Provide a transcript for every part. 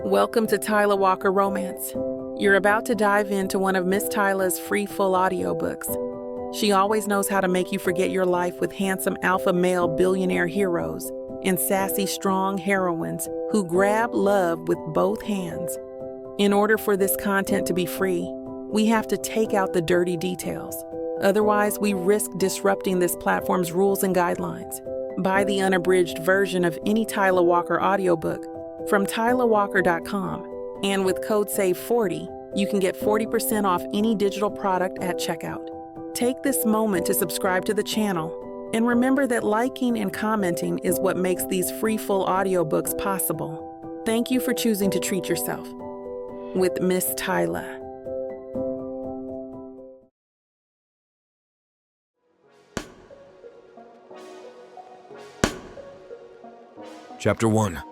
Welcome to Tyler Walker Romance. You're about to dive into one of Miss Tyler's free full audiobooks. She always knows how to make you forget your life with handsome alpha male billionaire heroes and sassy strong heroines who grab love with both hands. In order for this content to be free, we have to take out the dirty details. Otherwise, we risk disrupting this platform's rules and guidelines. Buy the unabridged version of any Tyler Walker audiobook from tylerwalker.com, and with code SAVE40, you can get 40% off any digital product at checkout. Take this moment to subscribe to the channel, and remember that liking and commenting is what makes these free full audiobooks possible. Thank you for choosing to treat yourself with Miss Tyler. Chapter 1.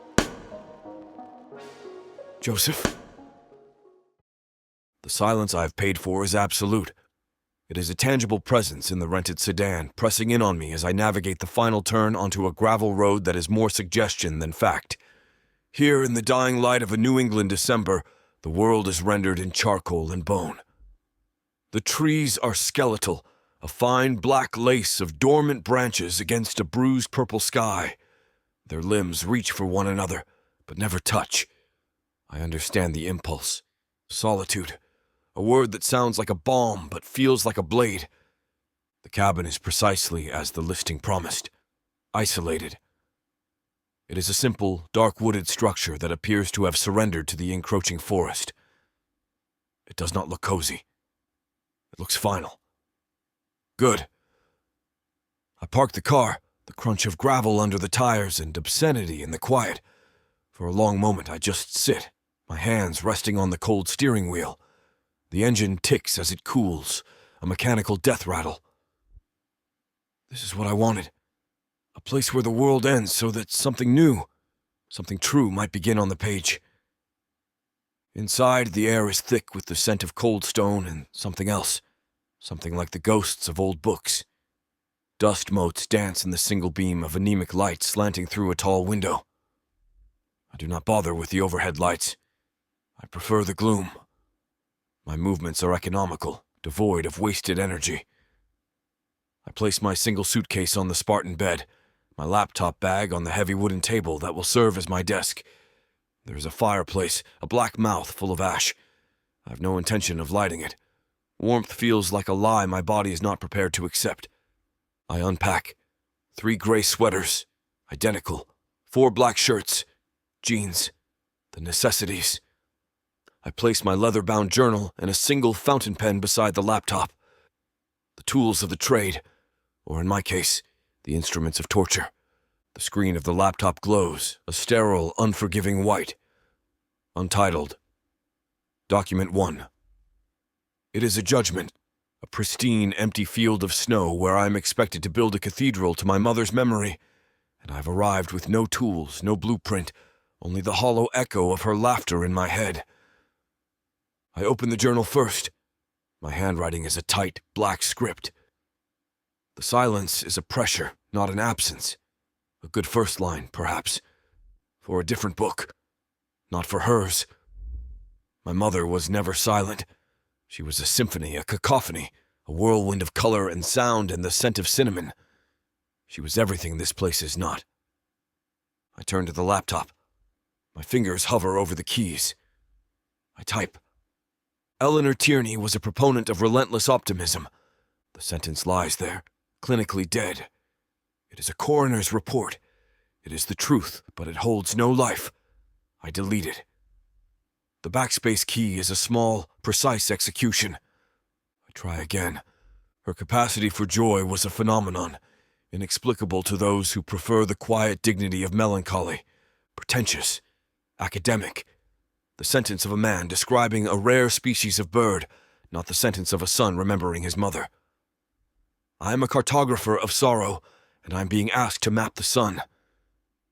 Joseph? The silence I have paid for is absolute. It is a tangible presence in the rented sedan, pressing in on me as I navigate the final turn onto a gravel road that is more suggestion than fact. Here, in the dying light of a New England December, the world is rendered in charcoal and bone. The trees are skeletal, a fine black lace of dormant branches against a bruised purple sky. Their limbs reach for one another, but never touch. I understand the impulse. Solitude. A word that sounds like a balm, but feels like a blade. The cabin is precisely as the listing promised. Isolated. It is a simple, dark wooded structure that appears to have surrendered to the encroaching forest. It does not look cozy. It looks final. Good. I park the car, the crunch of gravel under the tires and obscenity in the quiet. For a long moment I just sit, my hands resting on the cold steering wheel. The engine ticks as it cools, a mechanical death rattle. This is what I wanted. A place where the world ends so that something new, something true might begin on the page. Inside, the air is thick with the scent of cold stone and something else, something like the ghosts of old books. Dust motes dance in the single beam of anemic light slanting through a tall window. I do not bother with the overhead lights. I prefer the gloom. My movements are economical, devoid of wasted energy. I place my single suitcase on the Spartan bed, my laptop bag on the heavy wooden table that will serve as my desk. There is a fireplace, a black mouth full of ash. I have no intention of lighting it. Warmth feels like a lie my body is not prepared to accept. I unpack. 3 gray sweaters, identical, 4 black shirts, jeans, the necessities. I place my leather-bound journal and a single fountain pen beside the laptop. The tools of the trade, or in my case, the instruments of torture. The screen of the laptop glows, a sterile, unforgiving white. Untitled. Document 1. It is a judgment, a pristine, empty field of snow where I am expected to build a cathedral to my mother's memory, and I've arrived with no tools, no blueprint, only the hollow echo of her laughter in my head. I open the journal first. My handwriting is a tight, black script. The silence is a pressure, not an absence. A good first line, perhaps. For a different book. Not for hers. My mother was never silent. She was a symphony, a cacophony, a whirlwind of color and sound and the scent of cinnamon. She was everything this place is not. I turn to the laptop. My fingers hover over the keys. I type. Eleanor Tierney was a proponent of relentless optimism. The sentence lies there, clinically dead. It is a coroner's report. It is the truth, but it holds no life. I delete it. The backspace key is a small, precise execution. I try again. Her capacity for joy was a phenomenon, inexplicable to those who prefer the quiet dignity of melancholy, pretentious, academic. The sentence of a man describing a rare species of bird, not the sentence of a son remembering his mother. I am a cartographer of sorrow, and I am being asked to map the sun.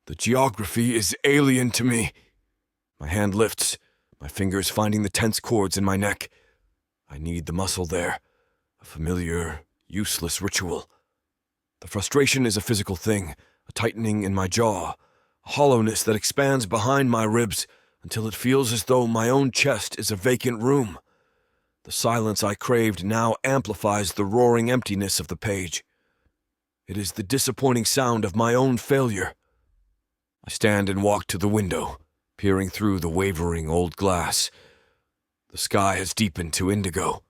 The geography is alien to me. My hand lifts, my fingers finding the tense cords in my neck. I need the muscle there, a familiar, useless ritual. The frustration is a physical thing, a tightening in my jaw, a hollowness that expands behind my ribs until it feels as though my own chest is a vacant room. The silence I craved now amplifies the roaring emptiness of the page. It is the disappointing sound of my own failure. I stand and walk to the window, peering through the wavering old glass. The sky has deepened to indigo.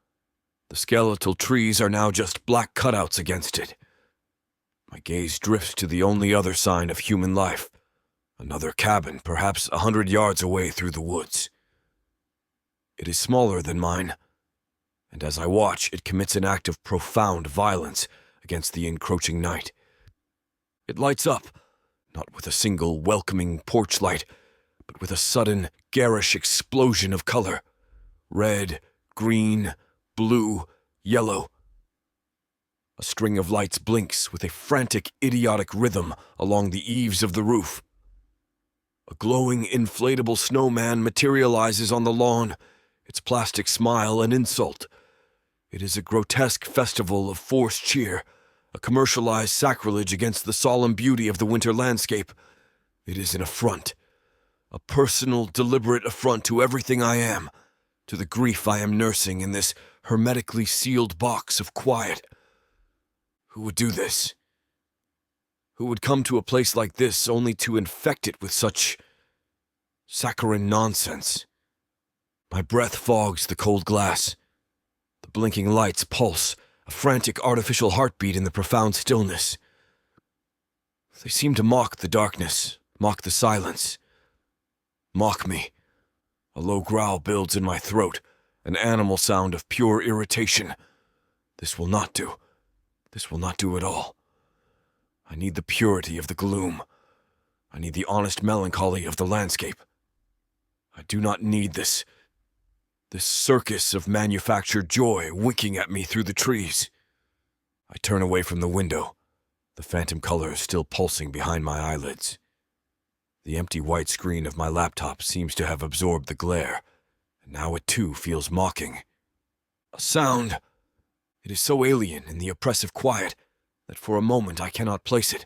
The skeletal trees are now just black cutouts against it. My gaze drifts to the only other sign of human life, another cabin, perhaps 100 yards away through the woods. It is smaller than mine, and as I watch, it commits an act of profound violence against the encroaching night. It lights up, not with a single welcoming porch light, but with a sudden, garish explosion of color. Red, green, blue, yellow. A string of lights blinks with a frantic, idiotic rhythm along the eaves of the roof. A glowing, inflatable snowman materializes on the lawn, its plastic smile an insult. It is a grotesque festival of forced cheer, a commercialized sacrilege against the solemn beauty of the winter landscape. It is an affront, a personal, deliberate affront to everything I am, to the grief I am nursing in this hermetically sealed box of quiet. Who would do this? Who would come to a place like this only to infect it with such saccharine nonsense? My breath fogs the cold glass. The blinking lights pulse, a frantic artificial heartbeat in the profound stillness. They seem to mock the darkness, mock the silence. Mock me. A low growl builds in my throat, an animal sound of pure irritation. This will not do. This will not do at all. I need the purity of the gloom. I need the honest melancholy of the landscape. I do not need this circus of manufactured joy winking at me through the trees. I turn away from the window, the phantom colors still pulsing behind my eyelids. The empty white screen of my laptop seems to have absorbed the glare, and now it too feels mocking. A sound. It is so alien in the oppressive quiet that for a moment I cannot place it.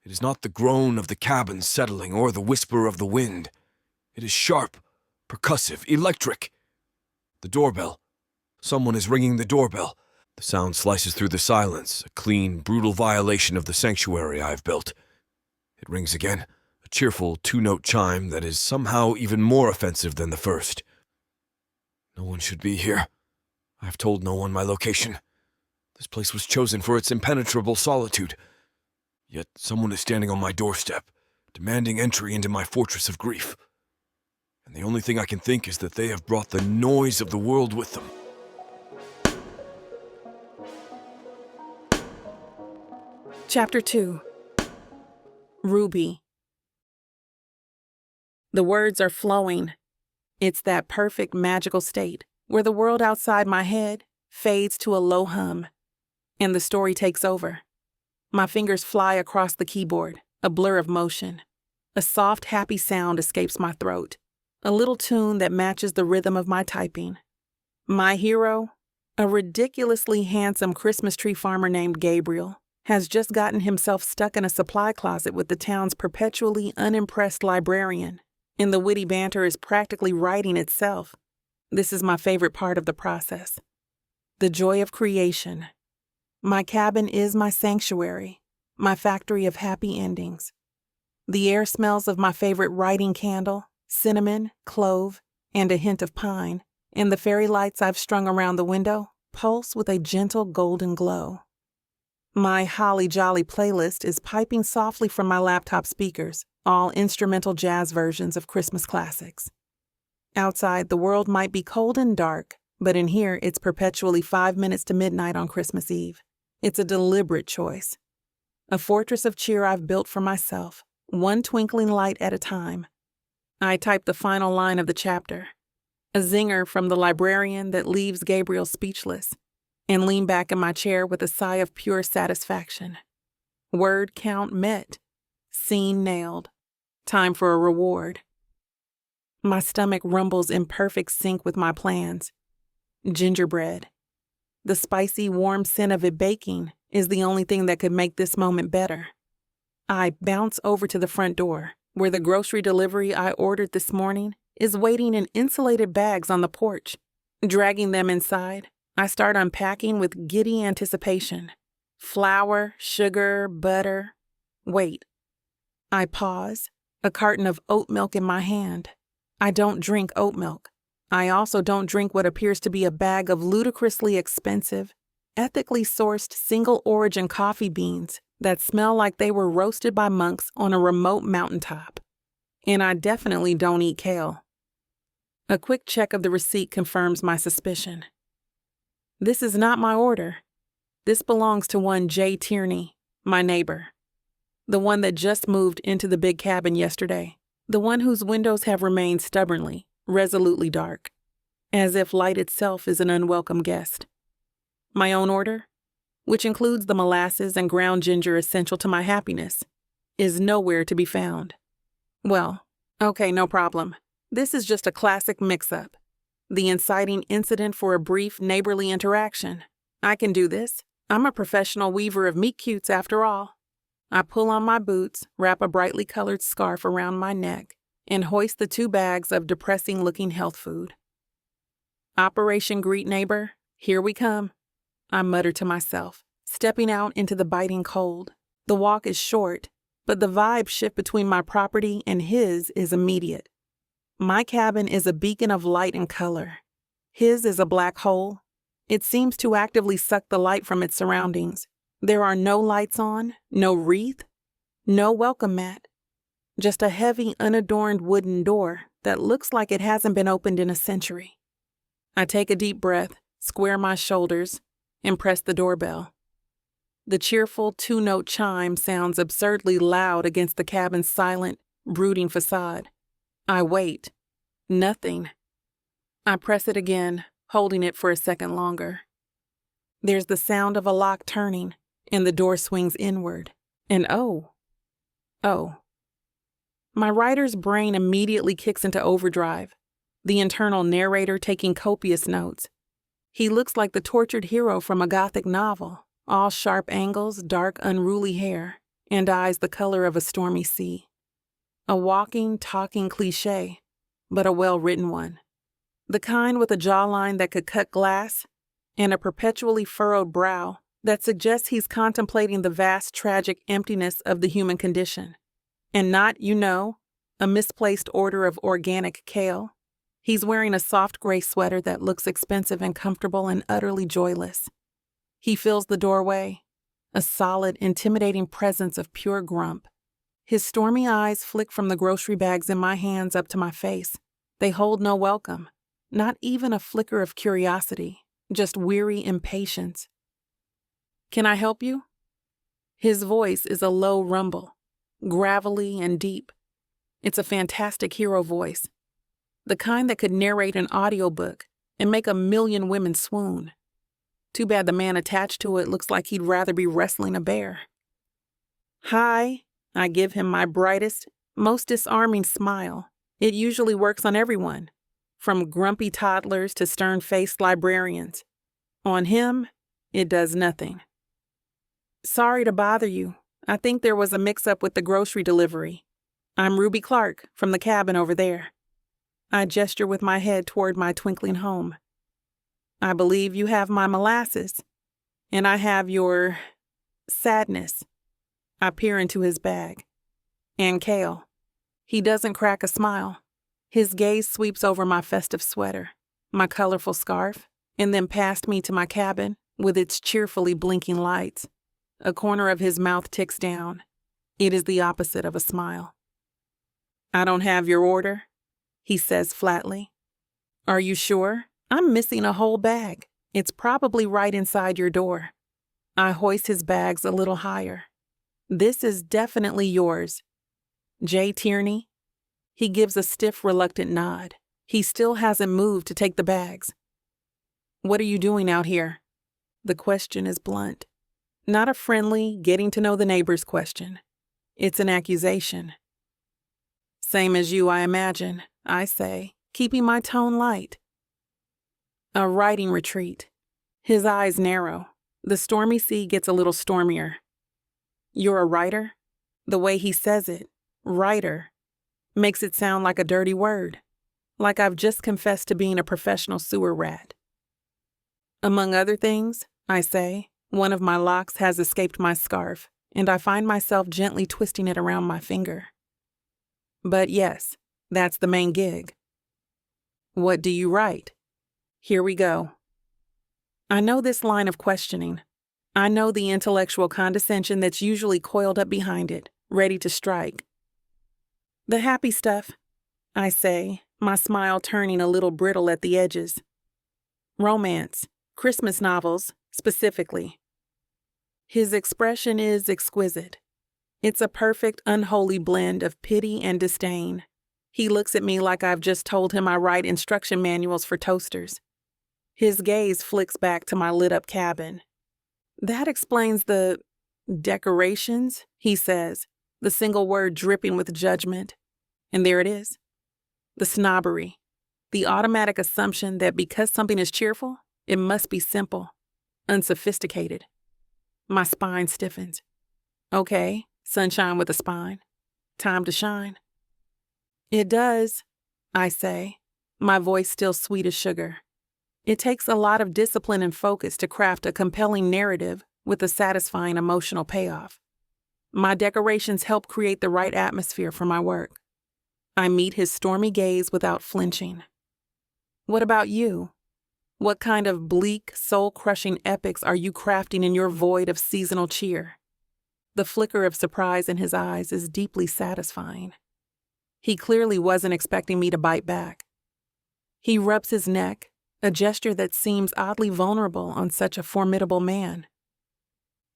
It is not the groan of the cabin settling or the whisper of the wind. It is sharp, percussive, electric. The doorbell. Someone is ringing the doorbell. The sound slices through the silence, a clean, brutal violation of the sanctuary I have built. It rings again, a cheerful two-note chime that is somehow even more offensive than the first. No one should be here. I have told no one my location. This place was chosen for its impenetrable solitude. Yet someone is standing on my doorstep, demanding entry into my fortress of grief. And the only thing I can think is that they have brought the noise of the world with them. Chapter 2. Ruby. The words are flowing. It's that perfect magical state where the world outside my head fades to a low hum, and the story takes over. My fingers fly across the keyboard, a blur of motion. A soft, happy sound escapes my throat, a little tune that matches the rhythm of my typing. My hero, a ridiculously handsome Christmas tree farmer named Gabriel, has just gotten himself stuck in a supply closet with the town's perpetually unimpressed librarian, and the witty banter is practically writing itself. This is my favorite part of the process. The joy of creation. My cabin is my sanctuary, my factory of happy endings. The air smells of my favorite writing candle, cinnamon, clove, and a hint of pine, and the fairy lights I've strung around the window pulse with a gentle golden glow. My holly jolly playlist is piping softly from my laptop speakers, all instrumental jazz versions of Christmas classics. Outside, the world might be cold and dark, but in here, it's perpetually 5 minutes to midnight on Christmas Eve. It's a deliberate choice. A fortress of cheer I've built for myself, one twinkling light at a time. I type the final line of the chapter, a zinger from the librarian that leaves Gabriel speechless, and lean back in my chair with a sigh of pure satisfaction. Word count met. Scene nailed. Time for a reward. My stomach rumbles in perfect sync with my plans. Gingerbread. The spicy, warm scent of it baking is the only thing that could make this moment better. I bounce over to the front door, where the grocery delivery I ordered this morning is waiting in insulated bags on the porch. Dragging them inside, I start unpacking with giddy anticipation. Flour, sugar, butter. Wait. I pause, a carton of oat milk in my hand. I don't drink oat milk. I also don't drink what appears to be a bag of ludicrously expensive, ethically sourced single-origin coffee beans that smell like they were roasted by monks on a remote mountaintop. And I definitely don't eat kale. A quick check of the receipt confirms my suspicion. This is not my order. This belongs to one J. Tierney, my neighbor. The one that just moved into the big cabin yesterday. The one whose windows have remained stubbornly, resolutely dark, as if light itself is an unwelcome guest. My own order, which includes the molasses and ground ginger essential to my happiness, is nowhere to be found. Well, okay, no problem. This is just a classic mix-up. The inciting incident for a brief neighborly interaction. I can do this. I'm a professional weaver of meet-cutes after all. I pull on my boots, wrap a brightly colored scarf around my neck, and hoist the 2 bags of depressing-looking health food. Operation Greet Neighbor, here we come, I mutter to myself, stepping out into the biting cold. The walk is short, but the vibe shift between my property and his is immediate. My cabin is a beacon of light and color. His is a black hole. It seems to actively suck the light from its surroundings. There are no lights on, no wreath, no welcome mat. Just a heavy, unadorned wooden door that looks like it hasn't been opened in a century. I take a deep breath, square my shoulders, and press the doorbell. The cheerful 2-note chime sounds absurdly loud against the cabin's silent, brooding facade. I wait. Nothing. I press it again, holding it for a second longer. There's the sound of a lock turning, and the door swings inward. And oh. My writer's brain immediately kicks into overdrive, the internal narrator taking copious notes. He looks like the tortured hero from a Gothic novel, all sharp angles, dark, unruly hair, and eyes the color of a stormy sea. A walking, talking cliché, but a well-written one. The kind with a jawline that could cut glass and a perpetually furrowed brow that suggests he's contemplating the vast tragic emptiness of the human condition. And not, a misplaced order of organic kale. He's wearing a soft gray sweater that looks expensive and comfortable and utterly joyless. He fills the doorway, a solid, intimidating presence of pure grump. His stormy eyes flick from the grocery bags in my hands up to my face. They hold no welcome, not even a flicker of curiosity, just weary impatience. Can I help you? His voice is a low rumble, gravelly and deep. It's a fantastic hero voice, the kind that could narrate an audiobook and make 1,000,000 women swoon. Too bad the man attached to it looks like he'd rather be wrestling a bear. Hi, I give him my brightest, most disarming smile. It usually works on everyone, from grumpy toddlers to stern-faced librarians. On him, it does nothing. Sorry to bother you. I think there was a mix-up with the grocery delivery. I'm Ruby Clark from the cabin over there. I gesture with my head toward my twinkling home. I believe you have my molasses, and I have your sadness. I peer into his bag. And kale. He doesn't crack a smile. His gaze sweeps over my festive sweater, my colorful scarf, and then past me to my cabin with its cheerfully blinking lights. A corner of his mouth ticks down. It is the opposite of a smile. I don't have your order, he says flatly. Are you sure? I'm missing a whole bag. It's probably right inside your door. I hoist his bags a little higher. This is definitely yours. J. Tierney? He gives a stiff, reluctant nod. He still hasn't moved to take the bags. What are you doing out here? The question is blunt. Not a friendly, getting to know the neighbors question. It's an accusation. Same as you, I imagine, I say, keeping my tone light. A writing retreat. His eyes narrow. The stormy sea gets a little stormier. You're a writer? The way he says it, writer, Makes it sound like a dirty word, like I've just confessed to being a professional sewer rat. Among other things, I say, one of my locks has escaped my scarf, and I find myself gently twisting it around my finger. But yes, that's the main gig. What do you write? Here we go. I know this line of questioning. I know the intellectual condescension that's usually coiled up behind it, ready to strike. The happy stuff, I say, my smile turning a little brittle at the edges. Romance, Christmas novels, specifically. His expression is exquisite. It's a perfect, unholy blend of pity and disdain. He looks at me like I've just told him I write instruction manuals for toasters. His gaze flicks back to my lit-up cabin. That explains the decorations, he says, the single word dripping with judgment. And there it is. The snobbery. The automatic assumption that because something is cheerful, it must be simple, unsophisticated. My spine stiffens. Okay, sunshine with a spine. Time to shine. It does, I say, my voice still sweet as sugar. It takes a lot of discipline and focus to craft a compelling narrative with a satisfying emotional payoff. My decorations help create the right atmosphere for my work. I meet his stormy gaze without flinching. What about you? What kind of bleak, soul-crushing epics are you crafting in your void of seasonal cheer? The flicker of surprise in his eyes is deeply satisfying. He clearly wasn't expecting me to bite back. He rubs his neck, a gesture that seems oddly vulnerable on such a formidable man.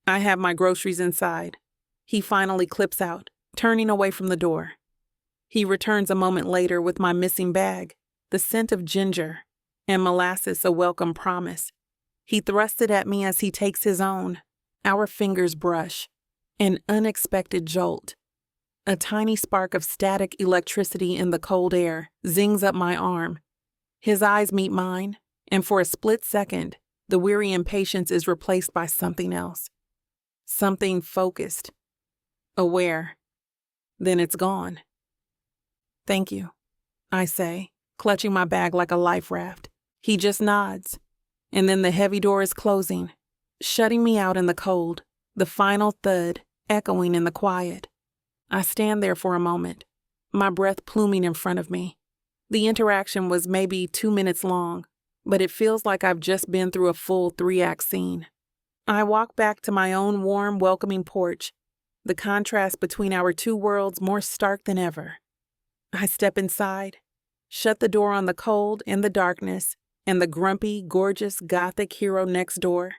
I have my groceries inside. He finally clips out, turning away from the door. He returns a moment later with my missing bag, the scent of ginger, and molasses a welcome promise. He thrusts it at me as he takes his own. Our fingers brush. An unexpected jolt. A tiny spark of static electricity in the cold air zings up my arm. His eyes meet mine, and for a split second, the weary impatience is replaced by something else. Something focused. Aware. Then it's gone. Thank you, I say, clutching my bag like a life raft. He just nods, and then the heavy door is closing, shutting me out in the cold, the final thud echoing in the quiet. I stand there for a moment, my breath pluming in front of me. The interaction was maybe 2 minutes long, but it feels like I've just been through a full 3-act scene. I walk back to my own warm, welcoming porch, the contrast between our two worlds more stark than ever. I step inside, shut the door on the cold and the darkness and the grumpy, gorgeous, gothic hero next door,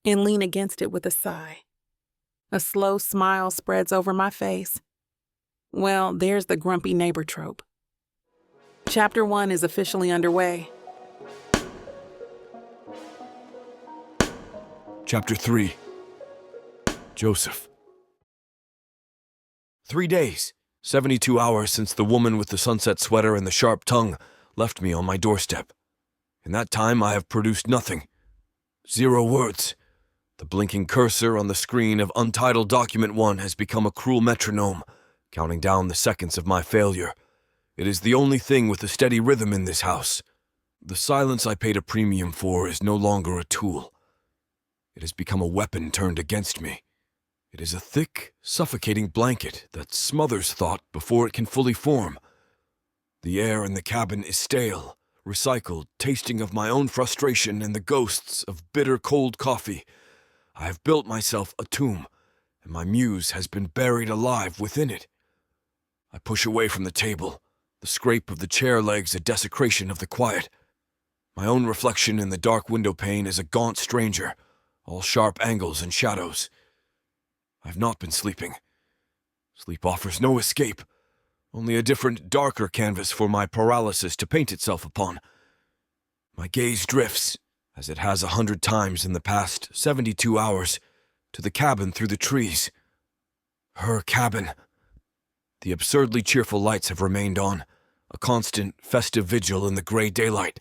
and lean against it with a sigh. A slow smile spreads over my face. Well, there's the grumpy neighbor trope. Chapter 1 is officially underway. Chapter 3. Joseph. 3 days, 72 hours since the woman with the sunset sweater and the sharp tongue left me on my doorstep. In that time, I have produced nothing. 0 words. The blinking cursor on the screen of Untitled Document 1 has become a cruel metronome, counting down the seconds of my failure. It is the only thing with a steady rhythm in this house. The silence I paid a premium for is no longer a tool. It has become a weapon turned against me. It is a thick, suffocating blanket that smothers thought before it can fully form. The air in the cabin is stale, recycled, tasting of my own frustration and the ghosts of bitter cold coffee. I have built myself a tomb, and my muse has been buried alive within it. I push away from the table, the scrape of the chair legs a desecration of the quiet. My own reflection in the dark window pane is a gaunt stranger, all sharp angles and shadows. I've not been sleeping. Sleep offers no escape, only a different, darker canvas for my paralysis to paint itself upon. My gaze drifts, as it has 100 times in the past 72 hours, to the cabin through the trees. Her cabin. The absurdly cheerful lights have remained on, a constant, festive vigil in the gray daylight.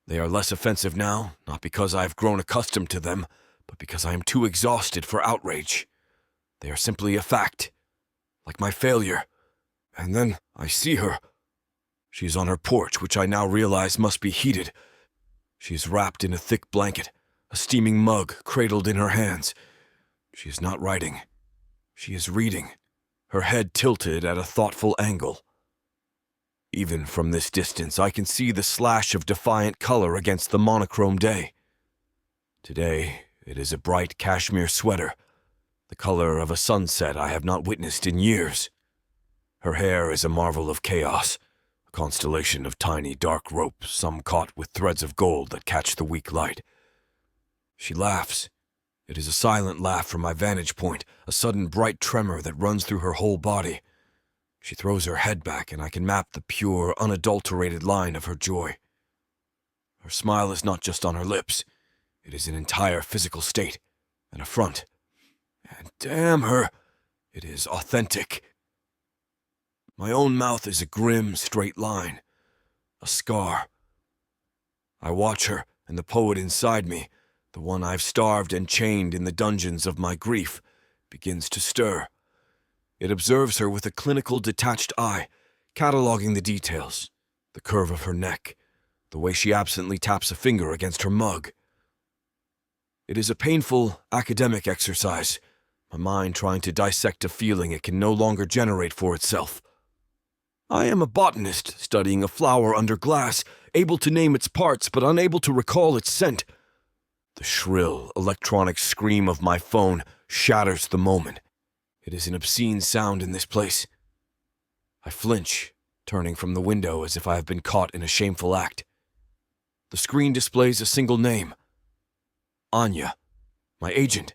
They are less offensive now, not because I have grown accustomed to them, but because I am too exhausted for outrage. They are simply a fact, like my failure, And then I see her. She is on her porch, which I now realize must be heated. She is wrapped in a thick blanket, a steaming mug cradled in her hands. She is not writing. She is reading, her head tilted at a thoughtful angle. Even from this distance, I can see the slash of defiant color against the monochrome day. Today, it is a bright cashmere sweater, the color of a sunset I have not witnessed in years. Her hair is a marvel of chaos, a constellation of tiny dark ropes, some caught with threads of gold that catch the weak light. She laughs. It is a silent laugh from my vantage point, a sudden bright tremor that runs through her whole body. She throws her head back, and I can map the pure, unadulterated line of her joy. Her smile is not just on her lips. It is an entire physical state, an affront. And damn her, it is authentic. My own mouth is a grim, straight line, a scar. I watch her, and the poet inside me, the one I've starved and chained in the dungeons of my grief, begins to stir. It observes her with a clinical, detached eye, cataloging the details, the curve of her neck, the way she absently taps a finger against her mug. It is a painful, academic exercise, my mind trying to dissect a feeling it can no longer generate for itself. I am a botanist studying a flower under glass, able to name its parts but unable to recall its scent. The shrill, electronic scream of my phone shatters the moment. It is an obscene sound in this place. I flinch, turning from the window as if I have been caught in a shameful act. The screen displays a single name. Anya, my agent.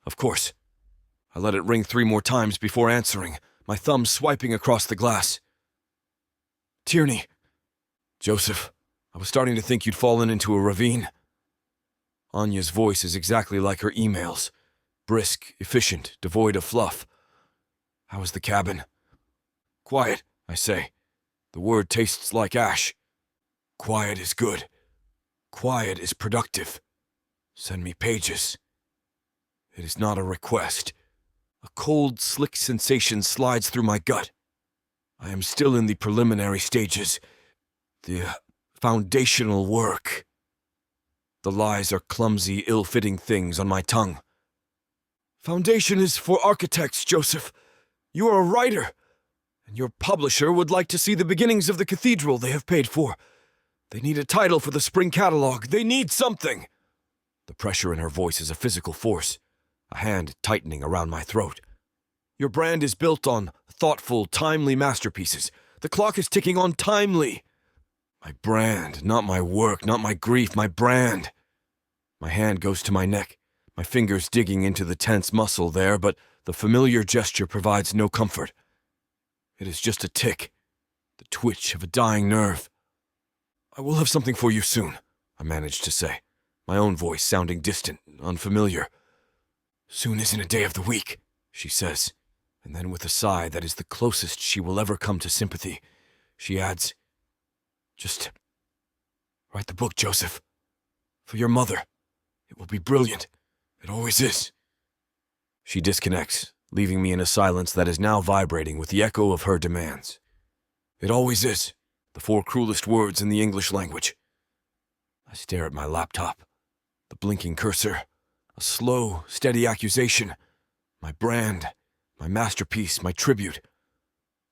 Of course. I let it ring 3 more times before answering, my thumb swiping across the glass. Tierney. Joseph, I was starting to think you'd fallen into a ravine. Anya's voice is exactly like her emails. Brisk, efficient, devoid of fluff. How is the cabin? Quiet, I say. The word tastes like ash. Quiet is good. Quiet is productive. Send me pages. It is not a request. A cold, slick sensation slides through my gut. I am still in the preliminary stages. The foundational work. The lies are clumsy, ill-fitting things on my tongue. Foundation is for architects, Joseph. You are a writer, and your publisher would like to see the beginnings of the cathedral they have paid for. They need a title for the spring catalog. They need something. The pressure in her voice is a physical force, a hand tightening around my throat. Your brand is built on thoughtful, timely masterpieces. The clock is ticking on timely. My brand, not my work, not my grief, my brand. My hand goes to my neck, my fingers digging into the tense muscle there, but the familiar gesture provides no comfort. It is just a tick, the twitch of a dying nerve. I will have something for you soon, I managed to say, my own voice sounding distant, unfamiliar. Soon isn't a day of the week, she says, and then with a sigh that is the closest she will ever come to sympathy, she adds, Just write the book, Joseph. For your mother. It will be brilliant. It always is. She disconnects, leaving me in a silence that is now vibrating with the echo of her demands. It always is. The 4 cruelest words in the English language. I stare at my laptop. The blinking cursor. A slow, steady accusation. My brand. My masterpiece. My tribute.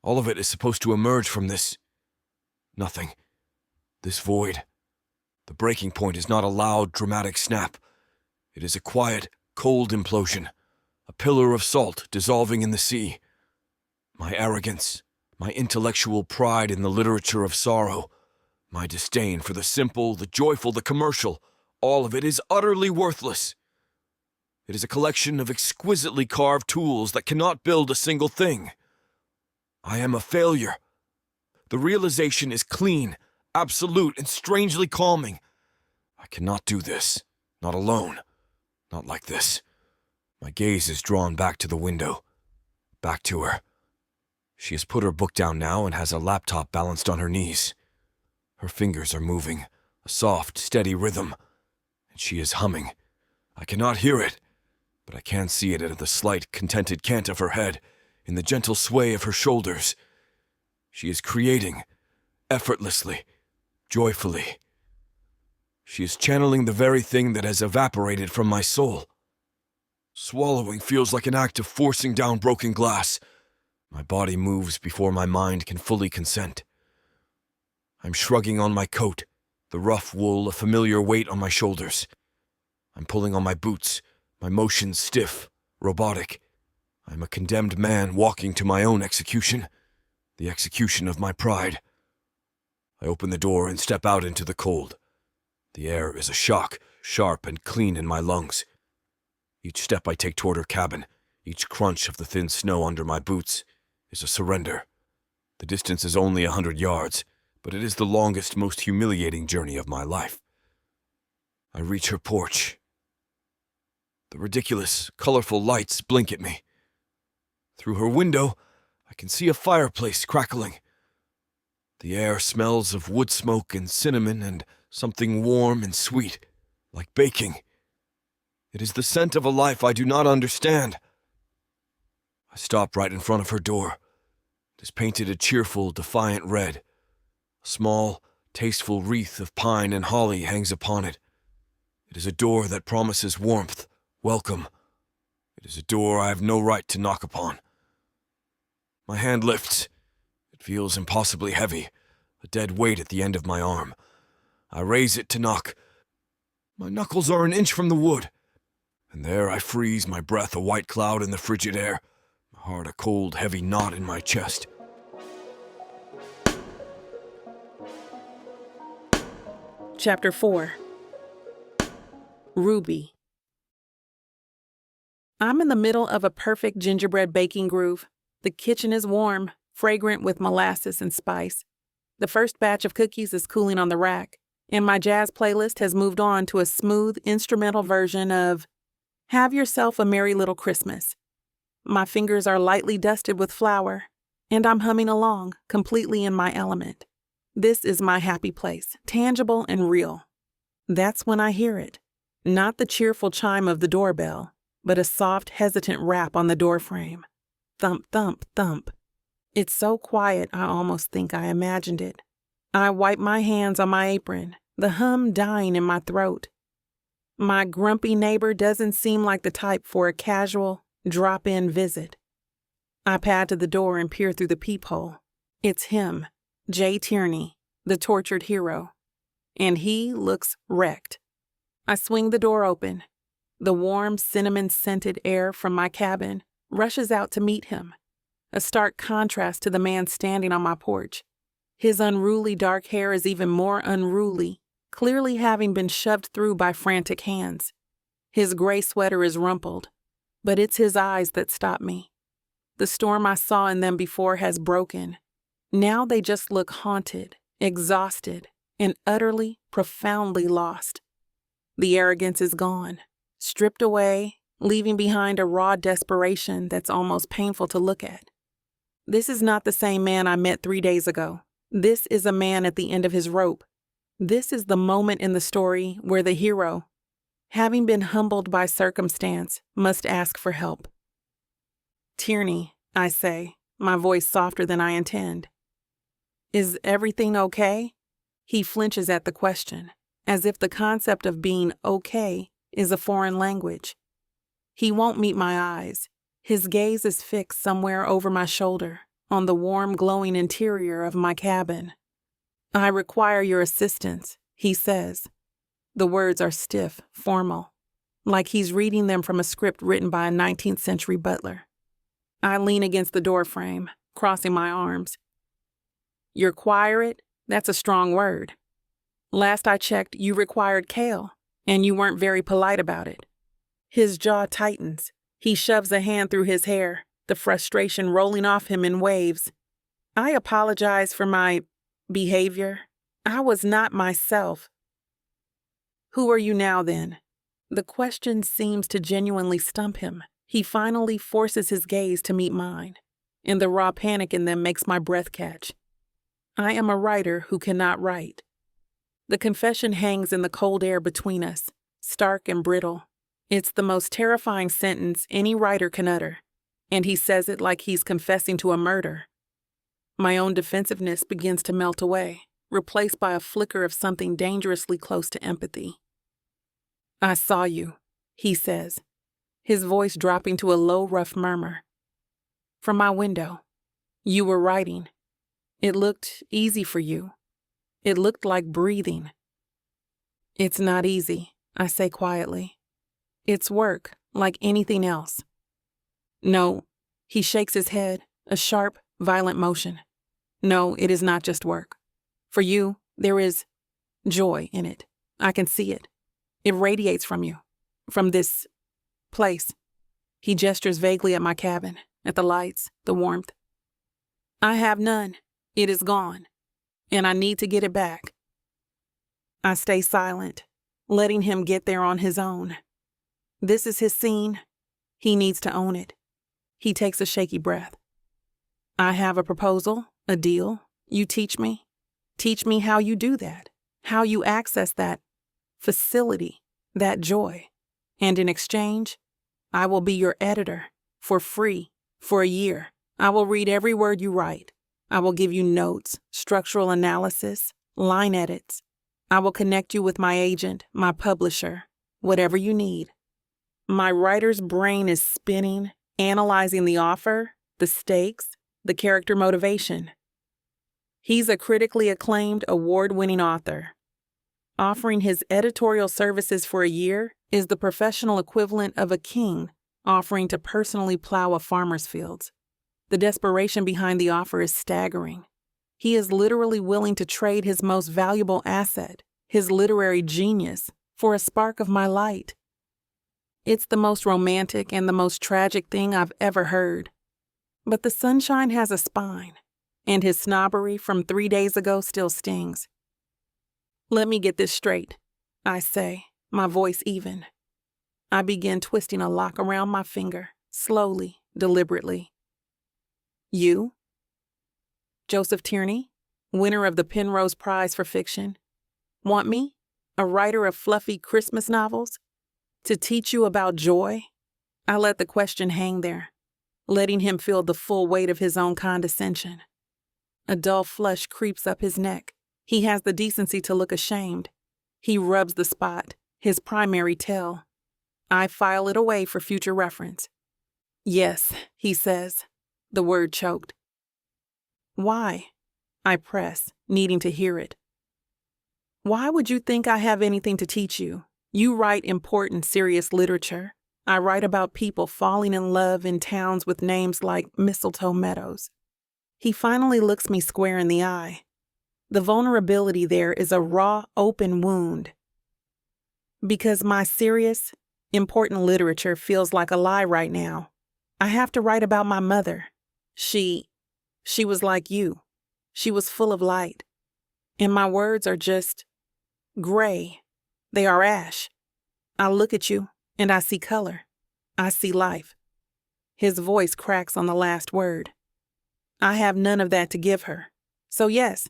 All of it is supposed to emerge from this. Nothing. This void. The breaking point is not a loud, dramatic snap. It is a quiet, cold implosion. A pillar of salt dissolving in the sea. My arrogance. My intellectual pride in the literature of sorrow. My disdain for the simple, the joyful, the commercial. All of it is utterly worthless. It is a collection of exquisitely carved tools that cannot build a single thing. I am a failure. The realization is clean, absolute, and strangely calming. I cannot do this. Not alone. Not like this. My gaze is drawn back to the window. Back to her. She has put her book down now and has a laptop balanced on her knees. Her fingers are moving, a soft, steady rhythm, and she is humming. I cannot hear it, but I can see it at the slight, contented cant of her head, in the gentle sway of her shoulders. She is creating, effortlessly, joyfully. She is channeling the very thing that has evaporated from my soul. Swallowing feels like an act of forcing down broken glass. My body moves before my mind can fully consent. I'm shrugging on my coat, the rough wool a familiar weight on my shoulders. I'm pulling on my boots, my motions stiff, robotic. I'm a condemned man walking to my own execution, the execution of my pride. I open the door and step out into the cold. The air is a shock, sharp and clean in my lungs. Each step I take toward her cabin, each crunch of the thin snow under my boots, is a surrender. The distance is only 100 yards, but it is the longest, most humiliating journey of my life. I reach her porch. The ridiculous, colorful lights blink at me. Through her window, I can see a fireplace crackling. The air smells of wood smoke and cinnamon and something warm and sweet, like baking. It is the scent of a life I do not understand. I stop right in front of her door. It is painted a cheerful, defiant red. A small, tasteful wreath of pine and holly hangs upon it. It is a door that promises warmth, welcome. It is a door I have no right to knock upon. My hand lifts. It feels impossibly heavy, a dead weight at the end of my arm. I raise it to knock. My knuckles are an inch from the wood. And there I freeze, my breath a white cloud in the frigid air, my heart a cold, heavy knot in my chest. Chapter 4. Ruby. I'm in the middle of a perfect gingerbread baking groove. The kitchen is warm, fragrant with molasses and spice. The first batch of cookies is cooling on the rack, and my jazz playlist has moved on to a smooth instrumental version of Have Yourself a Merry Little Christmas. My fingers are lightly dusted with flour, and I'm humming along, completely in my element. This is my happy place, tangible and real. That's when I hear it. Not the cheerful chime of the doorbell, but a soft, hesitant rap on the doorframe. Thump, thump, thump. It's so quiet I almost think I imagined it. I wipe my hands on my apron, the hum dying in my throat. My grumpy neighbor doesn't seem like the type for a casual, drop-in visit. I pad to the door and peer through the peephole. It's him, Jay Tierney, the tortured hero. And he looks wrecked. I swing the door open. The warm, cinnamon-scented air from my cabin rushes out to meet him, a stark contrast to the man standing on my porch. His unruly dark hair is even more unruly, clearly having been shoved through by frantic hands. His gray sweater is rumpled, but it's his eyes that stop me. The storm I saw in them before has broken. Now they just look haunted, exhausted, and utterly, profoundly lost. The arrogance is gone, stripped away, leaving behind a raw desperation that's almost painful to look at. This is not the same man I met 3 days ago. This is a man at the end of his rope. This is the moment in the story where the hero, having been humbled by circumstance, must ask for help. Tierney, I say, my voice softer than I intend. Is everything okay? He flinches at the question, as if the concept of being okay is a foreign language. He won't meet my eyes. His gaze is fixed somewhere over my shoulder, on the warm, glowing interior of my cabin. I require your assistance, he says. The words are stiff, formal, like he's reading them from a script written by a 19th century butler. I lean against the doorframe, crossing my arms. You require it? That's a strong word. Last I checked, you required kale, and you weren't very polite about it. His jaw tightens. He shoves a hand through his hair, the frustration rolling off him in waves. I apologize for my behavior. I was not myself. Who are you now, then? The question seems to genuinely stump him. He finally forces his gaze to meet mine, and the raw panic in them makes my breath catch. I am a writer who cannot write. The confession hangs in the cold air between us, stark and brittle. It's the most terrifying sentence any writer can utter. and he says it like he's confessing to a murder. My own defensiveness begins to melt away, replaced by a flicker of something dangerously close to empathy. "I saw you," he says, his voice dropping to a low, rough murmur. "From my window. You were writing. It looked easy for you. It looked like breathing." "It's not easy," I say quietly. "It's work, like anything else." "No," he shakes his head, a sharp, violent motion. "No, it is not just work. For you, there is joy in it. I can see it. It radiates from you, from this place." He gestures vaguely at my cabin, at the lights, the warmth. "I have none. It is gone, and I need to get it back." I stay silent, letting him get there on his own. This is his scene. He needs to own it. He takes a shaky breath. "I have a proposal, a deal. You teach me. Teach me how you do that, how you access that facility, that joy. And in exchange, I will be your editor, for free, for a year. I will read every word you write. I will give you notes, structural analysis, line edits. I will connect you with my agent, my publisher, whatever you need." My writer's brain is spinning, analyzing the offer, the stakes, the character motivation. He's a critically acclaimed, award-winning author. Offering his editorial services for a year is the professional equivalent of a king offering to personally plow a farmer's fields. The desperation behind the offer is staggering. He is literally willing to trade his most valuable asset, his literary genius, for a spark of my light. It's the most romantic and the most tragic thing I've ever heard. But the sunshine has a spine, and his snobbery from 3 days ago still stings. "Let me get this straight," I say, my voice even. I begin twisting a lock around my finger, slowly, deliberately. "You? Joseph Tierney, winner of the Penrose Prize for Fiction, want me, a writer of fluffy Christmas novels, to teach you about joy?" I let the question hang there, letting him feel the full weight of his own condescension. A dull flush creeps up his neck. He has the decency to look ashamed. He rubs the spot, his primary tell. I file it away for future reference. "Yes," he says, the word choked. "Why?" I press, needing to hear it. "Why would you think I have anything to teach you? You write important, serious literature. I write about people falling in love in towns with names like Mistletoe Meadows." He finally looks me square in the eye. The vulnerability there is a raw, open wound. Because my serious, important literature feels like a lie right now. I have to write about my mother. She was like you. She was full of light. And my words are just gray. They are ash. I look at you and I see color. I see life. His voice cracks on the last word. I have none of that to give her. So yes,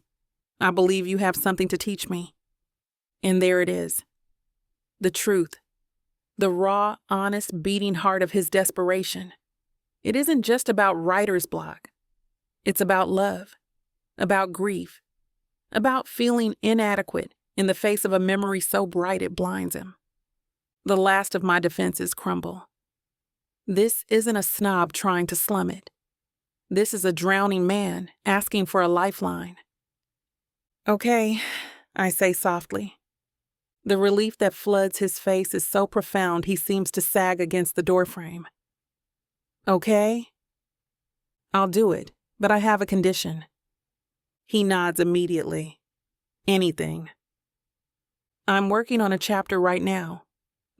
I believe you have something to teach me. And there it is. The truth. The raw, honest, beating heart of his desperation. It isn't just about writer's block. It's about love, about grief, about feeling inadequate in the face of a memory so bright it blinds him. The last of my defenses crumble. This isn't a snob trying to slum it. This is a drowning man asking for a lifeline. "Okay," I say softly. The relief that floods his face is so profound he seems to sag against the doorframe. "Okay? I'll do it, but I have a condition." He nods immediately. "Anything." "I'm working on a chapter right now.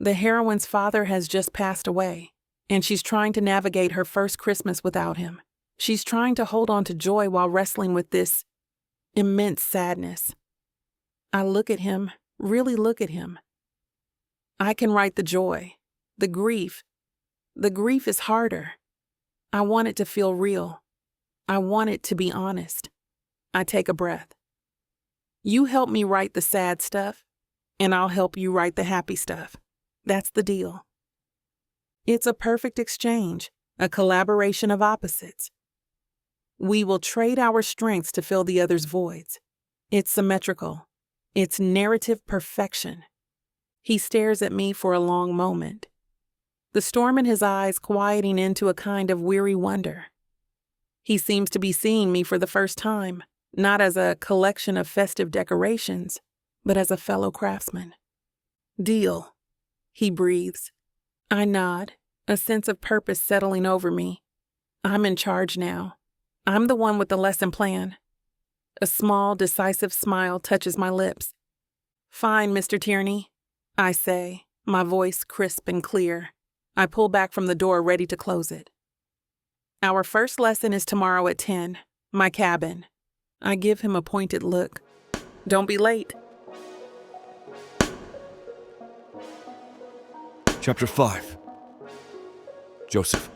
The heroine's father has just passed away, and she's trying to navigate her first Christmas without him. She's trying to hold on to joy while wrestling with this immense sadness." I look at him, really look at him. I can write the joy, the grief. The grief is harder. I want it to feel real. I want it to be honest. I take a breath. "You help me write the sad stuff, and I'll help you write the happy stuff. That's the deal." It's a perfect exchange. a collaboration of opposites. We will trade our strengths to fill the other's voids. It's symmetrical. It's narrative perfection. He stares at me for a long moment, the storm in his eyes quieting into a kind of weary wonder. He seems to be seeing me for the first time, not as a collection of festive decorations, but as a fellow craftsman. "Deal," he breathes. I nod, a sense of purpose settling over me. I'm in charge now. I'm the one with the lesson plan. A small, decisive smile touches my lips. "Fine, Mr. Tierney," I say, my voice crisp and clear. I pull back from the door, ready to close it. "Our first lesson is tomorrow at 10, my cabin." I give him a pointed look. "Don't be late." Chapter 5. Joseph.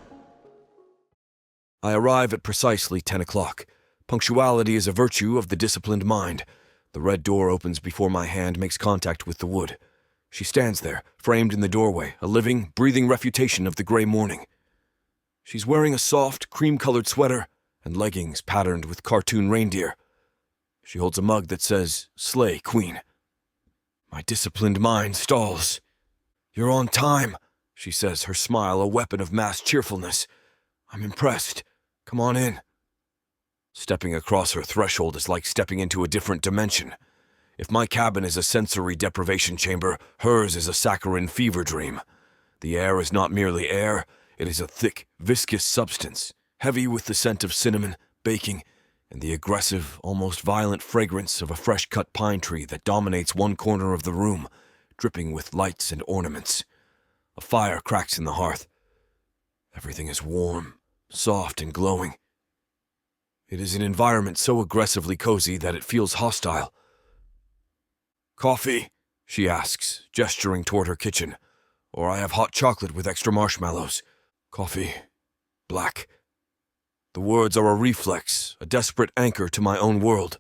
I arrive at precisely 10 o'clock. Punctuality is a virtue of the disciplined mind. The red door opens before my hand makes contact with the wood. She stands there, framed in the doorway, a living, breathing refutation of the gray morning. She's wearing a soft, cream-colored sweater and leggings patterned with cartoon reindeer. She holds a mug that says, "Slay, Queen." My disciplined mind stalls. "You're on time," she says, her smile a weapon of mass cheerfulness. I'm impressed. Come on in. Stepping across her threshold is like stepping into a different dimension. If my cabin is a sensory deprivation chamber, hers is a saccharine fever dream. The air is not merely air, it is a thick, viscous substance, heavy with the scent of cinnamon, baking, and the aggressive, almost violent fragrance of a fresh-cut pine tree that dominates one corner of the room, dripping with lights and ornaments. A fire cracks in the hearth. Everything is warm, soft, and glowing. It is an environment so aggressively cozy that it feels hostile. "Coffee?" she asks, gesturing toward her kitchen. "Or I have hot chocolate with extra marshmallows. Coffee. Black." The words are a reflex, a desperate anchor to my own world.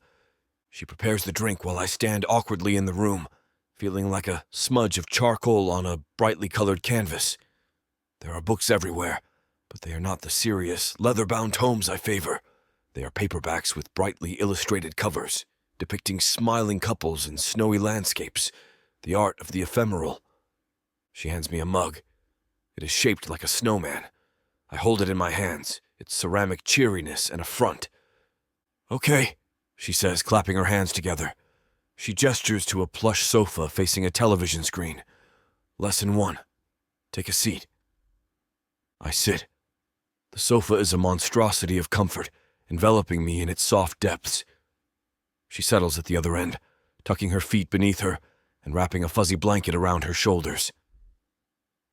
She prepares the drink while I stand awkwardly in the room, feeling like a smudge of charcoal on a brightly colored canvas. There are books everywhere, but they are not the serious, leather-bound tomes I favor. They are paperbacks with brightly illustrated covers, depicting smiling couples and snowy landscapes, the art of the ephemeral. She hands me a mug. It is shaped like a snowman. I hold it in my hands, its ceramic cheeriness and affront. "Okay," she says, clapping her hands together. She gestures to a plush sofa facing a television screen. "Lesson 1. Take a seat." I sit. The sofa is a monstrosity of comfort, enveloping me in its soft depths. She settles at the other end, tucking her feet beneath her and wrapping a fuzzy blanket around her shoulders.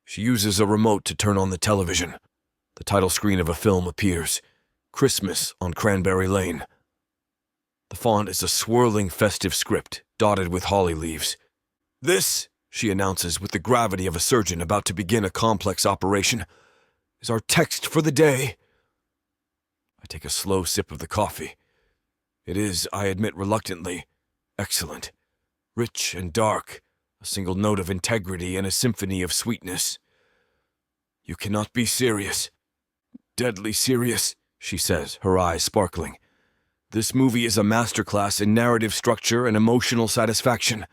She uses a remote to turn on the television. The title screen of a film appears, Christmas on Cranberry Lane. The font is a swirling festive script, dotted with holly leaves. "This," she announces with the gravity of a surgeon about to begin a complex operation, "is our text for the day." I take a slow sip of the coffee. It is, I admit reluctantly, excellent. Rich and dark, a single note of integrity and a symphony of sweetness. "You cannot be serious." "Deadly serious," she says, her eyes sparkling. "This movie is a masterclass in narrative structure and emotional satisfaction.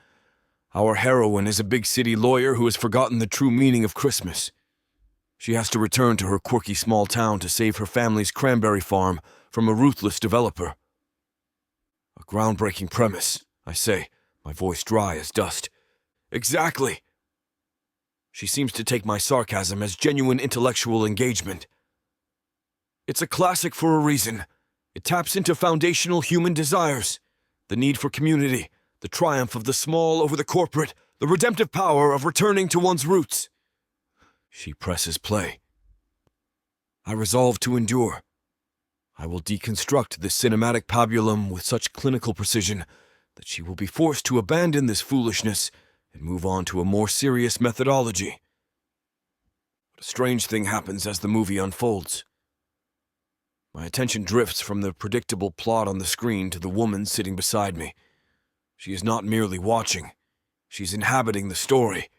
Our heroine is a big city lawyer who has forgotten the true meaning of Christmas. She has to return to her quirky small town to save her family's cranberry farm from a ruthless developer." "A groundbreaking premise," I say, my voice dry as dust. "Exactly." She seems to take my sarcasm as genuine intellectual engagement. "It's a classic for a reason. It taps into foundational human desires, the need for community, the triumph of the small over the corporate, the redemptive power of returning to one's roots." She presses play. I resolve to endure. I will deconstruct this cinematic pabulum with such clinical precision that she will be forced to abandon this foolishness and move on to a more serious methodology. But a strange thing happens as the movie unfolds. My attention drifts from the predictable plot on the screen to the woman sitting beside me. She is not merely watching. She's inhabiting the story.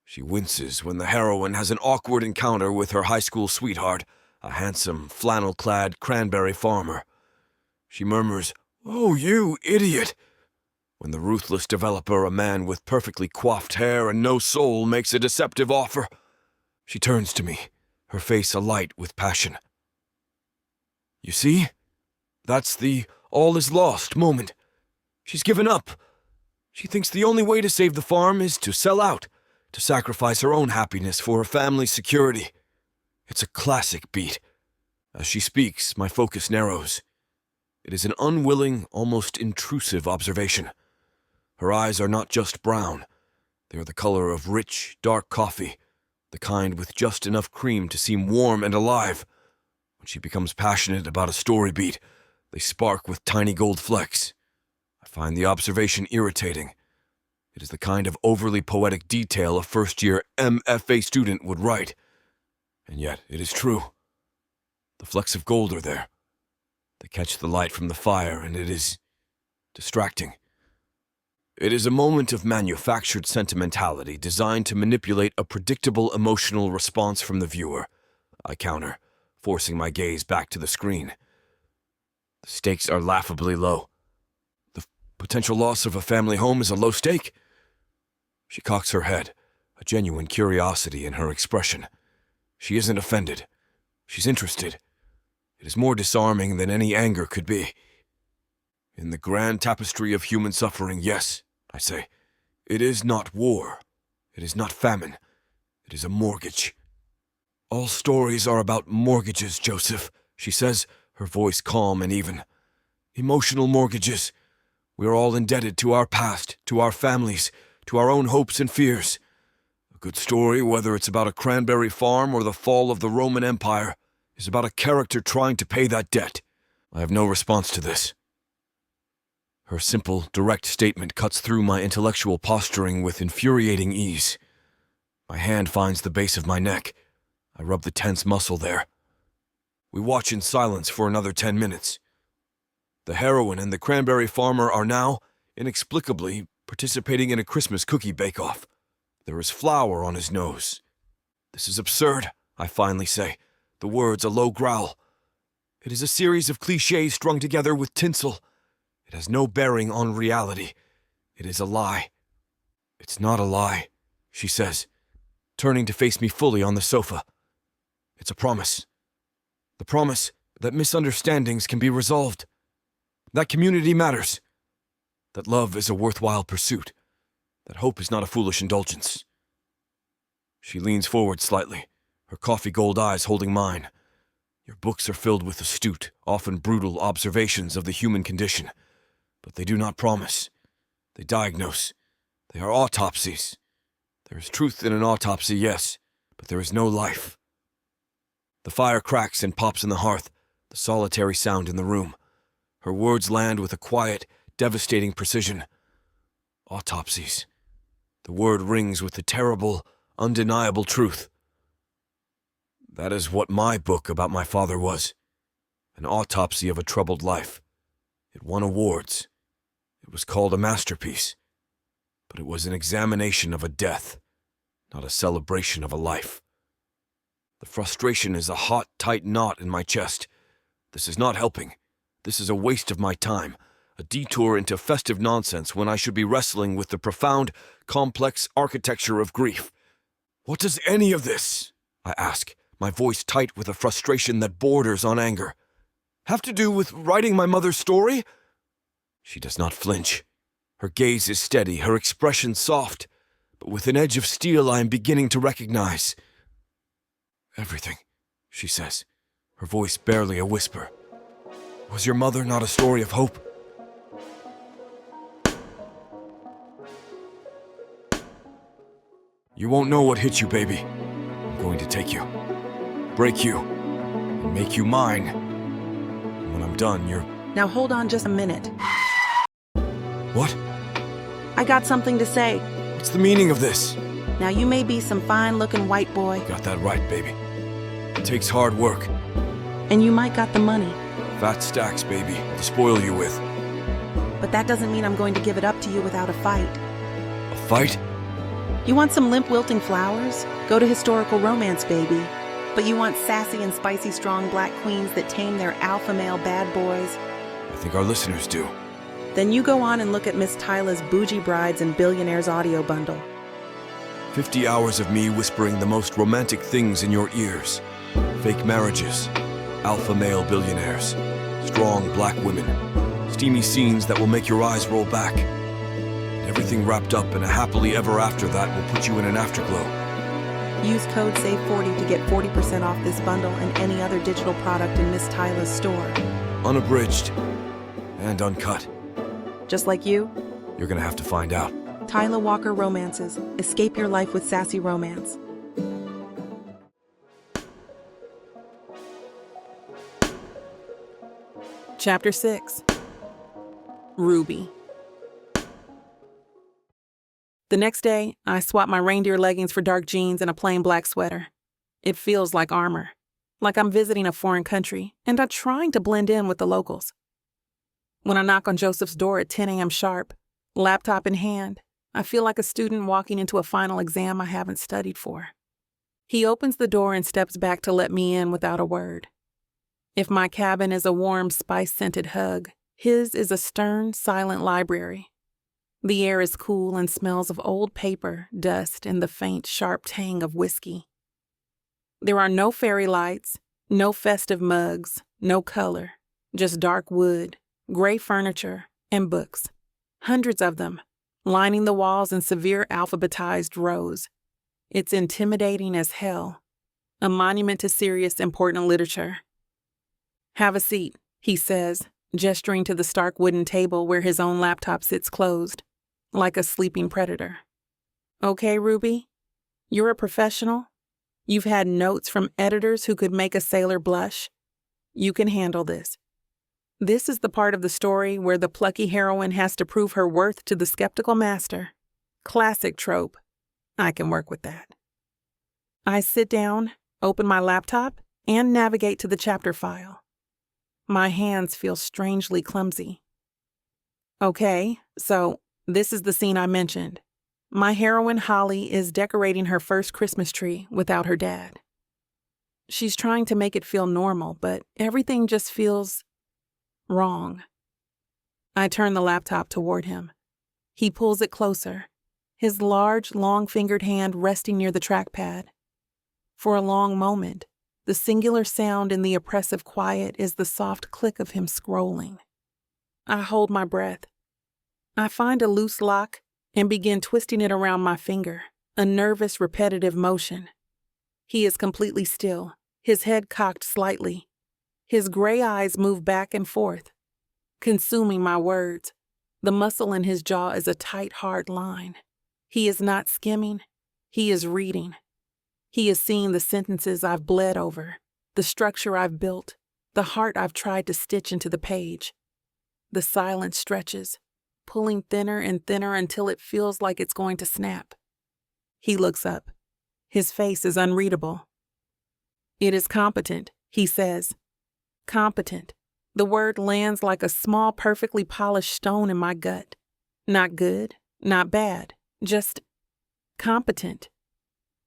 She winces when the heroine has an awkward encounter with her high school sweetheart, a handsome, flannel-clad cranberry farmer. She murmurs, "Oh, you idiot!" when the ruthless developer, a man with perfectly coiffed hair and no soul, makes a deceptive offer. She turns to me, her face alight with passion. "You see? That's the all is lost moment. She's given up. She thinks the only way to save the farm is to sell out, to sacrifice her own happiness for her family's security." It's a classic beat. As she speaks, my focus narrows. It is an unwilling, almost intrusive observation. Her eyes are not just brown. They are the color of rich, dark coffee, the kind with just enough cream to seem warm and alive. When she becomes passionate about a story beat, they spark with tiny gold flecks. I find the observation irritating. It is the kind of overly poetic detail a first-year MFA student would write. And yet, it is true. The flecks of gold are there. They catch the light from the fire, and it is distracting. It is a moment of manufactured sentimentality designed to manipulate a predictable emotional response from the viewer. I counter, forcing my gaze back to the screen. The stakes are laughably low. The potential loss of a family home is a low stake. She cocks her head, a genuine curiosity in her expression. She isn't offended. She's interested. It is more disarming than any anger could be. In the grand tapestry of human suffering, yes, I say, it is not war. It is not famine. It is a mortgage. "All stories are about mortgages, Joseph," she says, her voice calm and even. "Emotional mortgages. We are all indebted to our past, to our families, to our own hopes and fears. A good story, whether it's about a cranberry farm or the fall of the Roman Empire, is about a character trying to pay that debt." I have no response to this. Her simple, direct statement cuts through my intellectual posturing with infuriating ease. My hand finds the base of my neck. I rub the tense muscle there. We watch in silence for another 10 minutes. The heroine and the cranberry farmer are now, inexplicably, participating in a Christmas cookie bake-off. There is flour on his nose. "This is absurd," I finally say, the words a low growl. "It is a series of clichés strung together with tinsel. It has no bearing on reality. It is a lie." "It's not a lie," she says, turning to face me fully on the sofa. "It's a promise. The promise that misunderstandings can be resolved. That community matters. That love is a worthwhile pursuit. That hope is not a foolish indulgence." She leans forward slightly, her coffee gold eyes holding mine. "Your books are filled with astute, often brutal observations of the human condition. But they do not promise. They diagnose. They are autopsies. There is truth in an autopsy, yes, but there is no life." The fire cracks and pops in the hearth, the solitary sound in the room. Her words land with a quiet, devastating precision. Autopsies. The word rings with the terrible, undeniable truth. That is what my book about my father was. An autopsy of a troubled life. It won awards. It was called a masterpiece. But it was an examination of a death, not a celebration of a life. The frustration is a hot, tight knot in my chest. This is not helping. This is a waste of my time, a detour into festive nonsense when I should be wrestling with the profound, complex architecture of grief. "What does any of this," I ask, my voice tight with a frustration that borders on anger, "have to do with writing my mother's story?" She does not flinch. Her gaze is steady, her expression soft, but with an edge of steel I am beginning to recognize. "Everything," she says, her voice barely a whisper. "Was your mother not a story of hope?" "You won't know what hit you, baby. I'm going to take you, break you, and make you mine. And when I'm done, you're..." Now hold on just a minute. "What? I got something to say. What's the meaning of this?" Now you may be some fine-looking white boy, Got that right, baby. It takes hard work. and you might got the money, Fat stacks, baby, to spoil you with. but that doesn't mean I'm going to give it up to you without a fight. A fight? You want some limp wilting flowers? Go to historical romance, baby. But you want sassy and spicy strong black queens that tame their alpha male bad boys? I think our listeners do. Then you go on and look at Miss Tyla's Bougie Brides and Billionaires audio bundle. 50 hours of me whispering the most romantic things in your ears. Fake marriages, alpha male billionaires, strong black women, steamy scenes that will make your eyes roll back. And everything wrapped up in a happily ever after that will put you in an afterglow. Use code SAVE40 to get 40% off this bundle and any other digital product in Miss Tyla's store. Unabridged and uncut. Just like you? You're gonna have to find out. Tyla Walker Romances. Escape your life with sassy romance. Chapter 6. Ruby. The next day, I swap my reindeer leggings for dark jeans and a plain black sweater. It feels like armor, like I'm visiting a foreign country, and I'm trying to blend in with the locals. When I knock on Joseph's door at 10 a.m. sharp, laptop in hand, I feel like a student walking into a final exam I haven't studied for. He opens the door and steps back to let me in without a word. If my cabin is a warm, spice-scented hug, his is a stern, silent library. The air is cool and smells of old paper, dust, and the faint, sharp tang of whiskey. There are no fairy lights, no festive mugs, no color, just dark wood, gray furniture, and books. Hundreds of them, lining the walls in severe alphabetized rows. It's intimidating as hell, a monument to serious, important literature. "Have a seat," he says, gesturing to the stark wooden table where his own laptop sits closed, like a sleeping predator. "Okay, Ruby, you're a professional. You've had notes from editors who could make a sailor blush. You can handle this. This is the part of the story where the plucky heroine has to prove her worth to the skeptical master. Classic trope. I can work with that." I sit down, open my laptop, and navigate to the chapter file. My hands feel strangely clumsy. Okay, so this is the scene I mentioned. My heroine, Holly, is decorating her first Christmas tree without her dad. She's trying to make it feel normal, but everything just feels wrong. I turn the laptop toward him. He pulls it closer, his large, long-fingered hand resting near the trackpad. For a long moment, the singular sound in the oppressive quiet is the soft click of him scrolling. I hold my breath. I find a loose lock and begin twisting it around my finger, a nervous, repetitive motion. He is completely still, his head cocked slightly. His gray eyes move back and forth, consuming my words. The muscle in his jaw is a tight, hard line. He is not skimming. He is reading. He is seeing the sentences I've bled over, the structure I've built, the heart I've tried to stitch into the page. The silence stretches, pulling thinner and thinner until it feels like it's going to snap. He looks up. His face is unreadable. "It is competent," he says. Competent. The word lands like a small, perfectly polished stone in my gut. Not good, not bad, just competent.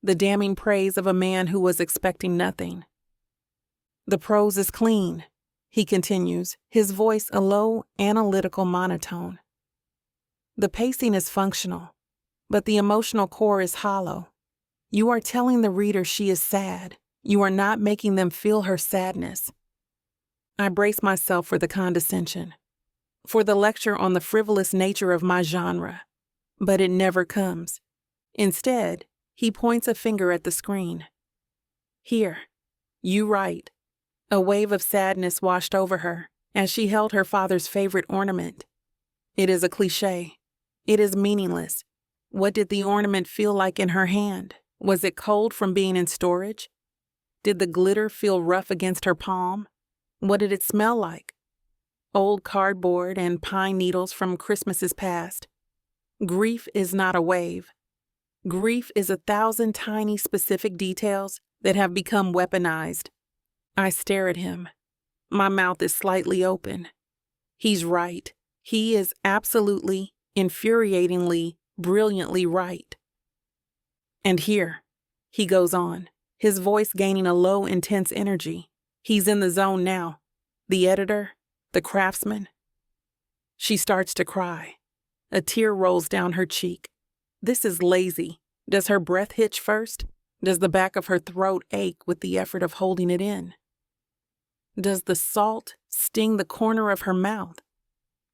The damning praise of a man who was expecting nothing. "The prose is clean," he continues, his voice a low, analytical monotone. "The pacing is functional, but the emotional core is hollow. You are telling the reader she is sad. You are not making them feel her sadness." I brace myself for the condescension, for the lecture on the frivolous nature of my genre, but it never comes. Instead, he points a finger at the screen. "Here, you write." A wave of sadness washed over her as she held her father's favorite ornament. It is a cliché. It is meaningless. What did the ornament feel like in her hand? Was it cold from being in storage? Did the glitter feel rough against her palm? What did it smell like? Old cardboard and pine needles from Christmases past. Grief is not a wave. Grief is 1,000 tiny specific details that have become weaponized. I stare at him. My mouth is slightly open. He's right. He is absolutely, infuriatingly, brilliantly right. And here, he goes on, his voice gaining a low, intense energy. He's in the zone now. The editor, the craftsman. She starts to cry. A tear rolls down her cheek. This is lazy. Does her breath hitch first? Does the back of her throat ache with the effort of holding it in? Does the salt sting the corner of her mouth?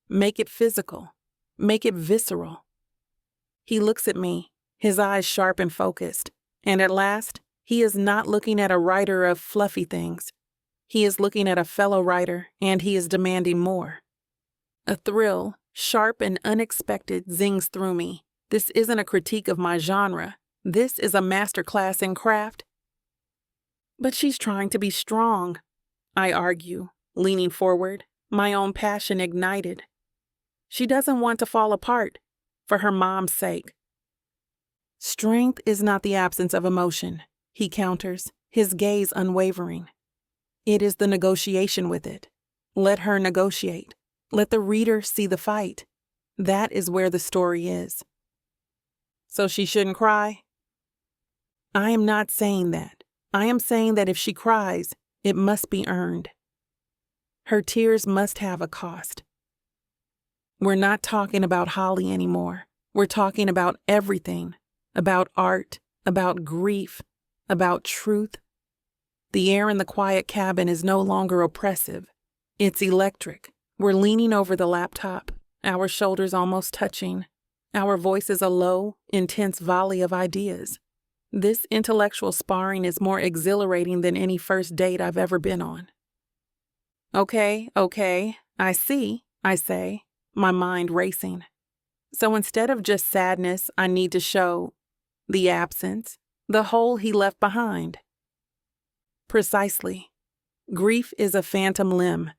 Make it physical. Make it visceral. He looks at me, his eyes sharp and focused, and at last, he is not looking at a writer of fluffy things. He is looking at a fellow writer, and he is demanding more. A thrill, sharp and unexpected, zings through me. This isn't a critique of my genre. This is a masterclass in craft. But she's trying to be strong, I argue, leaning forward, my own passion ignited. She doesn't want to fall apart, for her mom's sake. Strength is not the absence of emotion, he counters, his gaze unwavering. It is the negotiation with it. Let her negotiate. Let the reader see the fight. That is where the story is. So she shouldn't cry? I am not saying that. I am saying that if she cries, it must be earned. Her tears must have a cost. We're not talking about Holly anymore. We're talking about everything. About art, about grief, about truth. The air in the quiet cabin is no longer oppressive. It's electric. We're leaning over the laptop, our shoulders almost touching. Our voices a low, intense volley of ideas. This intellectual sparring is more exhilarating than any first date I've ever been on. Okay, I see, I say, my mind racing. So instead of just sadness, I need to show the absence, the hole he left behind. Precisely. Grief is a phantom limb.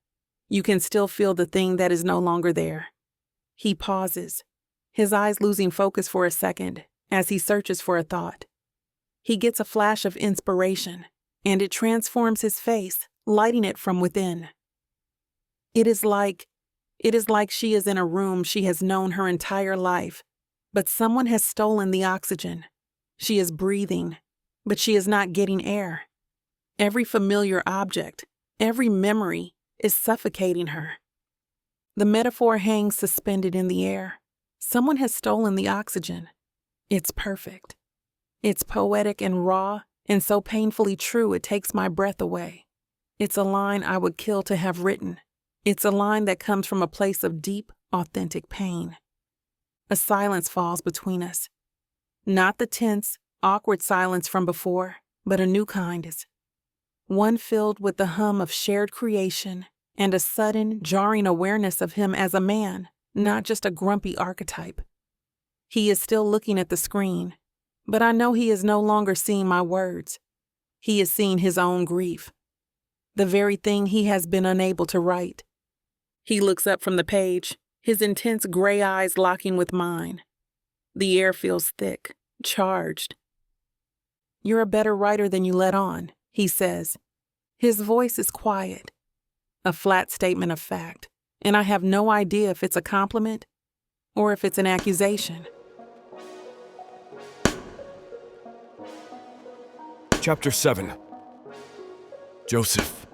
You can still feel the thing that is no longer there. He pauses, his eyes losing focus for a second as he searches for a thought. He gets a flash of inspiration, and it transforms his face, lighting it from within. It is like she is in a room she has known her entire life, but someone has stolen the oxygen. She is breathing, but she is not getting air. Every familiar object, every memory is suffocating her. The metaphor hangs suspended in the air. Someone has stolen the oxygen. It's perfect. It's poetic and raw, and so painfully true it takes my breath away. It's a line I would kill to have written. It's a line that comes from a place of deep, authentic pain. A silence falls between us. Not the tense, awkward silence from before, but a new kind is. One filled with the hum of shared creation and a sudden, jarring awareness of him as a man, not just a grumpy archetype. He is still looking at the screen, but I know he is no longer seeing my words. He is seeing his own grief, the very thing he has been unable to write. He looks up from the page, his intense gray eyes locking with mine. The air feels thick, charged. You're a better writer than you let on, he says. His voice is quiet, a flat statement of fact, and I have no idea if it's a compliment or if it's an accusation. Chapter 7. Joseph.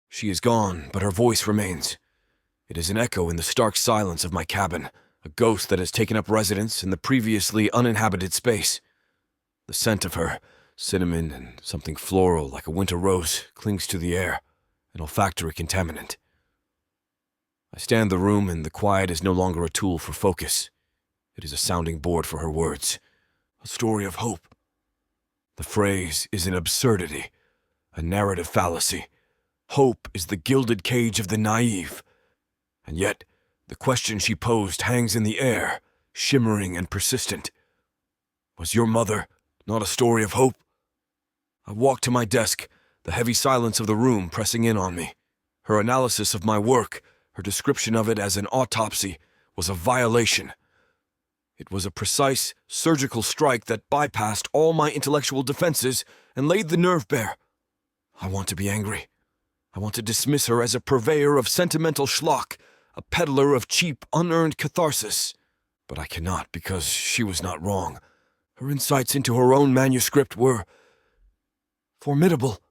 She is gone, but her voice remains. It is an echo in the stark silence of my cabin, a ghost that has taken up residence in the previously uninhabited space. The scent of her, cinnamon and something floral like a winter rose, clings to the air, an olfactory contaminant. I stand the room, and the quiet is no longer a tool for focus. It is a sounding board for her words, a story of hope. The phrase is an absurdity, a narrative fallacy. Hope is the gilded cage of the naive. And yet, the question she posed hangs in the air, shimmering and persistent. Was your mother not a story of hope? I walked to my desk, the heavy silence of the room pressing in on me. Her analysis of my work, her description of it as an autopsy, was a violation. It was a precise, surgical strike that bypassed all my intellectual defenses and laid the nerve bare. I want to be angry. I want to dismiss her as a purveyor of sentimental schlock, a peddler of cheap, unearned catharsis. But I cannot, because she was not wrong. Her insights into her own manuscript were formidable.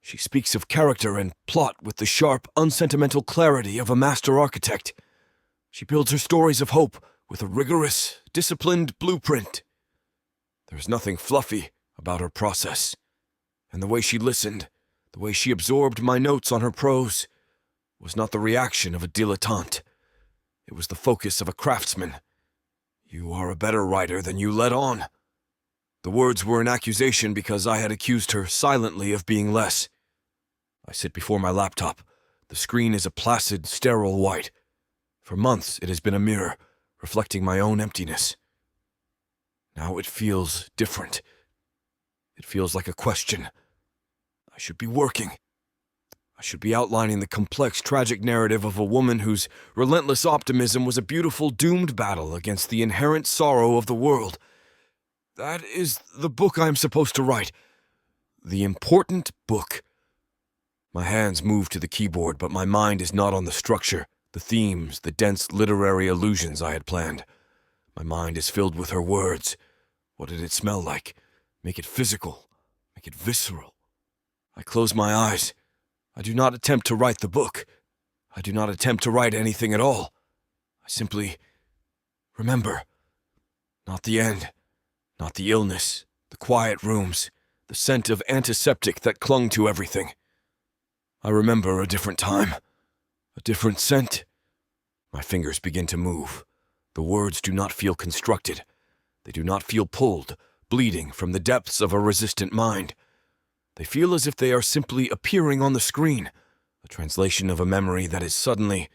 She speaks of character and plot with the sharp, unsentimental clarity of a master architect. She builds her stories of hope with a rigorous, disciplined blueprint. There's nothing fluffy about her process. And the way she listened, the way she absorbed my notes on her prose, was not the reaction of a dilettante. It was the focus of a craftsman. You are a better writer than you let on. The words were an accusation because I had accused her silently of being less. I sit before my laptop. The screen is a placid, sterile white. For months it has been a mirror, reflecting my own emptiness. Now it feels different. It feels like a question. I should be working. I should be outlining the complex, tragic narrative of a woman whose relentless optimism was a beautiful, doomed battle against the inherent sorrow of the world. That is the book I am supposed to write. The important book. My hands move to the keyboard, but my mind is not on the structure, the themes, the dense literary allusions I had planned. My mind is filled with her words. What did it smell like? Make it physical. Make it visceral. I close my eyes. I do not attempt to write the book. I do not attempt to write anything at all. I simply remember. Not the end. Not the illness, the quiet rooms, the scent of antiseptic that clung to everything. I remember a different time, a different scent. My fingers begin to move. The words do not feel constructed. They do not feel pulled, bleeding from the depths of a resistant mind. They feel as if they are simply appearing on the screen, a translation of a memory that is suddenly,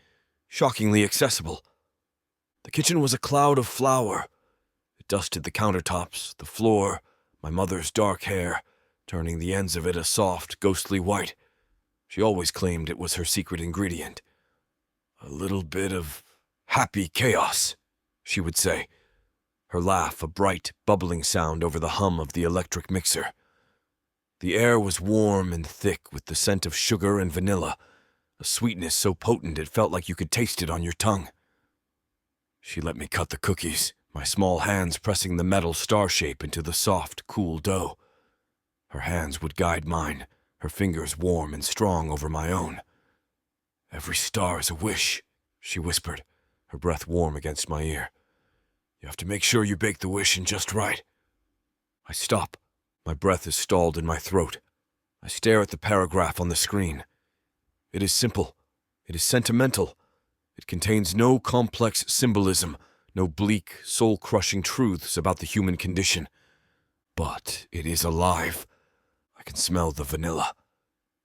shockingly accessible. The kitchen was a cloud of flour. It dusted the countertops, the floor, my mother's dark hair, turning the ends of it a soft, ghostly white. She always claimed it was her secret ingredient. A little bit of happy chaos, she would say. Her laugh a bright, bubbling sound over the hum of the electric mixer. The air was warm and thick with the scent of sugar and vanilla, a sweetness so potent it felt like you could taste it on your tongue. She let me cut the cookies, my small hands pressing the metal star shape into the soft, cool dough. Her hands would guide mine, her fingers warm and strong over my own. "Every star is a wish," she whispered, her breath warm against my ear. "You have to make sure you bake the wish in just right." I stop. My breath is stalled in my throat. I stare at the paragraph on the screen. It is simple. It is sentimental. It contains no complex symbolism, no bleak, soul-crushing truths about the human condition. But it is alive. I can smell the vanilla.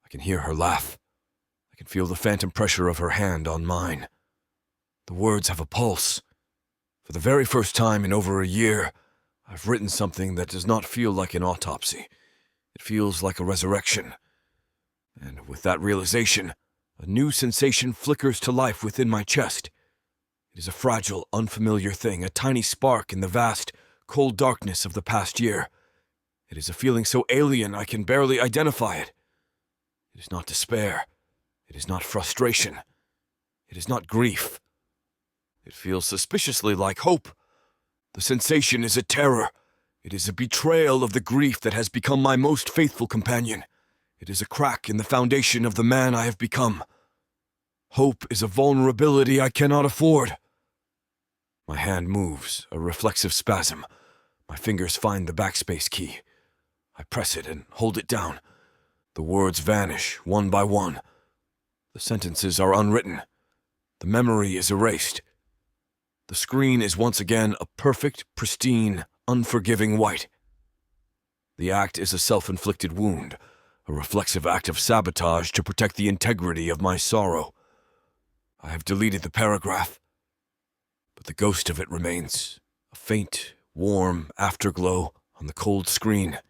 I can hear her laugh. I can feel the phantom pressure of her hand on mine. The words have a pulse. For the very first time in over a year, I've written something that does not feel like an autopsy. It feels like a resurrection. And with that realization, a new sensation flickers to life within my chest. It is a fragile, unfamiliar thing, a tiny spark in the vast, cold darkness of the past year. It is a feeling so alien I can barely identify it. It is not despair. It is not frustration. It is not grief. It feels suspiciously like hope. The sensation is a terror. It is a betrayal of the grief that has become my most faithful companion. It is a crack in the foundation of the man I have become. Hope is a vulnerability I cannot afford. My hand moves, a reflexive spasm. My fingers find the backspace key. I press it and hold it down. The words vanish, one by one. The sentences are unwritten. The memory is erased. The screen is once again a perfect, pristine, unforgiving white. The act is a self-inflicted wound, a reflexive act of sabotage to protect the integrity of my sorrow. I have deleted the paragraph, but the ghost of it remains, a faint, warm afterglow on the cold screen.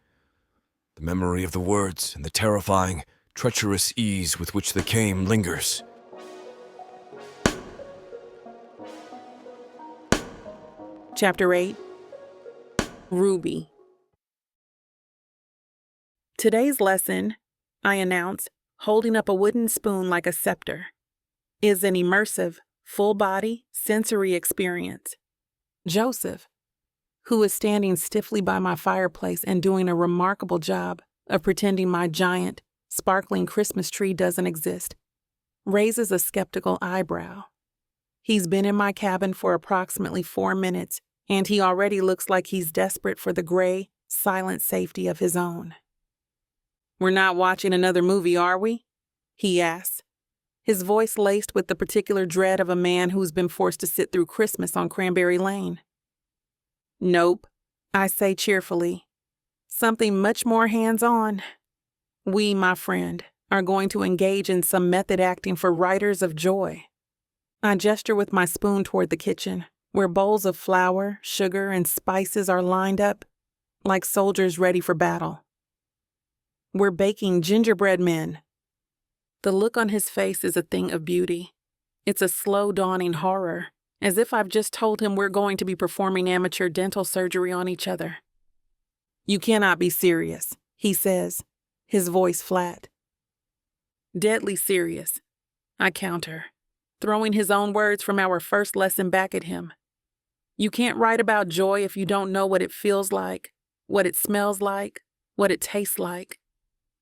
The memory of the words and the terrifying, treacherous ease with which they came lingers. Chapter 8. Ruby. Today's lesson, I announce, holding up a wooden spoon like a scepter, is an immersive, full-body, sensory experience. Joseph, who is standing stiffly by my fireplace and doing a remarkable job of pretending my giant, sparkling Christmas tree doesn't exist, raises a skeptical eyebrow. He's been in my cabin for approximately 4 minutes, and he already looks like he's desperate for the gray, silent safety of his own. "We're not watching another movie, are we?" he asks, his voice laced with the particular dread of a man who's been forced to sit through Christmas on Cranberry Lane. "Nope," I say cheerfully. "Something much more hands-on. We, my friend, are going to engage in some method acting for writers of joy." I gesture with my spoon toward the kitchen, where bowls of flour, sugar, and spices are lined up like soldiers ready for battle. "We're baking gingerbread men." The look on his face is a thing of beauty. It's a slow dawning horror, as if I've just told him we're going to be performing amateur dental surgery on each other. "You cannot be serious," he says, his voice flat. "Deadly serious," I counter, throwing his own words from our first lesson back at him. "You can't write about joy if you don't know what it feels like, what it smells like, what it tastes like.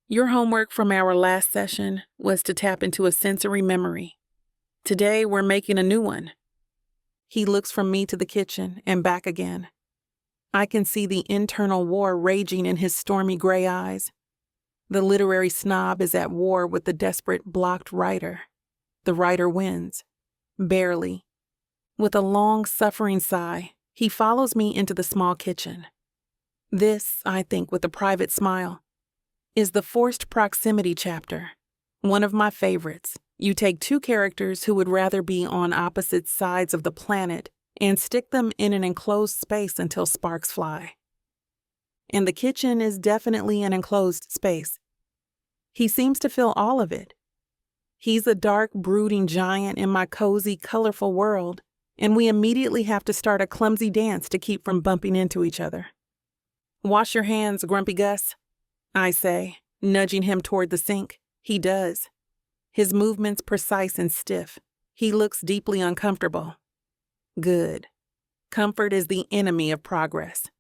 Your homework from our last session was to tap into a sensory memory. Today, we're making a new one." He looks from me to the kitchen and back again. I can see the internal war raging in his stormy gray eyes. The literary snob is at war with the desperate blocked writer. The writer wins. Barely. With a long, suffering sigh, he follows me into the small kitchen. This, I think with a private smile, is the forced proximity chapter. One of my favorites. You take two characters who would rather be on opposite sides of the planet and stick them in an enclosed space until sparks fly. And the kitchen is definitely an enclosed space. He seems to feel all of it. He's a dark, brooding giant in my cozy, colorful world, and we immediately have to start a clumsy dance to keep from bumping into each other. "Wash your hands, Grumpy Gus," I say, nudging him toward the sink. He does. His movements precise and stiff. He looks deeply uncomfortable. Good. Comfort is the enemy of progress.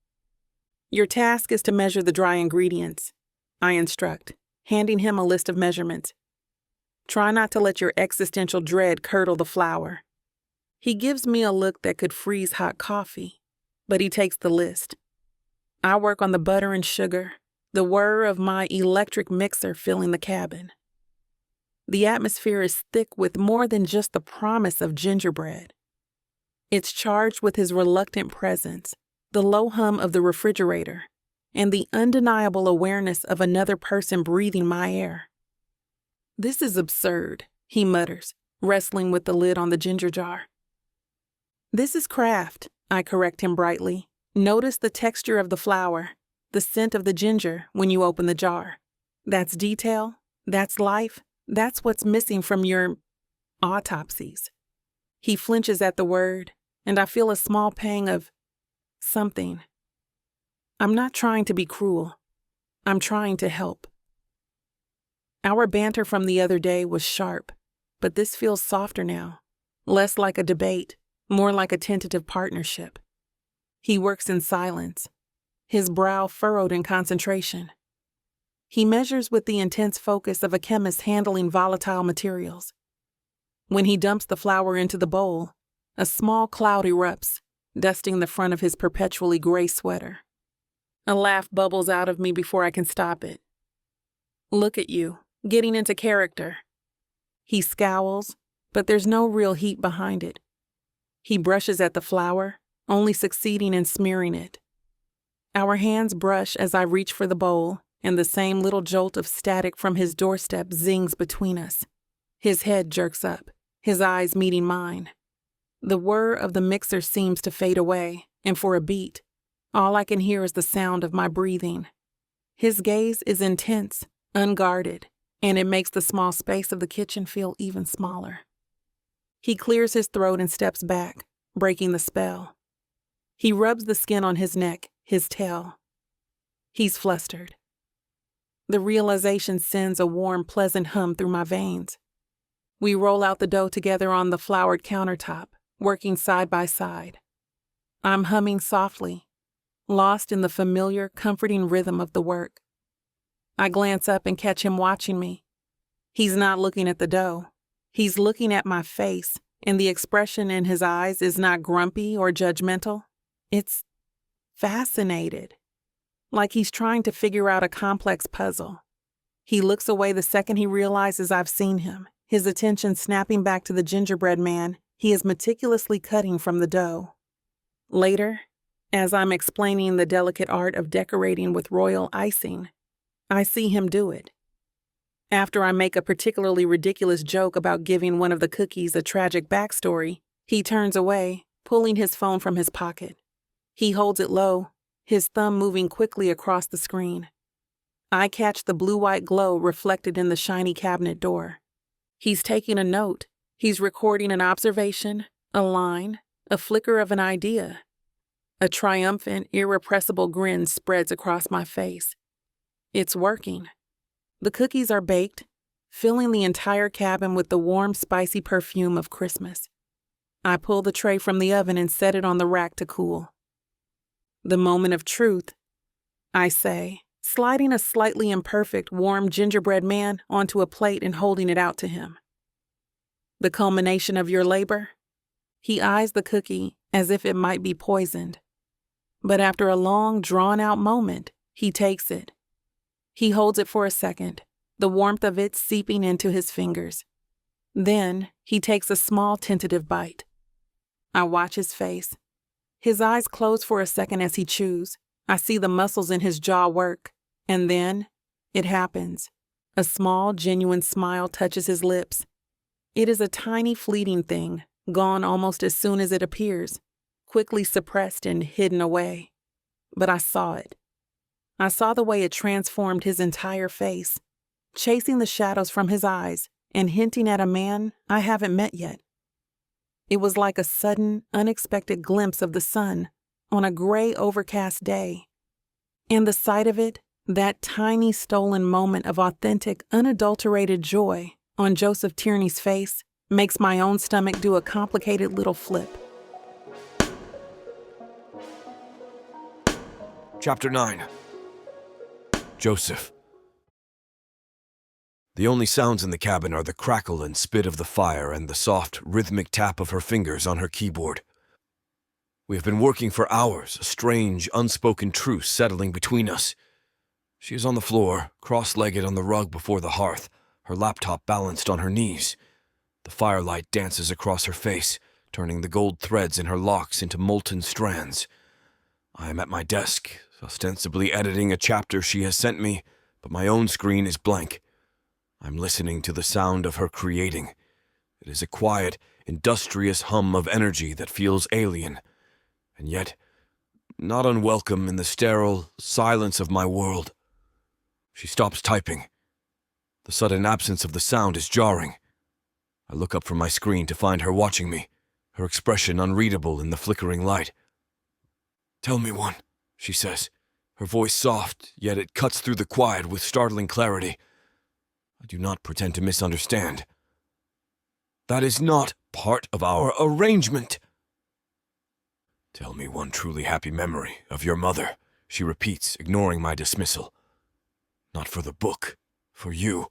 "Your task is to measure the dry ingredients," I instruct, handing him a list of measurements. "Try not to let your existential dread curdle the flour." He gives me a look that could freeze hot coffee, but he takes the list. I work on the butter and sugar, the whir of my electric mixer filling the cabin. The atmosphere is thick with more than just the promise of gingerbread. It's charged with his reluctant presence, the low hum of the refrigerator, and the undeniable awareness of another person breathing my air. "This is absurd," he mutters, wrestling with the lid on the ginger jar. "This is craft," I correct him brightly. "Notice the texture of the flour, the scent of the ginger when you open the jar. That's detail, that's life, that's what's missing from your autopsies." He flinches at the word, and I feel a small pang of something. I'm not trying to be cruel. I'm trying to help. Our banter from the other day was sharp, but this feels softer now, less like a debate, more like a tentative partnership. He works in silence, his brow furrowed in concentration. He measures with the intense focus of a chemist handling volatile materials. When he dumps the flour into the bowl, a small cloud erupts, dusting the front of his perpetually gray sweater. A laugh bubbles out of me before I can stop it. "Look at you, getting into character." He scowls, but there's no real heat behind it. He brushes at the flour, only succeeding in smearing it. Our hands brush as I reach for the bowl, and the same little jolt of static from his doorstep zings between us. His head jerks up, his eyes meeting mine. The whir of the mixer seems to fade away, and for a beat, all I can hear is the sound of my breathing. His gaze is intense, unguarded, and it makes the small space of the kitchen feel even smaller. He clears his throat and steps back, breaking the spell. He rubs the skin on his neck, his tail. He's flustered. The realization sends a warm, pleasant hum through my veins. We roll out the dough together on the floured countertop, working side by side. I'm humming softly, lost in the familiar, comforting rhythm of the work. I glance up and catch him watching me. He's not looking at the dough. He's looking at my face, and the expression in his eyes is not grumpy or judgmental. It's fascinated, like he's trying to figure out a complex puzzle. He looks away the second he realizes I've seen him, his attention snapping back to the gingerbread man he is meticulously cutting from the dough. Later, as I'm explaining the delicate art of decorating with royal icing, I see him do it. After I make a particularly ridiculous joke about giving one of the cookies a tragic backstory, he turns away, pulling his phone from his pocket. He holds it low, his thumb moving quickly across the screen. I catch the blue-white glow reflected in the shiny cabinet door. He's taking a note. He's recording an observation, a line, a flicker of an idea. A triumphant, irrepressible grin spreads across my face. It's working. The cookies are baked, filling the entire cabin with the warm, spicy perfume of Christmas. I pull the tray from the oven and set it on the rack to cool. The moment of truth, I say, sliding a slightly imperfect, warm gingerbread man onto a plate and holding it out to him. The culmination of your labor? He eyes the cookie as if it might be poisoned. But after a long, drawn-out moment, he takes it. He holds it for a second, the warmth of it seeping into his fingers. Then he takes a small, tentative bite. I watch his face. His eyes close for a second as he chews. I see the muscles in his jaw work. And then it happens. A small, genuine smile touches his lips. It is a tiny, fleeting thing, gone almost as soon as it appears, quickly suppressed and hidden away. But I saw it. I saw the way it transformed his entire face, chasing the shadows from his eyes and hinting at a man I haven't met yet. It was like a sudden, unexpected glimpse of the sun on a gray, overcast day. And the sight of it, that tiny stolen moment of authentic, unadulterated joy on Joseph Tierney's face, makes my own stomach do a complicated little flip. Chapter 9. Joseph. The only sounds in the cabin are the crackle and spit of the fire and the soft, rhythmic tap of her fingers on her keyboard. We have been working for hours, a strange, unspoken truce settling between us. She is on the floor, cross-legged on the rug before the hearth, her laptop balanced on her knees. The firelight dances across her face, turning the gold threads in her locks into molten strands. I am at my desk, ostensibly editing a chapter she has sent me, but my own screen is blank. I'm listening to the sound of her creating. It is a quiet, industrious hum of energy that feels alien, and yet not unwelcome in the sterile silence of my world. She stops typing. The sudden absence of the sound is jarring. I look up from my screen to find her watching me, her expression unreadable in the flickering light. "Tell me one," she says, her voice soft, yet it cuts through the quiet with startling clarity. I do not pretend to misunderstand. "That is not part of our arrangement." "Tell me one truly happy memory of your mother," she repeats, ignoring my dismissal. "Not for the book, for you."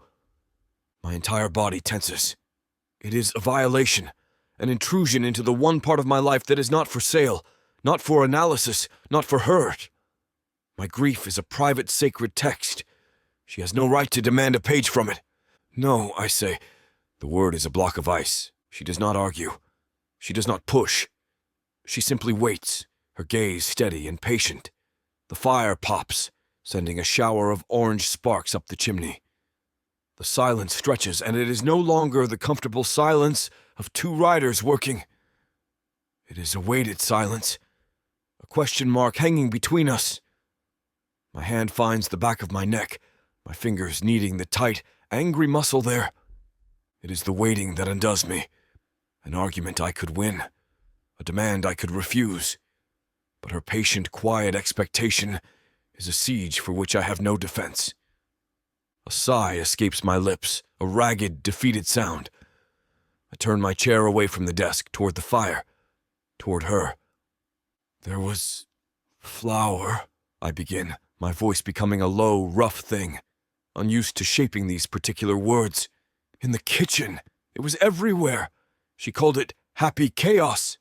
My entire body tenses. It is a violation, an intrusion into the one part of my life that is not for sale, not for analysis, not for hurt. My grief is a private sacred text. She has no right to demand a page from it. "No," I say. The word is a block of ice. She does not argue. She does not push. She simply waits, her gaze steady and patient. The fire pops, sending a shower of orange sparks up the chimney. The silence stretches, and it is no longer the comfortable silence of two writers working. It is a weighted silence, a question mark hanging between us. My hand finds the back of my neck, my fingers kneading the tight, angry muscle there. It is the waiting that undoes me. An argument I could win, a demand I could refuse. But her patient, quiet expectation is a siege for which I have no defense. A sigh escapes my lips, a ragged, defeated sound. I turn my chair away from the desk, toward the fire, toward her. There was Flour, I begin, my voice becoming a low, rough thing, unused to shaping these particular words. In the kitchen. It was everywhere. She called it happy chaos.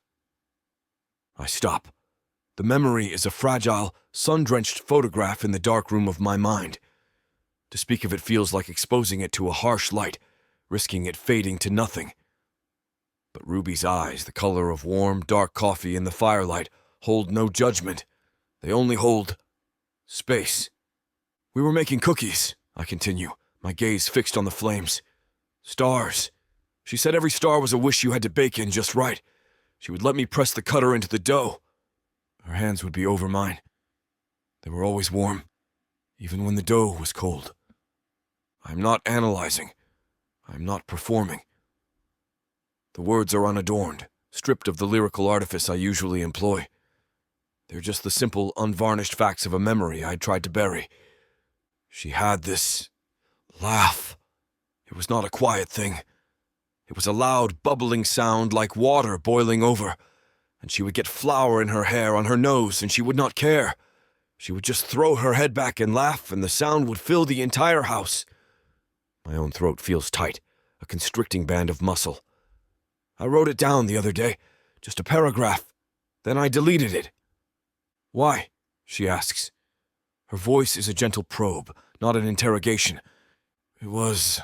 I stop. The memory is a fragile, sun-drenched photograph in the dark room of my mind. To speak of it feels like exposing it to a harsh light, risking it fading to nothing. But Ruby's eyes, the color of warm, dark coffee in the firelight, hold no judgment. They only hold space. We were making cookies, I continue, my gaze fixed on the flames. Stars. She said every star was a wish you had to bake in just right. She would let me press the cutter into the dough. Her hands would be over mine. They were always warm, even when the dough was cold. I am not analyzing. I am not performing. The words are unadorned, stripped of the lyrical artifice I usually employ. They're just the simple, unvarnished facts of a memory I tried to bury. She had this laugh. It was not a quiet thing. It was a loud, bubbling sound like water boiling over, and she would get flour in her hair, on her nose, and she would not care. She would just throw her head back and laugh, and the sound would fill the entire house. My own throat feels tight, a constricting band of muscle. I wrote it down the other day, just a paragraph. Then I deleted it. Why? She asks. Her voice is a gentle probe, not an interrogation. It was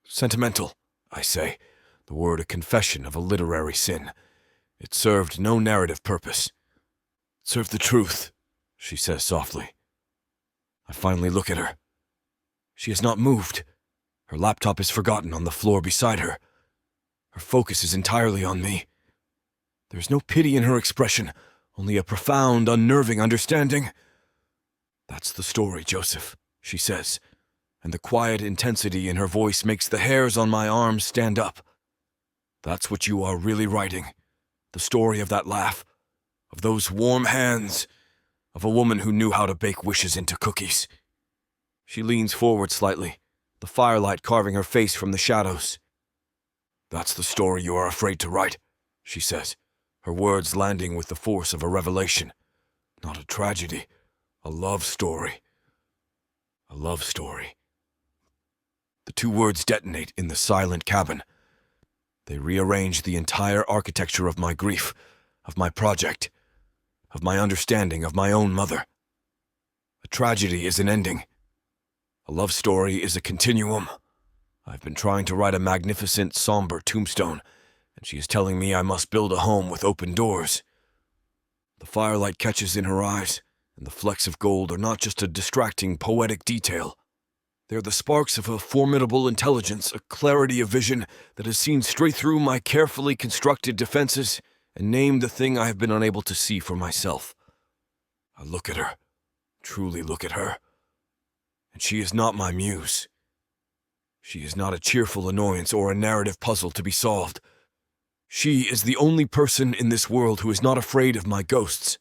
sentimental, I say, the word a confession of a literary sin. It served no narrative purpose. It served the truth, she says softly. I finally look at her. She has not moved. Her laptop is forgotten on the floor beside her. Her focus is entirely on me. There is no pity in her expression, only a profound, unnerving understanding. That's the story, Joseph, she says, and the quiet intensity in her voice makes the hairs on my arms stand up. That's what you are really writing. The story of that laugh, of those warm hands, of a woman who knew how to bake wishes into cookies. She leans forward slightly, the firelight carving her face from the shadows. That's the story you are afraid to write, she says, her words landing with the force of a revelation. Not a tragedy, a love story. A love story. The two words detonate in the silent cabin. They rearrange the entire architecture of my grief, of my project, of my understanding of my own mother. A tragedy is an ending. A love story is a continuum. I've been trying to write a magnificent, somber tombstone, and she is telling me I must build a home with open doors. The firelight catches in her eyes, and the flecks of gold are not just a distracting, poetic detail. They're the sparks of a formidable intelligence, a clarity of vision that has seen straight through my carefully constructed defenses and named the thing I have been unable to see for myself. I look at her, truly look at her, and she is not my muse. She is not a cheerful annoyance or a narrative puzzle to be solved. She is the only person in this world who is not afraid of my ghosts.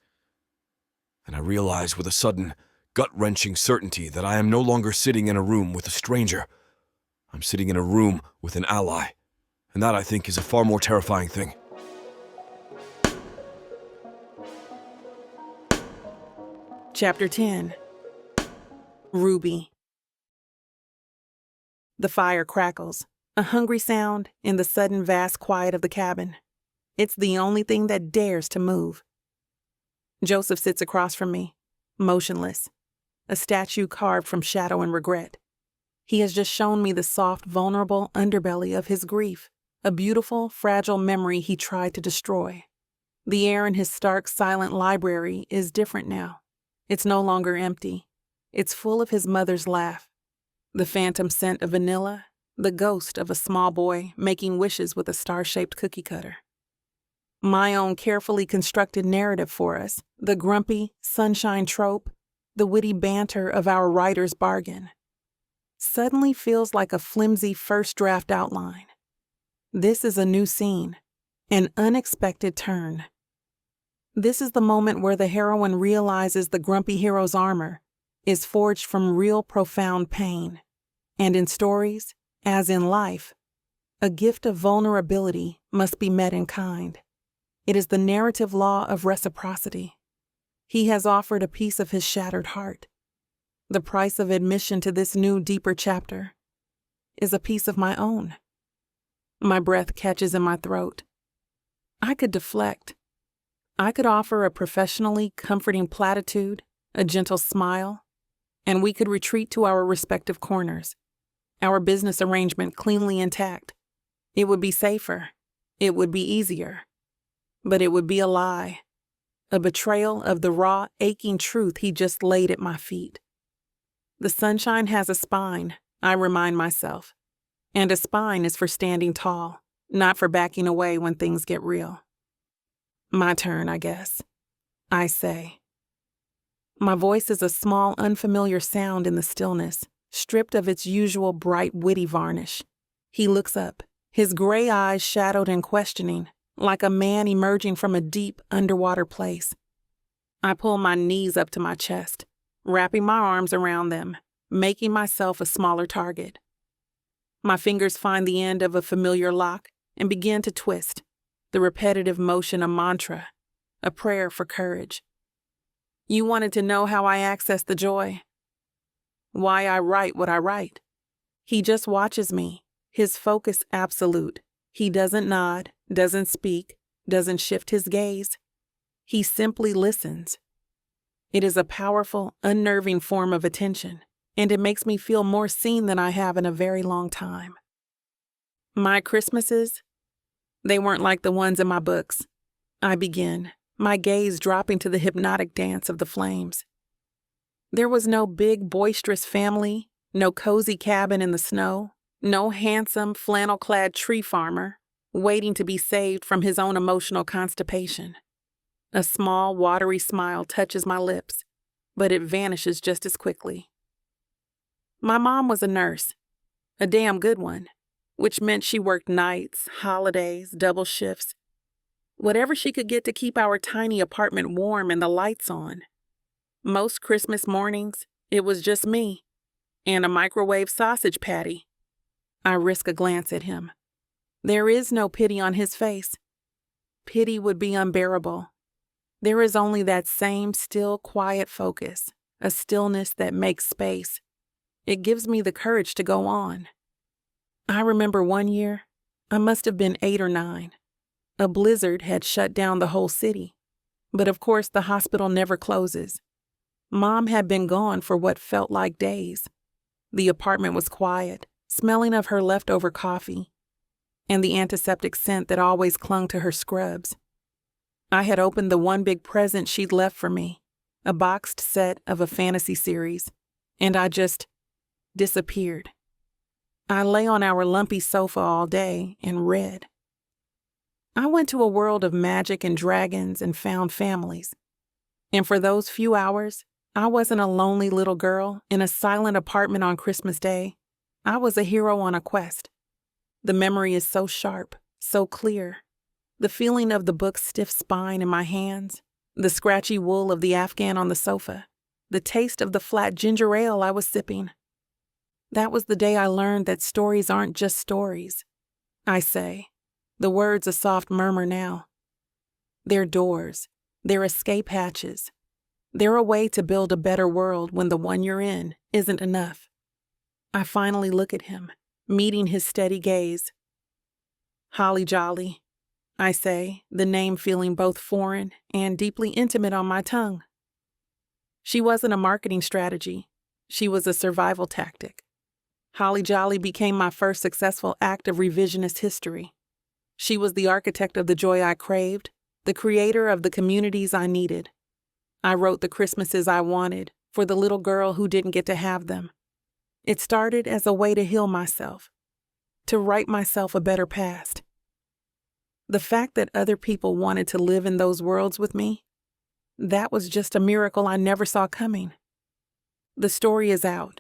And I realize with a sudden, gut-wrenching certainty that I am no longer sitting in a room with a stranger. I'm sitting in a room with an ally. And that, I think, is a far more terrifying thing. Chapter 10. Ruby. The fire crackles, a hungry sound in the sudden vast quiet of the cabin. It's the only thing that dares to move. Joseph sits across from me, motionless, a statue carved from shadow and regret. He has just shown me the soft, vulnerable underbelly of his grief, a beautiful, fragile memory he tried to destroy. The air in his stark, silent library is different now. It's no longer empty. It's full of his mother's laugh, the phantom scent of vanilla, the ghost of a small boy making wishes with a star-shaped cookie cutter. My own carefully constructed narrative for us, the grumpy, sunshine trope, the witty banter of our writer's bargain, suddenly feels like a flimsy first draft outline. This is a new scene, an unexpected turn. This is the moment where the heroine realizes the grumpy hero's armor is forged from real profound pain. And in stories, as in life, a gift of vulnerability must be met in kind. It is the narrative law of reciprocity. He has offered a piece of his shattered heart. The price of admission to this new, deeper chapter is a piece of my own. My breath catches in my throat. I could deflect. I could offer a professionally comforting platitude, a gentle smile, and we could retreat to our respective corners, our business arrangement cleanly intact. It would be safer. It would be easier. But it would be a lie, a betrayal of the raw, aching truth he just laid at my feet. The sunshine has a spine, I remind myself, and a spine is for standing tall, not for backing away when things get real. My turn, I guess, I say. My voice is a small, unfamiliar sound in the stillness, stripped of its usual bright, witty varnish. He looks up, his gray eyes shadowed and questioning, like a man emerging from a deep, underwater place. I pull my knees up to my chest, wrapping my arms around them, making myself a smaller target. My fingers find the end of a familiar lock and begin to twist, the repetitive motion a mantra, a prayer for courage. You wanted to know how I access the joy? Why I write what I write? He just watches me, his focus absolute. He doesn't nod, doesn't speak, doesn't shift his gaze. He simply listens. It is a powerful, unnerving form of attention, and it makes me feel more seen than I have in a very long time. My Christmases? They weren't like the ones in my books. I begin, my gaze dropping to the hypnotic dance of the flames. There was no big, boisterous family, no cozy cabin in the snow, no handsome, flannel-clad tree farmer waiting to be saved from his own emotional constipation. A small, watery smile touches my lips, but it vanishes just as quickly. My mom was a nurse, a damn good one, which meant she worked nights, holidays, double shifts, whatever she could get to keep our tiny apartment warm and the lights on. Most Christmas mornings, it was just me and a microwave sausage patty. I risk a glance at him. There is no pity on his face. Pity would be unbearable. There is only that same still, quiet focus, a stillness that makes space. It gives me the courage to go on. I remember one year, I must have been 8 or 9. A blizzard had shut down the whole city. But of course, the hospital never closes. Mom had been gone for what felt like days. The apartment was quiet, smelling of her leftover coffee, and the antiseptic scent that always clung to her scrubs. I had opened the one big present she'd left for me, a boxed set of a fantasy series, and I just disappeared. I lay on our lumpy sofa all day and read. I went to a world of magic and dragons and found families. And for those few hours, I wasn't a lonely little girl in a silent apartment on Christmas Day. I was a hero on a quest. The memory is so sharp, so clear. The feeling of the book's stiff spine in my hands, the scratchy wool of the Afghan on the sofa, the taste of the flat ginger ale I was sipping. That was the day I learned that stories aren't just stories. I say, the words a soft murmur now. They're doors, they're escape hatches. They're a way to build a better world when the one you're in isn't enough. I finally look at him, meeting his steady gaze. Holly Jolly, I say, the name feeling both foreign and deeply intimate on my tongue. She wasn't a marketing strategy. She was a survival tactic. Holly Jolly became my first successful act of revisionist history. She was the architect of the joy I craved, the creator of the communities I needed. I wrote the Christmases I wanted for the little girl who didn't get to have them. It started as a way to heal myself, to write myself a better past. The fact that other people wanted to live in those worlds with me, that was just a miracle I never saw coming. The story is out.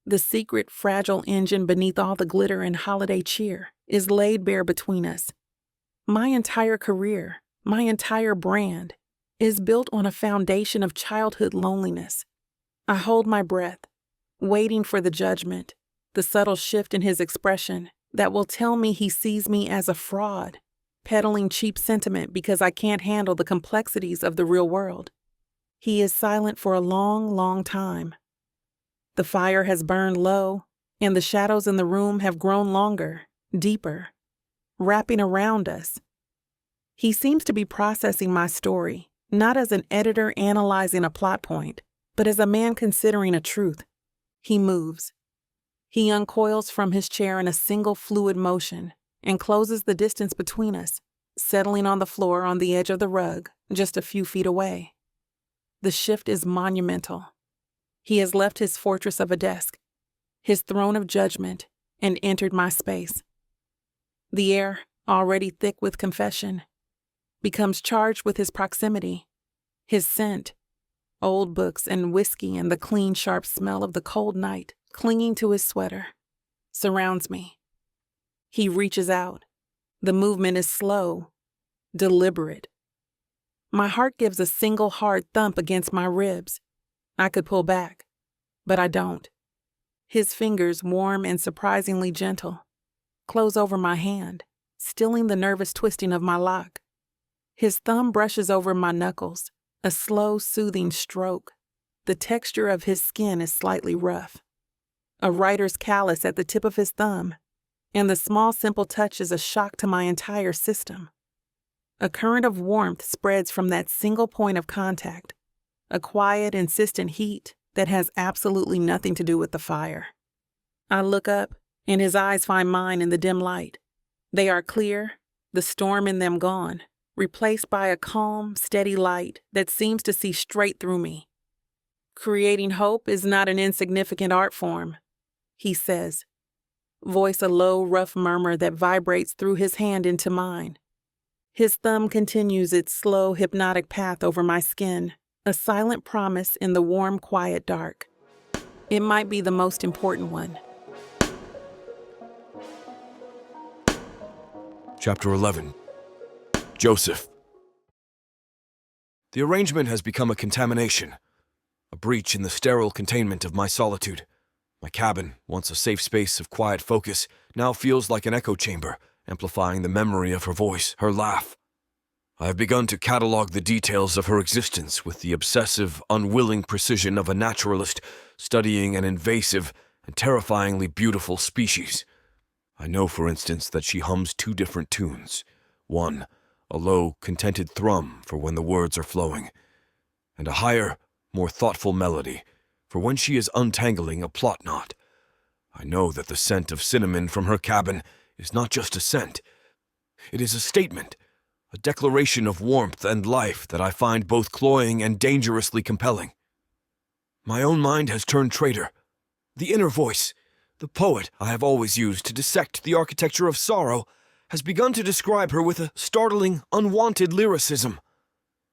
The secret, fragile engine beneath all the glitter and holiday cheer is laid bare between us. My entire career, my entire brand, is built on a foundation of childhood loneliness. I hold my breath, waiting for the judgment, the subtle shift in his expression that will tell me he sees me as a fraud, peddling cheap sentiment because I can't handle the complexities of the real world. He is silent for a long, long time. The fire has burned low, and the shadows in the room have grown longer, deeper, wrapping around us. He seems to be processing my story, not as an editor analyzing a plot point, but as a man considering a truth. He moves. He uncoils from his chair in a single fluid motion and closes the distance between us, settling on the floor on the edge of the rug, just a few feet away. The shift is monumental. He has left his fortress of a desk, his throne of judgment, and entered my space. The air, already thick with confession, becomes charged with his proximity, his scent, old books and whiskey and the clean, sharp smell of the cold night clinging to his sweater, surrounds me. He reaches out. The movement is slow, deliberate. My heart gives a single hard thump against my ribs. I could pull back, but I don't. His fingers, warm and surprisingly gentle, close over my hand, stilling the nervous twisting of my lock. His thumb brushes over my knuckles, a slow, soothing stroke. The texture of his skin is slightly rough. A writer's callus at the tip of his thumb, and the small, simple touch is a shock to my entire system. A current of warmth spreads from that single point of contact, a quiet, insistent heat that has absolutely nothing to do with the fire. I look up, and his eyes find mine in the dim light. They are clear, the storm in them gone, replaced by a calm, steady light that seems to see straight through me. Creating hope is not an insignificant art form, he says, voice a low, rough murmur that vibrates through his hand into mine. His thumb continues its slow, hypnotic path over my skin, a silent promise in the warm, quiet dark. It might be the most important one. Chapter 11. Joseph. The arrangement has become a contamination, a breach in the sterile containment of my solitude. My cabin, once a safe space of quiet focus, now feels like an echo chamber, amplifying the memory of her voice, her laugh. I have begun to catalog the details of her existence with the obsessive, unwilling precision of a naturalist studying an invasive and terrifyingly beautiful species. I know, for instance, that she hums two different tunes. One, a low, contented thrum for when the words are flowing, and a higher, more thoughtful melody for when she is untangling a plot knot. I know that the scent of cinnamon from her cabin is not just a scent. It is a statement, a declaration of warmth and life that I find both cloying and dangerously compelling. My own mind has turned traitor. The inner voice, the poet I have always used to dissect the architecture of sorrow, has begun to describe her with a startling, unwanted lyricism.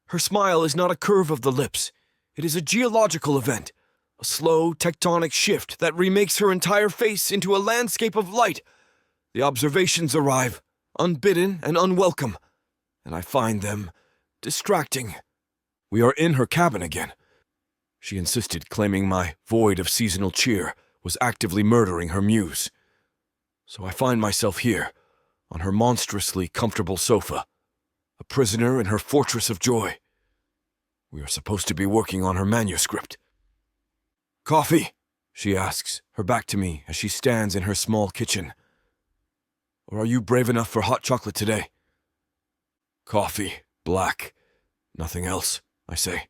Her smile is not a curve of the lips. It is a geological event, a slow tectonic shift that remakes her entire face into a landscape of light. The observations arrive, unbidden and unwelcome, and I find them distracting. We are in her cabin again. She insisted, claiming my void of seasonal cheer was actively murdering her muse. So I find myself here, on her monstrously comfortable sofa, a prisoner in her fortress of joy. We are supposed to be working on her manuscript. "Coffee?" she asks, her back to me as she stands in her small kitchen. "Or are you brave enough for hot chocolate today?" "Coffee, black, nothing else," I say.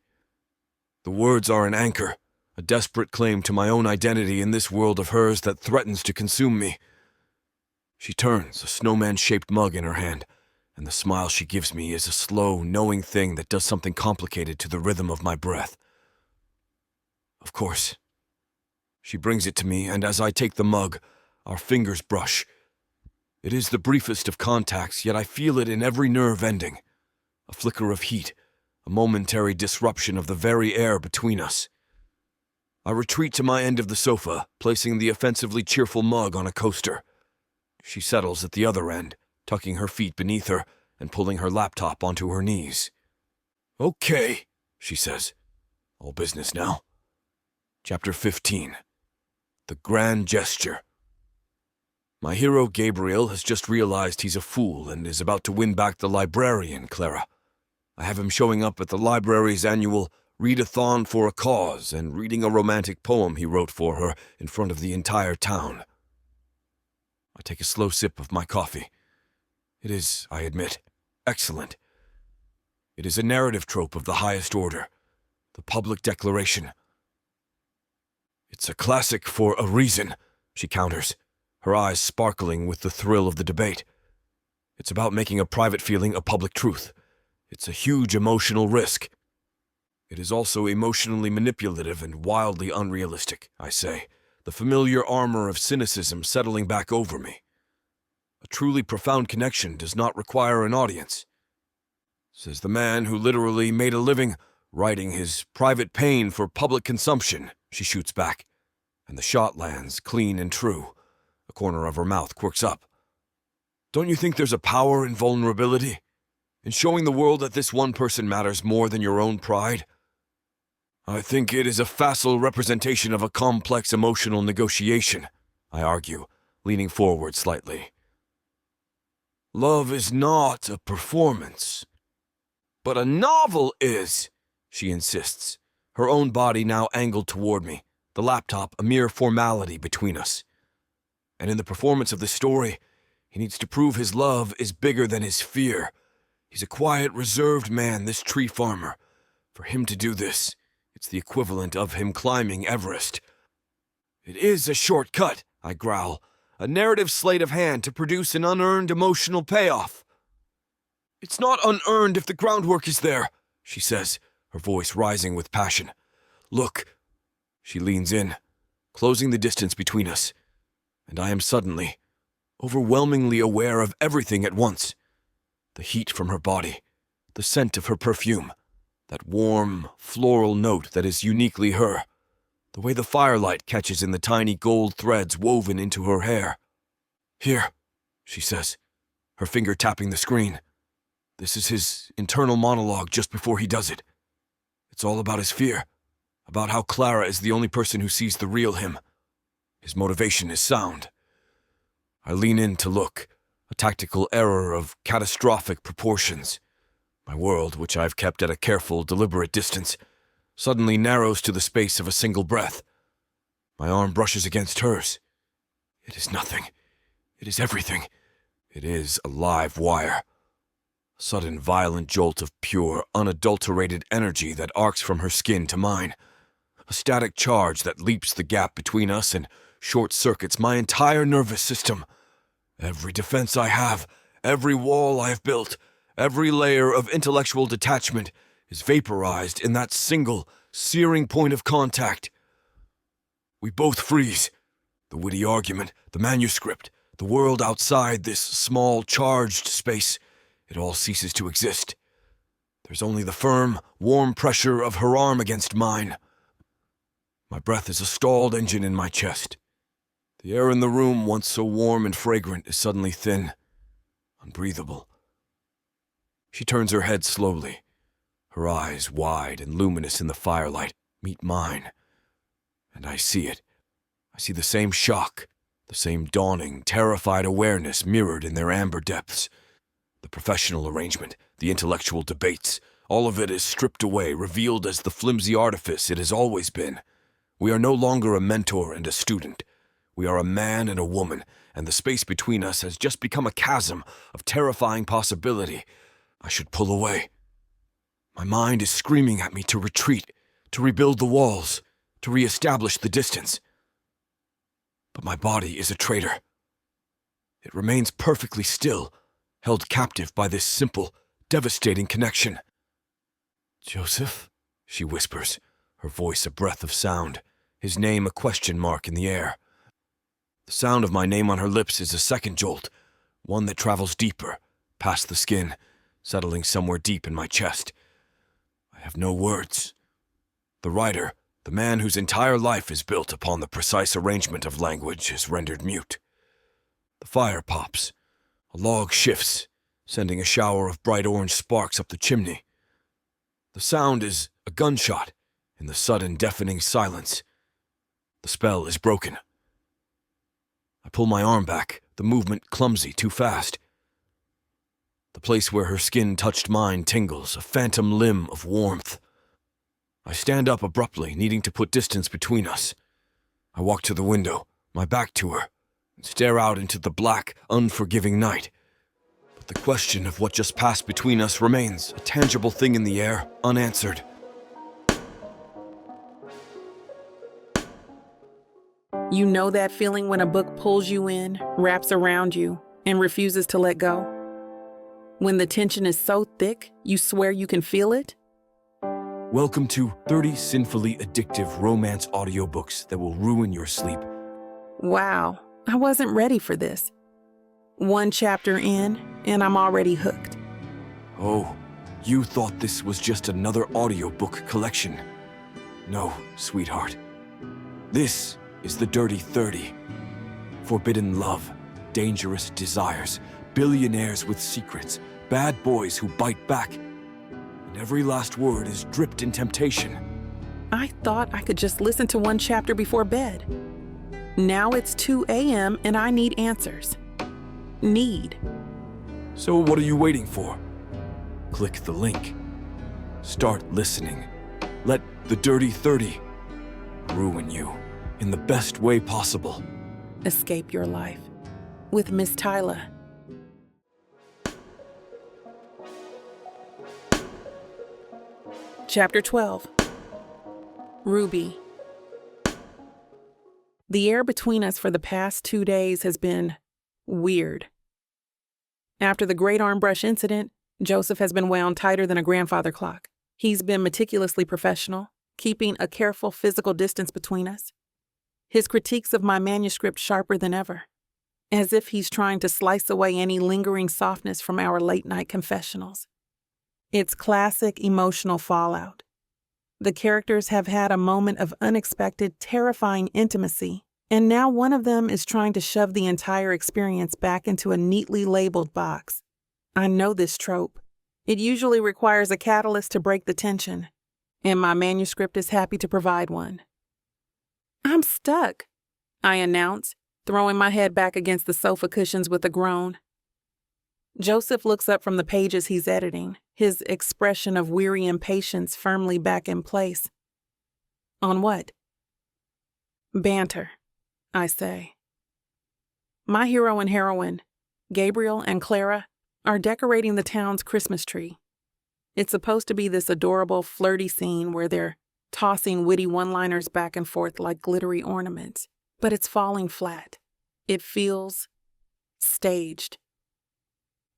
The words are an anchor, a desperate claim to my own identity in this world of hers that threatens to consume me. She turns, a snowman-shaped mug in her hand, and the smile she gives me is a slow, knowing thing that does something complicated to the rhythm of my breath. Of course. She brings it to me, and as I take the mug, our fingers brush. It is the briefest of contacts, yet I feel it in every nerve ending. A flicker of heat, a momentary disruption of the very air between us. I retreat to my end of the sofa, placing the offensively cheerful mug on a coaster. She settles at the other end, tucking her feet beneath her and pulling her laptop onto her knees. "Okay," she says. "All business now." Chapter 15. The Grand Gesture. My hero Gabriel has just realized he's a fool and is about to win back the librarian, Clara. I have him showing up at the library's annual read-a-thon for a cause, and reading a romantic poem he wrote for her in front of the entire town. I take a slow sip of my coffee. It is, I admit, excellent. It is a narrative trope of the highest order, the public declaration. It's a classic for a reason, she counters, her eyes sparkling with the thrill of the debate. It's about making a private feeling a public truth. It's a huge emotional risk. It is also emotionally manipulative and wildly unrealistic, I say, the familiar armor of cynicism settling back over me. A truly profound connection does not require an audience, says the man who literally made a living writing his private pain for public consumption, she shoots back, and the shot lands clean and true. A corner of her mouth quirks up. Don't you think there's a power in vulnerability? In showing the world that this one person matters more than your own pride? I think it is a facile representation of a complex emotional negotiation, I argue, leaning forward slightly. Love is not a performance. But a novel is, she insists, her own body now angled toward me, the laptop a mere formality between us. And in the performance of this story, he needs to prove his love is bigger than his fear. He's a quiet, reserved man, this tree farmer. For him to do this, it's the equivalent of him climbing Everest. It is a shortcut, I growl, a narrative sleight of hand to produce an unearned emotional payoff. It's not unearned if the groundwork is there, she says, her voice rising with passion. Look. She leans in, closing the distance between us, and I am suddenly, overwhelmingly aware of everything at once. The heat from her body, the scent of her perfume, that warm, floral note that is uniquely her, the way the firelight catches in the tiny gold threads woven into her hair. Here, she says, her finger tapping the screen. This is his internal monologue just before he does it. It's all about his fear, about how Clara is the only person who sees the real him. His motivation is sound. I lean in to look, a tactical error of catastrophic proportions. My world, which I've kept at a careful, deliberate distance, suddenly narrows to the space of a single breath. My arm brushes against hers. It is nothing. It is everything. It is a live wire. A sudden violent jolt of pure, unadulterated energy that arcs from her skin to mine. A static charge that leaps the gap between us and short-circuits my entire nervous system. Every defense I have, every wall I have built, every layer of intellectual detachment is vaporized in that single, searing point of contact. We both freeze. The witty argument, the manuscript, the world outside this small, charged space, it all ceases to exist. There's only the firm, warm pressure of her arm against mine. My breath is a stalled engine in my chest. The air in the room, once so warm and fragrant, is suddenly thin, unbreathable. She turns her head slowly. Her eyes, wide and luminous in the firelight, meet mine. And I see it. I see the same shock, the same dawning, terrified awareness mirrored in their amber depths. The professional arrangement, the intellectual debates, all of it is stripped away, revealed as the flimsy artifice it has always been. We are no longer a mentor and a student. We are a man and a woman, and the space between us has just become a chasm of terrifying possibility. I should pull away. My mind is screaming at me to retreat, to rebuild the walls, to reestablish the distance. But my body is a traitor. It remains perfectly still, held captive by this simple, devastating connection. Joseph, she whispers, her voice a breath of sound, his name a question mark in the air. The sound of my name on her lips is a second jolt, one that travels deeper, past the skin, settling somewhere deep in my chest. I have no words. The writer, the man whose entire life is built upon the precise arrangement of language, is rendered mute. The fire pops. A log shifts, sending a shower of bright orange sparks up the chimney. The sound is a gunshot in the sudden deafening silence. The spell is broken. I pull my arm back, the movement clumsy, too fast. The place where her skin touched mine tingles, a phantom limb of warmth. I stand up abruptly, needing to put distance between us. I walk to the window, my back to her, and stare out into the black, unforgiving night. But the question of what just passed between us remains, a tangible thing in the air, unanswered. You know that feeling when a book pulls you in, wraps around you, and refuses to let go? When the tension is so thick, you swear you can feel it? Welcome to 30 sinfully addictive romance audiobooks that will ruin your sleep. Wow, I wasn't ready for this. One chapter in, and I'm already hooked. Oh, you thought this was just another audiobook collection. No, sweetheart. This is the Dirty 30. Forbidden love, dangerous desires, billionaires with secrets, bad boys who bite back. And every last word is dripped in temptation. I thought I could just listen to one chapter before bed. Now it's 2 a.m. and I need answers. Need. So what are you waiting for? Click the link. Start listening. Let the Dirty 30 ruin you in the best way possible. Escape your life with Miss Tyler. Chapter 12. Ruby. The air between us for the past 2 days has been weird. After the great arm brush incident, Joseph has been wound tighter than a grandfather clock. He's been meticulously professional, keeping a careful physical distance between us. His critiques of my manuscript sharper than ever, as if he's trying to slice away any lingering softness from our late-night confessionals. It's classic emotional fallout. The characters have had a moment of unexpected, terrifying intimacy, and now one of them is trying to shove the entire experience back into a neatly labeled box. I know this trope. It usually requires a catalyst to break the tension, and my manuscript is happy to provide one. I'm stuck, I announce, throwing my head back against the sofa cushions with a groan. Joseph looks up from the pages he's editing, his expression of weary impatience firmly back in place. On what? Banter, I say. My hero and heroine, Gabriel and Clara, are decorating the town's Christmas tree. It's supposed to be this adorable, flirty scene where they're tossing witty one-liners back and forth like glittery ornaments, but it's falling flat. It feels staged.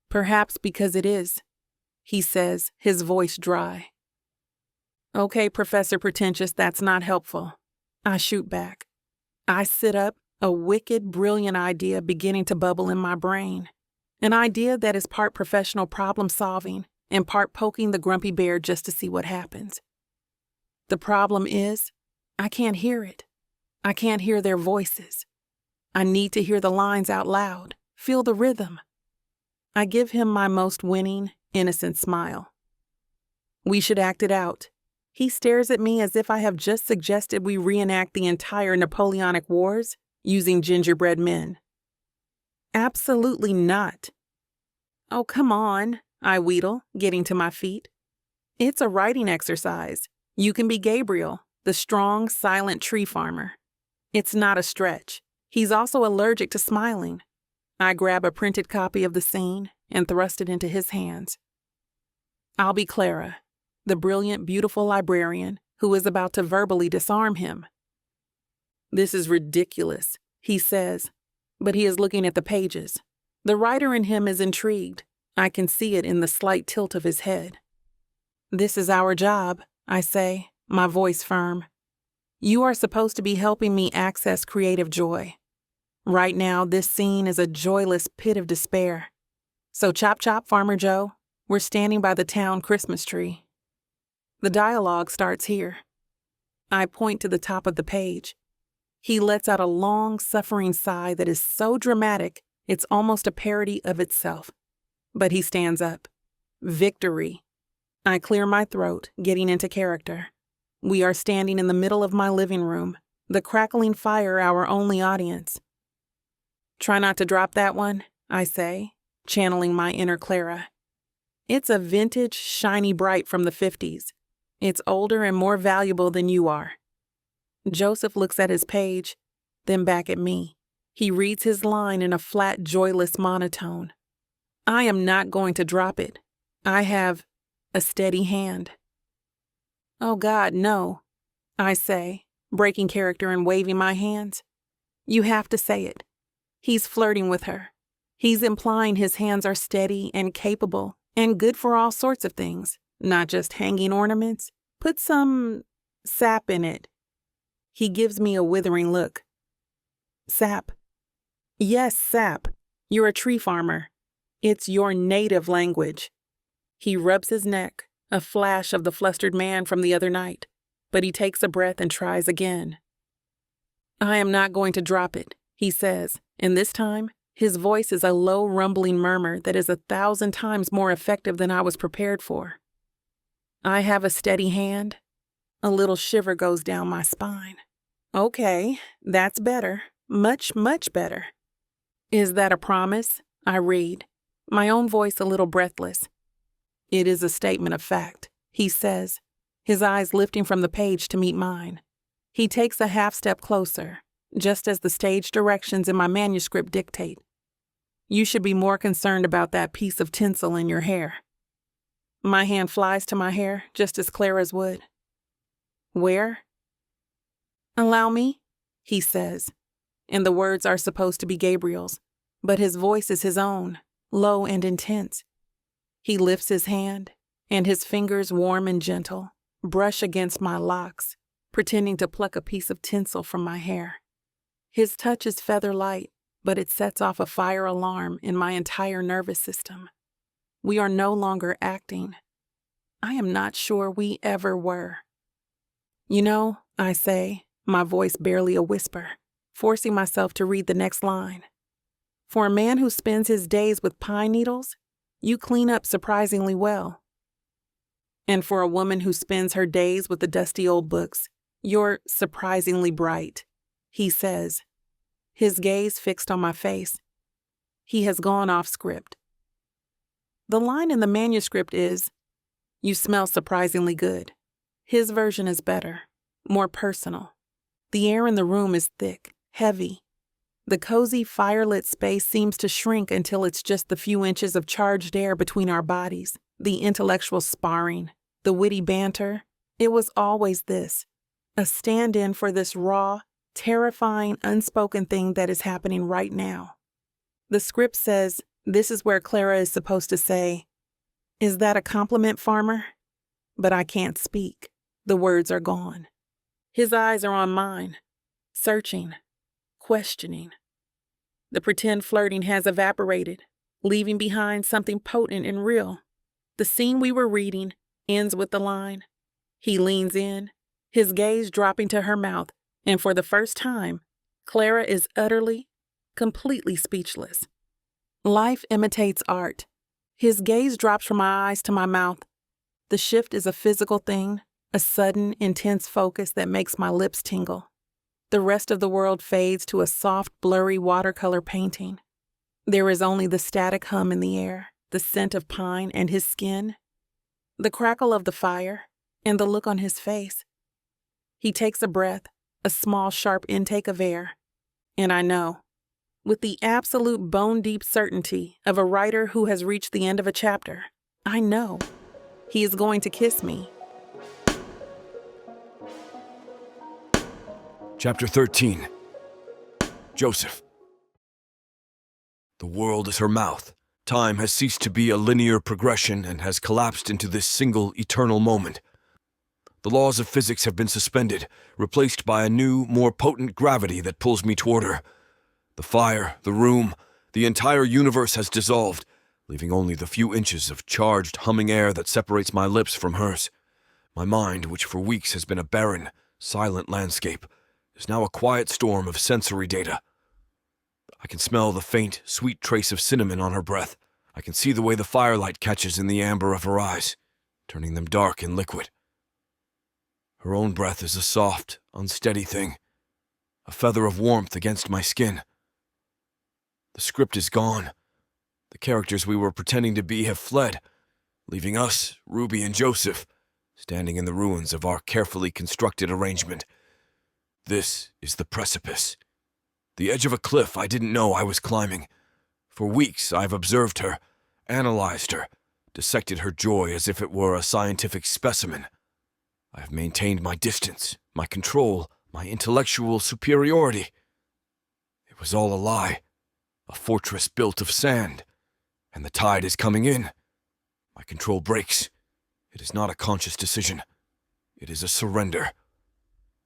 Perhaps because it is, he says, his voice dry. Okay, Professor Pretentious, that's not helpful. I shoot back. I sit up, a wicked, brilliant idea beginning to bubble in my brain. An idea that is part professional problem solving and part poking the grumpy bear just to see what happens. The problem is, I can't hear it. I can't hear their voices. I need to hear the lines out loud, feel the rhythm. I give him my most winning, innocent smile. We should act it out. He stares at me as if I have just suggested we reenact the entire Napoleonic Wars using gingerbread men. Absolutely not. Oh, come on, I wheedle, getting to my feet. It's a writing exercise. You can be Gabriel, the strong, silent tree farmer. It's not a stretch. He's also allergic to smiling. I grab a printed copy of the scene and thrust it into his hands. I'll be Clara, the brilliant, beautiful librarian who is about to verbally disarm him. This is ridiculous, he says, but he is looking at the pages. The writer in him is intrigued. I can see it in the slight tilt of his head. This is our job, I say, my voice firm. You are supposed to be helping me access creative joy. Right now, this scene is a joyless pit of despair. So chop chop, Farmer Joe. We're standing by the town Christmas tree. The dialogue starts here. I point to the top of the page. He lets out a long, suffering sigh that is so dramatic, it's almost a parody of itself. But he stands up. Victory. I clear my throat, getting into character. We are standing in the middle of my living room, the crackling fire our only audience. Try not to drop that one, I say, channeling my inner Clara. It's a vintage, shiny bright from the 50s. It's older and more valuable than you are. Joseph looks at his page, then back at me. He reads his line in a flat, joyless monotone. I am not going to drop it. I have a steady hand. Oh God, no, I say, breaking character and waving my hands. You have to say it. He's flirting with her. He's implying his hands are steady and capable and good for all sorts of things, not just hanging ornaments. Put some sap in it. He gives me a withering look. Sap. Yes, sap. You're a tree farmer. It's your native language. He rubs his neck, a flash of the flustered man from the other night, but he takes a breath and tries again. I am not going to drop it, he says, and this time, his voice is a low rumbling murmur that is 1,000 times more effective than I was prepared for. I have a steady hand. A little shiver goes down my spine. Okay, that's better. Much, much better. Is that a promise? I read, my own voice a little breathless. It is a statement of fact, he says, his eyes lifting from the page to meet mine. He takes a half step closer, just as the stage directions in my manuscript dictate. You should be more concerned about that piece of tinsel in your hair. My hand flies to my hair, just as Clara's would. Where? Allow me, he says, and the words are supposed to be Gabriel's, but his voice is his own, low and intense. He lifts his hand, and his fingers, warm and gentle, brush against my locks, pretending to pluck a piece of tinsel from my hair. His touch is feather light, but it sets off a fire alarm in my entire nervous system. We are no longer acting. I am not sure we ever were. You know, I say, my voice barely a whisper, forcing myself to read the next line. For a man who spends his days with pine needles, you clean up surprisingly well. And for a woman who spends her days with the dusty old books, you're surprisingly bright, he says, his gaze fixed on my face. He has gone off script. The line in the manuscript is, you smell surprisingly good. His version is better, more personal. The air in the room is thick, heavy. The cozy, firelit space seems to shrink until it's just the few inches of charged air between our bodies, the intellectual sparring, the witty banter. It was always this, a stand-in for this raw, terrifying, unspoken thing that is happening right now. The script says, this is where Clara is supposed to say, is that a compliment, farmer? But I can't speak. The words are gone. His eyes are on mine, searching, questioning. The pretend flirting has evaporated, leaving behind something potent and real. The scene we were reading ends with the line. He leans in, his gaze dropping to her mouth, and for the first time, Clara is utterly, completely speechless. Life imitates art. His gaze drops from my eyes to my mouth. The shift is a physical thing, a sudden, intense focus that makes my lips tingle. The rest of the world fades to a soft, blurry watercolor painting. There is only the static hum in the air, the scent of pine and his skin, the crackle of the fire, and the look on his face. He takes a breath, a small, sharp intake of air, and I know, with the absolute bone-deep certainty of a writer who has reached the end of a chapter, I know he is going to kiss me. Chapter 13. Joseph. The world is her mouth. Time has ceased to be a linear progression and has collapsed into this single eternal moment. The laws of physics have been suspended, replaced by a new, more potent gravity that pulls me toward her. The fire, the room, the entire universe has dissolved, leaving only the few inches of charged, humming air that separates my lips from hers. My mind, which for weeks has been a barren, silent landscape, is now a quiet storm of sensory data. I can smell the faint, sweet trace of cinnamon on her breath. I can see the way the firelight catches in the amber of her eyes, turning them dark and liquid. Her own breath is a soft, unsteady thing, a feather of warmth against my skin. The script is gone. The characters we were pretending to be have fled, leaving us, Ruby and Joseph, standing in the ruins of our carefully constructed arrangement. This is the precipice. The edge of a cliff I didn't know I was climbing. For weeks I've observed her, analyzed her, dissected her joy as if it were a scientific specimen. I have maintained my distance, my control, my intellectual superiority. It was all a lie, a fortress built of sand, and the tide is coming in. My control breaks. It is not a conscious decision. It is a surrender.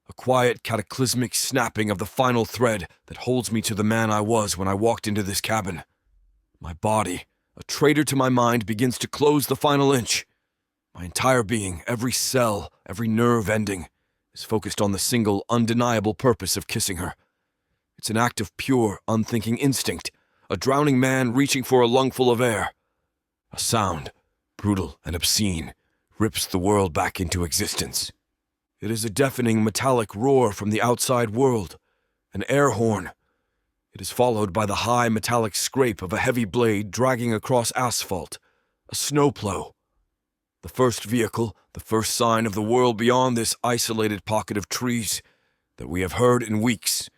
A quiet, cataclysmic snapping of the final thread that holds me to the man I was when I walked into this cabin. My body, a traitor to my mind, begins to close the final inch. My entire being, every cell, every nerve ending, is focused on the single, undeniable purpose of kissing her. It's an act of pure, unthinking instinct, a drowning man reaching for a lungful of air. A sound, brutal and obscene, rips the world back into existence. It is a deafening metallic roar from the outside world, an air horn. It is followed by the high metallic scrape of a heavy blade dragging across asphalt, a snowplow. The first vehicle, the first sign of the world beyond this isolated pocket of trees that we have heard in weeks.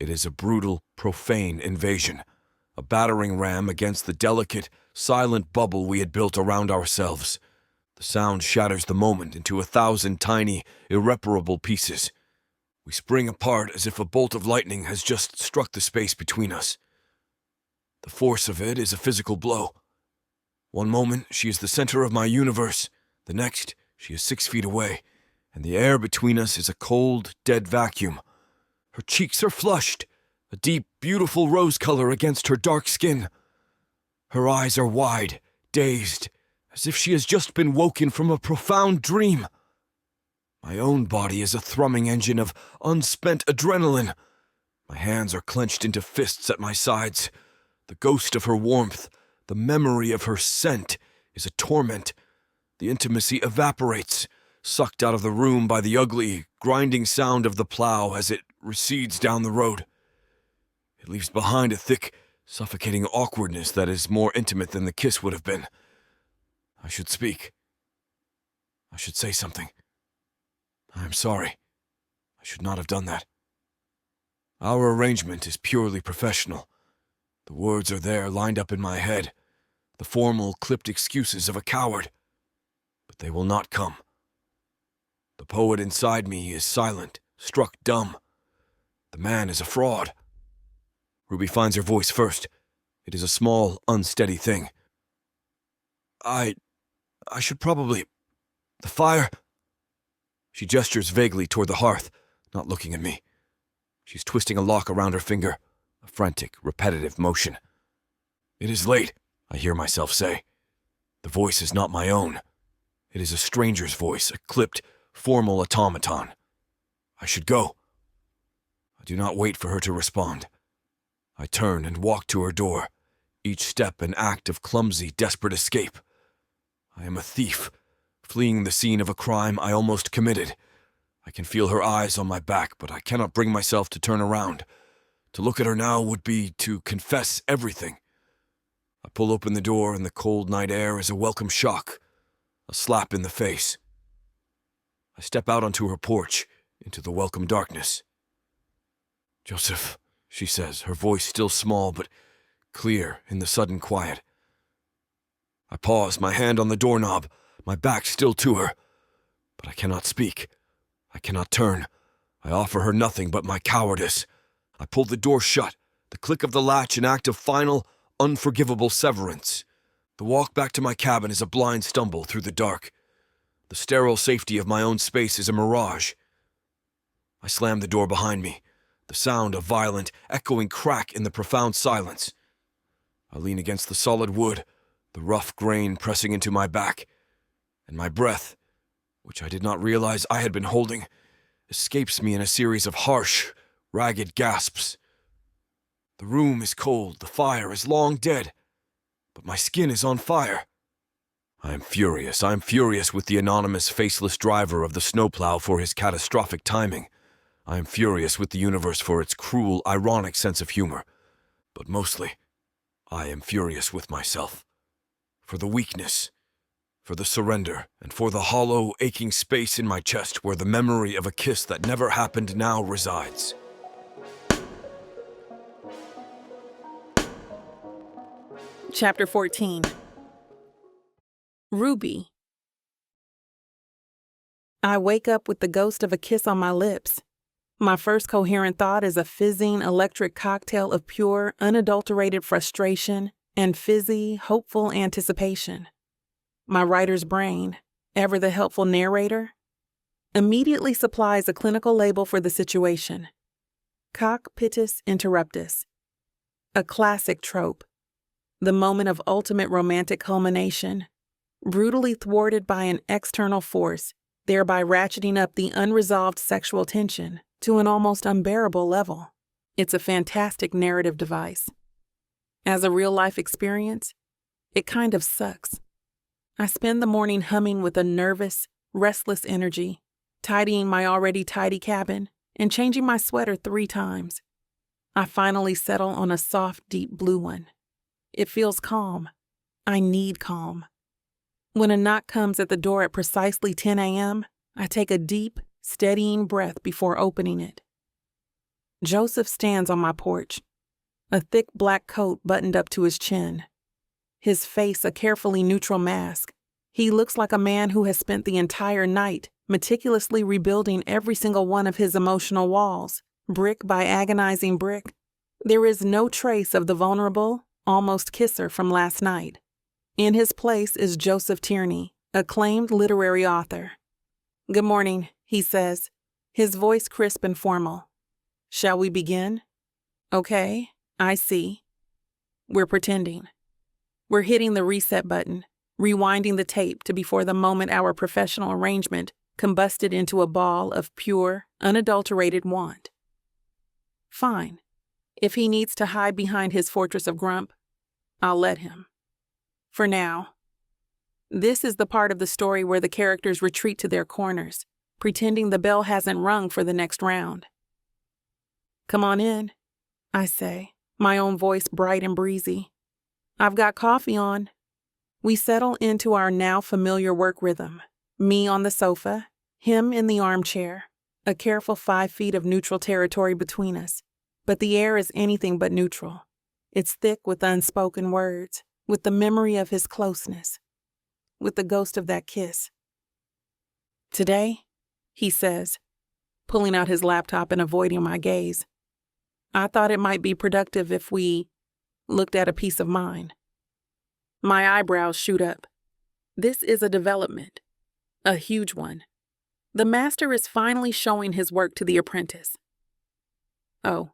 It is a brutal, profane invasion, a battering ram against the delicate, silent bubble we had built around ourselves. The sound shatters the moment into 1,000 tiny, irreparable pieces. We spring apart as if a bolt of lightning has just struck the space between us. The force of it is a physical blow. One moment, she is the center of my universe. The next, she is 6 feet away, and the air between us is a cold, dead vacuum. Her cheeks are flushed, a deep, beautiful rose color against her dark skin. Her eyes are wide, dazed, as if she has just been woken from a profound dream. My own body is a thrumming engine of unspent adrenaline. My hands are clenched into fists at my sides. The ghost of her warmth, the memory of her scent, is a torment. The intimacy evaporates, sucked out of the room by the ugly, grinding sound of the plow as it recedes down the road. It leaves behind a thick, suffocating awkwardness that is more intimate than the kiss would have been. I should speak. I should say something. I am sorry. I should not have done that. Our arrangement is purely professional. The words are there lined up in my head, the formal, clipped excuses of a coward. But they will not come. The poet inside me is silent, struck dumb. The man is a fraud. Ruby finds her voice first. It is a small, unsteady thing. I should probably... The fire... She gestures vaguely toward the hearth, not looking at me. She's twisting a lock around her finger, a frantic, repetitive motion. It is late, I hear myself say. The voice is not my own. It is a stranger's voice, a clipped, formal automaton. I should go. I do not wait for her to respond. I turn and walk to her door, each step an act of clumsy, desperate escape. I am a thief, fleeing the scene of a crime I almost committed. I can feel her eyes on my back, but I cannot bring myself to turn around. To look at her now would be to confess everything. I pull open the door, and the cold night air is a welcome shock, a slap in the face. I step out onto her porch, into the welcome darkness. "Joseph," she says, her voice still small but clear in the sudden quiet. I pause, my hand on the doorknob, my back still to her. But I cannot speak. I cannot turn. I offer her nothing but my cowardice. I pull the door shut, the click of the latch an act of final, unforgivable severance. The walk back to my cabin is a blind stumble through the dark. The sterile safety of my own space is a mirage. I slam the door behind me, the sound a violent, echoing crack in the profound silence. I lean against the solid wood, the rough grain pressing into my back, and my breath, which I did not realize I had been holding, escapes me in a series of harsh, ragged gasps. The room is cold, the fire is long dead, but my skin is on fire. I am furious with the anonymous, faceless driver of the snowplow for his catastrophic timing. I am furious with the universe for its cruel, ironic sense of humor. But mostly, I am furious with myself. For the weakness, for the surrender, and for the hollow, aching space in my chest where the memory of a kiss that never happened now resides. Chapter 14. Ruby. I wake up with the ghost of a kiss on my lips. My first coherent thought is a fizzing electric cocktail of pure, unadulterated frustration and fizzy, hopeful anticipation. My writer's brain, ever the helpful narrator, immediately supplies a clinical label for the situation. Coc pittis interruptus. A classic trope. The moment of ultimate romantic culmination, brutally thwarted by an external force, thereby ratcheting up the unresolved sexual tension to an almost unbearable level. It's a fantastic narrative device. As a real-life experience, it kind of sucks. I spend the morning humming with a nervous, restless energy, tidying my already tidy cabin and changing my sweater 3 times. I finally settle on a soft, deep blue one. It feels calm. I need calm. When a knock comes at the door at precisely 10 a.m., I take a deep, steadying breath before opening it. Joseph stands on my porch, a thick black coat buttoned up to his chin. His face a carefully neutral mask. He looks like a man who has spent the entire night meticulously rebuilding every single one of his emotional walls, brick by agonizing brick. There is no trace of the vulnerable, almost kisser from last night. In his place is Joseph Tierney, acclaimed literary author. "Good morning," he says, his voice crisp and formal. "Shall we begin?" "Okay, I see." We're pretending. We're hitting the reset button, rewinding the tape to before the moment our professional arrangement combusted into a ball of pure, unadulterated want. Fine. If he needs to hide behind his fortress of Grump, I'll let him. For now. This is the part of the story where the characters retreat to their corners, pretending the bell hasn't rung for the next round. "Come on in," I say, my own voice bright and breezy. "I've got coffee on." We settle into our now familiar work rhythm, me on the sofa, him in the armchair, a careful 5 feet of neutral territory between us. But the air is anything but neutral. It's thick with unspoken words, with the memory of his closeness, with the ghost of that kiss. "Today," he says, pulling out his laptop and avoiding my gaze, "I thought it might be productive if we looked at a piece of mine." My eyebrows shoot up. This is a development, a huge one. The master is finally showing his work to the apprentice. "Oh,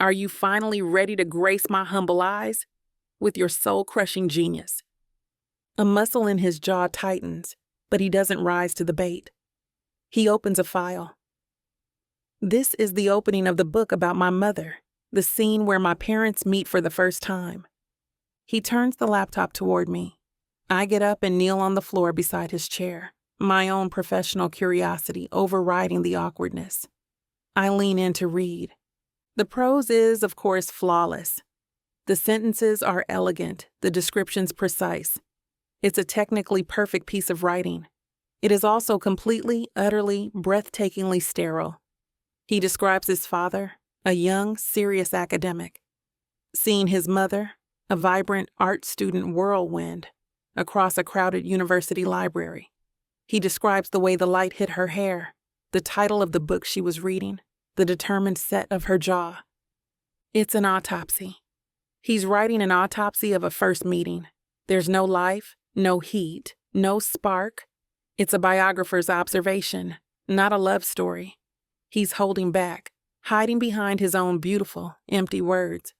are you finally ready to grace my humble eyes with your soul-crushing genius?" A muscle in his jaw tightens, but he doesn't rise to the bait. He opens a file. This is the opening of the book about my mother, the scene where my parents meet for the first time. He turns the laptop toward me. I get up and kneel on the floor beside his chair, my own professional curiosity overriding the awkwardness. I lean in to read. The prose is, of course, flawless. The sentences are elegant, the descriptions precise. It's a technically perfect piece of writing. It is also completely, utterly, breathtakingly sterile. He describes his father, a young, serious academic. Seeing his mother, a vibrant art student whirlwind, across a crowded university library. He describes the way the light hit her hair, the title of the book she was reading, the determined set of her jaw. It's an autopsy. He's writing an autopsy of a first meeting. There's no life, no heat, no spark. It's a biographer's observation, not a love story. He's holding back, hiding behind his own beautiful, empty words.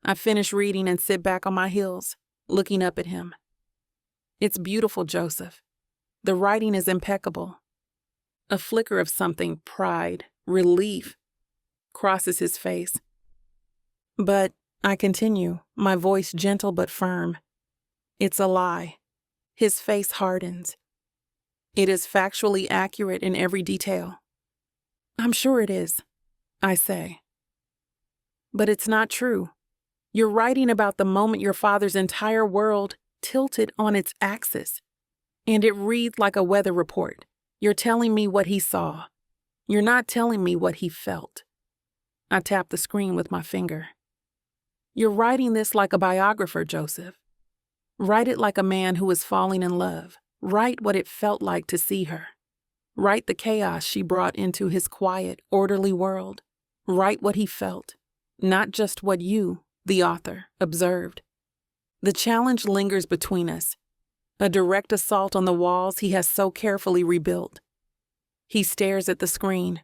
I finish reading and sit back on my heels, looking up at him. It's beautiful, Joseph. The writing is impeccable. A flicker of something, pride, relief, crosses his face. But I continue, my voice gentle but firm. It's a lie. His face hardens. It is factually accurate in every detail. I'm sure it is, I say. But it's not true. You're writing about the moment your father's entire world tilted on its axis. and it reads like a weather report. You're telling me what he saw. You're not telling me what he felt. I tap the screen with my finger. You're writing this like a biographer, Joseph. Write it like a man who is falling in love. Write what it felt like to see her. Write the chaos she brought into his quiet, orderly world. Write what he felt, not just what you, the author, observed. The challenge lingers between us, a direct assault on the walls he has so carefully rebuilt. He stares at the screen,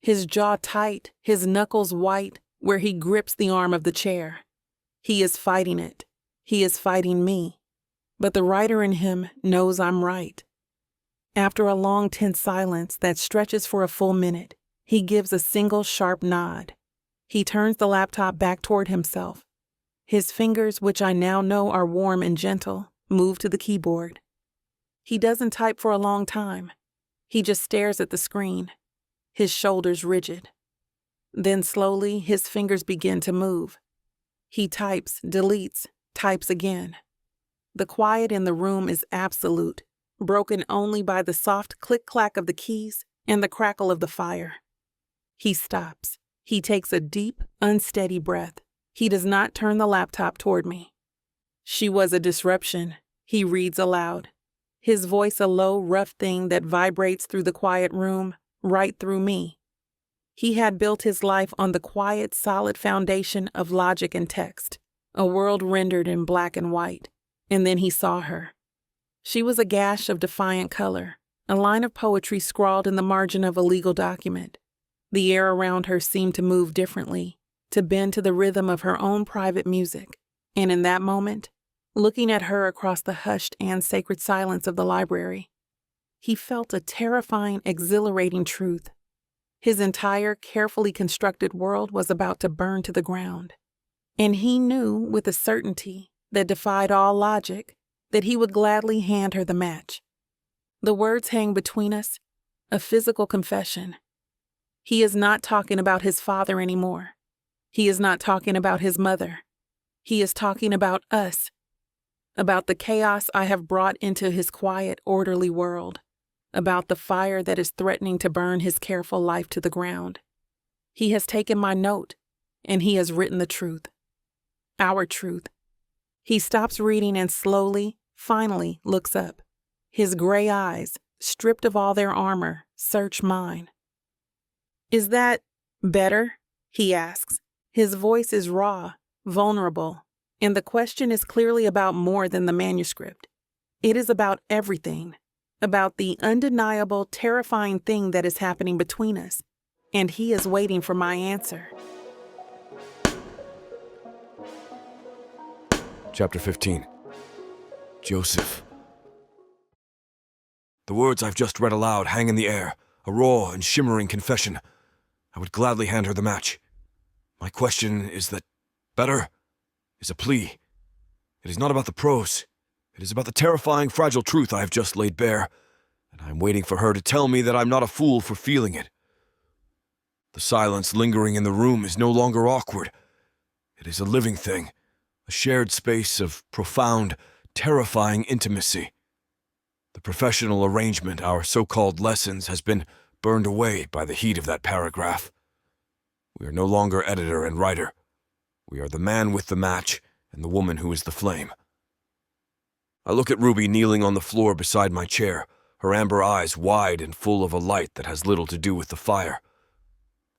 his jaw tight, his knuckles white, where he grips the arm of the chair. He is fighting it. He is fighting me. But the writer in him knows I'm right. After a long, tense silence that stretches for a full minute, he gives a single sharp nod. He turns the laptop back toward himself. His fingers, which I now know are warm and gentle, move to the keyboard. He doesn't type for a long time. He just stares at the screen, his shoulders rigid. Then slowly, his fingers begin to move. He types, deletes, types again. The quiet in the room is absolute, broken only by the soft click-clack of the keys and the crackle of the fire. He stops. He takes a deep, unsteady breath. He does not turn the laptop toward me. She was a disruption, he reads aloud. His voice a low, rough thing that vibrates through the quiet room, right through me. He had built his life on the quiet, solid foundation of logic and text, a world rendered in black and white. And then he saw her. She was a gash of defiant color, a line of poetry scrawled in the margin of a legal document. The air around her seemed to move differently, to bend to the rhythm of her own private music. And in that moment, looking at her across the hushed and sacred silence of the library, he felt a terrifying, exhilarating truth. His entire carefully constructed world was about to burn to the ground. And he knew with a certainty that defied all logic that he would gladly hand her the match. The words hang between us, a physical confession. He is not talking about his father anymore. He is not talking about his mother. He is talking about us, about the chaos I have brought into his quiet, orderly world, about the fire that is threatening to burn his careful life to the ground. He has taken my note, and he has written the truth. Our truth. He stops reading and slowly, finally looks up. His gray eyes, stripped of all their armor, search mine. "Is that better?" he asks. His voice is raw, vulnerable, and the question is clearly about more than the manuscript. It is about everything, about the undeniable, terrifying thing that is happening between us, and he is waiting for my answer. Chapter 15. Joseph. The words I've just read aloud hang in the air, a raw and shimmering confession. I would gladly hand her the match. My question is that better is a plea. It is not about the prose. It is about the terrifying, fragile truth I have just laid bare, and I am waiting for her to tell me that I'm not a fool for feeling it. The silence lingering in the room is no longer awkward. It is a living thing, a shared space of profound, terrifying intimacy. The professional arrangement, our so-called lessons, has been burned away by the heat of that paragraph. We are no longer editor and writer. We are the man with the match and the woman who is the flame. I look at Ruby kneeling on the floor beside my chair, her amber eyes wide and full of a light that has little to do with the fire.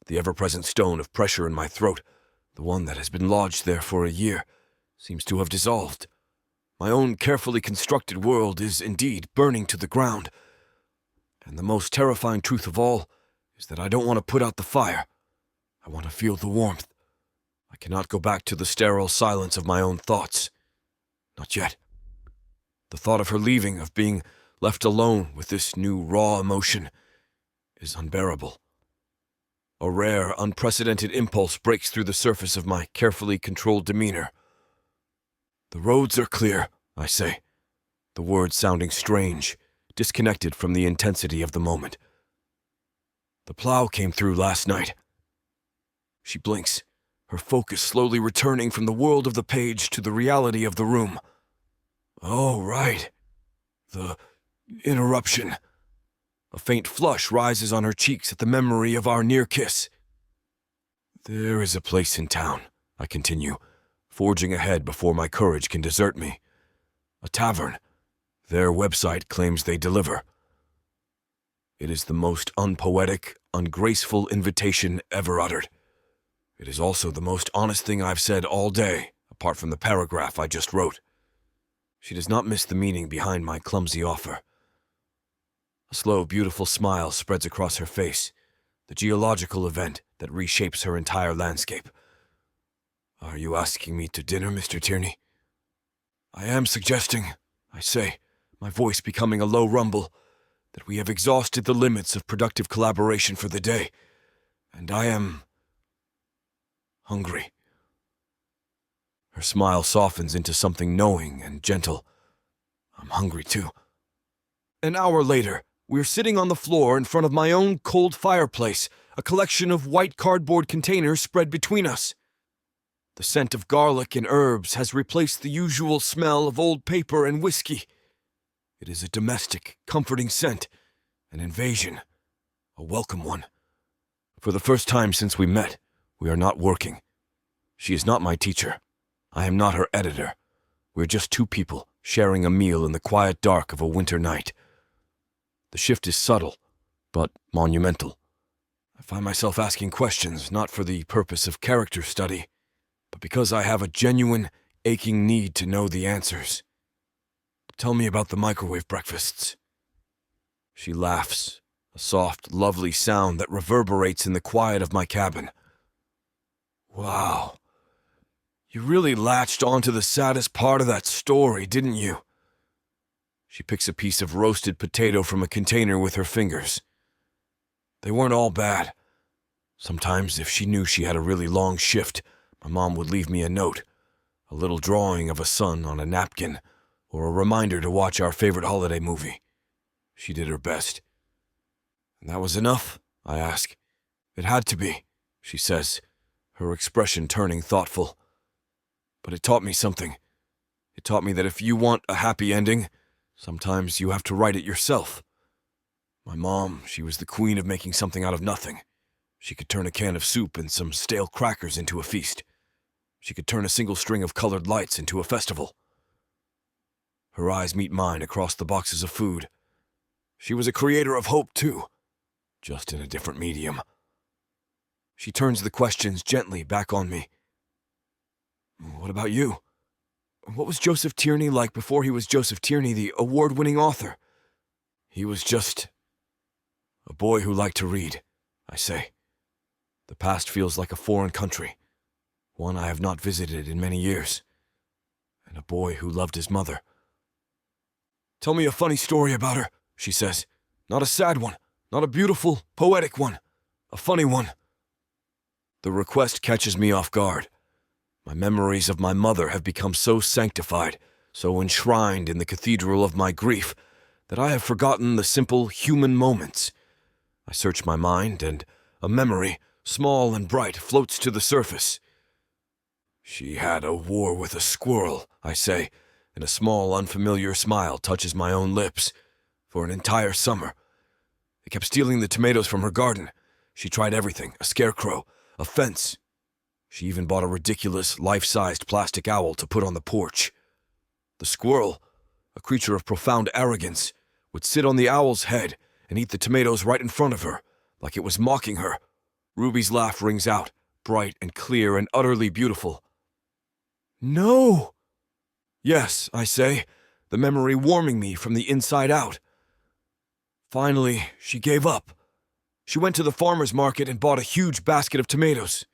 The ever-present stone of pressure in my throat, the one that has been lodged there for a year, seems to have dissolved. My own carefully constructed world is indeed burning to the ground. And the most terrifying truth of all is that I don't want to put out the fire. I want to feel the warmth. I cannot go back to the sterile silence of my own thoughts. Not yet. The thought of her leaving, of being left alone with this new raw emotion, is unbearable. A rare, unprecedented impulse breaks through the surface of my carefully controlled demeanor. The roads are clear, I say, the words sounding strange, disconnected from the intensity of the moment. The plow came through last night. She blinks, her focus slowly returning from the world of the page to the reality of the room. Oh, right. The Interruption. A faint flush rises on her cheeks at the memory of our near kiss. There is a place in town, I continue, forging ahead before my courage can desert me. A tavern. Their website claims they deliver. It is the most unpoetic, ungraceful invitation ever uttered. It is also the most honest thing I've said all day, apart from the paragraph I just wrote. She does not miss the meaning behind my clumsy offer. A slow, beautiful smile spreads across her face, the geological event that reshapes her entire landscape. Are you asking me to dinner, Mr. Tierney? I am suggesting, I say, my voice becoming a low rumble, that we have exhausted the limits of productive collaboration for the day, and I am hungry. Her smile softens into something knowing and gentle. I'm hungry too. An hour later, we're sitting on the floor in front of my own cold fireplace, a collection of white cardboard containers spread between us. The scent of garlic and herbs has replaced the usual smell of old paper and whiskey. It is a domestic, comforting scent, an invasion, a welcome one. For the first time since we met, we are not working. She is not my teacher. I am not her editor. We're just two people sharing a meal in the quiet dark of a winter night. The shift is subtle, but monumental. I find myself asking questions not for the purpose of character study, but because I have a genuine, aching need to know the answers. Tell me about the microwave breakfasts. She laughs, a soft, lovely sound that reverberates in the quiet of my cabin. Wow. You really latched onto the saddest part of that story, didn't you? She picks a piece of roasted potato from a container with her fingers. They weren't all bad. Sometimes, if she knew she had a really long shift, my mom would leave me a note, a little drawing of a sun on a napkin, or a reminder to watch our favorite holiday movie. She did her best. And that was enough? I ask. It had to be, she says, her expression turning thoughtful. But it taught me something. It taught me that if you want a happy ending, sometimes you have to write it yourself. My mom, she was the queen of making something out of nothing. She could turn a can of soup and some stale crackers into a feast. She could turn a single string of colored lights into a festival. Her eyes meet mine across the boxes of food. She was a creator of hope, too, just in a different medium. She turns the questions gently back on me. What about you? What was Joseph Tierney like before he was Joseph Tierney, the award-winning author? He was just a boy who liked to read, I say. The past feels like a foreign country, one I have not visited in many years, and a boy who loved his mother. Tell me a funny story about her, she says. Not a sad one, not a beautiful, poetic one, a funny one. The request catches me off guard. My memories of my mother have become so sanctified, so enshrined in the cathedral of my grief, that I have forgotten the simple human moments. I search my mind, and a memory, small and bright, floats to the surface. She had a war with a squirrel, I say, and a small, unfamiliar smile touches my own lips. For an entire summer. They kept stealing the tomatoes from her garden. She tried everything, a scarecrow, a fence. She even bought a ridiculous, life-sized plastic owl to put on the porch. The squirrel, a creature of profound arrogance, would sit on the owl's head and eat the tomatoes right in front of her, like it was mocking her. Ruby's laugh rings out, bright and clear and utterly beautiful. No! Yes, I say, the memory warming me from the inside out. Finally, she gave up. She went to the farmer's market and bought a huge basket of tomatoes.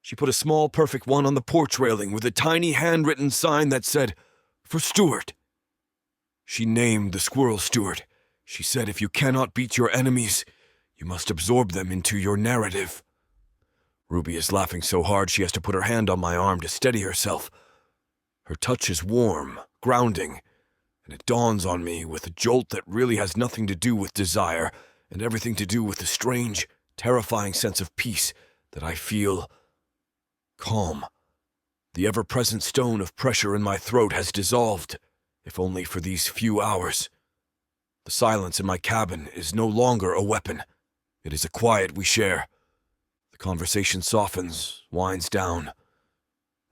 She put a small, perfect one on the porch railing with a tiny handwritten sign that said, "For Stuart." She named the squirrel Stuart. She said if you cannot beat your enemies, you must absorb them into your narrative. Ruby is laughing so hard she has to put her hand on my arm to steady herself. Her touch is warm, grounding, and it dawns on me with a jolt that really has nothing to do with desire and everything to do with the strange, terrifying sense of peace that I feel. Calm. The ever-present stone of pressure in my throat has dissolved, if only for these few hours. The silence in my cabin is no longer a weapon. It is a quiet we share. The conversation softens, winds down.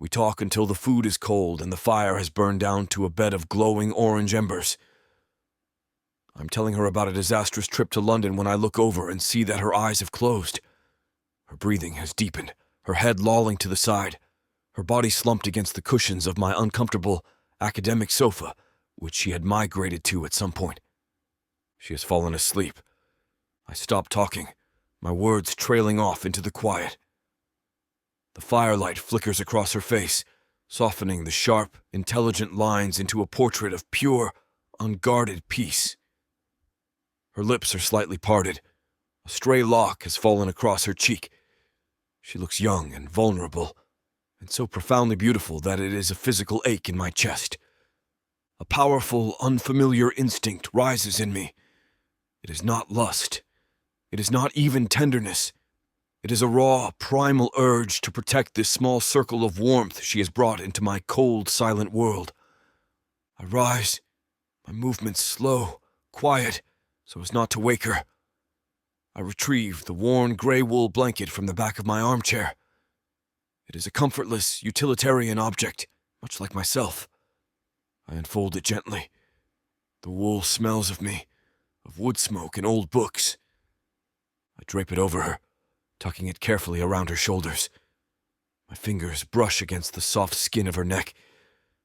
We talk until the food is cold and the fire has burned down to a bed of glowing orange embers. I'm telling her about a disastrous trip to London when I look over and see that her eyes have closed. Her breathing has deepened, her head lolling to the side, her body slumped against the cushions of my uncomfortable academic sofa, which she had migrated to at some point. She has fallen asleep. I stop talking, my words trailing off into the quiet. The firelight flickers across her face, softening the sharp, intelligent lines into a portrait of pure, unguarded peace. Her lips are slightly parted. A stray lock has fallen across her cheek. She looks young and vulnerable, and so profoundly beautiful that it is a physical ache in my chest. A powerful, unfamiliar instinct rises in me. It is not lust. It is not even tenderness. It is a raw, primal urge to protect this small circle of warmth she has brought into my cold, silent world. I rise, my movements slow, quiet, so as not to wake her. I retrieve the worn gray wool blanket from the back of my armchair. It is a comfortless, utilitarian object, much like myself. I unfold it gently. The wool smells of me, of wood smoke and old books. I drape it over her, tucking it carefully around her shoulders. My fingers brush against the soft skin of her neck,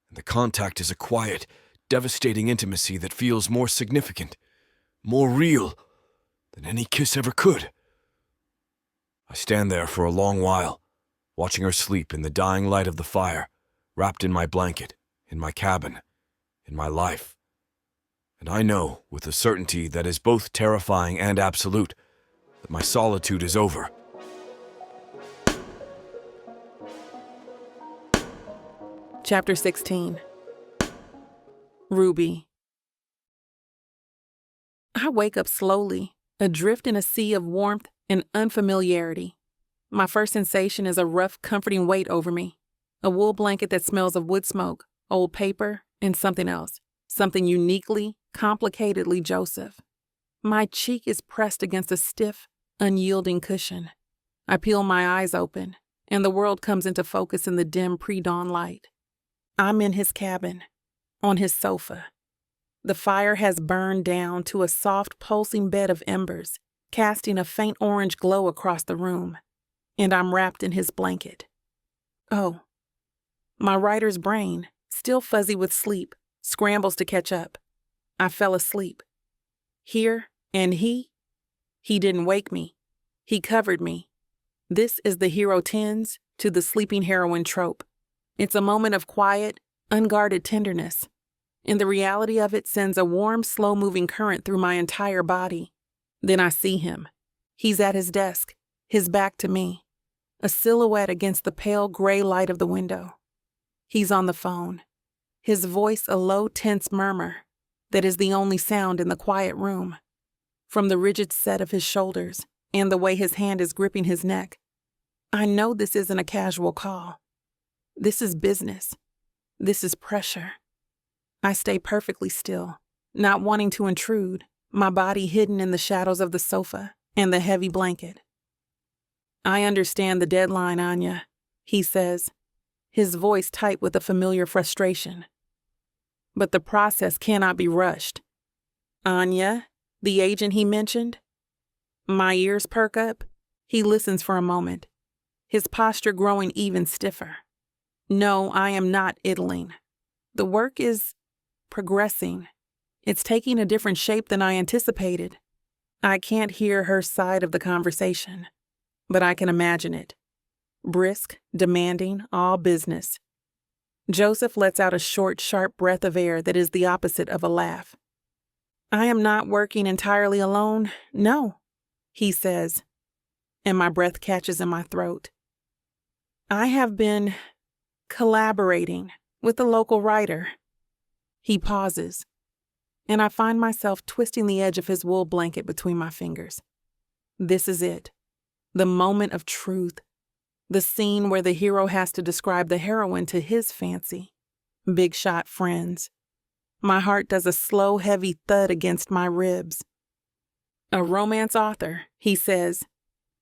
and the contact is a quiet, devastating intimacy that feels more significant, more real than any kiss ever could. I stand there for a long while, watching her sleep in the dying light of the fire, wrapped in my blanket, in my cabin, in my life. And I know, with a certainty that is both terrifying and absolute, that my solitude is over. Chapter 16. Ruby. I wake up slowly, adrift in a sea of warmth and unfamiliarity. My first sensation is a rough, comforting weight over me, a wool blanket that smells of wood smoke, old paper, and something else, something uniquely, complicatedly Joseph. My cheek is pressed against a stiff, unyielding cushion. I peel my eyes open, and the world comes into focus in the dim pre-dawn light. I'm in his cabin, on his sofa. The fire has burned down to a soft, pulsing bed of embers, casting a faint orange glow across the room, and I'm wrapped in his blanket. Oh, my writer's brain, still fuzzy with sleep, scrambles to catch up. I fell asleep. Here, and he didn't wake me. He covered me. This is the hero tends to the sleeping heroine trope. It's a moment of quiet, unguarded tenderness, and the reality of it sends a warm, slow-moving current through my entire body. Then I see him. He's at his desk, his back to me, a silhouette against the pale gray light of the window. He's on the phone, his voice a low, tense murmur that is the only sound in the quiet room. From the rigid set of his shoulders and the way his hand is gripping his neck, I know this isn't a casual call. This is business. This is pressure. I stay perfectly still, not wanting to intrude, my body hidden in the shadows of the sofa and the heavy blanket. I understand the deadline, Anya, he says, his voice tight with a familiar frustration. But the process cannot be rushed. Anya, the agent he mentioned? My ears perk up. He listens for a moment, his posture growing even stiffer. No, I am not idling. The work is progressing. It's taking a different shape than I anticipated. I can't hear her side of the conversation, but I can imagine it. Brisk, demanding, all business. Joseph lets out a short, sharp breath of air that is the opposite of a laugh. I am not working entirely alone, no, he says, and my breath catches in my throat. I have been collaborating with a local writer. He pauses, and I find myself twisting the edge of his wool blanket between my fingers. This is it, the moment of truth, the scene where the hero has to describe the heroine to his fancy, big shot friends. My heart does a slow, heavy thud against my ribs. A romance author, he says,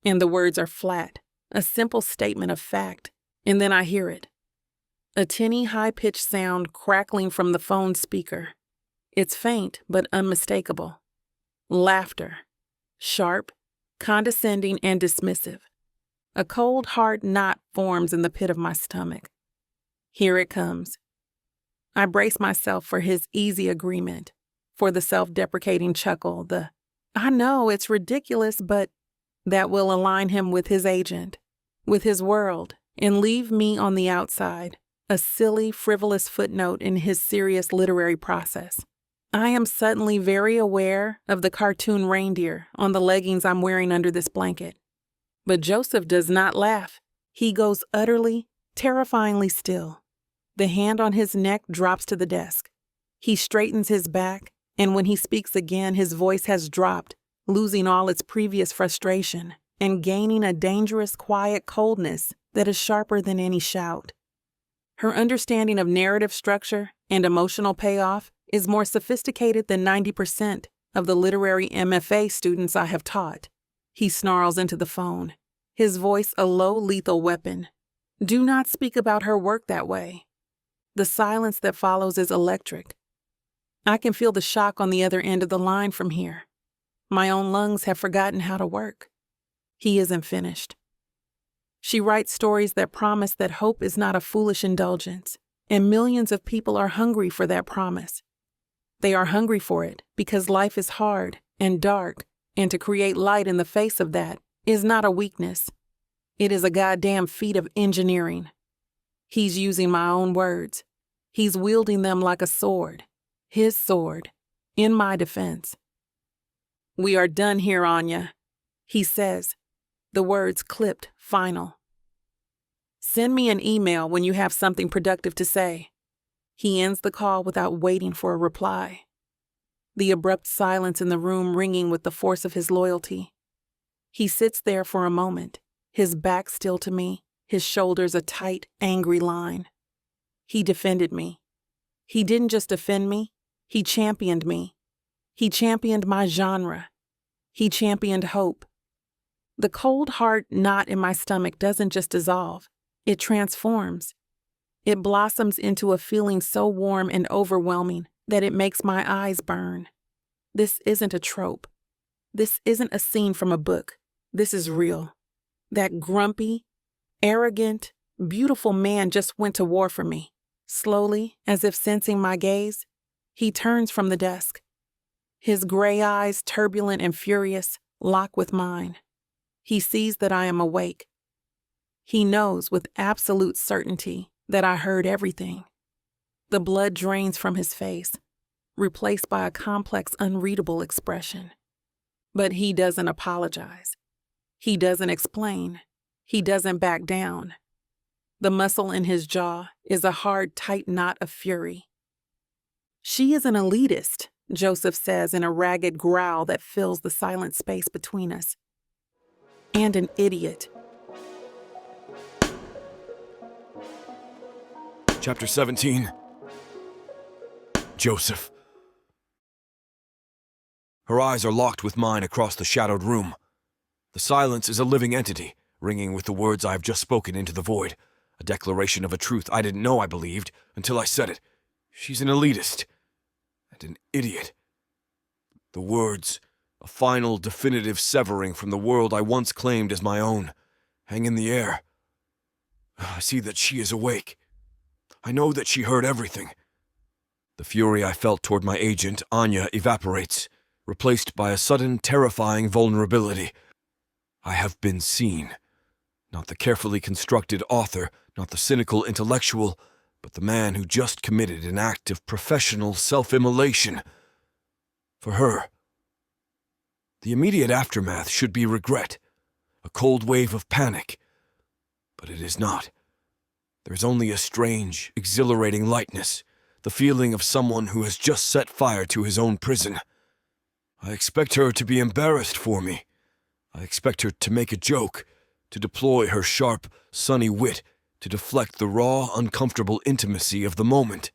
and the words are flat, a simple statement of fact, and then I hear it. A tinny, high-pitched sound crackling from the phone speaker. It's faint, but unmistakable. Laughter. Sharp, condescending, and dismissive. A cold, hard knot forms in the pit of my stomach. Here it comes. I brace myself for his easy agreement, for the self-deprecating chuckle, I know it's ridiculous, but that will align him with his agent, with his world, and leave me on the outside, a silly, frivolous footnote in his serious literary process. I am suddenly very aware of the cartoon reindeer on the leggings I'm wearing under this blanket. But Joseph does not laugh. He goes utterly, terrifyingly still. The hand on his neck drops to the desk. He straightens his back, and when he speaks again, his voice has dropped, losing all its previous frustration and gaining a dangerous, quiet coldness that is sharper than any shout. Her understanding of narrative structure and emotional payoff is more sophisticated than 90% of the literary MFA students I have taught. He snarls into the phone, his voice a low, lethal weapon. Do not speak about her work that way. The silence that follows is electric. I can feel the shock on the other end of the line from here. My own lungs have forgotten how to work. He isn't finished. She writes stories that promise that hope is not a foolish indulgence, and millions of people are hungry for that promise. They are hungry for it because life is hard and dark, and to create light in the face of that is not a weakness. It is a goddamn feat of engineering. He's using my own words. He's wielding them like a sword, his sword, in my defense. We are done here, Anya, he says, the words clipped, final. Send me an email when you have something productive to say. He ends the call without waiting for a reply. The abrupt silence in the room ringing with the force of his loyalty. He sits there for a moment, his back still to me, his shoulders a tight, angry line. He defended me. He didn't just defend me, he championed me. He championed my genre. He championed hope. The cold, hard knot in my stomach doesn't just dissolve, it transforms. It blossoms into a feeling so warm and overwhelming that it makes my eyes burn. This isn't a trope. This isn't a scene from a book. This is real. That grumpy, arrogant, beautiful man just went to war for me. Slowly, as if sensing my gaze, he turns from the desk. His gray eyes, turbulent and furious, lock with mine. He sees that I am awake. He knows with absolute certainty that I heard everything. The blood drains from his face, replaced by a complex, unreadable expression. But he doesn't apologize. He doesn't explain. He doesn't back down. The muscle in his jaw is a hard, tight knot of fury. She is an elitist, Joseph says in a ragged growl that fills the silent space between us. And an idiot. Chapter 17. Joseph. Her eyes are locked with mine across the shadowed room. The silence is a living entity, ringing with the words I have just spoken into the void, a declaration of a truth I didn't know I believed until I said it. She's an elitist. And an idiot. The words, a final, definitive severing from the world I once claimed as my own, hang in the air. I see that she is awake. I know that she heard everything. The fury I felt toward my agent, Anya, evaporates, replaced by a sudden, terrifying vulnerability. I have been seen. Not the carefully constructed author, not the cynical intellectual, but the man who just committed an act of professional self-immolation. For her. The immediate aftermath should be regret, a cold wave of panic. But it is not. There's only a strange, exhilarating lightness, the feeling of someone who has just set fire to his own prison. I expect her to be embarrassed for me. I expect her to make a joke, to deploy her sharp, sunny wit, to deflect the raw, uncomfortable intimacy of the moment.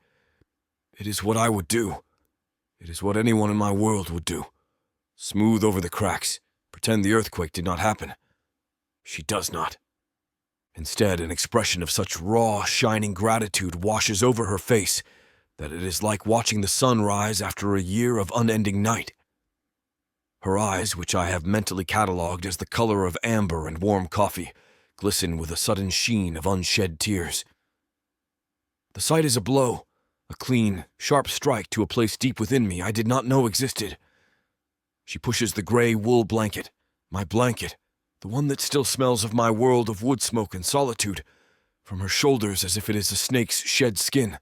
It is what I would do. It is what anyone in my world would do. Smooth over the cracks, pretend the earthquake did not happen. She does not. Instead, an expression of such raw, shining gratitude washes over her face that it is like watching the sun rise after a year of unending night. Her eyes, which I have mentally catalogued as the color of amber and warm coffee, glisten with a sudden sheen of unshed tears. The sight is a blow, a clean, sharp strike to a place deep within me I did not know existed. She pushes the gray wool blanket, my blanket, the one that still smells of my world of wood smoke and solitude, from her shoulders as if it is a snake's shed skin.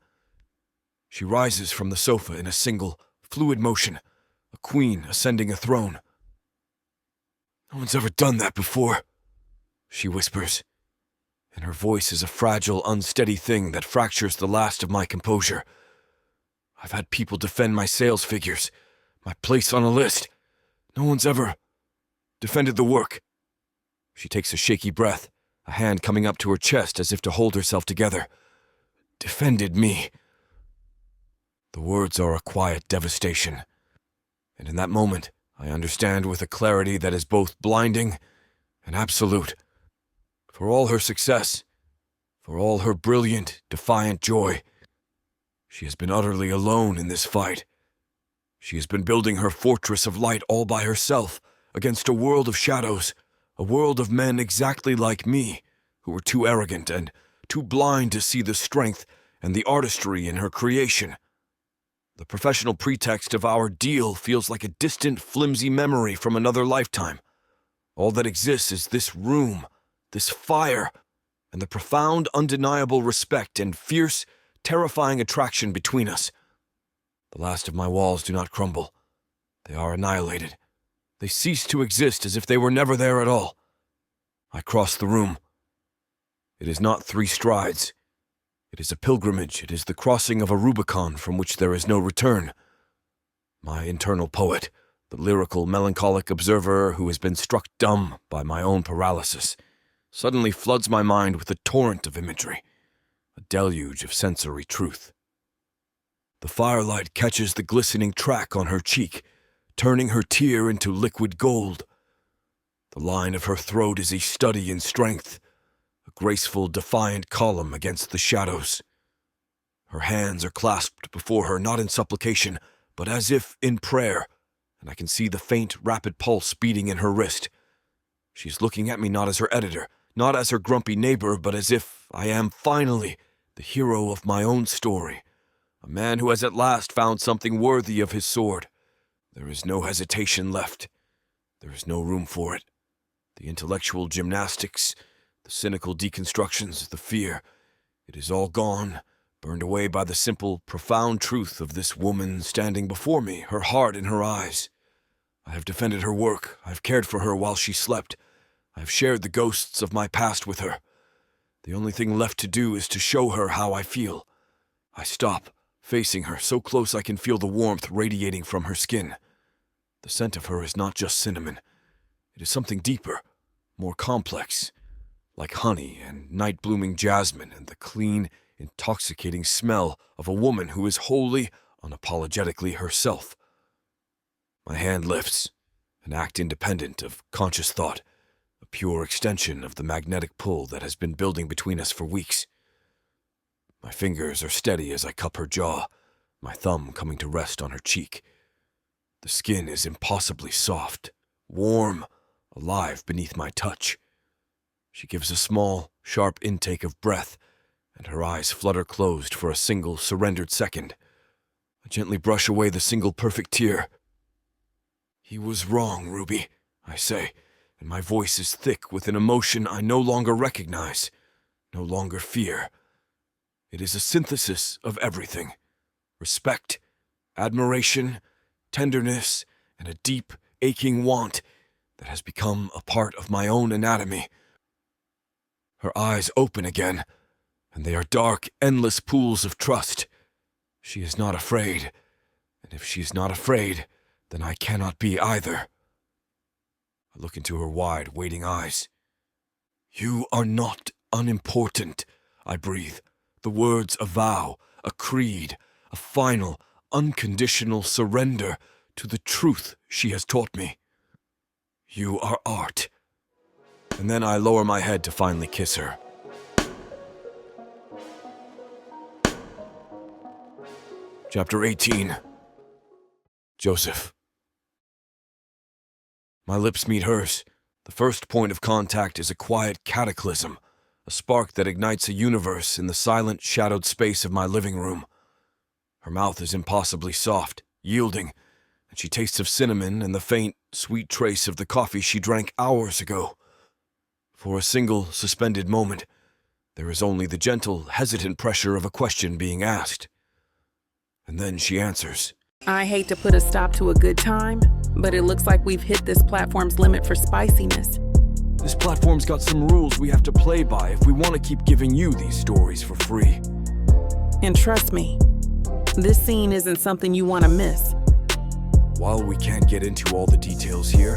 She rises from the sofa in a single, fluid motion, a queen ascending a throne. "No one's ever done that before," she whispers, and her voice is a fragile, unsteady thing that fractures the last of my composure. "I've had people defend my sales figures, my place on a list. No one's ever defended the work." She takes a shaky breath, a hand coming up to her chest as if to hold herself together. "Defended me." The words are a quiet devastation, and in that moment I understand with a clarity that is both blinding and absolute. For all her success, for all her brilliant, defiant joy, she has been utterly alone in this fight. She has been building her fortress of light all by herself against a world of shadows, a world of men exactly like me, who were too arrogant and too blind to see the strength and the artistry in her creation. The professional pretext of our deal feels like a distant, flimsy memory from another lifetime. All that exists is this room, this fire, and the profound, undeniable respect and fierce, terrifying attraction between us. The last of my walls do not crumble. They are annihilated. They cease to exist as if they were never there at all. I cross the room. It is not 3 strides. It is a pilgrimage. It is the crossing of a Rubicon from which there is no return. My internal poet, the lyrical, melancholic observer who has been struck dumb by my own paralysis, suddenly floods my mind with a torrent of imagery, a deluge of sensory truth. The firelight catches the glistening track on her cheek, turning her tear into liquid gold. The line of her throat is a study in strength, a graceful, defiant column against the shadows. Her hands are clasped before her, not in supplication, but as if in prayer, and I can see the faint, rapid pulse beating in her wrist. She is looking at me not as her editor, not as her grumpy neighbor, but as if I am, finally, the hero of my own story, a man who has at last found something worthy of his sword. There is no hesitation left. There is no room for it. The intellectual gymnastics, the cynical deconstructions, the fear, it is all gone, burned away by the simple, profound truth of this woman standing before me, her heart in her eyes. I have defended her work. I have cared for her while she slept. I have shared the ghosts of my past with her. The only thing left to do is to show her how I feel. I stop, facing her, so close I can feel the warmth radiating from her skin. The scent of her is not just cinnamon. It is something deeper, more complex, like honey and night-blooming jasmine and the clean, intoxicating smell of a woman who is wholly, unapologetically herself. My hand lifts, an act independent of conscious thought, a pure extension of the magnetic pull that has been building between us for weeks. My fingers are steady as I cup her jaw, my thumb coming to rest on her cheek. The skin is impossibly soft, warm, alive beneath my touch. She gives a small, sharp intake of breath, and her eyes flutter closed for a single, surrendered second. I gently brush away the single perfect tear. "He was wrong, Ruby," I say, and my voice is thick with an emotion I no longer recognize, no longer fear. It is a synthesis of everything: respect, admiration, tenderness, and a deep, aching want that has become a part of my own anatomy. Her eyes open again, and they are dark, endless pools of trust. She is not afraid, and if she is not afraid, then I cannot be either. I look into her wide, waiting eyes. "You are not unimportant," I breathe, the words a vow, a creed, a final, unconditional surrender to the truth she has taught me. You are art. And then I lower my head to finally kiss her. Chapter 18. Joseph. My lips meet hers. The first point of contact is a quiet cataclysm, a spark that ignites a universe in the silent, shadowed space of my living room. Her mouth is impossibly soft, yielding, and she tastes of cinnamon and the faint, sweet trace of the coffee she drank hours ago. For a single, suspended moment, there is only the gentle, hesitant pressure of a question being asked. And then she answers. I hate to put a stop to a good time, but it looks like we've hit this platform's limit for spiciness. This platform's got some rules we have to play by if we want to keep giving you these stories for free. And trust me, this scene isn't something you want to miss. While we can't get into all the details here,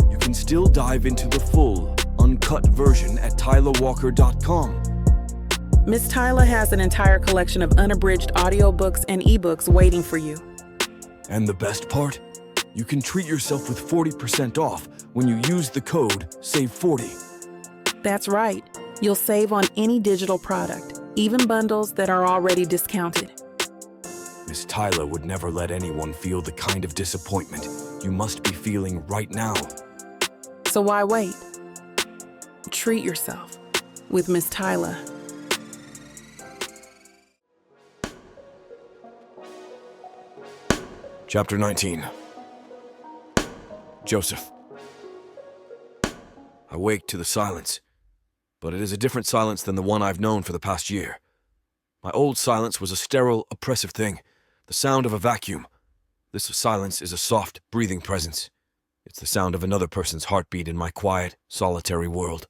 you can still dive into the full, uncut version at TylerWalker.com. Miss Tyler has an entire collection of unabridged audiobooks and ebooks waiting for you. And the best part? You can treat yourself with 40% off when you use the code SAVE40. That's right. You'll save on any digital product, even bundles that are already discounted. Miss Tyler would never let anyone feel the kind of disappointment you must be feeling right now. So why wait? Treat yourself with Miss Tyler. Chapter 19. Joseph. I wake to the silence, but it is a different silence than the one I've known for the past year. My old silence was a sterile, oppressive thing, the sound of a vacuum. This silence is a soft, breathing presence. It's the sound of another person's heartbeat in my quiet, solitary world.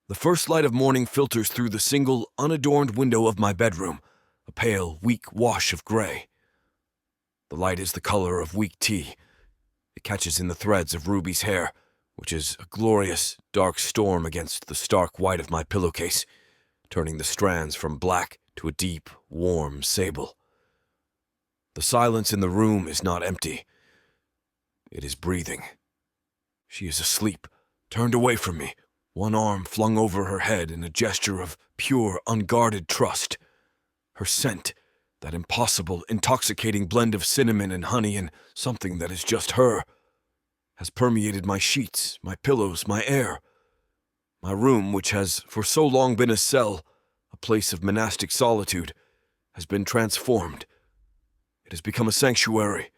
The first light of morning filters through the single, unadorned window of my bedroom, a pale, weak wash of gray. The light is the color of weak tea. It catches in the threads of Ruby's hair, which is a glorious, dark storm against the stark white of my pillowcase, turning the strands from black to a deep, warm sable. The silence in the room is not empty. It is breathing. She is asleep, turned away from me, one arm flung over her head in a gesture of pure, unguarded trust. Her scent, that impossible, intoxicating blend of cinnamon and honey and something that is just her, has permeated my sheets, my pillows, my air. My room, which has for so long been a cell, a place of monastic solitude, has been transformed. It has become a sanctuary.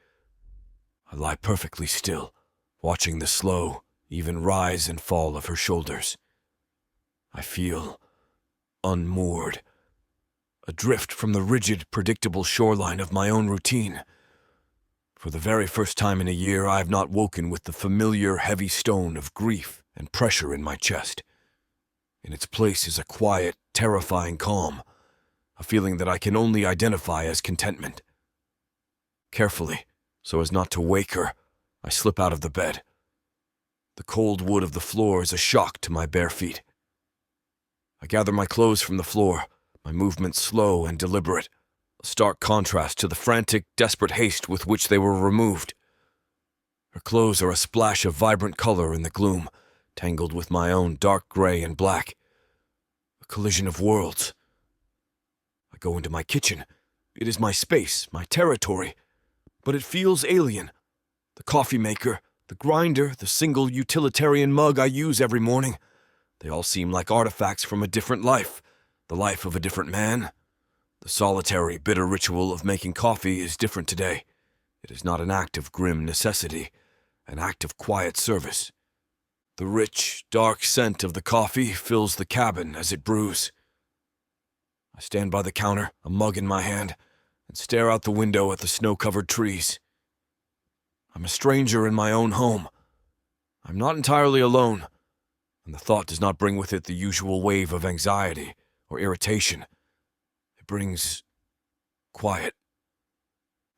I lie perfectly still, watching the slow, even rise and fall of her shoulders. I feel unmoored, adrift from the rigid, predictable shoreline of my own routine. For the very first time in a year, I have not woken with the familiar heavy stone of grief and pressure in my chest. In its place is a quiet, terrifying calm, a feeling that I can only identify as contentment. Carefully, so as not to wake her, I slip out of the bed. The cold wood of the floor is a shock to my bare feet. I gather my clothes from the floor, my movements slow and deliberate, a stark contrast to the frantic, desperate haste with which they were removed. Her clothes are a splash of vibrant color in the gloom, tangled with my own dark gray and black. A collision of worlds. I go into my kitchen. It is my space, my territory, but it feels alien. The coffee maker, the grinder, the single utilitarian mug I use every morning, they all seem like artifacts from a different life. The life of a different man. The solitary, bitter ritual of making coffee is different today. It is not an act of grim necessity, an act of quiet service. The rich, dark scent of the coffee fills the cabin as it brews. I stand by the counter, a mug in my hand, and stare out the window at the snow-covered trees. I'm a stranger in my own home. I'm not entirely alone, and the thought does not bring with it the usual wave of anxiety or irritation. It brings quiet.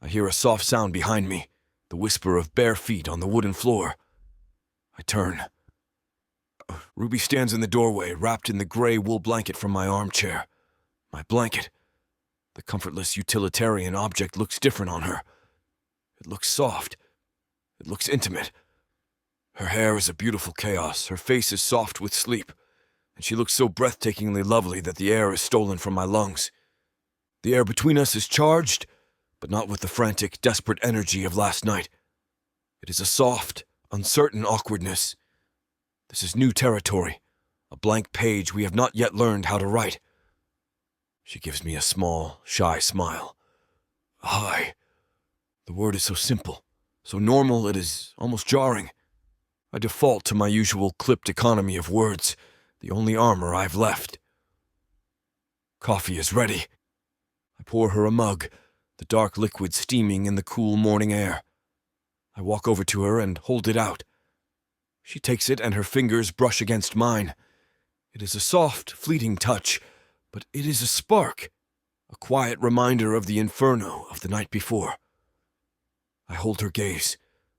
I hear a soft sound behind me, the whisper of bare feet on the wooden floor. I turn. Ruby stands in the doorway, wrapped in the gray wool blanket from my armchair. My blanket. The comfortless utilitarian object looks different on her. It looks soft. It looks intimate. Her hair is a beautiful chaos. Her face is soft with sleep. And she looks so breathtakingly lovely that the air is stolen from my lungs. The air between us is charged, but not with the frantic, desperate energy of last night. It is a soft, uncertain awkwardness. This is new territory, a blank page we have not yet learned how to write. She gives me a small, shy smile. Hi. The word is so simple, so normal it is almost jarring. I default to my usual clipped economy of words, the only armor I've left. Coffee is ready. I pour her a mug, the dark liquid steaming in the cool morning air. I walk over to her and hold it out. She takes it and her fingers brush against mine. It is a soft, fleeting touch, but it is a spark, a quiet reminder of the inferno of the night before. I hold her gaze,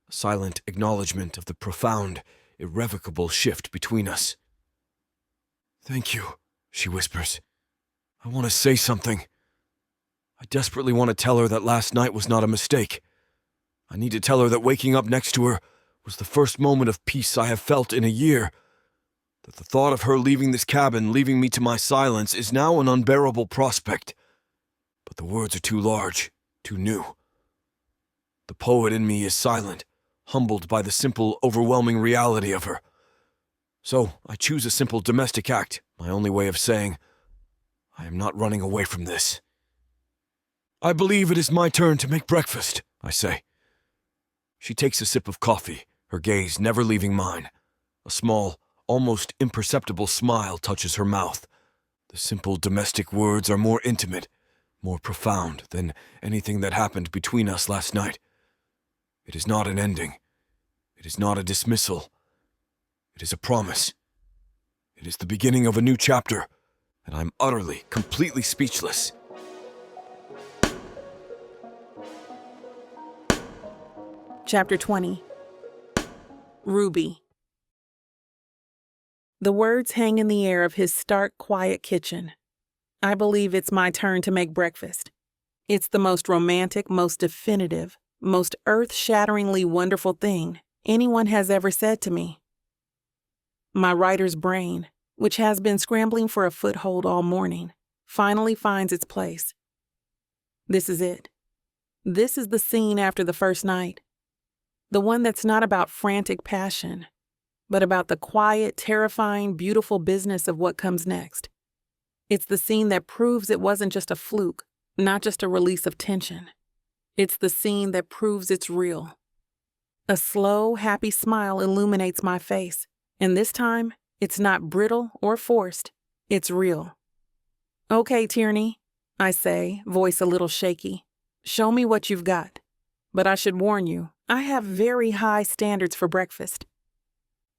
a silent acknowledgement of the profound, irrevocable shift between us. Thank you, she whispers. I want to say something. I desperately want to tell her that last night was not a mistake. I need to tell her that waking up next to her was the first moment of peace I have felt in a year. That the thought of her leaving this cabin, leaving me to my silence, is now an unbearable prospect. But the words are too large, too new. The poet in me is silent, humbled by the simple, overwhelming reality of her. So I choose a simple domestic act, my only way of saying, I am not running away from this. I believe it is my turn to make breakfast, I say. She takes a sip of coffee, her gaze never leaving mine. A small, almost imperceptible smile touches her mouth. The simple domestic words are more intimate, more profound than anything that happened between us last night. It is not an ending. It is not a dismissal. It is a promise. It is the beginning of a new chapter, and I'm utterly, completely speechless. Chapter 20. Ruby. The words hang in the air of his stark, quiet kitchen. I believe it's my turn to make breakfast. It's the most romantic, most definitive, most earth-shatteringly wonderful thing anyone has ever said to me. My writer's brain, which has been scrambling for a foothold all morning, finally finds its place. This is it. This is the scene after the first night. The one that's not about frantic passion, but about the quiet, terrifying, beautiful business of what comes next. It's the scene that proves it wasn't just a fluke, not just a release of tension. It's the scene that proves it's real. A slow, happy smile illuminates my face, and this time, it's not brittle or forced. It's real. Okay, Tierney, I say, voice a little shaky. Show me what you've got. But I should warn you, I have very high standards for breakfast.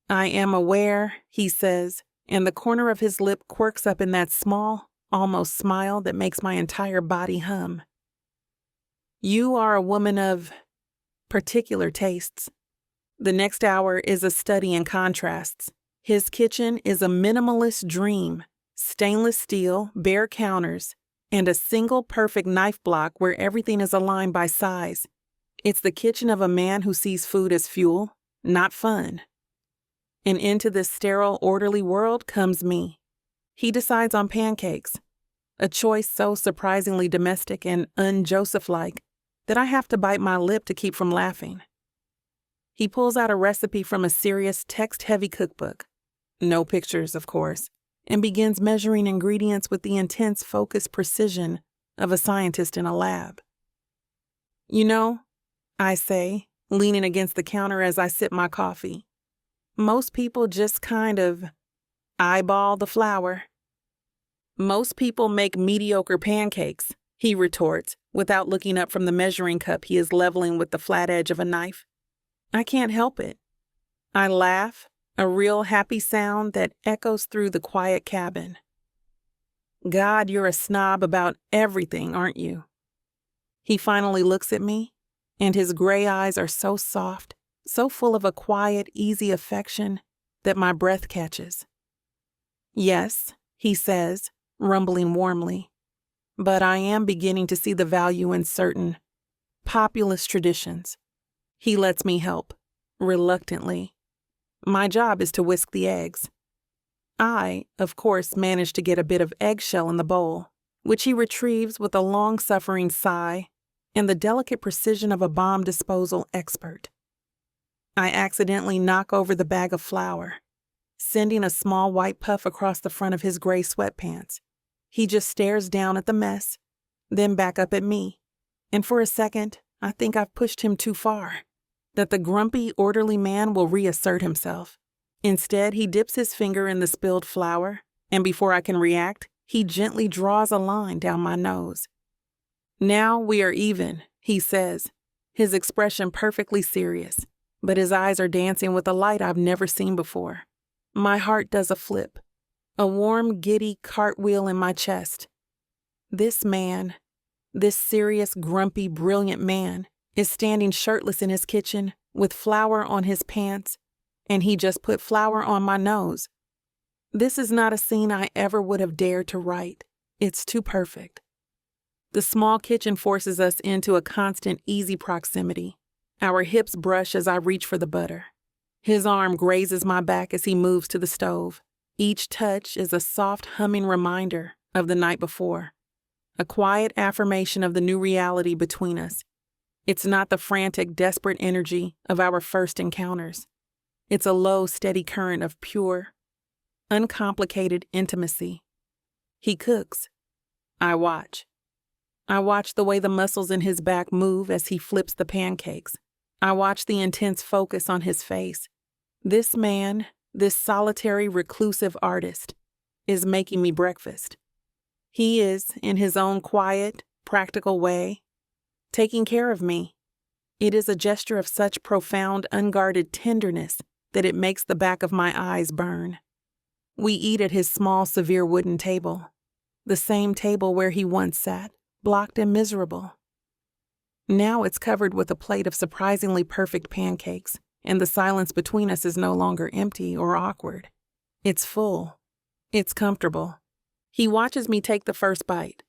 I am aware, he says, and the corner of his lip quirks up in that small, almost smile that makes my entire body hum. You are a woman of particular tastes. The next hour is a study in contrasts. His kitchen is a minimalist dream, stainless steel, bare counters, and a single perfect knife block where everything is aligned by size. It's the kitchen of a man who sees food as fuel, not fun. And into this sterile, orderly world comes me. He decides on pancakes, a choice so surprisingly domestic and un-Joseph-like that I have to bite my lip to keep from laughing. He pulls out a recipe from a serious, text-heavy cookbook. No pictures, of course, and begins measuring ingredients with the intense, focused precision of a scientist in a lab. You know, I say, leaning against the counter as I sip my coffee, most people just kind of eyeball the flour. Most people make mediocre pancakes, he retorts, without looking up from the measuring cup he is leveling with the flat edge of a knife. I can't help it. I laugh, a real happy sound that echoes through the quiet cabin. God, you're a snob about everything, aren't you? He finally looks at me, and his gray eyes are so soft, so full of a quiet, easy affection that my breath catches. Yes, he says, rumbling warmly. but I am beginning to see the value in certain populist traditions. He lets me help, reluctantly. My job is to whisk the eggs. I, of course, manage to get a bit of eggshell in the bowl, which he retrieves with a long-suffering sigh and the delicate precision of a bomb disposal expert. I accidentally knock over the bag of flour, sending a small white puff across the front of his gray sweatpants. He just stares down at the mess, then back up at me, and for a second, I think I've pushed him too far, that the grumpy, orderly man will reassert himself. Instead, he dips his finger in the spilled flour, and before I can react, he gently draws a line down my nose. "Now we are even," he says, his expression perfectly serious, but his eyes are dancing with a light I've never seen before. My heart does a flip, a warm, giddy cartwheel in my chest. This man, this serious, grumpy, brilliant man, is standing shirtless in his kitchen with flour on his pants, and he just put flour on my nose. This is not a scene I ever would have dared to write. It's too perfect. The small kitchen forces us into a constant, easy proximity. Our hips brush as I reach for the butter. His arm grazes my back as he moves to the stove. Each touch is a soft, humming reminder of the night before, a quiet affirmation of the new reality between us. It's not the frantic, desperate energy of our first encounters. It's a low, steady current of pure, uncomplicated intimacy. He cooks. I watch. I watch the way the muscles in his back move as he flips the pancakes. I watch the intense focus on his face. This man, this solitary, reclusive artist, is making me breakfast. He is, in his own quiet, practical way, taking care of me. It is a gesture of such profound, unguarded tenderness that it makes the back of my eyes burn. We eat at his small, severe wooden table, the same table where he once sat, blocked and miserable. Now it's covered with a plate of surprisingly perfect pancakes, and the silence between us is no longer empty or awkward. It's full. It's comfortable. He watches me take the first bite.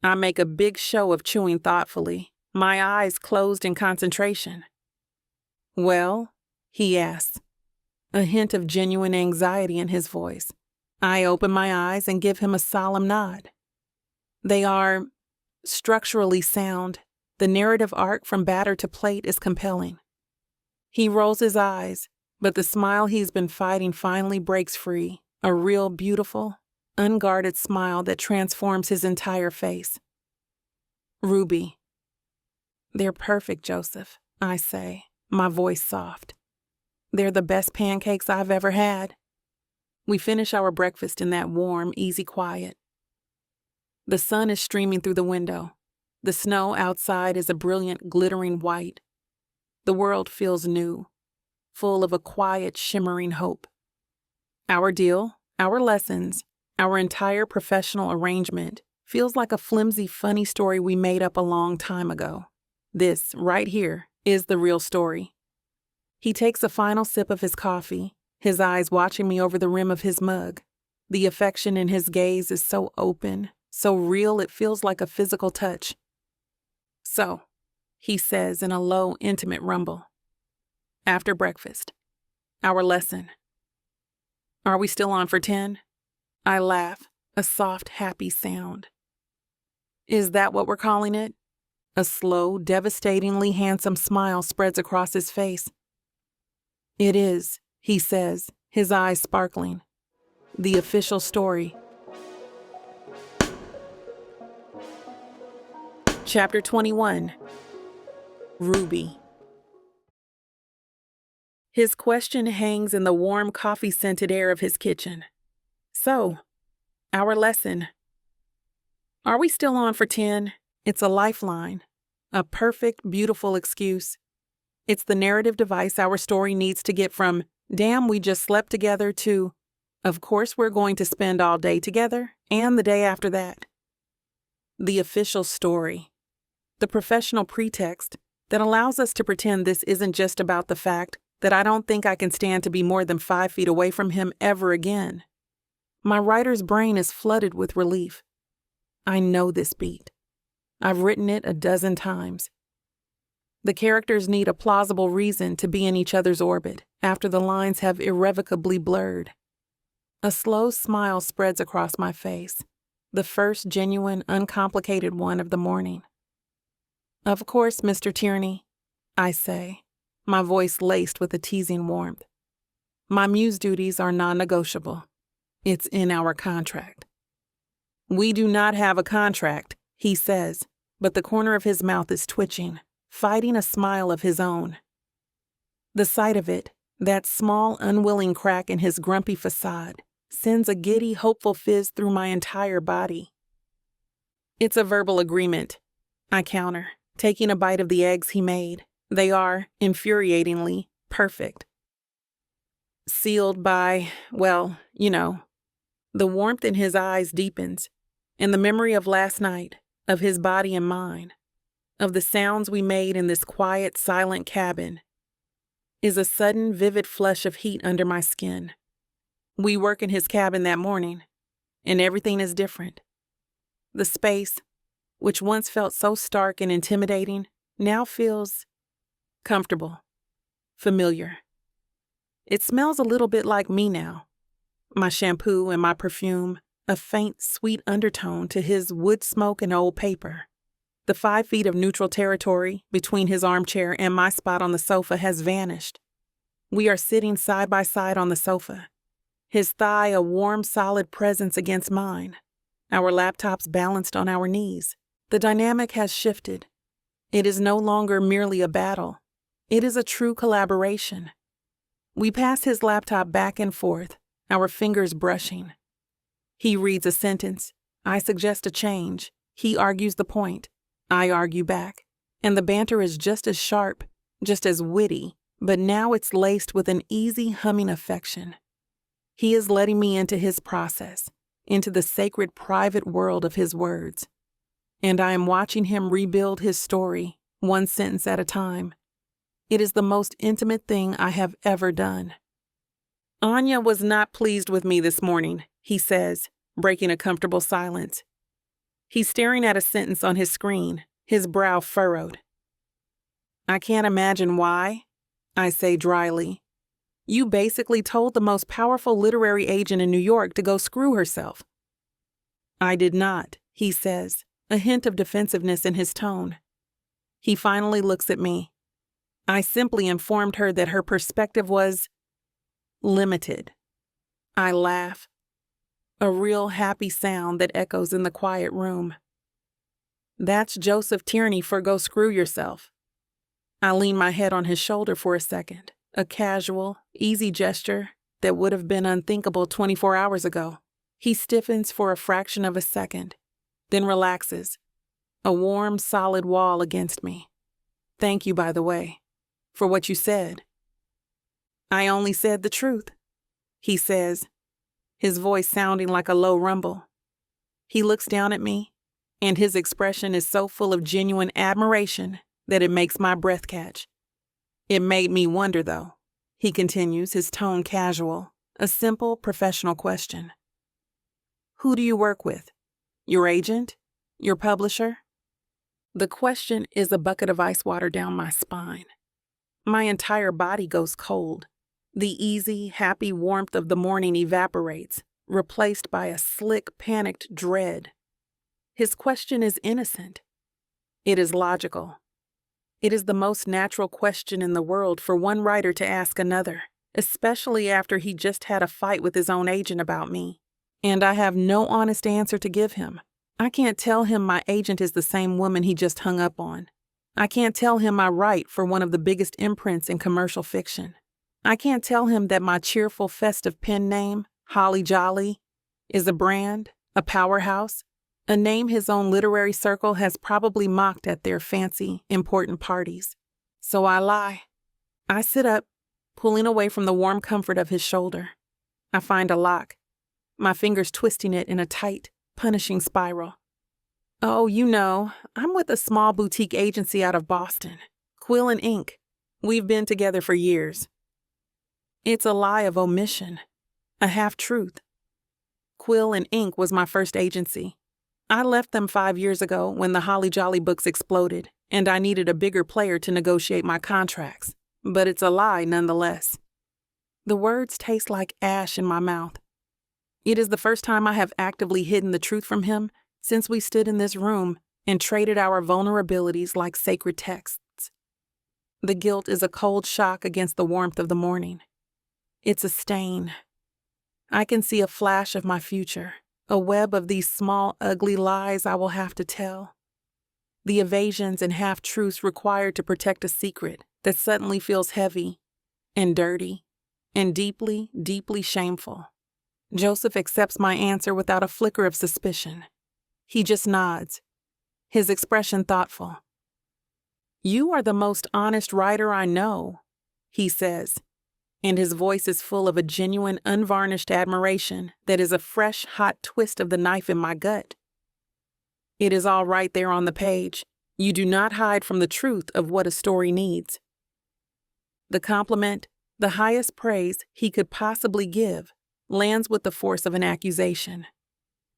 I make a big show of chewing thoughtfully, my eyes closed in concentration. "Well?" he asks, a hint of genuine anxiety in his voice. I open my eyes and give him a solemn nod. They are structurally sound. The narrative arc from batter to plate is compelling. He rolls his eyes, but the smile he's been fighting finally breaks free, a real, beautiful, unguarded smile that transforms his entire face. "Ruby." "They're perfect, Joseph," I say, my voice soft. "They're the best pancakes I've ever had." We finish our breakfast in that warm, easy quiet. The sun is streaming through the window. The snow outside is a brilliant, glittering white. The world feels new, full of a quiet, shimmering hope. Our deal, our lessons, our entire professional arrangement feels like a flimsy, funny story we made up a long time ago. This, right here, is the real story. He takes a final sip of his coffee, his eyes watching me over the rim of his mug. The affection in his gaze is so open, so real it feels like a physical touch. "So," he says in a low, intimate rumble. "After breakfast. Our lesson. Are we still on for 10? I laugh, a soft, happy sound. "Is that what we're calling it?" A slow, devastatingly handsome smile spreads across his face. "It is," he says, his eyes sparkling. "The official story." Chapter 21. Ruby. His question hangs in the warm, coffee-scented air of his kitchen. "So, our lesson. Are we still on for 10? It's a lifeline, a perfect, beautiful excuse. It's the narrative device our story needs to get from, 'Damn, we just slept together' to, 'Of course we're going to spend all day together, and the day after that.' The official story. The professional pretext that allows us to pretend this isn't just about the fact that I don't think I can stand to be more than 5 feet away from him ever again. My writer's brain is flooded with relief. I know this beat. I've written it a dozen times. The characters need a plausible reason to be in each other's orbit after the lines have irrevocably blurred. A slow smile spreads across my face, the first genuine, uncomplicated one of the morning. "Of course, Mr. Tierney," I say, my voice laced with a teasing warmth. "My muse duties are non-negotiable. It's in our contract." "We do not have a contract," he says, but the corner of his mouth is twitching, fighting a smile of his own. The sight of it, that small, unwilling crack in his grumpy facade, sends a giddy, hopeful fizz through my entire body. "It's a verbal agreement," I counter, taking a bite of the eggs he made. They are, infuriatingly, perfect. "Sealed by, well, you know." The warmth in his eyes deepens, and the memory of last night, of his body and mine, of the sounds we made in this quiet, silent cabin, is a sudden, vivid flush of heat under my skin. We work in his cabin that morning, and everything is different. The space, which once felt so stark and intimidating, now feels comfortable, familiar. It smells a little bit like me now. My shampoo and my perfume, a faint, sweet undertone to his wood smoke and old paper. The 5 feet of neutral territory between his armchair and my spot on the sofa has vanished. We are sitting side by side on the sofa, his thigh a warm, solid presence against mine, our laptops balanced on our knees. The dynamic has shifted. It is no longer merely a battle. It is a true collaboration. We pass his laptop back and forth, our fingers brushing. He reads a sentence. I suggest a change. He argues the point. I argue back. And the banter is just as sharp, just as witty, but now it's laced with an easy, humming affection. He is letting me into his process, into the sacred private world of his words. And I am watching him rebuild his story, one sentence at a time. It is the most intimate thing I have ever done. "Anya was not pleased with me this morning," he says, breaking a comfortable silence. He's staring at a sentence on his screen, his brow furrowed. "I can't imagine why," I say dryly. "You basically told the most powerful literary agent in New York to go screw herself." "I did not," he says, a hint of defensiveness in his tone. He finally looks at me. "I simply informed her that her perspective was limited." I laugh, a real happy sound that echoes in the quiet room. "That's Joseph Tierney for go screw yourself." I lean my head on his shoulder for a second, a casual, easy gesture that would have been unthinkable 24 hours ago. He stiffens for a fraction of a second, then relaxes, a warm, solid wall against me. "Thank you, by the way, for what you said." "I only said the truth," he says, his voice sounding like a low rumble. He looks down at me, and his expression is so full of genuine admiration that it makes my breath catch. "It made me wonder, though," he continues, his tone casual, a simple, professional question. "Who do you work with? Your agent? Your publisher?" The question is a bucket of ice water down my spine. My entire body goes cold. The easy, happy warmth of the morning evaporates, replaced by a slick, panicked dread. His question is innocent. It is logical. It is the most natural question in the world for one writer to ask another, especially after he just had a fight with his own agent about me. And I have no honest answer to give him. I can't tell him my agent is the same woman he just hung up on. I can't tell him I write for one of the biggest imprints in commercial fiction. I can't tell him that my cheerful, festive pen name, Holly Jolly, is a brand, a powerhouse, a name his own literary circle has probably mocked at their fancy, important parties. So I lie. I sit up, pulling away from the warm comfort of his shoulder. I find a lock, my fingers twisting it in a tight, punishing spiral. "Oh, you know, I'm with a small boutique agency out of Boston, Quill and Ink. We've been together for years." It's a lie of omission, a half-truth. Quill and Ink was my first agency, I left them 5 years ago when the Holly Jolly books exploded, and I needed a bigger player to negotiate my contracts. But it's a lie nonetheless. The words taste like ash in my mouth. It is the first time I have actively hidden the truth from him since we stood in this room and traded our vulnerabilities like sacred texts. The guilt is a cold shock against the warmth of the morning. It's a stain. I can see a flash of my future, a web of these small, ugly lies I will have to tell. The evasions and half-truths required to protect a secret that suddenly feels heavy and dirty and deeply, deeply shameful. Joseph accepts my answer without a flicker of suspicion. He just nods, his expression thoughtful. "You are the most honest writer I know," he says, and his voice is full of a genuine, unvarnished admiration that is a fresh, hot twist of the knife in my gut. It is all right there on the page. You do not hide from the truth of what a story needs. The compliment, the highest praise he could possibly give, lands with the force of an accusation.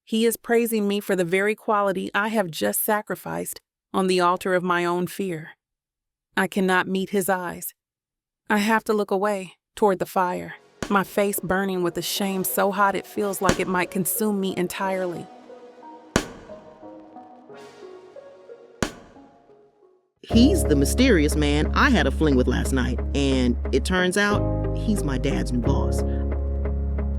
He is praising me for the very quality I have just sacrificed on the altar of my own fear. I cannot meet his eyes. I have to look away, toward the fire, my face burning with a shame so hot it feels like it might consume me entirely. He's the mysterious man I had a fling with last night, and it turns out he's my dad's new boss.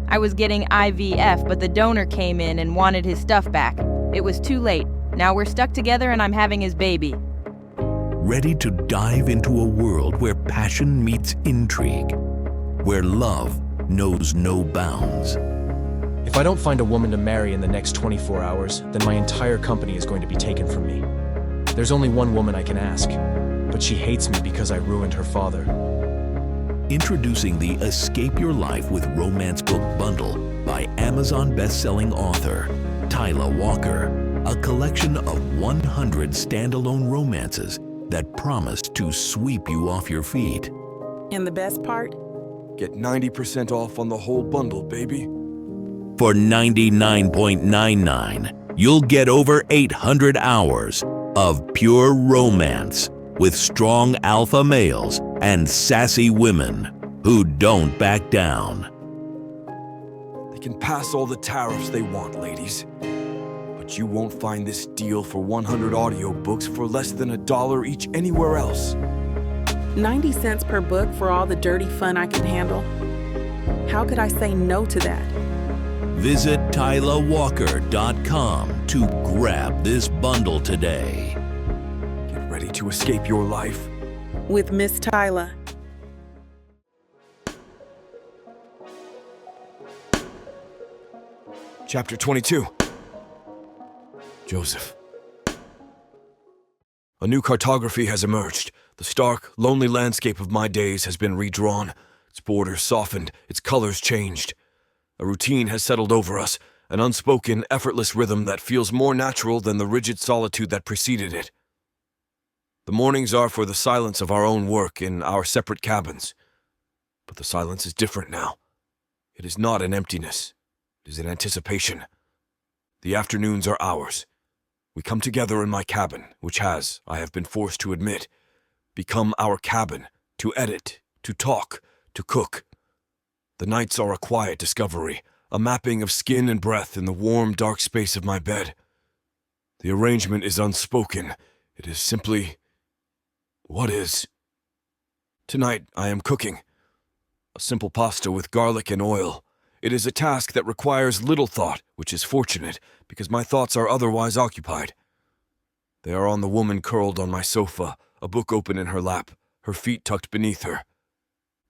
I was getting IVF, but the donor came in and wanted his stuff back. It was too late. Now we're stuck together and I'm having his baby. Ready to dive into a world where passion meets intrigue, where love knows no bounds. If I don't find a woman to marry in the next 24 hours, then my entire company is going to be taken from me. There's only one woman I can ask, but she hates me because I ruined her father. Introducing the Escape Your Life with Romance Book Bundle by Amazon best-selling author Tyler Walker, a collection of 100 standalone romances that promise to sweep you off your feet. And the best part? Get 90% off on the whole bundle, baby. For $99.99, you'll get over 800 hours of pure romance with strong alpha males and sassy women who don't back down. They can pass all the tariffs they want, ladies. But you won't find this deal for 100 audiobooks for less than $1 each anywhere else. 90 cents per book for all the dirty fun I can handle? How could I say no to that? Visit TylerWalker.com to grab this bundle today. Get ready to escape your life with Miss Tyler. Chapter 22. Joseph. A new cartography has emerged. The stark, lonely landscape of my days has been redrawn, its borders softened, its colors changed. A routine has settled over us, an unspoken, effortless rhythm that feels more natural than the rigid solitude that preceded it. The mornings are for the silence of our own work in our separate cabins. But the silence is different now. It is not an emptiness. It is an anticipation. The afternoons are ours. We come together in my cabin, which has, I have been forced to admit, become our cabin, to edit, to talk, to cook. The nights are a quiet discovery, a mapping of skin and breath in the warm, dark space of my bed. The arrangement is unspoken. It is simply what is. Tonight I am cooking. A simple pasta with garlic and oil. It is a task that requires little thought, which is fortunate, because my thoughts are otherwise occupied. They are on the woman curled on my sofa, a book open in her lap, her feet tucked beneath her.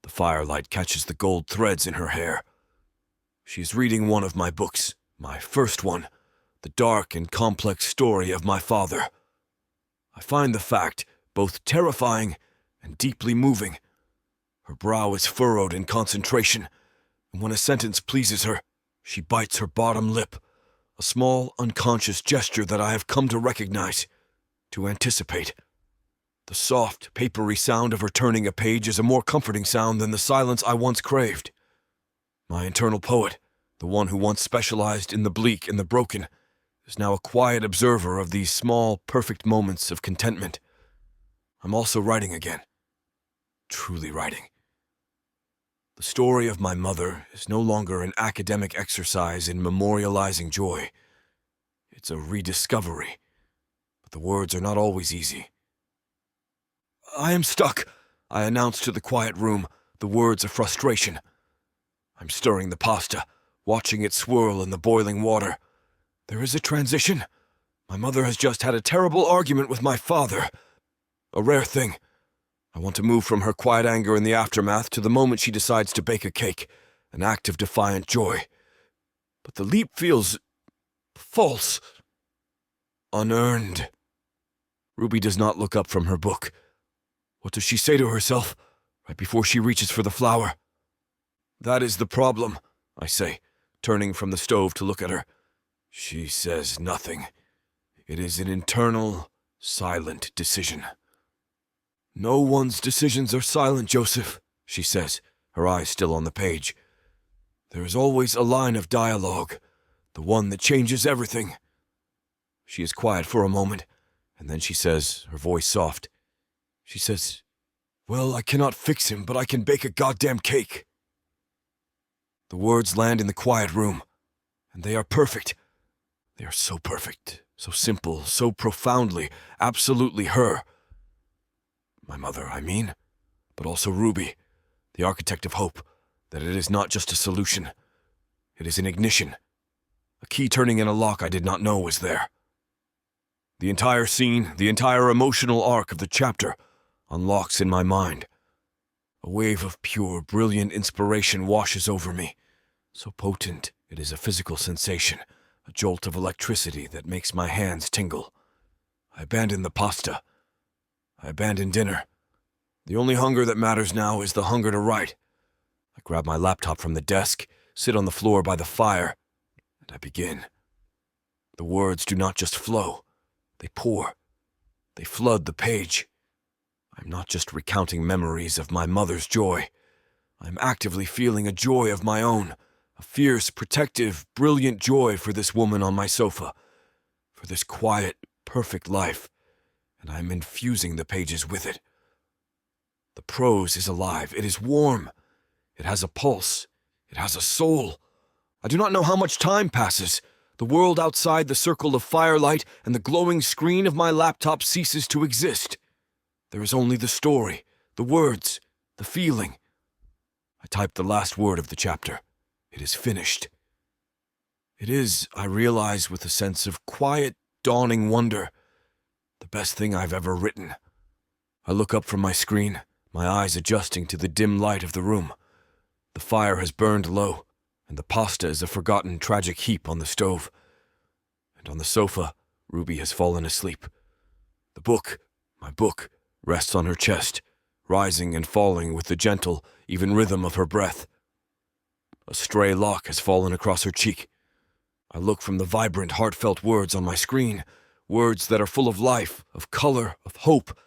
The firelight catches the gold threads in her hair. She is reading one of my books, my first one, the dark and complex story of my father. I find the fact both terrifying and deeply moving. Her brow is furrowed in concentration, and when a sentence pleases her, she bites her bottom lip, a small, unconscious gesture that I have come to recognize, to anticipate. The soft, papery sound of her turning a page is a more comforting sound than the silence I once craved. My internal poet, the one who once specialized in the bleak and the broken, is now a quiet observer of these small, perfect moments of contentment. I'm also writing again. Truly writing. The story of my mother is no longer an academic exercise in memorializing joy. It's a rediscovery, but the words are not always easy. I am stuck, I announce to the quiet room, the words of frustration. I'm stirring the pasta, watching it swirl in the boiling water. There is a transition. My mother has just had a terrible argument with my father. A rare thing. I want to move from her quiet anger in the aftermath to the moment she decides to bake a cake, an act of defiant joy. But the leap feels false, unearned. Ruby does not look up from her book. What does she say to herself right before she reaches for the flower? That is the problem, I say, turning from the stove to look at her. She says nothing. It is an internal, silent decision. No one's decisions are silent, Joseph, she says, her eyes still on the page. There is always a line of dialogue, the one that changes everything. She is quiet for a moment, and then she says, her voice soft, she says, well, I cannot fix him, but I can bake a goddamn cake. The words land in the quiet room, and they are perfect. They are so perfect, so simple, so profoundly, absolutely her. My mother, I mean, but also Ruby, the architect of hope, that it is not just a solution. It is an ignition, a key turning in a lock I did not know was there. The entire scene, the entire emotional arc of the chapter unlocks in my mind. A wave of pure, brilliant inspiration washes over me, so potent it is a physical sensation, a jolt of electricity that makes my hands tingle. I abandon the pasta. I abandon dinner. The only hunger that matters now is the hunger to write. I grab my laptop from the desk, sit on the floor by the fire, and I begin. The words do not just flow. They pour. They flood the page. I'm not just recounting memories of my mother's joy. I'm actively feeling a joy of my own, a fierce, protective, brilliant joy for this woman on my sofa, for this quiet, perfect life, and I'm infusing the pages with it. The prose is alive. It is warm. It has a pulse. It has a soul. I do not know how much time passes. The world outside the circle of firelight and the glowing screen of my laptop ceases to exist. There is only the story, the words, the feeling. I type the last word of the chapter. It is finished. It is, I realize with a sense of quiet, dawning wonder, the best thing I've ever written. I look up from my screen, my eyes adjusting to the dim light of the room. The fire has burned low, and the pasta is a forgotten tragic heap on the stove. And on the sofa, Ruby has fallen asleep. The book, my book, rests on her chest, rising and falling with the gentle, even rhythm of her breath. A stray lock has fallen across her cheek. I look from the vibrant, heartfelt words on my screen, words that are full of life, of color, of hope,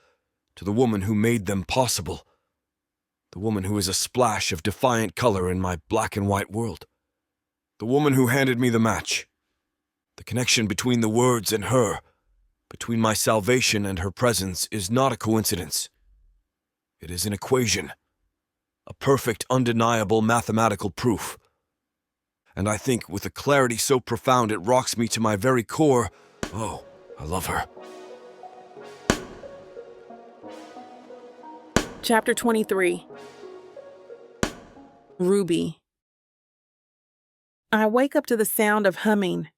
to the woman who made them possible. The woman who is a splash of defiant color in my black and white world. The woman who handed me the match. The connection between the words and her, between my salvation and her presence, is not a coincidence. It is an equation, a perfect, undeniable mathematical proof. And I think with a clarity so profound it rocks me to my very core, oh, I love her. Chapter 23. Ruby. I wake up to the sound of humming.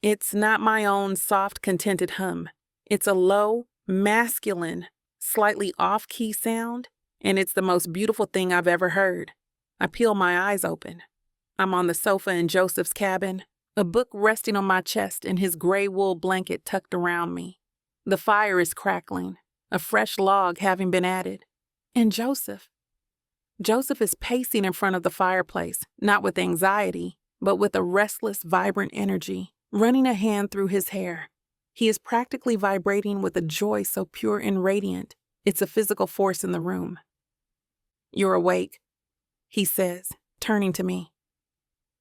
It's not my own soft, contented hum. It's a low, masculine, slightly off-key sound, and it's the most beautiful thing I've ever heard. I peel my eyes open. I'm on the sofa in Joseph's cabin, a book resting on my chest and his gray wool blanket tucked around me. The fire is crackling, a fresh log having been added. And Joseph is pacing in front of the fireplace, not with anxiety, but with a restless, vibrant energy, running a hand through his hair. He is practically vibrating with a joy so pure and radiant, it's a physical force in the room. You're awake, he says, turning to me.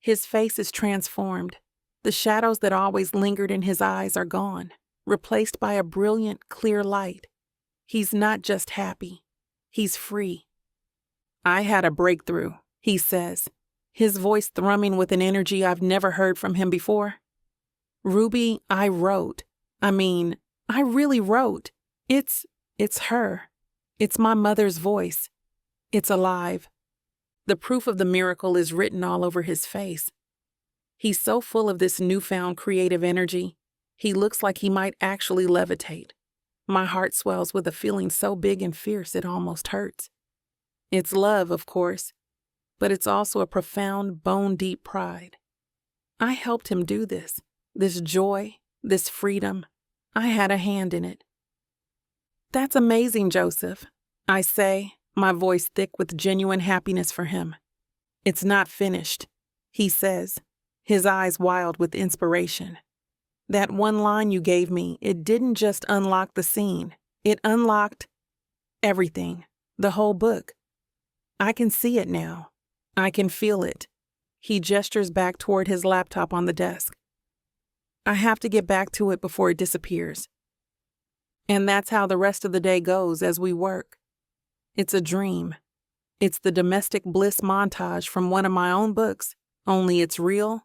His face is transformed. The shadows that always lingered in his eyes are gone, replaced by a brilliant, clear light. He's not just happy. He's free. I had a breakthrough, he says, his voice thrumming with an energy I've never heard from him before. Ruby, I wrote. I really wrote. It's her. It's my mother's voice. It's alive. The proof of the miracle is written all over his face. He's so full of this newfound creative energy, he looks like he might actually levitate. My heart swells with a feeling so big and fierce it almost hurts. It's love, of course, but it's also a profound, bone-deep pride. I helped him do this joy, this freedom. I had a hand in it. That's amazing, Joseph, I say, my voice thick with genuine happiness for him. It's not finished, he says, his eyes wild with inspiration. That one line you gave me, it didn't just unlock the scene. It unlocked everything, the whole book. I can see it now. I can feel it. He gestures back toward his laptop on the desk. I have to get back to it before it disappears. And that's how the rest of the day goes as we work. It's a dream. It's the domestic bliss montage from one of my own books, only it's real,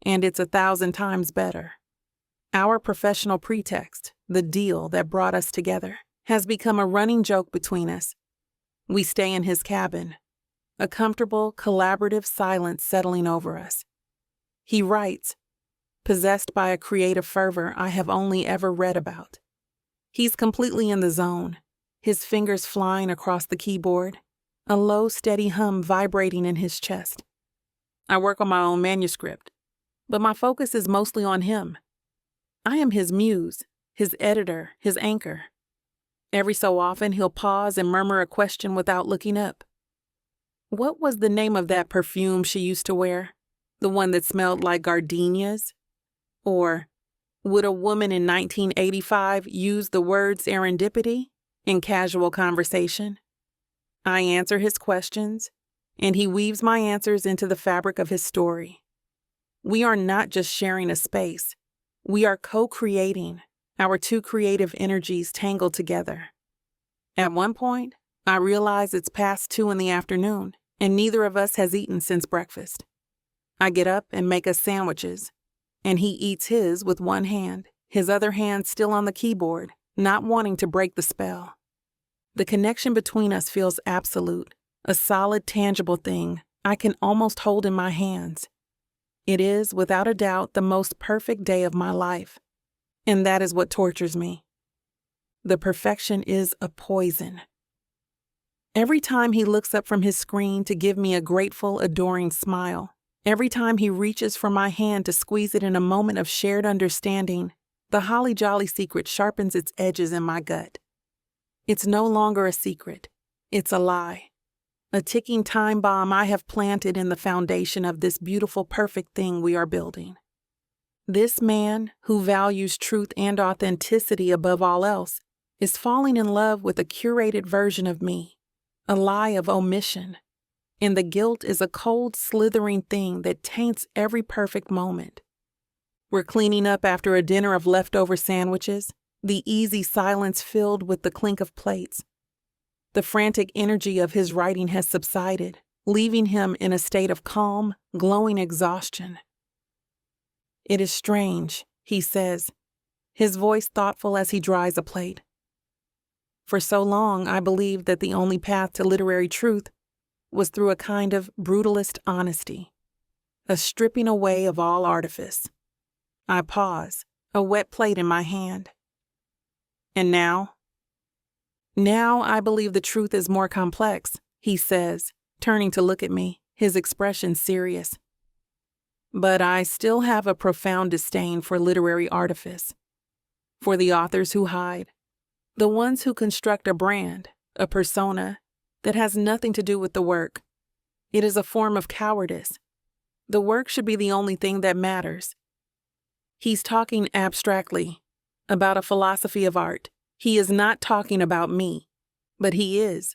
and it's 1,000 times better. Our professional pretext, the deal that brought us together, has become a running joke between us. We stay in his cabin, a comfortable, collaborative silence settling over us. He writes, possessed by a creative fervor I have only ever read about. He's completely in the zone, his fingers flying across the keyboard, a low, steady hum vibrating in his chest. I work on my own manuscript, but my focus is mostly on him. I am his muse, his editor, his anchor. Every so often, he'll pause and murmur a question without looking up. What was the name of that perfume she used to wear? The one that smelled like gardenias? Or, would a woman in 1985 use the word serendipity in casual conversation? I answer his questions, and he weaves my answers into the fabric of his story. We are not just sharing a space. We are co-creating, our two creative energies tangled together. At one point, I realize it's past 2 p.m, and neither of us has eaten since breakfast. I get up and make us sandwiches, and he eats his with one hand, his other hand still on the keyboard, not wanting to break the spell. The connection between us feels absolute, a solid, tangible thing I can almost hold in my hands. It is, without a doubt, the most perfect day of my life, and that is what tortures me. The perfection is a poison. Every time he looks up from his screen to give me a grateful, adoring smile, every time he reaches for my hand to squeeze it in a moment of shared understanding, the holly jolly secret sharpens its edges in my gut. It's no longer a secret. It's a lie. A ticking time bomb I have planted in the foundation of this beautiful, perfect thing we are building. This man, who values truth and authenticity above all else, is falling in love with a curated version of me, a lie of omission. And the guilt is a cold, slithering thing that taints every perfect moment. We're cleaning up after a dinner of leftover sandwiches, the easy silence filled with the clink of plates. The frantic energy of his writing has subsided, leaving him in a state of calm, glowing exhaustion. It is strange, he says, his voice thoughtful as he dries a plate. For so long, I believed that the only path to literary truth was through a kind of brutalist honesty, a stripping away of all artifice. I pause, a wet plate in my hand. And now? Now I believe the truth is more complex, he says, turning to look at me, his expression serious. But I still have a profound disdain for literary artifice, for the authors who hide, the ones who construct a brand, a persona, that has nothing to do with the work. It is a form of cowardice. The work should be the only thing that matters. He's talking abstractly about a philosophy of art. He is not talking about me, but he is.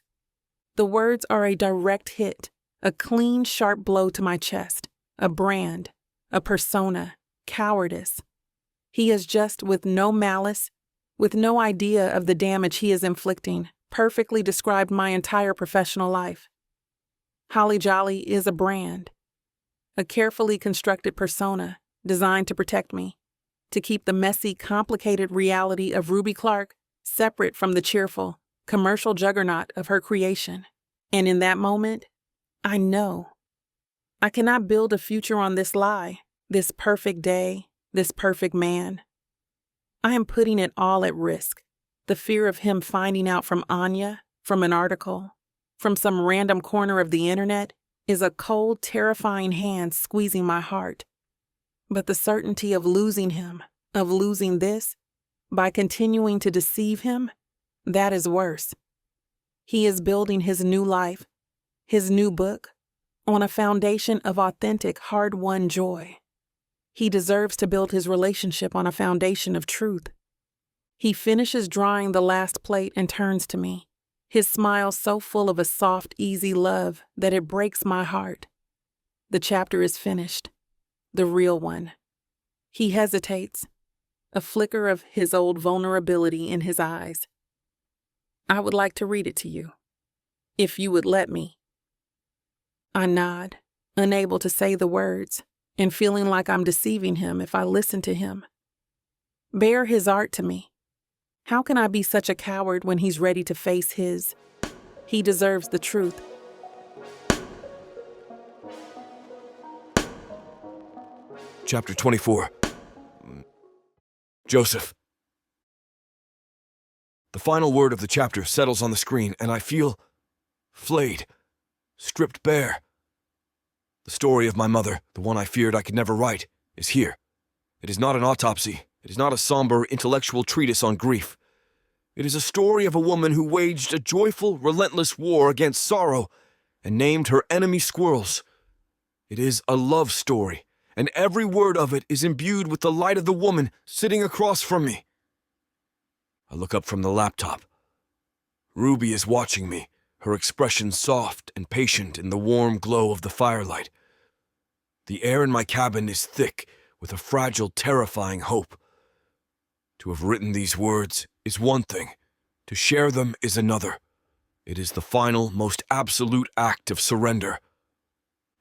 The words are a direct hit, a clean, sharp blow to my chest, a brand, a persona, cowardice. He is just, with no malice, with no idea of the damage he is inflicting, perfectly described my entire professional life. Holly Jolly is a brand, a carefully constructed persona designed to protect me, to keep the messy, complicated reality of Ruby Clark separate from the cheerful, commercial juggernaut of her creation. And in that moment, I know I cannot build a future on this lie, this perfect day, this perfect man. I am putting it all at risk. The fear of him finding out from Anya, from an article, from some random corner of the internet, is a cold, terrifying hand squeezing my heart. But the certainty of losing him, of losing this, by continuing to deceive him, that is worse. He is building his new life, his new book, on a foundation of authentic, hard-won joy. He deserves to build his relationship on a foundation of truth. He finishes drying the last plate and turns to me, his smile so full of a soft, easy love that it breaks my heart. The chapter is finished, the real one. He hesitates, a flicker of his old vulnerability in his eyes. I would like to read it to you, if you would let me. I nod, unable to say the words, and feeling like I'm deceiving him if I listen to him. Bear his art to me. How can I be such a coward when he's ready to face his? He deserves the truth. Chapter 24. Joseph. The final word of the chapter settles on the screen, and I feel flayed, stripped bare. The story of my mother, the one I feared I could never write, is here. It is not an autopsy. It is not a somber intellectual treatise on grief. It is a story of a woman who waged a joyful, relentless war against sorrow and named her enemy squirrels. It is a love story, and every word of it is imbued with the light of the woman sitting across from me. I look up from the laptop. Ruby is watching me, her expression soft and patient in the warm glow of the firelight. The air in my cabin is thick with a fragile, terrifying hope. To have written these words is one thing. To share them is another. It is the final, most absolute act of surrender.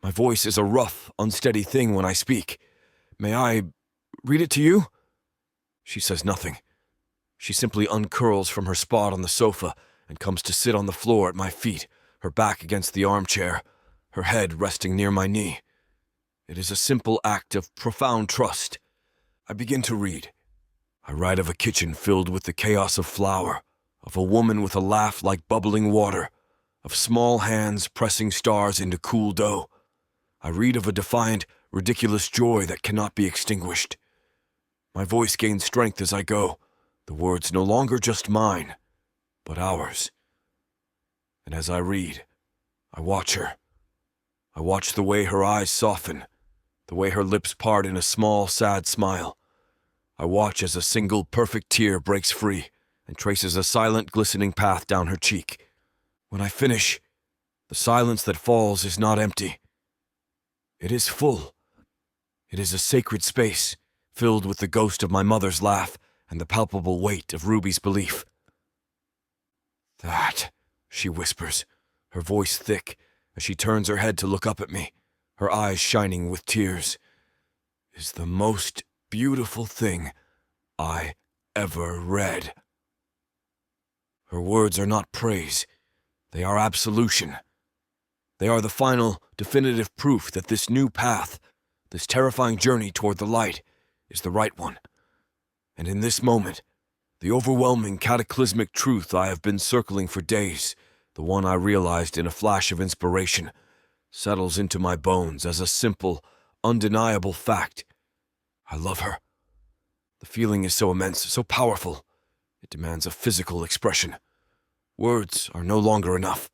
My voice is a rough, unsteady thing when I speak. May I read it to you? She says nothing. She simply uncurls from her spot on the sofa and comes to sit on the floor at my feet, her back against the armchair, her head resting near my knee. It is a simple act of profound trust. I begin to read. I write of a kitchen filled with the chaos of flour, of a woman with a laugh like bubbling water, of small hands pressing stars into cool dough. I read of a defiant, ridiculous joy that cannot be extinguished. My voice gains strength as I go, the words no longer just mine, but ours. And as I read, I watch her. I watch the way her eyes soften, the way her lips part in a small, sad smile. I watch as a single perfect tear breaks free and traces a silent, glistening path down her cheek. When I finish, the silence that falls is not empty. It is full. It is a sacred space, filled with the ghost of my mother's laugh and the palpable weight of Ruby's belief. That, she whispers, her voice thick, as she turns her head to look up at me, her eyes shining with tears, is the most beautiful thing I ever read. Her words are not praise. They are absolution. They are the final, definitive proof that this new path, this terrifying journey toward the light, is the right one. And in this moment, the overwhelming cataclysmic truth I have been circling for days, the one I realized in a flash of inspiration, settles into my bones as a simple, undeniable fact. I love her. The feeling is so immense, so powerful. It demands a physical expression. Words are no longer enough.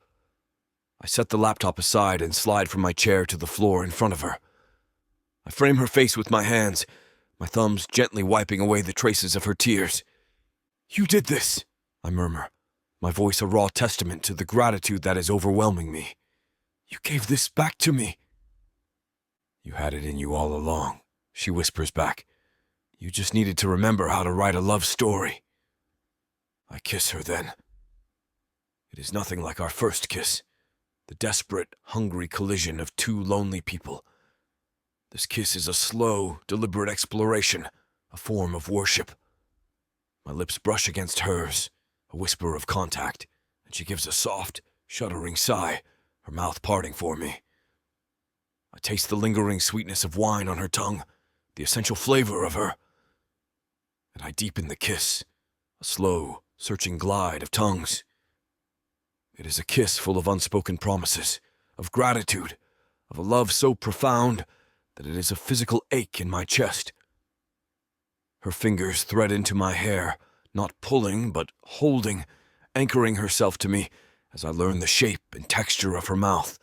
I set the laptop aside and slide from my chair to the floor in front of her. I frame her face with my hands, my thumbs gently wiping away the traces of her tears. "You did this," I murmur, my voice a raw testament to the gratitude that is overwhelming me. "You gave this back to me." "You had it in you all along," she whispers back. You just needed to remember how to write a love story. I kiss her then. It is nothing like our first kiss, the desperate, hungry collision of two lonely people. This kiss is a slow, deliberate exploration, a form of worship. My lips brush against hers, a whisper of contact, and she gives a soft, shuddering sigh, her mouth parting for me. I taste the lingering sweetness of wine on her tongue, the essential flavor of her. And I deepen the kiss, a slow, searching glide of tongues. It is a kiss full of unspoken promises, of gratitude, of a love so profound that it is a physical ache in my chest. Her fingers thread into my hair, not pulling, but holding, anchoring herself to me as I learn the shape and texture of her mouth.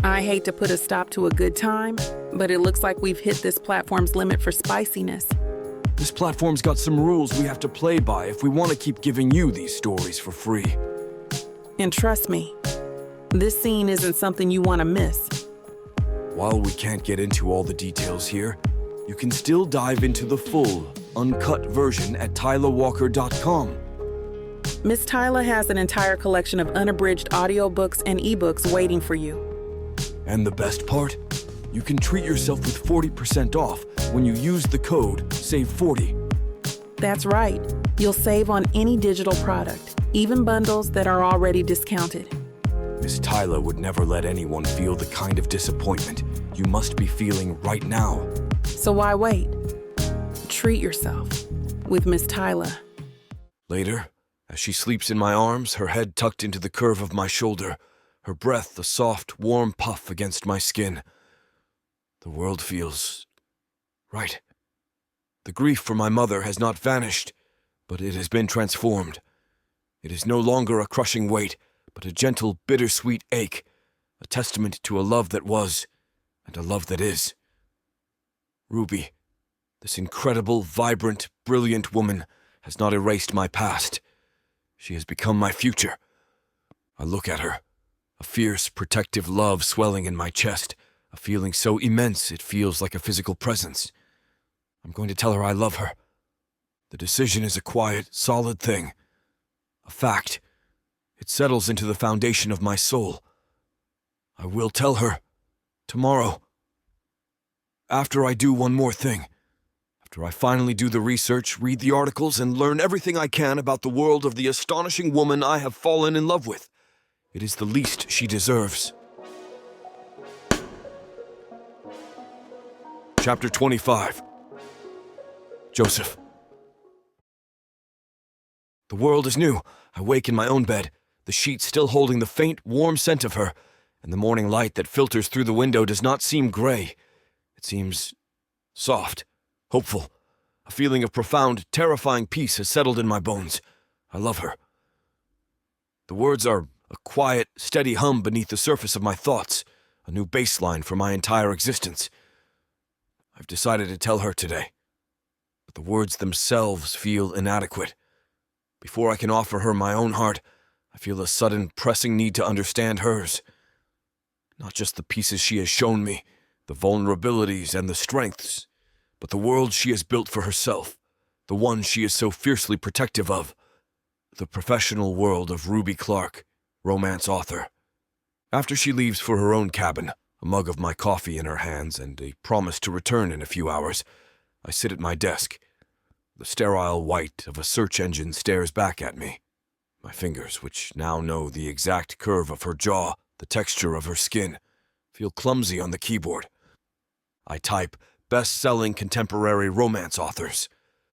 I hate to put a stop to a good time, but it looks like we've hit this platform's limit for spiciness. This platform's got some rules we have to play by if we want to keep giving you these stories for free. And trust me, this scene isn't something you want to miss. While we can't get into all the details here, you can still dive into the full, uncut version at tylawalker.com. Miss Tyla has an entire collection of unabridged audiobooks and ebooks waiting for you. And the best part? You can treat yourself with 40% off when you use the code SAVE40. That's right. You'll save on any digital product, even bundles that are already discounted. Miss Tyla would never let anyone feel the kind of disappointment you must be feeling right now. So why wait? Treat yourself with Miss Tyla. Later, as she sleeps in my arms, her head tucked into the curve of my shoulder, her breath a soft, warm puff against my skin, the world feels right. The grief for my mother has not vanished, but it has been transformed. It is no longer a crushing weight, but a gentle, bittersweet ache, a testament to a love that was, and a love that is. Ruby, this incredible, vibrant, brilliant woman, has not erased my past. She has become my future. I look at her, a fierce, protective love swelling in my chest, a feeling so immense it feels like a physical presence. I'm going to tell her I love her. The decision is a quiet, solid thing. A fact. It settles into the foundation of my soul. I will tell her. Tomorrow. After I do one more thing. After I finally do the research, read the articles, and learn everything I can about the world of the astonishing woman I have fallen in love with. It is the least she deserves. Chapter 25. Joseph. The world is new. I wake in my own bed, the sheets still holding the faint, warm scent of her, and the morning light that filters through the window does not seem gray. It seems soft, hopeful. A feeling of profound, terrifying peace has settled in my bones. I love her. The words are a quiet, steady hum beneath the surface of my thoughts, a new baseline for my entire existence. I've decided to tell her today, but the words themselves feel inadequate. Before I can offer her my own heart, I feel a sudden, pressing need to understand hers. Not just the pieces she has shown me, the vulnerabilities and the strengths, but the world she has built for herself, the one she is so fiercely protective of, the professional world of Ruby Clark, romance author. After she leaves for her own cabin, a mug of my coffee in her hands and a promise to return in a few hours, I sit at my desk. The sterile white of a search engine stares back at me. My fingers, which now know the exact curve of her jaw, the texture of her skin, feel clumsy on the keyboard. I type best-selling contemporary romance authors.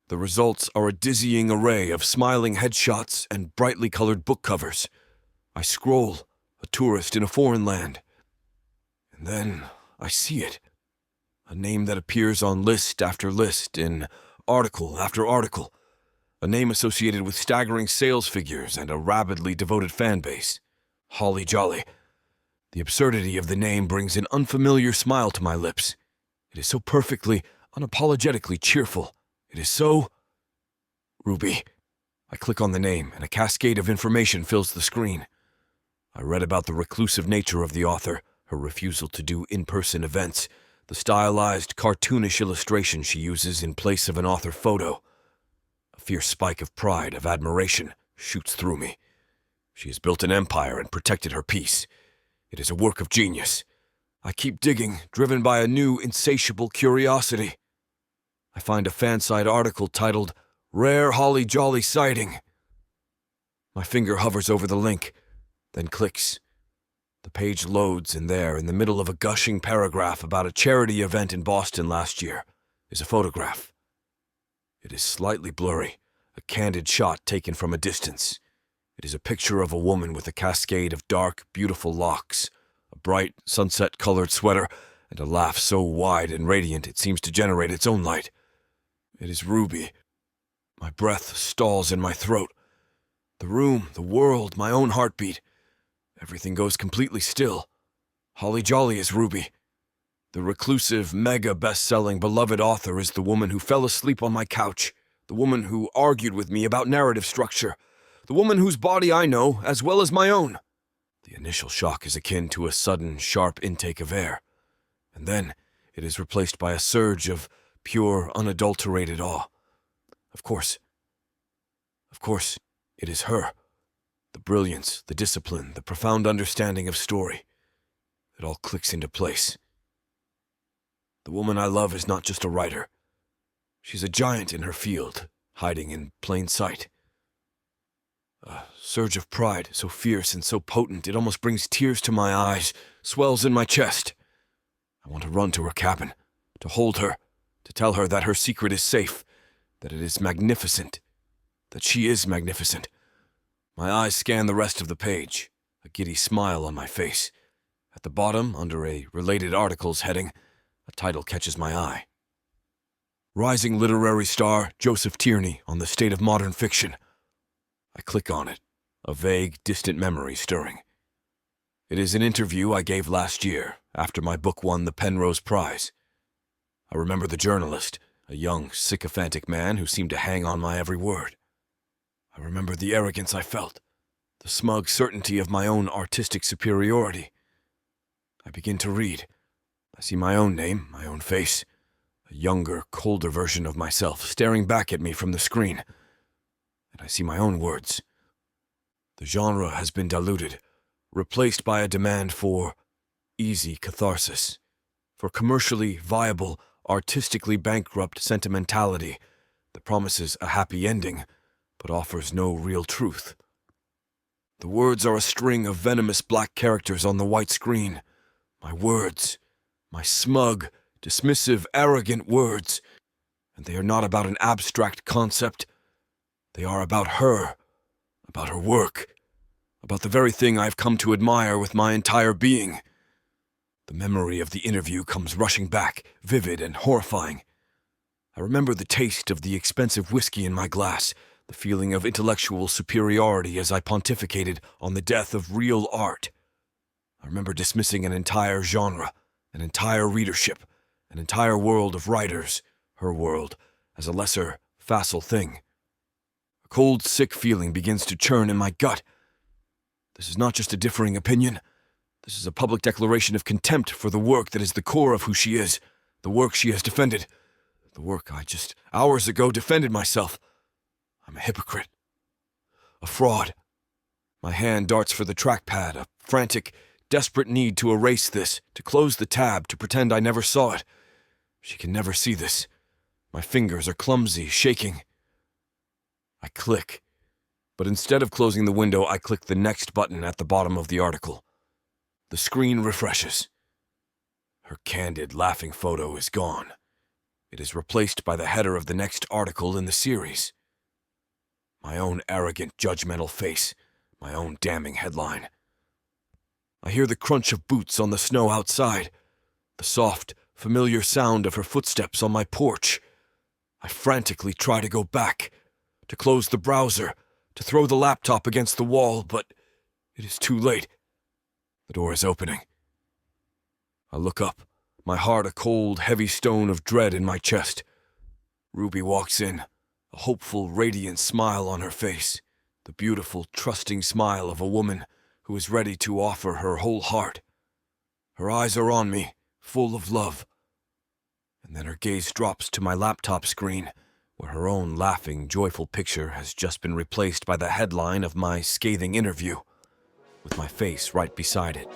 The results are a dizzying array of smiling headshots and brightly colored book covers. I scroll, a tourist in a foreign land. And then I see it. A name that appears on list after list, in article after article. A name associated with staggering sales figures and a rabidly devoted fan base. Holly Jolly. The absurdity of the name brings an unfamiliar smile to my lips. It is so perfectly, unapologetically cheerful. It is so... Ruby. I click on the name, and a cascade of information fills the screen. I read about the reclusive nature of the author, her refusal to do in-person events, the stylized, cartoonish illustration she uses in place of an author photo. A fierce spike of pride, of admiration, shoots through me. She has built an empire and protected her peace. It is a work of genius. I keep digging, driven by a new, insatiable curiosity. I find a fansite article titled, "Rare Holly Jolly Sighting." My finger hovers over the link, then clicks. The page loads, and there, in the middle of a gushing paragraph about a charity event in Boston last year, is a photograph. It is slightly blurry, a candid shot taken from a distance. It is a picture of a woman with a cascade of dark, beautiful locks, a bright, sunset-colored sweater, and a laugh so wide and radiant it seems to generate its own light. It is Ruby. My breath stalls in my throat. The room, the world, my own heartbeat. Everything goes completely still. Holly Jolly is Ruby. The reclusive, mega best-selling, beloved author is the woman who fell asleep on my couch, the woman who argued with me about narrative structure, the woman whose body I know as well as my own. The initial shock is akin to a sudden, sharp intake of air, and then it is replaced by a surge of pure, unadulterated awe. Of course, it is her. The brilliance, the discipline, the profound understanding of story. It all clicks into place. The woman I love is not just a writer. She's a giant in her field, hiding in plain sight. A surge of pride, so fierce and so potent it almost brings tears to my eyes, swells in my chest. I want to run to her cabin, to hold her, to tell her that her secret is safe, that it is magnificent, that she is magnificent. My eyes scan the rest of the page, a giddy smile on my face. At the bottom, under a related articles heading, a title catches my eye. Rising literary star Joseph Tierney on the state of modern fiction. I click on it, a vague, distant memory stirring. It is an interview I gave last year, after my book won the Penrose Prize. I remember the journalist, a young, sycophantic man who seemed to hang on my every word. I remember the arrogance I felt, the smug certainty of my own artistic superiority. I begin to read. I see my own name, my own face, a younger, colder version of myself staring back at me from the screen. And I see my own words. The genre has been diluted, replaced by a demand for easy catharsis, for commercially viable, artistically bankrupt sentimentality that promises a happy ending, but offers no real truth. The words are a string of venomous black characters on the white screen. My words, my smug, dismissive, arrogant words, and they are not about an abstract concept. They are about her work, about the very thing I've come to admire with my entire being. The memory of the interview comes rushing back, vivid and horrifying. I remember the taste of the expensive whiskey in my glass, the feeling of intellectual superiority as I pontificated on the death of real art. I remember dismissing an entire genre, an entire readership, an entire world of writers, her world, as a lesser, facile thing. A cold, sick feeling begins to churn in my gut. This is not just a differing opinion. This is a public declaration of contempt for the work that is the core of who she is, the work she has defended, the work I just hours ago defended myself. I'm a hypocrite, a fraud. My hand darts for the trackpad, a frantic, desperate need to erase this, to close the tab, to pretend I never saw it. She can never see this. My fingers are clumsy, shaking. I click, but instead of closing the window, I click the next button at the bottom of the article. The screen refreshes. Her candid, laughing photo is gone. It is replaced by the header of the next article in the series. My own arrogant, judgmental face, my own damning headline. I hear the crunch of boots on the snow outside, the soft, familiar sound of her footsteps on my porch. I frantically try to go back, to close the browser, to throw the laptop against the wall, but it is too late. The door is opening. I look up, my heart a cold, heavy stone of dread in my chest. Ruby walks in, a hopeful, radiant smile on her face, the beautiful, trusting smile of a woman who is ready to offer her whole heart. Her eyes are on me, full of love, and then her gaze drops to my laptop screen, where her own laughing, joyful picture has just been replaced by the headline of my scathing interview, with my face right beside it.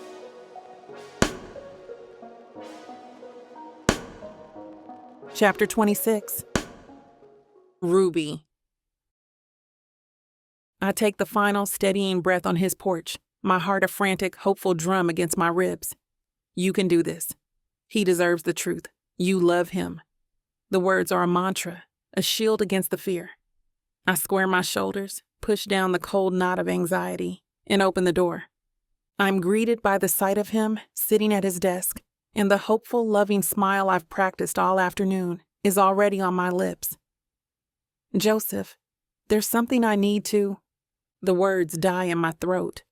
Chapter 26. Ruby. I take the final steadying breath on his porch, my heart a frantic, hopeful drum against my ribs. You can do this. He deserves the truth. You love him. The words are a mantra, a shield against the fear. I square my shoulders, push down the cold knot of anxiety, and open the door. I'm greeted by the sight of him sitting at his desk, and the hopeful, loving smile I've practiced all afternoon is already on my lips. Joseph, there's something I need to... The words die in my throat.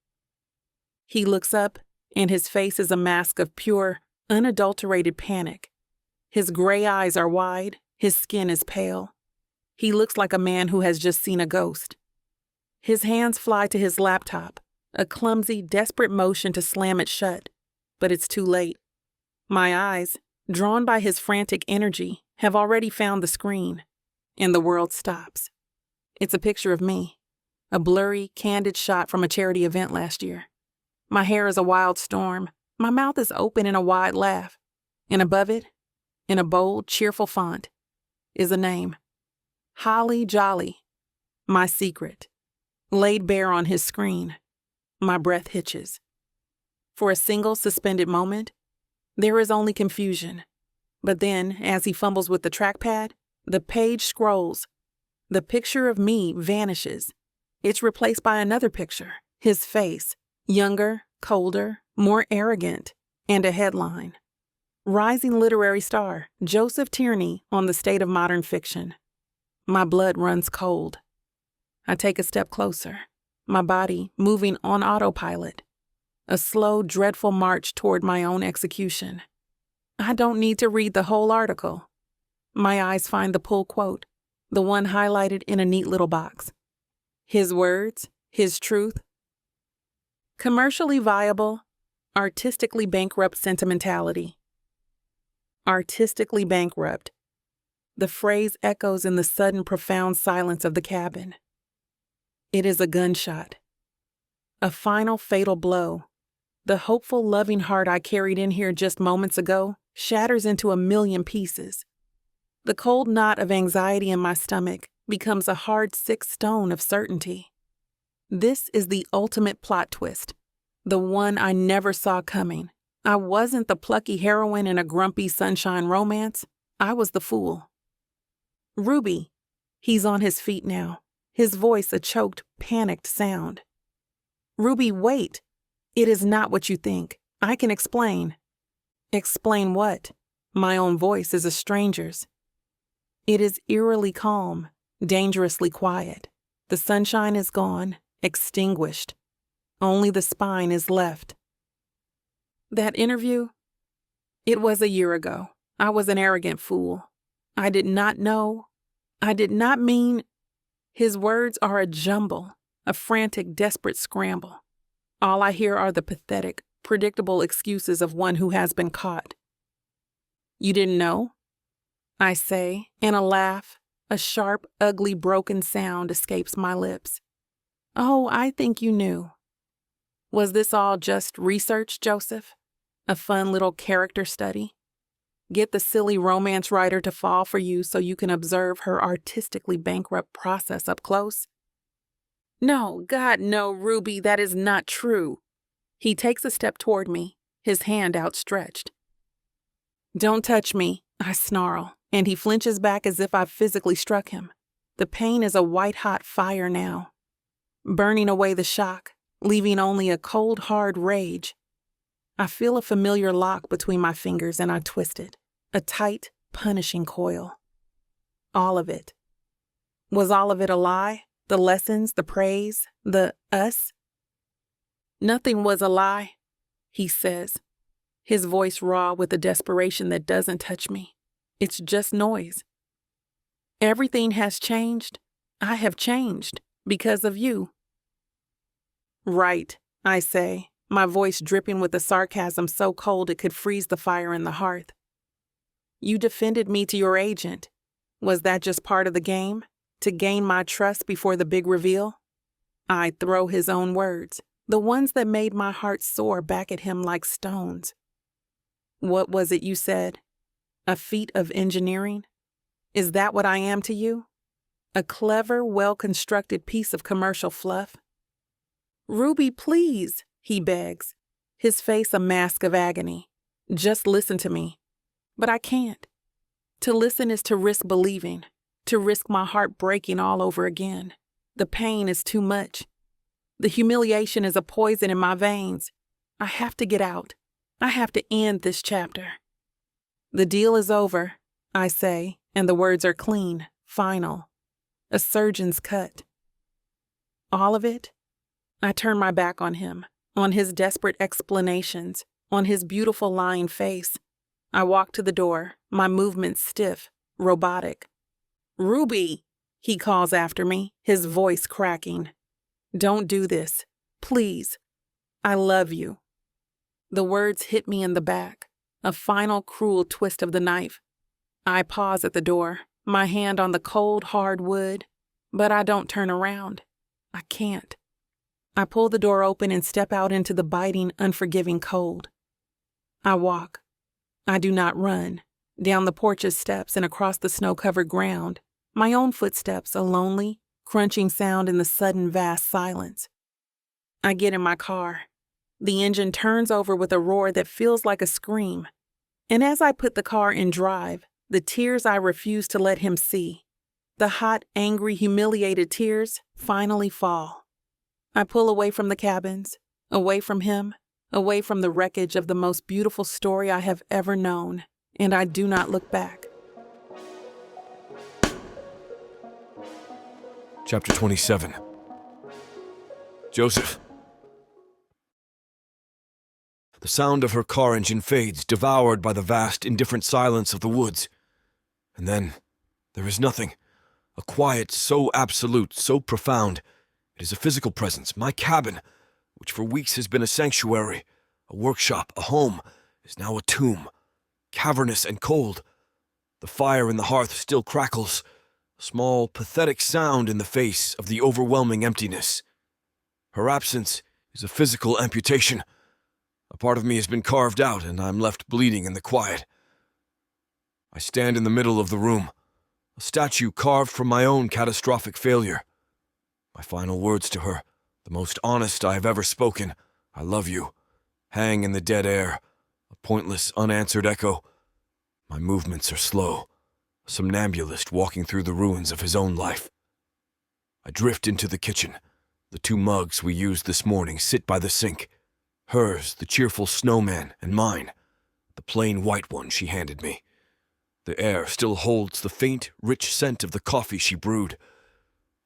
He looks up, and his face is a mask of pure, unadulterated panic. His gray eyes are wide, his skin is pale. He looks like a man who has just seen a ghost. His hands fly to his laptop, a clumsy, desperate motion to slam it shut, but it's too late. My eyes, drawn by his frantic energy, have already found the screen, and the world stops. It's a picture of me, a blurry, candid shot from a charity event last year. My hair is a wild storm, my mouth is open in a wide laugh, and above it, in a bold, cheerful font, is a name. Holly Jolly, my secret, laid bare on his screen. My breath hitches. For a single suspended moment, there is only confusion. But then, as he fumbles with the trackpad, the page scrolls. The picture of me vanishes. It's replaced by another picture, his face, younger, colder, more arrogant, and a headline. Rising literary star, Joseph Tierney on the state of modern fiction. My blood runs cold. I take a step closer, my body moving on autopilot. A slow, dreadful march toward my own execution. I don't need to read the whole article. My eyes find the pull quote, the one highlighted in a neat little box. His words, his truth. Commercially viable, artistically bankrupt sentimentality. Artistically bankrupt. The phrase echoes in the sudden profound silence of the cabin. It is a gunshot. A final fatal blow. The hopeful, loving heart I carried in here just moments ago shatters into a million pieces. The cold knot of anxiety in my stomach becomes a hard, sick stone of certainty. This is the ultimate plot twist, the one I never saw coming. I wasn't the plucky heroine in a grumpy sunshine romance. I was the fool. Ruby. He's on his feet now, his voice a choked, panicked sound. Ruby, wait. It is not what you think. I can explain. Explain what? My own voice is a stranger's. It is eerily calm, dangerously quiet. The sunshine is gone, extinguished. Only the spine is left. That interview? It was a year ago. I was an arrogant fool. I did not know. I did not mean. His words are a jumble, a frantic, desperate scramble. All I hear are the pathetic, predictable excuses of one who has been caught. You didn't know? I say, and a laugh, a sharp, ugly, broken sound escapes my lips. Oh, I think you knew. Was this all just research, Joseph? A fun little character study? Get the silly romance writer to fall for you so you can observe her artistically bankrupt process up close? No, God, no, Ruby, that is not true. He takes a step toward me, his hand outstretched. Don't touch me, I snarl, and he flinches back as if I've physically struck him. The pain is a white-hot fire now, burning away the shock, leaving only a cold, hard rage. I feel a familiar lock between my fingers and I twist it, a tight, punishing coil. All of it. Was all of it a lie? The lessons, the praise, the us? Nothing was a lie, he says, his voice raw with a desperation that doesn't touch me. It's just noise. Everything has changed. I have changed because of you. Right, I say, my voice dripping with a sarcasm so cold it could freeze the fire in the hearth. You defended me to your agent. Was that just part of the game? To gain my trust before the big reveal? I'd throw his own words, the ones that made my heart soar, back at him like stones. What was it you said? A feat of engineering? Is that what I am to you? A clever, well-constructed piece of commercial fluff? Ruby, please, he begs, his face a mask of agony. Just listen to me. But I can't. To listen is to risk believing, to risk my heart breaking all over again. The pain is too much. The humiliation is a poison in my veins. I have to get out. I have to end this chapter. The deal is over, I say, and the words are clean, final. A surgeon's cut. All of it? I turn my back on him, on his desperate explanations, on his beautiful lying face. I walk to the door, my movements stiff, robotic. Ruby, he calls after me, his voice cracking. Don't do this. Please. I love you. The words hit me in the back, a final cruel twist of the knife. I pause at the door, my hand on the cold, hard wood, but I don't turn around. I can't. I pull the door open and step out into the biting, unforgiving cold. I walk. I do not run. Down the porch's steps and across the snow-covered ground, my own footsteps, a lonely, crunching sound in the sudden, vast silence. I get in my car. The engine turns over with a roar that feels like a scream. And as I put the car in drive, the tears I refuse to let him see, the hot, angry, humiliated tears, finally fall. I pull away from the cabins, away from him, away from the wreckage of the most beautiful story I have ever known, and I do not look back. Chapter 27. Joseph. The sound of her car engine fades, devoured by the vast, indifferent silence of the woods. And then, there is nothing. A quiet so absolute, so profound. It is a physical presence. My cabin, which for weeks has been a sanctuary, a workshop, a home, is now a tomb, cavernous and cold. The fire in the hearth still crackles, a small, pathetic sound in the face of the overwhelming emptiness. Her absence is a physical amputation. A part of me has been carved out, and I'm left bleeding in the quiet. I stand in the middle of the room, a statue carved from my own catastrophic failure. My final words to her, the most honest I have ever spoken, I love you, hang in the dead air, a pointless, unanswered echo. My movements are slow, a somnambulist walking through the ruins of his own life. I drift into the kitchen. The 2 mugs we used this morning sit by the sink. Hers, the cheerful snowman, and mine, the plain white one she handed me. The air still holds the faint, rich scent of the coffee she brewed.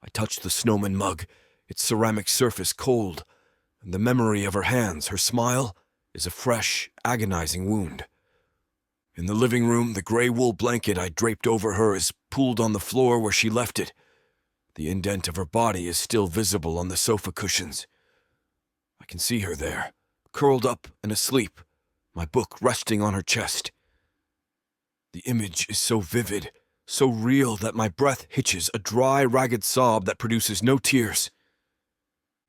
I touch the snowman mug, its ceramic surface cold, and the memory of her hands, her smile, is a fresh, agonizing wound. In the living room, the gray wool blanket I draped over her is pooled on the floor where she left it. The indent of her body is still visible on the sofa cushions. I can see her there, curled up and asleep, my book resting on her chest. The image is so vivid, so real that my breath hitches, a dry, ragged sob that produces no tears.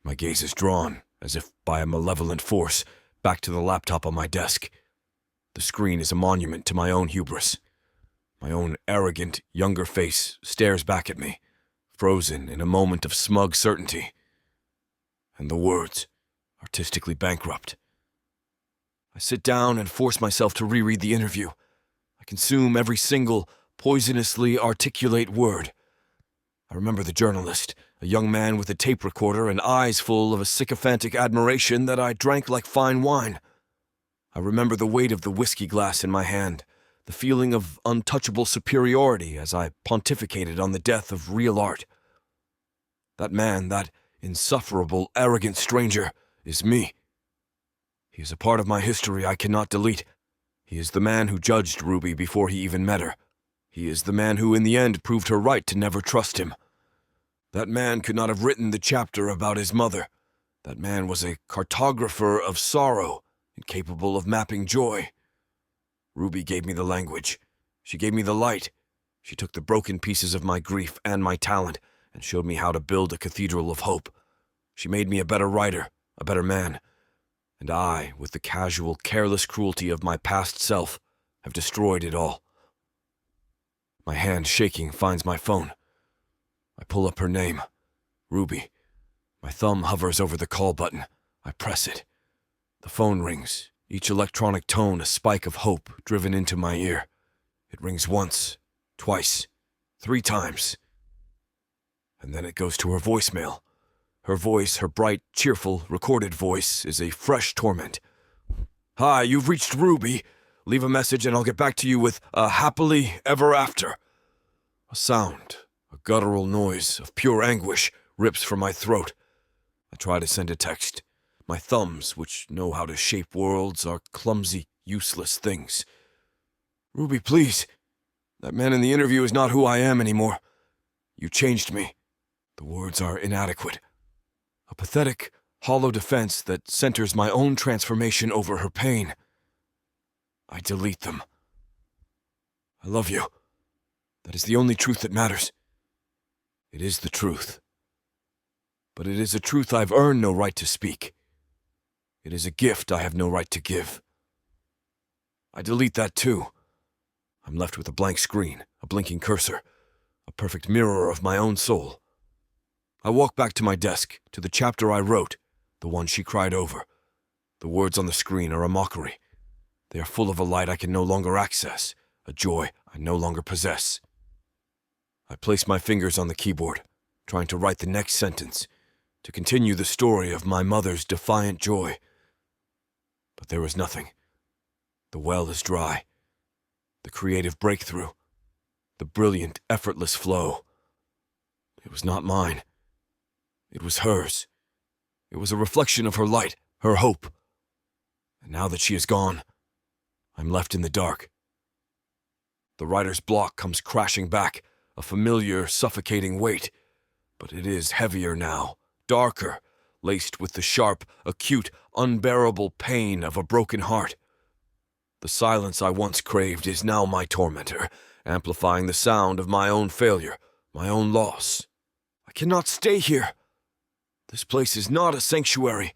My gaze is drawn, as if by a malevolent force, back to the laptop on my desk. The screen is a monument to my own hubris. My own arrogant, younger face stares back at me, frozen in a moment of smug certainty. And the words, artistically bankrupt. I sit down and force myself to reread the interview. I consume every single, poisonously articulate word. I remember the journalist, a young man with a tape recorder and eyes full of a sycophantic admiration that I drank like fine wine. I remember the weight of the whiskey glass in my hand, the feeling of untouchable superiority as I pontificated on the death of real art. That man, that insufferable, arrogant stranger, is me. He is a part of my history I cannot delete. He is the man who judged Ruby before he even met her. He is the man who in the end proved her right to never trust him. That man could not have written the chapter about his mother. That man was a cartographer of sorrow, incapable of mapping joy. Ruby gave me the language, She gave me the light. She took the broken pieces of my grief and my talent and showed me how to build a cathedral of hope. She made me a better writer, a better man. And I, with the casual, careless cruelty of my past self, have destroyed it all. My hand, shaking, finds my phone. I pull up her name, Ruby. My thumb hovers over the call button. I press it. The phone rings, each electronic tone a spike of hope driven into my ear. It rings once, twice, 3 times. And then it goes to her voicemail. Her voice, her bright, cheerful, recorded voice, is a fresh torment. "Hi, you've reached Ruby. Leave a message and I'll get back to you with a happily ever after." A sound, a guttural noise of pure anguish, rips from my throat. I try to send a text. My thumbs, which know how to shape worlds, are clumsy, useless things. "Ruby, please. That man in the interview is not who I am anymore. You changed me." The words are inadequate. A pathetic, hollow defense that centers my own transformation over her pain. I delete them. "I love you. That is the only truth that matters. It is the truth. But it is a truth I've earned no right to speak. It is a gift I have no right to give." I delete that too. I'm left with a blank screen, a blinking cursor, a perfect mirror of my own soul. I walk back to my desk, to the chapter I wrote, the one she cried over. The words on the screen are a mockery. They are full of a light I can no longer access, a joy I no longer possess. I place my fingers on the keyboard, trying to write the next sentence, to continue the story of my mother's defiant joy. But there is nothing. The well is dry. The creative breakthrough, the brilliant, effortless flow. It was not mine. It was hers. It was a reflection of her light, her hope. And now that she is gone, I'm left in the dark. The writer's block comes crashing back, a familiar, suffocating weight. But it is heavier now, darker, laced with the sharp, acute, unbearable pain of a broken heart. The silence I once craved is now my tormentor, amplifying the sound of my own failure, my own loss. I cannot stay here. This place is not a sanctuary.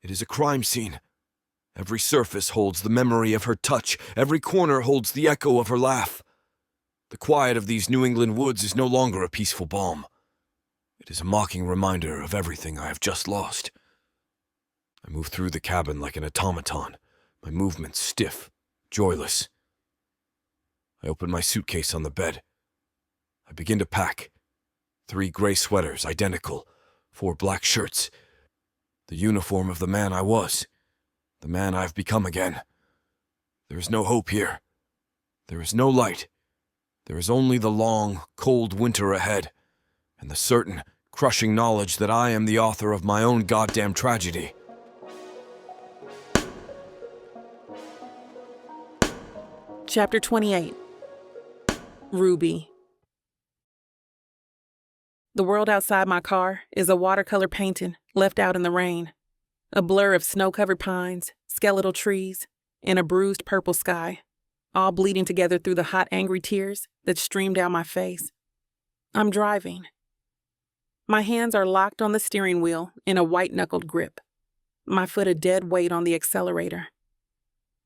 It is a crime scene. Every surface holds the memory of her touch. Every corner holds the echo of her laugh. The quiet of these New England woods is no longer a peaceful balm. It is a mocking reminder of everything I have just lost. I move through the cabin like an automaton, my movements stiff, joyless. I open my suitcase on the bed. I begin to pack. 3 gray sweaters, identical, 4 black shirts. The uniform of the man I was, the man I've become again. There is no hope here. There is no light. There is only the long, cold winter ahead, and the certain, crushing knowledge that I am the author of my own goddamn tragedy. Chapter 28. Ruby. The world outside my car is a watercolor painting left out in the rain. A blur of snow-covered pines, skeletal trees, and a bruised purple sky, all bleeding together through the hot, angry tears that stream down my face. I'm driving. My hands are locked on the steering wheel in a white-knuckled grip, my foot a dead weight on the accelerator.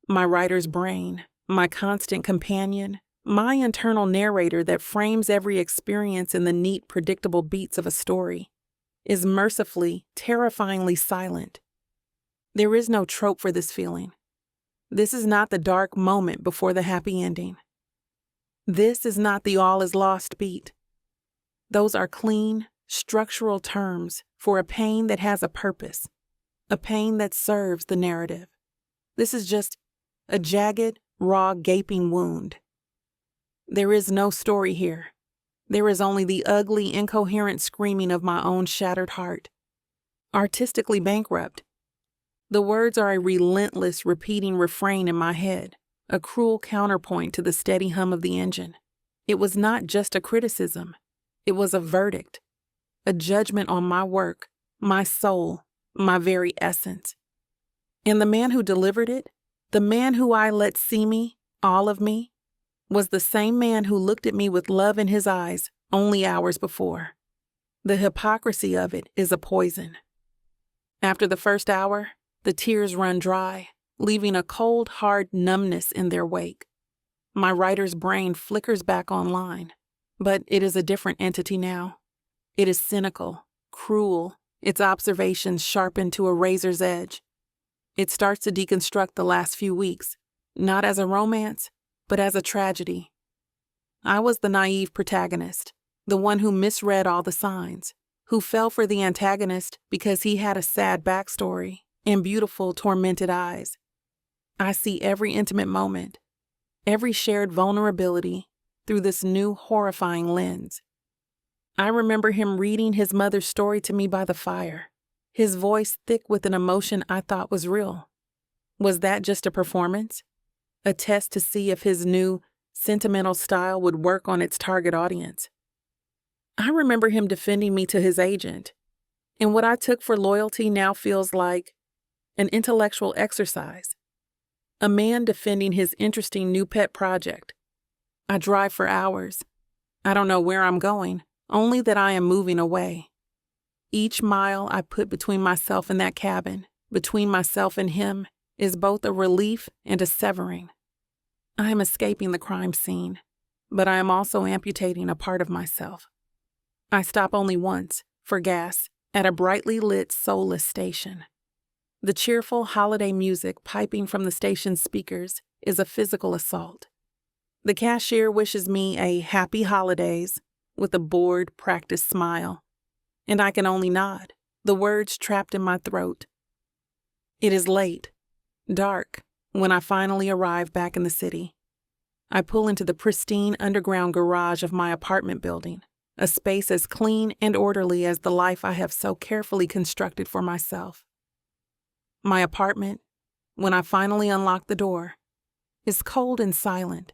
My writer's brain, my constant companion, my internal narrator that frames every experience in the neat, predictable beats of a story, is mercifully, terrifyingly silent. There is no trope for this feeling. This is not the dark moment before the happy ending. This is not the all is lost beat. Those are clean, structural terms for a pain that has a purpose, a pain that serves the narrative. This is just a jagged, raw, gaping wound. There is no story here. There is only the ugly, incoherent screaming of my own shattered heart. Artistically bankrupt. The words are a relentless, repeating refrain in my head, a cruel counterpoint to the steady hum of the engine. It was not just a criticism. It was a verdict, a judgment on my work, my soul, my very essence. And the man who delivered it, the man who I let see me, all of me, was the same man who looked at me with love in his eyes only hours before. The hypocrisy of it is a poison. After the first hour, the tears run dry, leaving a cold, hard numbness in their wake. My writer's brain flickers back online, but it is a different entity now. It is cynical, cruel, its observations sharpened to a razor's edge. It starts to deconstruct the last few weeks, not as a romance, but as a tragedy. I was the naive protagonist, the one who misread all the signs, who fell for the antagonist because he had a sad backstory and beautiful, tormented eyes. I see every intimate moment, every shared vulnerability through this new horrifying lens. I remember him reading his mother's story to me by the fire, his voice thick with an emotion I thought was real. Was that just a performance? A test to see if his new, sentimental style would work on its target audience? I remember him defending me to his agent, and what I took for loyalty now feels like an intellectual exercise. A man defending his interesting new pet project. I drive for hours. I don't know where I'm going, only that I am moving away. Each mile I put between myself and that cabin, between myself and him, is both a relief and a severing. I am escaping the crime scene, but I am also amputating a part of myself. I stop only once, for gas, at a brightly lit, soulless station. The cheerful holiday music piping from the station's speakers is a physical assault. The cashier wishes me a happy holidays with a bored, practiced smile, and I can only nod, the words trapped in my throat. It is late, dark, when I finally arrive back in the city. I pull into the pristine underground garage of my apartment building, a space as clean and orderly as the life I have so carefully constructed for myself. My apartment, when I finally unlock the door, is cold and silent.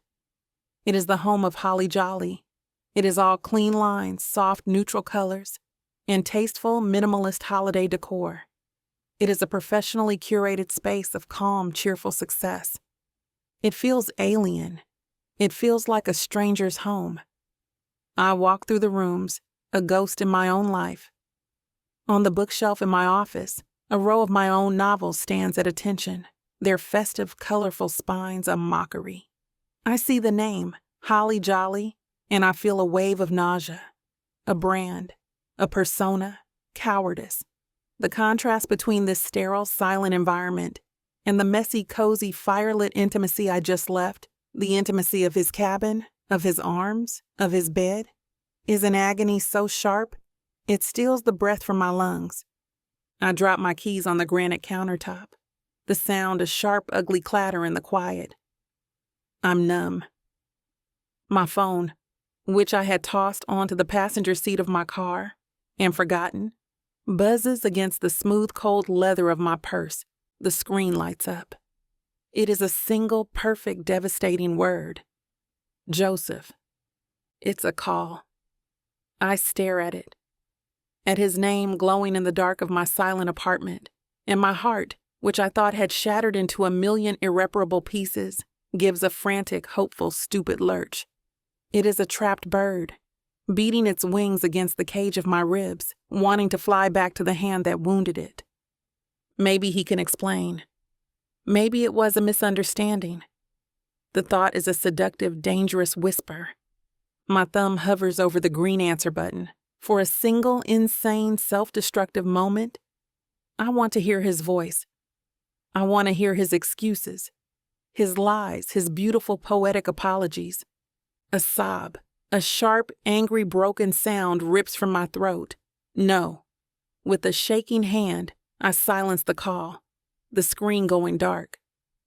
It is the home of Holly Jolly. It is all clean lines, soft, neutral colors, and tasteful, minimalist holiday decor. It is a professionally curated space of calm, cheerful success. It feels alien. It feels like a stranger's home. I walk through the rooms, a ghost in my own life. On the bookshelf in my office, a row of my own novels stands at attention, their festive, colorful spines a mockery. I see the name, Holly Jolly, and I feel a wave of nausea. A brand, a persona, cowardice. The contrast between this sterile, silent environment and the messy, cozy, firelit intimacy I just left, the intimacy of his cabin, of his arms, of his bed, is an agony so sharp, it steals the breath from my lungs. I drop my keys on the granite countertop, the sound a sharp, ugly clatter in the quiet. I'm numb. My phone, which I had tossed onto the passenger seat of my car and forgotten, buzzes against the smooth, cold leather of my purse. The screen lights up. It is a single, perfect, devastating word. Joseph. It's a call. I stare at it, at his name glowing in the dark of my silent apartment, and my heart, which I thought had shattered into a million irreparable pieces, gives a frantic, hopeful, stupid lurch. It is a trapped bird, beating its wings against the cage of my ribs, wanting to fly back to the hand that wounded it. Maybe he can explain. Maybe it was a misunderstanding. The thought is a seductive, dangerous whisper. My thumb hovers over the green answer button. For a single, insane, self-destructive moment, I want to hear his voice. I want to hear his excuses, his lies, his beautiful, poetic apologies. A sob, a sharp, angry, broken sound rips from my throat. No. With a shaking hand, I silence the call, the screen going dark.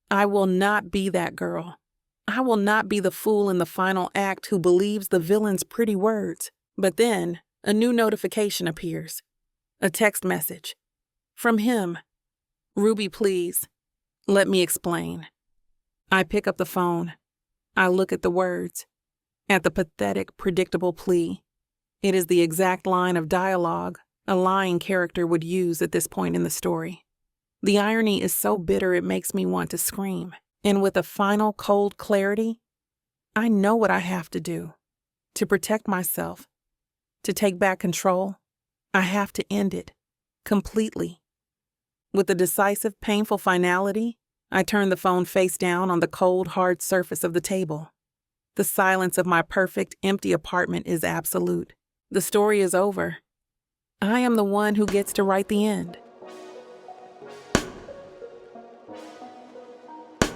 I will not be that girl. I will not be the fool in the final act who believes the villain's pretty words. But then, a new notification appears. A text message. From him. Ruby, please. Let me explain. I pick up the phone. I look at the words. At the pathetic, predictable plea. It is the exact line of dialogue a lying character would use at this point in the story. The irony is so bitter it makes me want to scream. And with a final cold clarity, I know what I have to do. To protect myself, to take back control, I have to end it. Completely. With a decisive, painful finality, I turn the phone face down on the cold, hard surface of the table. The silence of my perfect, empty apartment is absolute. The story is over. I am the one who gets to write the end.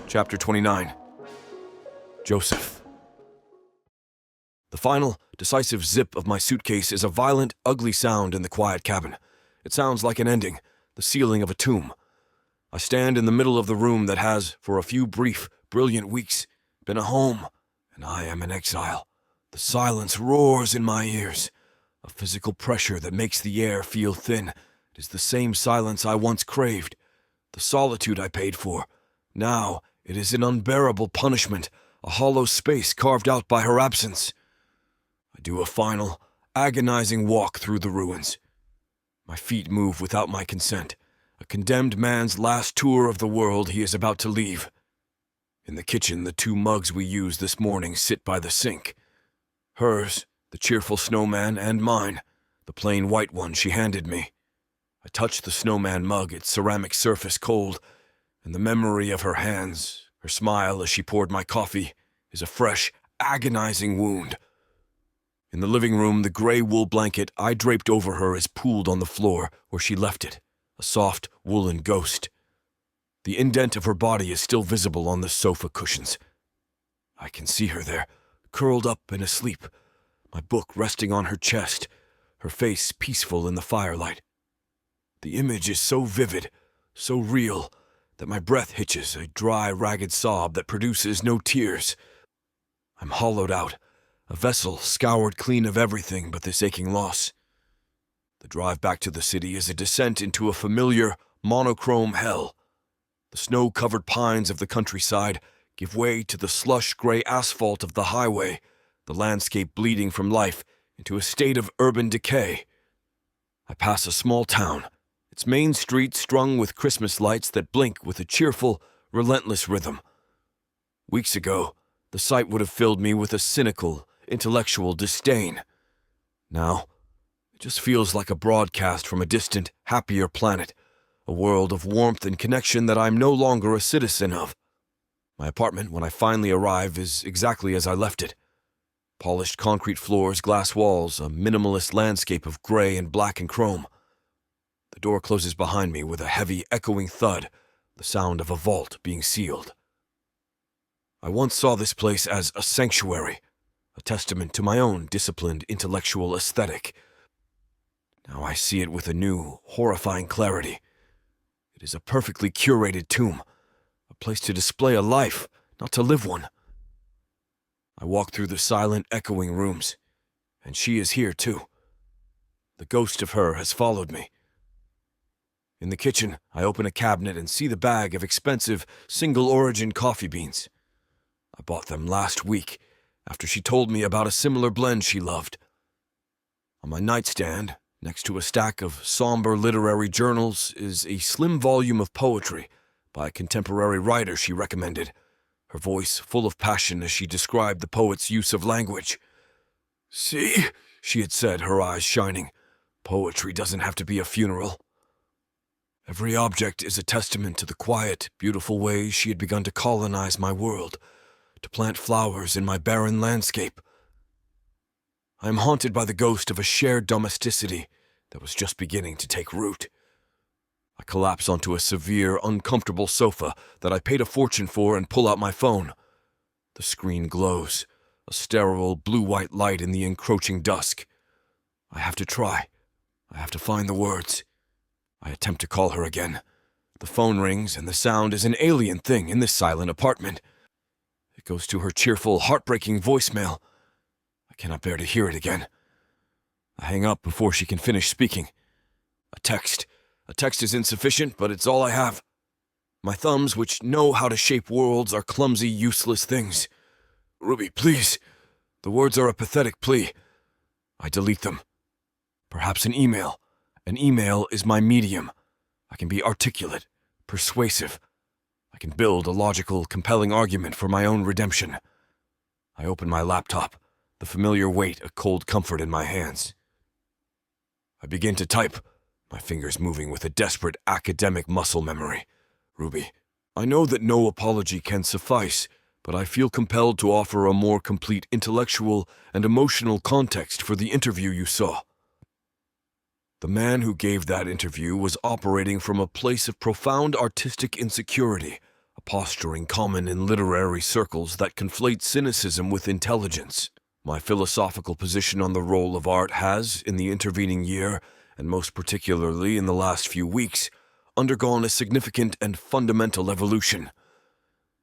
Chapter 29. Joseph. The final, decisive zip of my suitcase is a violent, ugly sound in the quiet cabin. It sounds like an ending, the sealing of a tomb. I stand in the middle of the room that has, for a few brief, brilliant weeks, been a home, and I am in exile. The silence roars in my ears, a physical pressure that makes the air feel thin. It is the same silence I once craved, the solitude I paid for. Now it is an unbearable punishment, a hollow space carved out by her absence. I do a final, agonizing walk through the ruins. My feet move without my consent, a condemned man's last tour of the world he is about to leave. In the kitchen, the 2 mugs we used this morning sit by the sink. Hers, the cheerful snowman, and mine, the plain white one she handed me. I touch the snowman mug, its ceramic surface cold, and the memory of her hands, her smile as she poured my coffee, is a fresh, agonizing wound. In the living room, the gray wool blanket I draped over her is pooled on the floor where she left it, a soft, woolen ghost. The indent of her body is still visible on the sofa cushions. I can see her there, curled up and asleep, my book resting on her chest, her face peaceful in the firelight. The image is so vivid, so real, that my breath hitches a dry, ragged sob that produces no tears. I'm hollowed out, a vessel scoured clean of everything but this aching loss. The drive back to the city is a descent into a familiar, monochrome hell. The snow-covered pines of the countryside give way to the slush-gray asphalt of the highway, the landscape bleeding from life into a state of urban decay. I pass a small town, its main street strung with Christmas lights that blink with a cheerful, relentless rhythm. Weeks ago, the sight would have filled me with a cynical, intellectual disdain. Now, it just feels like a broadcast from a distant, happier planet, a world of warmth and connection that I'm no longer a citizen of. My apartment, when I finally arrive, is exactly as I left it. Polished concrete floors, glass walls, a minimalist landscape of gray and black and chrome. The door closes behind me with a heavy, echoing thud, the sound of a vault being sealed. I once saw this place as a sanctuary, a testament to my own disciplined intellectual aesthetic. Now I see it with a new, horrifying clarity. It is a perfectly curated tomb, a place to display a life, not to live one. I walk through the silent, echoing rooms, and she is here too. The ghost of her has followed me. In the kitchen, I open a cabinet and see the bag of expensive, single-origin coffee beans. I bought them last week, after she told me about a similar blend she loved. On my nightstand, next to a stack of somber literary journals, is a slim volume of poetry by a contemporary writer she recommended, her voice full of passion as she described the poet's use of language. "See," she had said, her eyes shining, "poetry doesn't have to be a funeral." Every object is a testament to the quiet, beautiful ways she had begun to colonize my world, to plant flowers in my barren landscape. I am haunted by the ghost of a shared domesticity that was just beginning to take root. I collapse onto a severe, uncomfortable sofa that I paid a fortune for and pull out my phone. The screen glows, a sterile blue-white light in the encroaching dusk. I have to try. I have to find the words. I attempt to call her again. The phone rings, and the sound is an alien thing in this silent apartment. It goes to her cheerful, heartbreaking voicemail. I cannot bear to hear it again. I hang up before she can finish speaking. A text. A text is insufficient, but it's all I have. My thumbs, which know how to shape worlds, are clumsy, useless things. "Ruby, please." The words are a pathetic plea. I delete them. Perhaps an email. An email is my medium. I can be articulate, persuasive. I can build a logical, compelling argument for my own redemption. I open my laptop, the familiar weight a cold comfort in my hands. I begin to type, my fingers moving with a desperate academic muscle memory. Ruby, I know that no apology can suffice, but I feel compelled to offer a more complete intellectual and emotional context for the interview you saw. The man who gave that interview was operating from a place of profound artistic insecurity, a posturing common in literary circles that conflates cynicism with intelligence. My philosophical position on the role of art has, in the intervening year, and most particularly in the last few weeks, undergone a significant and fundamental evolution.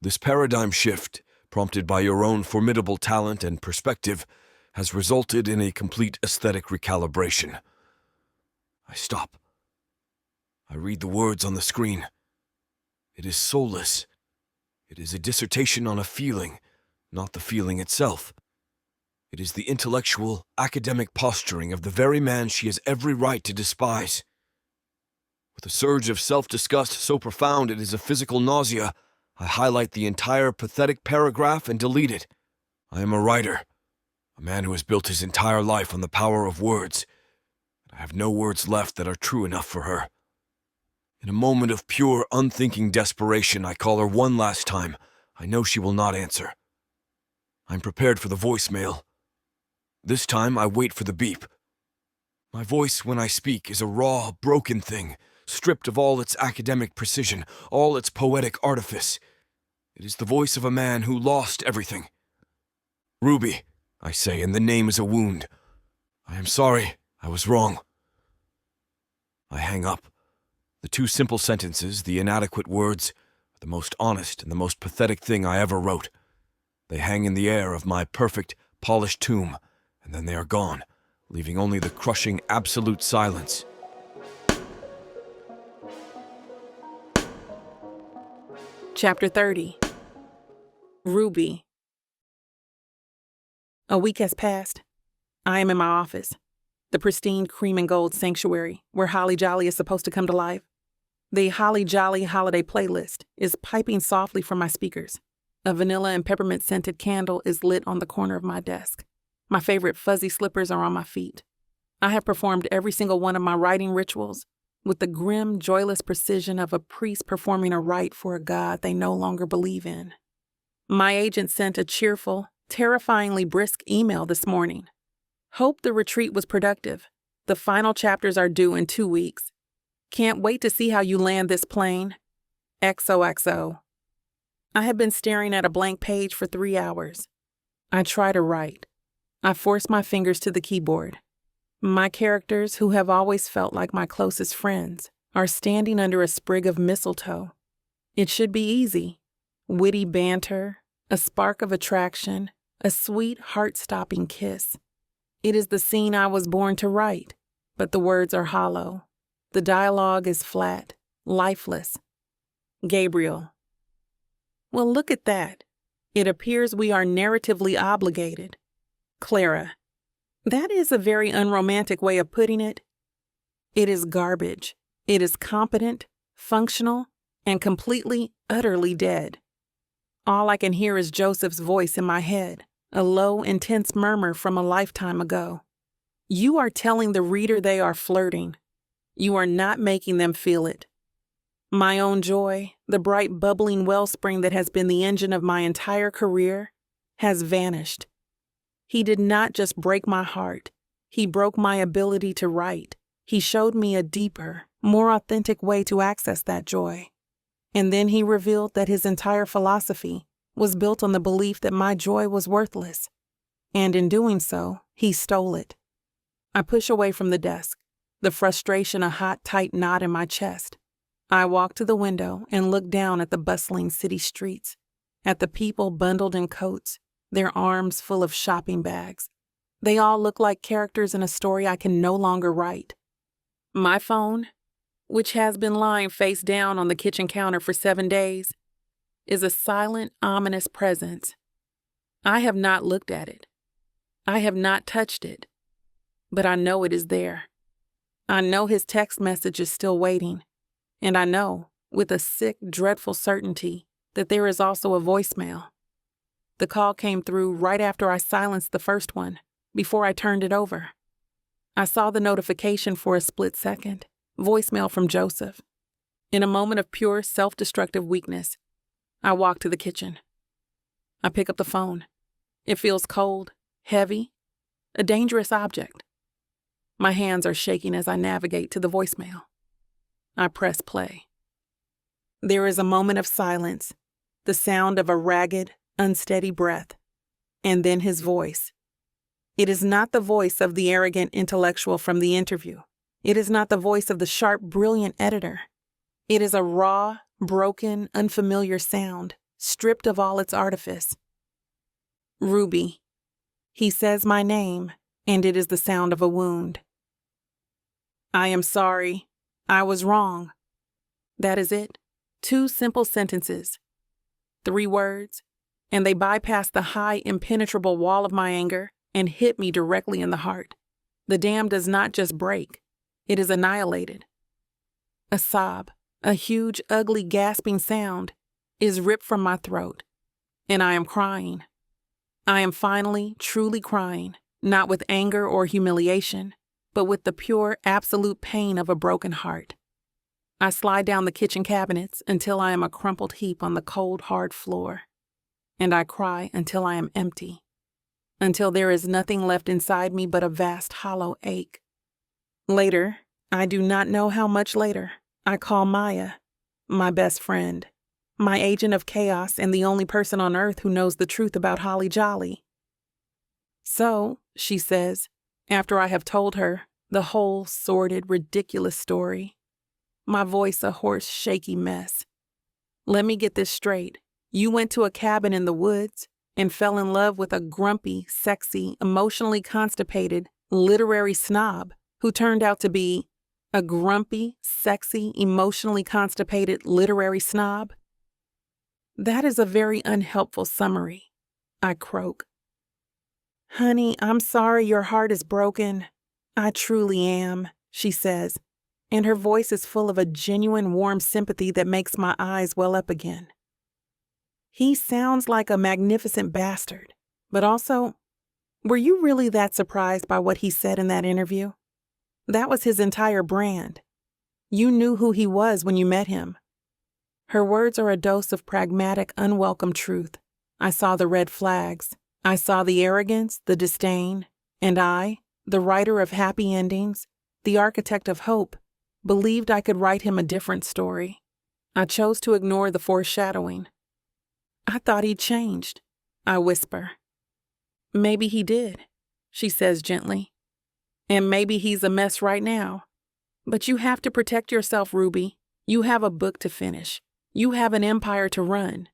This paradigm shift, prompted by your own formidable talent and perspective, has resulted in a complete aesthetic recalibration. I stop. I read the words on the screen. It is soulless. It is a dissertation on a feeling, not the feeling itself. It is the intellectual, academic posturing of the very man she has every right to despise. With a surge of self-disgust so profound it is a physical nausea, I highlight the entire pathetic paragraph and delete it. I am a writer, a man who has built his entire life on the power of words. I have no words left that are true enough for her. In a moment of pure, unthinking desperation, I call her one last time. I know she will not answer. I'm prepared for the voicemail. This time, I wait for the beep. My voice, when I speak, is a raw, broken thing, stripped of all its academic precision, all its poetic artifice. It is the voice of a man who lost everything. Ruby, I say, and the name is a wound. I am sorry, I was wrong. I hang up. The two simple sentences, the inadequate words, are the most honest and the most pathetic thing I ever wrote. They hang in the air of my perfect, polished tomb, and then they are gone, leaving only the crushing, absolute silence. Chapter 30. Ruby. A week has passed. I am in my office, the pristine cream and gold sanctuary where Holly Jolly is supposed to come to life. The Holly Jolly holiday playlist is piping softly from my speakers. A vanilla and peppermint scented candle is lit on the corner of my desk. My favorite fuzzy slippers are on my feet. I have performed every single one of my writing rituals with the grim, joyless precision of a priest performing a rite for a god they no longer believe in. My agent sent a cheerful, terrifyingly brisk email this morning. Hope the retreat was productive. The final chapters are due in 2 weeks. Can't wait to see how you land this plane. XOXO. I have been staring at a blank page for 3 hours. I try to write. I force my fingers to the keyboard. My characters, who have always felt like my closest friends, are standing under a sprig of mistletoe. It should be easy. Witty banter, a spark of attraction, a sweet, heart-stopping kiss. It is the scene I was born to write, but the words are hollow. The dialogue is flat, lifeless. Gabriel. Well, look at that. It appears we are narratively obligated. Clara. That is a very unromantic way of putting it. It is garbage. It is competent, functional, and completely, utterly dead. All I can hear is Joseph's voice in my head, a low, intense murmur from a lifetime ago. You are telling the reader they are flirting. You are not making them feel it. My own joy, the bright, bubbling wellspring that has been the engine of my entire career, has vanished. He did not just break my heart. He broke my ability to write. He showed me a deeper, more authentic way to access that joy. And then he revealed that his entire philosophy was built on the belief that my joy was worthless. And in doing so, he stole it. I push away from the desk, the frustration a hot, tight knot in my chest. I walk to the window and look down at the bustling city streets, at the people bundled in coats, their arms full of shopping bags. They all look like characters in a story I can no longer write. My phone, which has been lying face down on the kitchen counter for 7 days, is a silent, ominous presence. I have not looked at it. I have not touched it. But I know it is there. I know his text message is still waiting. And I know, with a sick, dreadful certainty, that there is also a voicemail. The call came through right after I silenced the first one, before I turned it over. I saw the notification for a split second. Voicemail from Joseph. In a moment of pure self-destructive weakness, I walk to the kitchen. I pick up the phone. It feels cold, heavy, a dangerous object. My hands are shaking as I navigate to the voicemail. I press play. There is a moment of silence, the sound of a ragged, unsteady breath, and then his voice. It is not the voice of the arrogant intellectual from the interview. It is not the voice of the sharp, brilliant editor. It is a raw, broken, unfamiliar sound, stripped of all its artifice. Ruby. He says my name, and it is the sound of a wound. I am sorry. I was wrong. That is it. 2 simple sentences. 3 words, and they bypass the high, impenetrable wall of my anger and hit me directly in the heart. The dam does not just break. It is annihilated. A sob, a huge, ugly, gasping sound, is ripped from my throat, and I am crying. I am finally, truly crying, not with anger or humiliation, but with the pure, absolute pain of a broken heart. I slide down the kitchen cabinets until I am a crumpled heap on the cold, hard floor, and I cry until I am empty, until there is nothing left inside me but a vast, hollow ache. Later, I do not know how much later, I call Maya, my best friend, my agent of chaos and the only person on earth who knows the truth about Holly Jolly. So, she says, after I have told her the whole sordid, ridiculous story, my voice a hoarse, shaky mess. Let me get this straight. You went to a cabin in the woods and fell in love with a grumpy, sexy, emotionally constipated, literary snob who turned out to be a grumpy, sexy, emotionally constipated literary snob? That is a very unhelpful summary, I croak. Honey, I'm sorry your heart is broken. I truly am, she says, and her voice is full of a genuine warm sympathy that makes my eyes well up again. He sounds like a magnificent bastard, but also, were you really that surprised by what he said in that interview? That was his entire brand. You knew who he was when you met him. Her words are a dose of pragmatic, unwelcome truth. I saw the red flags. I saw the arrogance, the disdain, and I, the writer of happy endings, the architect of hope, believed I could write him a different story. I chose to ignore the foreshadowing. I thought he'd changed, I whisper. Maybe he did, she says gently. And maybe he's a mess right now. But you have to protect yourself, Ruby. You have a book to finish. You have an empire to run.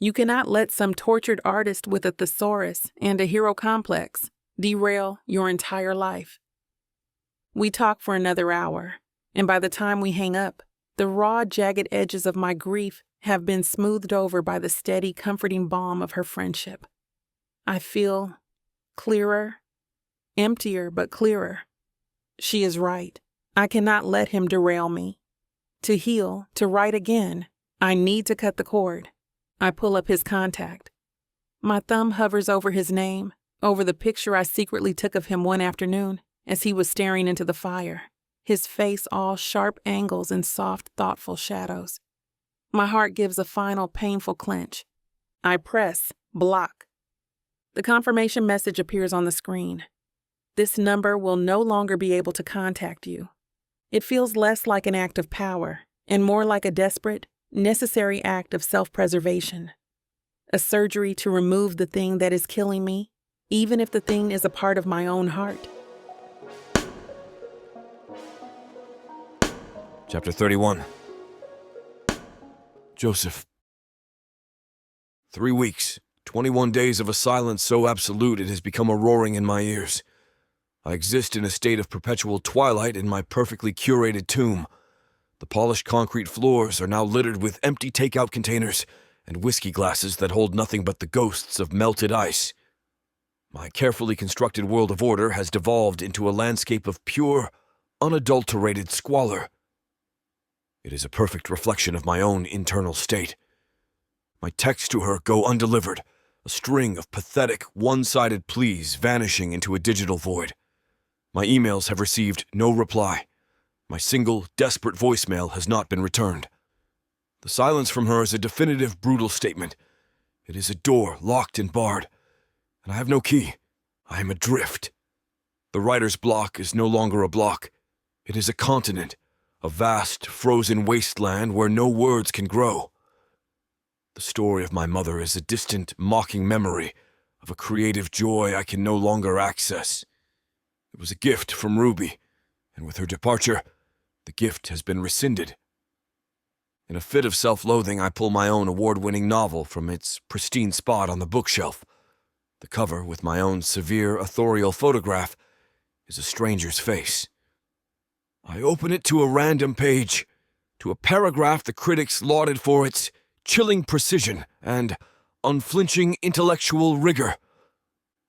You cannot let some tortured artist with a thesaurus and a hero complex derail your entire life. We talk for another hour, and by the time we hang up, the raw, jagged edges of my grief have been smoothed over by the steady, comforting balm of her friendship. I feel clearer, emptier but clearer. She is right. I cannot let him derail me. To heal, to write again, I need to cut the cord. I pull up his contact. My thumb hovers over his name, over the picture I secretly took of him one afternoon as he was staring into the fire, his face all sharp angles and soft, thoughtful shadows. My heart gives a final, painful clench. I press block. The confirmation message appears on the screen. This number will no longer be able to contact you. It feels less like an act of power and more like a desperate, necessary act of self-preservation. A surgery to remove the thing that is killing me, even if the thing is a part of my own heart. Chapter 31. Joseph. 3 weeks, 21 days of a silence so absolute it has become a roaring in my ears. I exist in a state of perpetual twilight in my perfectly curated tomb. The polished concrete floors are now littered with empty takeout containers and whiskey glasses that hold nothing but the ghosts of melted ice. My carefully constructed world of order has devolved into a landscape of pure, unadulterated squalor. It is a perfect reflection of my own internal state. My texts to her go undelivered, a string of pathetic, one-sided pleas vanishing into a digital void. My emails have received no reply. My single, desperate voicemail has not been returned. The silence from her is a definitive, brutal statement. It is a door locked and barred, and I have no key. I am adrift. The writer's block is no longer a block. It is a continent, a vast, frozen wasteland where no words can grow. The story of my mother is a distant, mocking memory of a creative joy I can no longer access. It was a gift from Ruby, and with her departure, the gift has been rescinded. In a fit of self-loathing, I pull my own award-winning novel from its pristine spot on the bookshelf. The cover, with my own severe, authorial photograph, is a stranger's face. I open it to a random page, to a paragraph the critics lauded for its chilling precision and unflinching intellectual rigor.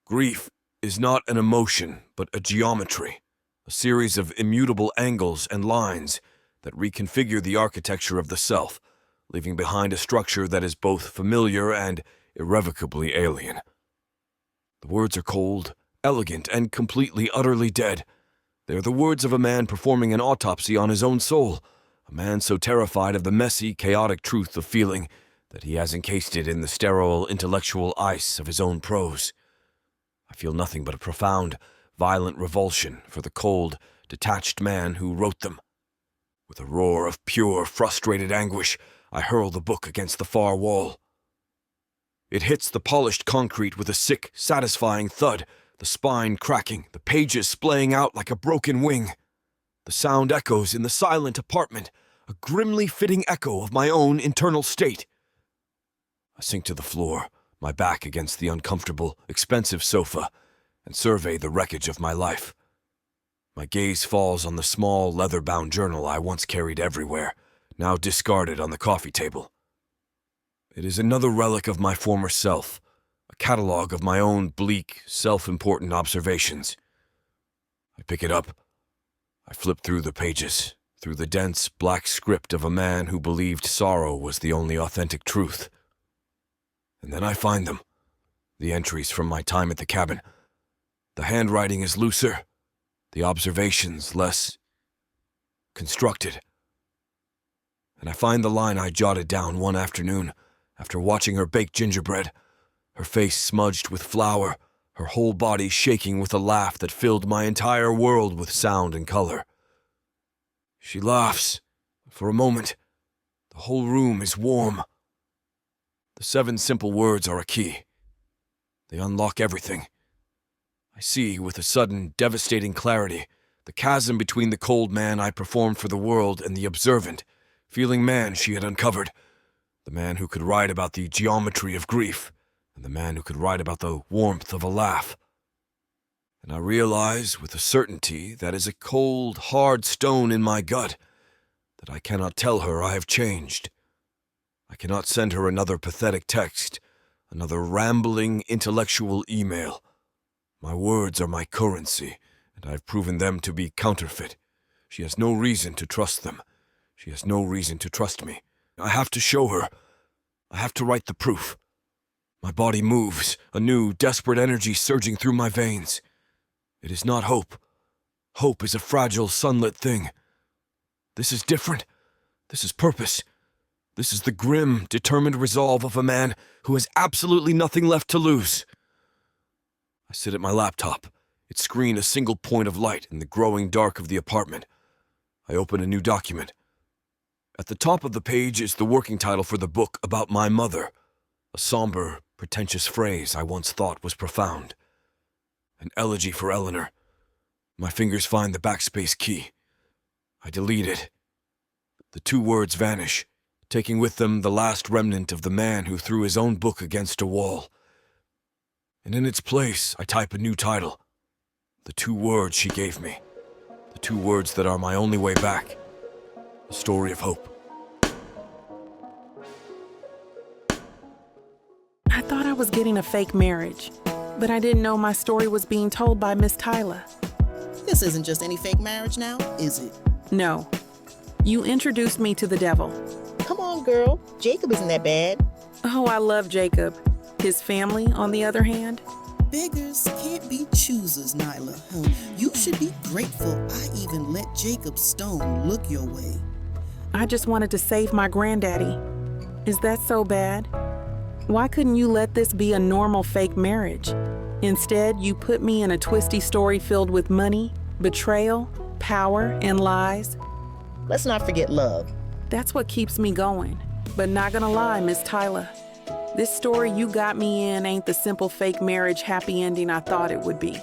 Grief is not an emotion, but a geometry, a series of immutable angles and lines that reconfigure the architecture of the self, leaving behind a structure that is both familiar and irrevocably alien. The words are cold, elegant, and completely, utterly dead. They are the words of a man performing an autopsy on his own soul, a man so terrified of the messy, chaotic truth of feeling that he has encased it in the sterile, intellectual ice of his own prose. I feel nothing but a profound, violent revulsion for the cold, detached man who wrote them. With a roar of pure, frustrated anguish, I hurl the book against the far wall. It hits the polished concrete with a sick, satisfying thud, the spine cracking, the pages splaying out like a broken wing. The sound echoes in the silent apartment, a grimly fitting echo of my own internal state. I sink to the floor, my back against the uncomfortable, expensive sofa, and survey the wreckage of my life. My gaze falls on the small, leather-bound journal I once carried everywhere, now discarded on the coffee table. It is another relic of my former self, a catalogue of my own bleak, self-important observations. I pick it up. I flip through the pages, through the dense, black script of a man who believed sorrow was the only authentic truth. And then I find them, the entries from my time at the cabin. The handwriting is looser, the observations less constructed. And I find the line I jotted down one afternoon after watching her bake gingerbread, her face smudged with flour, her whole body shaking with a laugh that filled my entire world with sound and color. She laughs. For a moment, the whole room is warm. The 7 simple words are a key. They unlock everything. I see, with a sudden, devastating clarity, the chasm between the cold man I performed for the world and the observant, feeling man she had uncovered. The man who could write about the geometry of grief, and the man who could write about the warmth of a laugh. And I realize with a certainty that is a cold, hard stone in my gut that I cannot tell her I have changed. I cannot send her another pathetic text, another rambling, intellectual email. My words are my currency, and I have proven them to be counterfeit. She has no reason to trust them. She has no reason to trust me. I have to show her. I have to write the proof. My body moves, a new, desperate energy surging through my veins. It is not hope. Hope is a fragile, sunlit thing. This is different. This is purpose. This is the grim, determined resolve of a man who has absolutely nothing left to lose. I sit at my laptop, its screen a single point of light in the growing dark of the apartment. I open a new document. At the top of the page is the working title for the book about my mother, a somber, pretentious phrase I once thought was profound. An elegy for Eleanor. My fingers find the backspace key. I delete it. The 2 words vanish, taking with them the last remnant of the man who threw his own book against a wall. And in its place, I type a new title. The 2 words she gave me. The 2 words that are my only way back. A story of hope. I thought I was getting a fake marriage, but I didn't know my story was being told by Miss Tyler. This isn't just any fake marriage now, is it? No. You introduced me to the devil. Come on, girl. Jacob isn't that bad. Oh, I love Jacob. His family, on the other hand, Beggars can't be choosers, Nyla. You should be grateful I even let Jacob Stone look your way. I just wanted to save my granddaddy. Is that so bad? Why couldn't you let this be a normal fake marriage? Instead, you put me in a twisty story filled with money, betrayal, power, and lies. Let's not forget love. That's what keeps me going. But not gonna lie, Miss Tyler. This story you got me in ain't the simple fake marriage happy ending I thought it would be.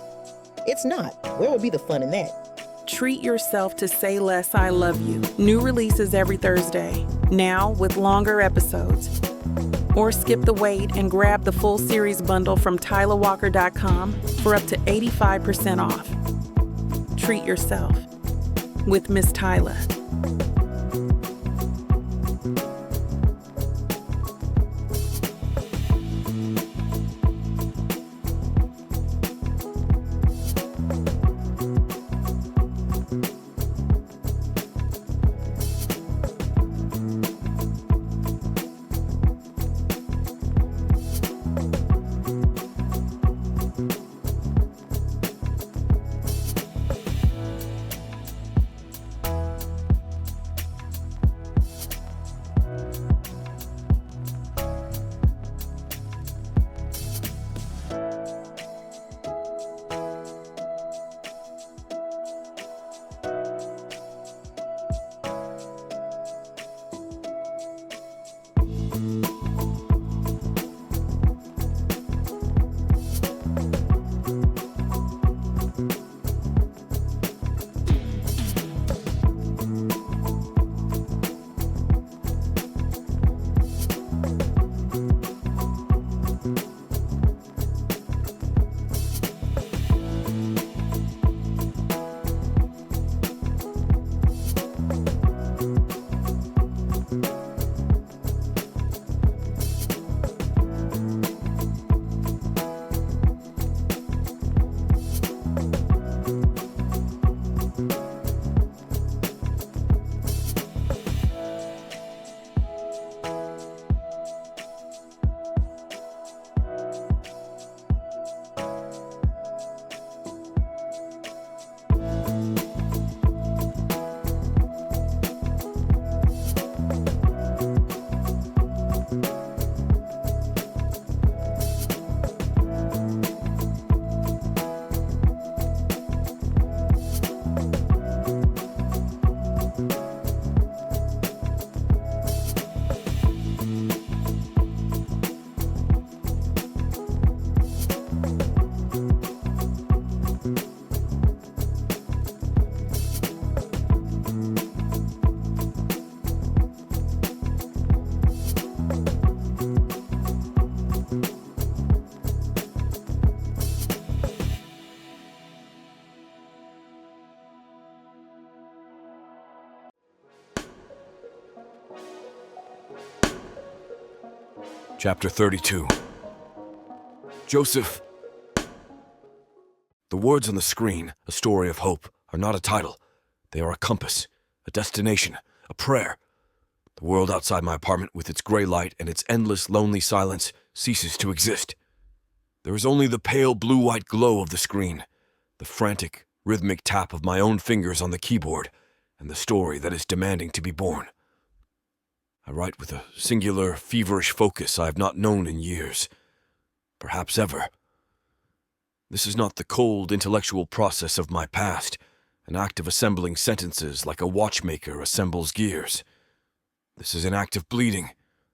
It's not. Where would be the fun in that? Treat yourself to Say Less, I Love You. New releases every Thursday, now with longer episodes. Or skip the wait and grab the full series bundle from TylerWalker.com for up to 85% off. Treat yourself with Miss Tyler. Chapter 32. Joseph. The words on the screen, a story of hope, are not a title. They are a compass, a destination, a prayer. The world outside my apartment, with its gray light and its endless lonely silence, ceases to exist. There is only the pale blue-white glow of the screen, the frantic, rhythmic tap of my own fingers on the keyboard, and the story that is demanding to be born. I write with a singular, feverish focus I have not known in years, perhaps ever. This is not the cold, intellectual process of my past, an act of assembling sentences like a watchmaker assembles gears. This is an act of bleeding.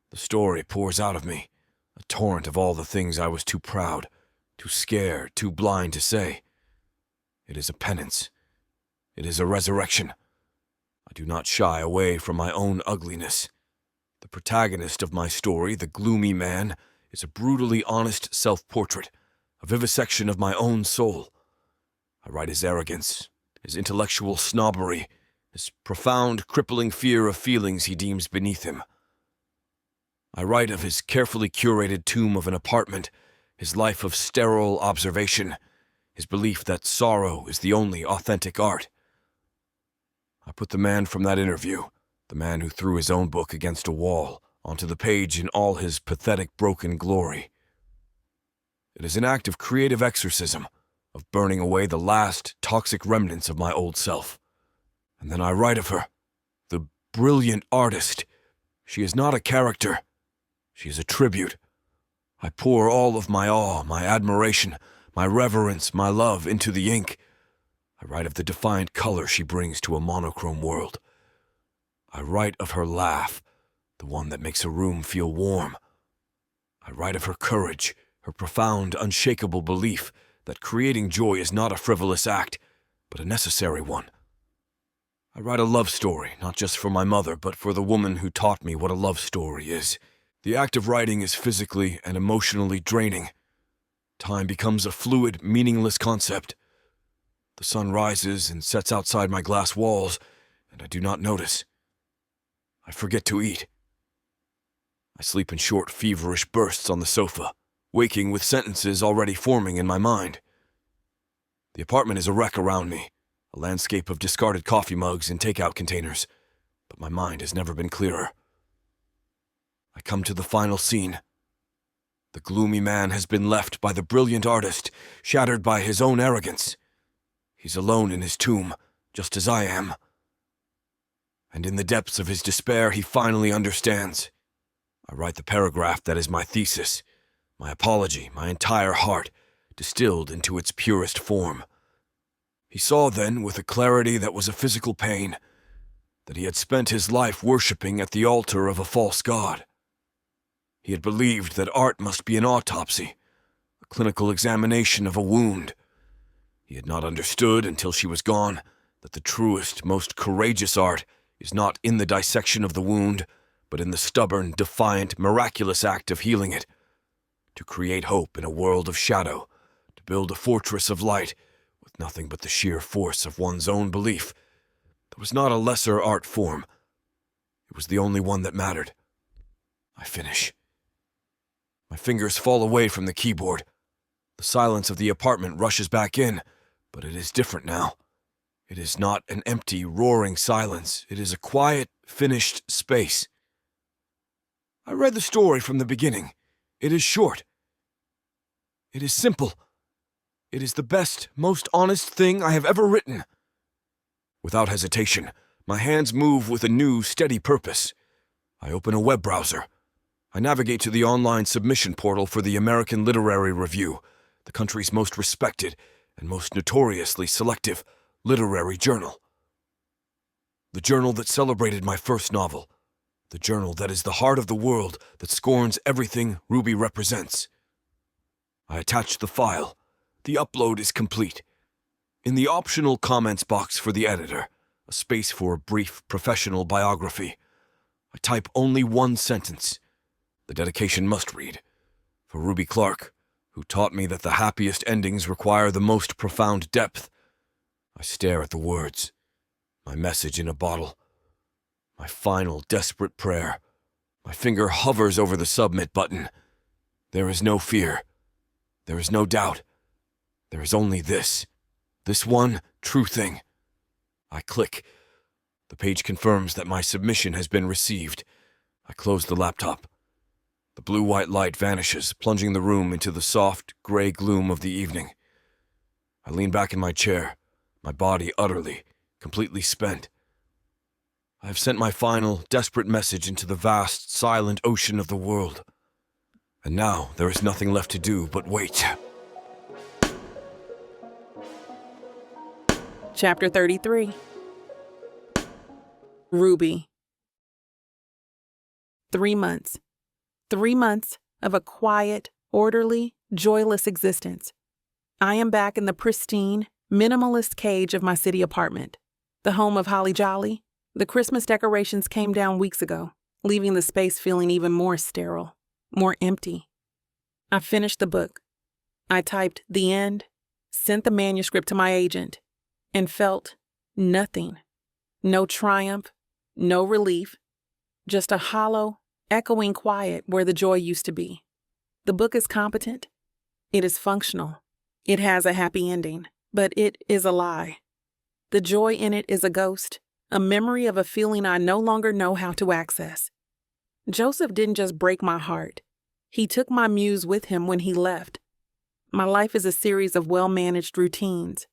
The story pours out of me, a torrent of all the things I was too proud, too scared, too blind to say. It is a penance. It is a resurrection. I do not shy away from my own ugliness. The protagonist of my story, the gloomy man, is a brutally honest self-portrait, a vivisection of my own soul. I write his arrogance, his intellectual snobbery, his profound, crippling fear of feelings he deems beneath him. I write of his carefully curated tomb of an apartment, his life of sterile observation, his belief that sorrow is the only authentic art. I put the man from that interview, the man who threw his own book against a wall, onto the page in all his pathetic broken glory. It is an act of creative exorcism, of burning away the last toxic remnants of my old self. And then I write of her, the brilliant artist. She is not a character. She is a tribute. I pour all of my awe, my admiration, my reverence, my love into the ink. I write of the defiant color she brings to a monochrome world. I write of her laugh, the one that makes a room feel warm. I write of her courage, her profound, unshakable belief that creating joy is not a frivolous act, but a necessary one. I write a love story, not just for my mother, but for the woman who taught me what a love story is. The act of writing is physically and emotionally draining. Time becomes a fluid, meaningless concept. The sun rises and sets outside my glass walls, and I do not notice. I forget to eat. I sleep in short, feverish bursts on the sofa, waking with sentences already forming in my mind. The apartment is a wreck around me, a landscape of discarded coffee mugs and takeout containers, but my mind has never been clearer. I come to the final scene. The gloomy man has been left by the brilliant artist, shattered by his own arrogance. He's alone in his tomb, just as I am. And in the depths of his despair, he finally understands. I write the paragraph that is my thesis, my apology, my entire heart, distilled into its purest form. He saw then, with a clarity that was a physical pain, that he had spent his life worshipping at the altar of a false god. He had believed that art must be an autopsy, a clinical examination of a wound. He had not understood, until she was gone, that the truest, most courageous art is not in the dissection of the wound, but in the stubborn, defiant, miraculous act of healing it. To create hope in a world of shadow, to build a fortress of light, with nothing but the sheer force of one's own belief. There was not a lesser art form. It was the only one that mattered. I finish. My fingers fall away from the keyboard. The silence of the apartment rushes back in, but it is different now. It is not an empty, roaring silence. It is a quiet, finished space. I read the story from the beginning. It is short. It is simple. It is the best, most honest thing I have ever written. Without hesitation, my hands move with a new, steady purpose. I open a web browser. I navigate to the online submission portal for the American Literary Review, the country's most respected and most notoriously selective literary journal. The journal that celebrated my first novel. The journal that is the heart of the world that scorns everything Ruby represents. I attach the file. The upload is complete. In the optional comments box for the editor, a space for a brief professional biography, I type only one sentence. The dedication must read, for Ruby Clark, who taught me that the happiest endings require the most profound depth. I stare at the words, my message in a bottle, my final desperate prayer. My finger hovers over the submit button. There is no fear. There is no doubt. There is only this one true thing. I click. The page confirms that my submission has been received. I close the laptop. The blue-white light vanishes, plunging the room into the soft, gray gloom of the evening. I lean back in my chair, my body utterly, completely spent. I have sent my final, desperate message into the vast, silent ocean of the world. And now there is nothing left to do but wait. Chapter 33. Ruby. 3 months. 3 months of a quiet, orderly, joyless existence. I am back in the pristine, minimalist cage of my city apartment, the home of Holly Jolly. The Christmas decorations came down weeks ago, leaving the space feeling even more sterile, more empty. I finished the book. I typed the end, sent the manuscript to my agent, and felt nothing. No triumph, no relief, just a hollow, echoing quiet where the joy used to be. The book is competent. It is functional. It has a happy ending, but it is a lie. The joy in it is a ghost, a memory of a feeling I no longer know how to access. Joseph didn't just break my heart. He took my muse with him when he left. My life is a series of well-managed routines.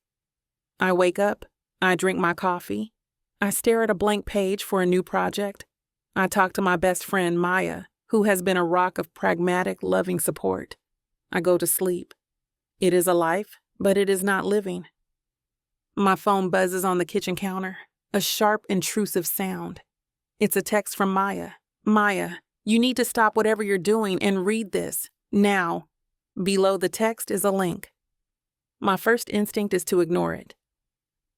I wake up, I drink my coffee, I stare at a blank page for a new project, I talk to my best friend Maya, who has been a rock of pragmatic, loving support. I go to sleep. It is a life, but it is not living. My phone buzzes on the kitchen counter, a sharp, intrusive sound. It's a text from Maya. Maya, you need to stop whatever you're doing and read this, now. Below the text is a link. My first instinct is to ignore it.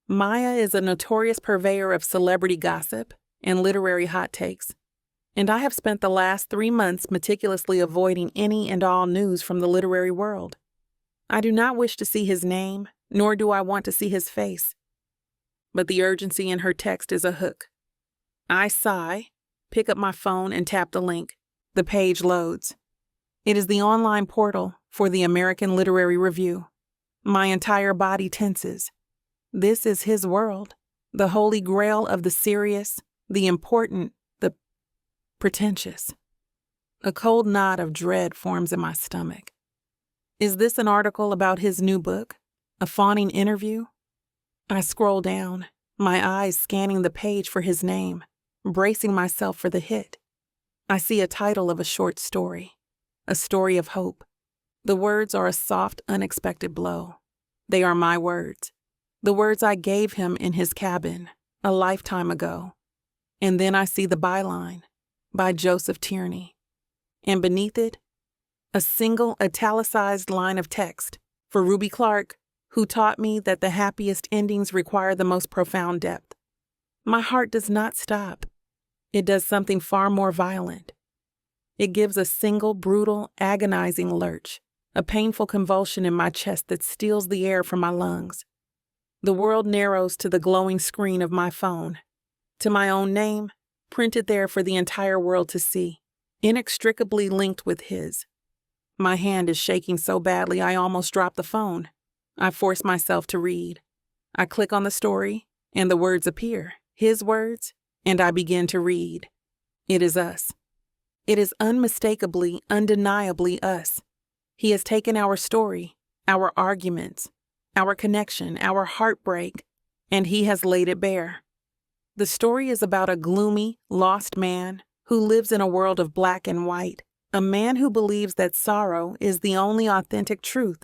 Maya is a notorious purveyor of celebrity gossip and literary hot takes, and I have spent the last 3 months meticulously avoiding any and all news from the literary world. I do not wish to see his name, nor do I want to see his face. But the urgency in her text is a hook. I sigh, pick up my phone, and tap the link. The page loads. It is the online portal for the American Literary Review. My entire body tenses. This is his world, the holy grail of the serious, the important, the pretentious. A cold knot of dread forms in my stomach. Is this an article about his new book? A fawning interview? I scroll down, my eyes scanning the page for his name, bracing myself for the hit. I see a title of a short story, a story of hope. The words are a soft, unexpected blow. They are my words, the words I gave him in his cabin a lifetime ago. And then I see the byline, by Joseph Tierney. And beneath it, a single italicized line of text for Ruby Clark, who taught me that the happiest endings require the most profound depth. My heart does not stop. It does something far more violent. It gives a single, brutal, agonizing lurch, a painful convulsion in my chest that steals the air from my lungs. The world narrows to the glowing screen of my phone, to my own name, printed there for the entire world to see, inextricably linked with his. My hand is shaking so badly I almost drop the phone. I force myself to read. I click on the story, and the words appear, his words, and I begin to read. It is us. It is unmistakably, undeniably us. He has taken our story, our arguments, our connection, our heartbreak, and he has laid it bare. The story is about a gloomy, lost man who lives in a world of black and white, a man who believes that sorrow is the only authentic truth,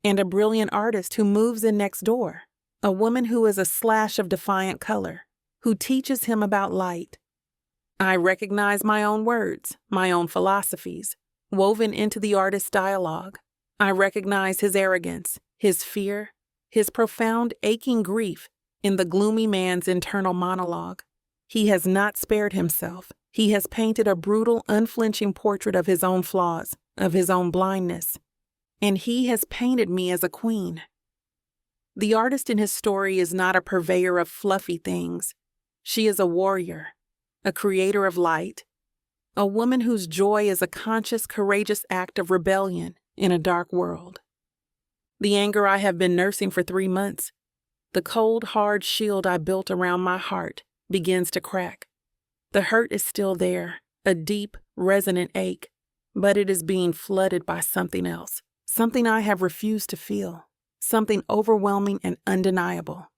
and a brilliant artist who moves in next door, a woman who is a slash of defiant color, who teaches him about light. I recognize my own words, my own philosophies, woven into the artist's dialogue. I recognize his arrogance, his fear, his profound, aching grief in the gloomy man's internal monologue. He has not spared himself. He has painted a brutal, unflinching portrait of his own flaws, of his own blindness. And he has painted me as a queen. The artist in his story is not a purveyor of fluffy things. She is a warrior, a creator of light, a woman whose joy is a conscious, courageous act of rebellion in a dark world. The anger I have been nursing for 3 months, the cold, hard shield I built around my heart, begins to crack. The hurt is still there, a deep, resonant ache, but it is being flooded by something else, something I have refused to feel, something overwhelming and undeniable.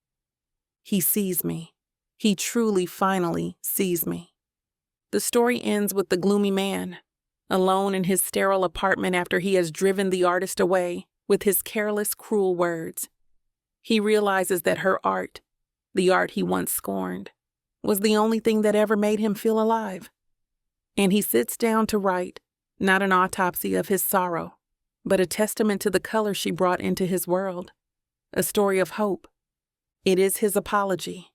He sees me. He truly, finally sees me. The story ends with the gloomy man, alone in his sterile apartment after he has driven the artist away with his careless, cruel words. He realizes that her art, the art he once scorned, was the only thing that ever made him feel alive. And he sits down to write, not an autopsy of his sorrow, but a testament to the color she brought into his world, a story of hope. It is his apology.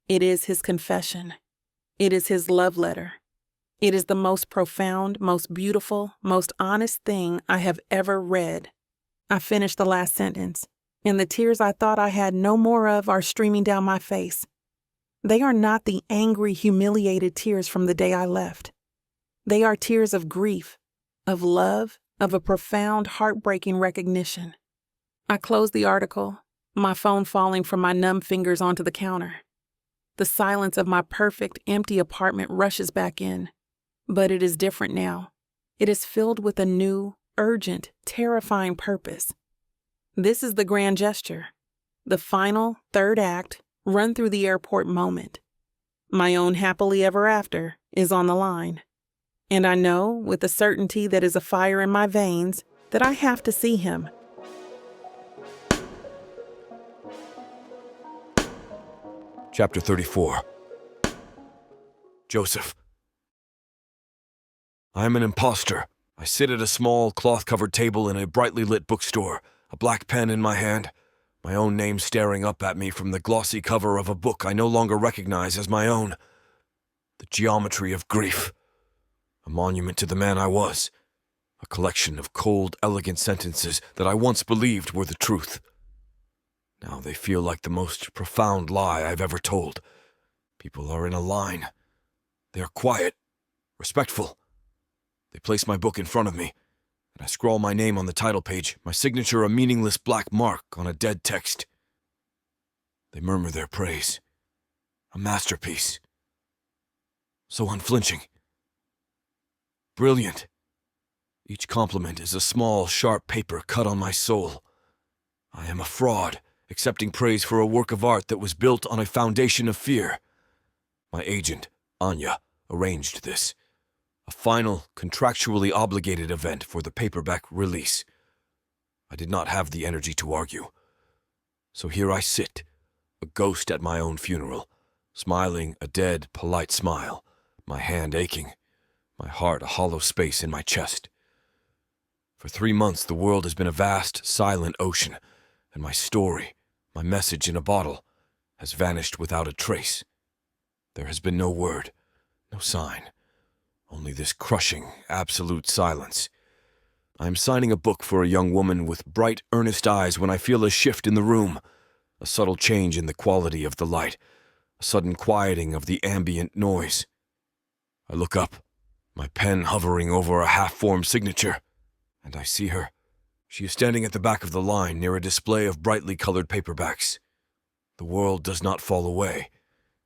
It is his confession. It is his love letter. It is the most profound, most beautiful, most honest thing I have ever read. I finish the last sentence, and the tears I thought I had no more of are streaming down my face. They are not the angry, humiliated tears from the day I left. They are tears of grief, of love, of a profound, heartbreaking recognition. I close the article, my phone falling from my numb fingers onto the counter. The silence of my perfect, empty apartment rushes back in. But it is different now. It is filled with a new, urgent, terrifying purpose. This is the grand gesture, the final, third act, run through the airport moment. My own happily ever after is on the line. And I know, with a certainty that is a fire in my veins, that I have to see him. Chapter 34. Joseph. I am an imposter. I sit at a small, cloth-covered table in a brightly lit bookstore, a black pen in my hand, my own name staring up at me from the glossy cover of a book I no longer recognize as my own. The Geometry of Grief. A monument to the man I was. A collection of cold, elegant sentences that I once believed were the truth. Now they feel like the most profound lie I've ever told. People are in a line. They are quiet, respectful. They place my book in front of me, and I scrawl my name on the title page, my signature a meaningless black mark on a dead text. They murmur their praise. A masterpiece. So unflinching. Brilliant. Each compliment is a small, sharp paper cut on my soul. I am a fraud, accepting praise for a work of art that was built on a foundation of fear. My agent, Anya, arranged this. A final, contractually obligated event for the paperback release. I did not have the energy to argue. So here I sit, a ghost at my own funeral, smiling a dead, polite smile, my hand aching, my heart a hollow space in my chest. For 3 months the world has been a vast, silent ocean, and my story, my message in a bottle, has vanished without a trace. There has been no word, no sign, only this crushing, absolute silence. I am signing a book for a young woman with bright, earnest eyes when I feel a shift in the room, a subtle change in the quality of the light, a sudden quieting of the ambient noise. I look up, my pen hovering over a half-formed signature, and I see her. She is standing at the back of the line near a display of brightly colored paperbacks. The world does not fall away.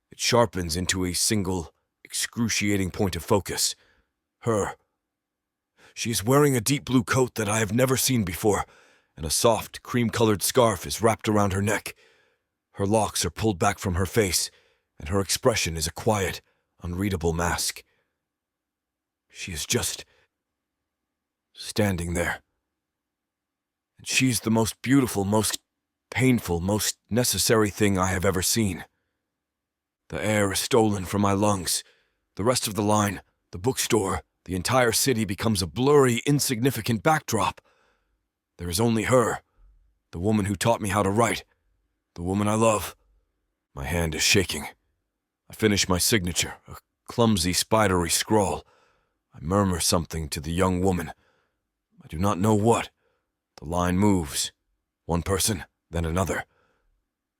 It sharpens into a single, excruciating point of focus. Her. She is wearing a deep blue coat that I have never seen before, and a soft, cream-colored scarf is wrapped around her neck. Her locks are pulled back from her face, and her expression is a quiet, unreadable mask. She is just standing there. And she's the most beautiful, most painful, most necessary thing I have ever seen. The air is stolen from my lungs. The rest of the line, the bookstore, the entire city becomes a blurry, insignificant backdrop. There is only her, the woman who taught me how to write, the woman I love. My hand is shaking. I finish my signature, a clumsy, spidery scrawl. I murmur something to the young woman. I do not know what. The line moves. One person, then another.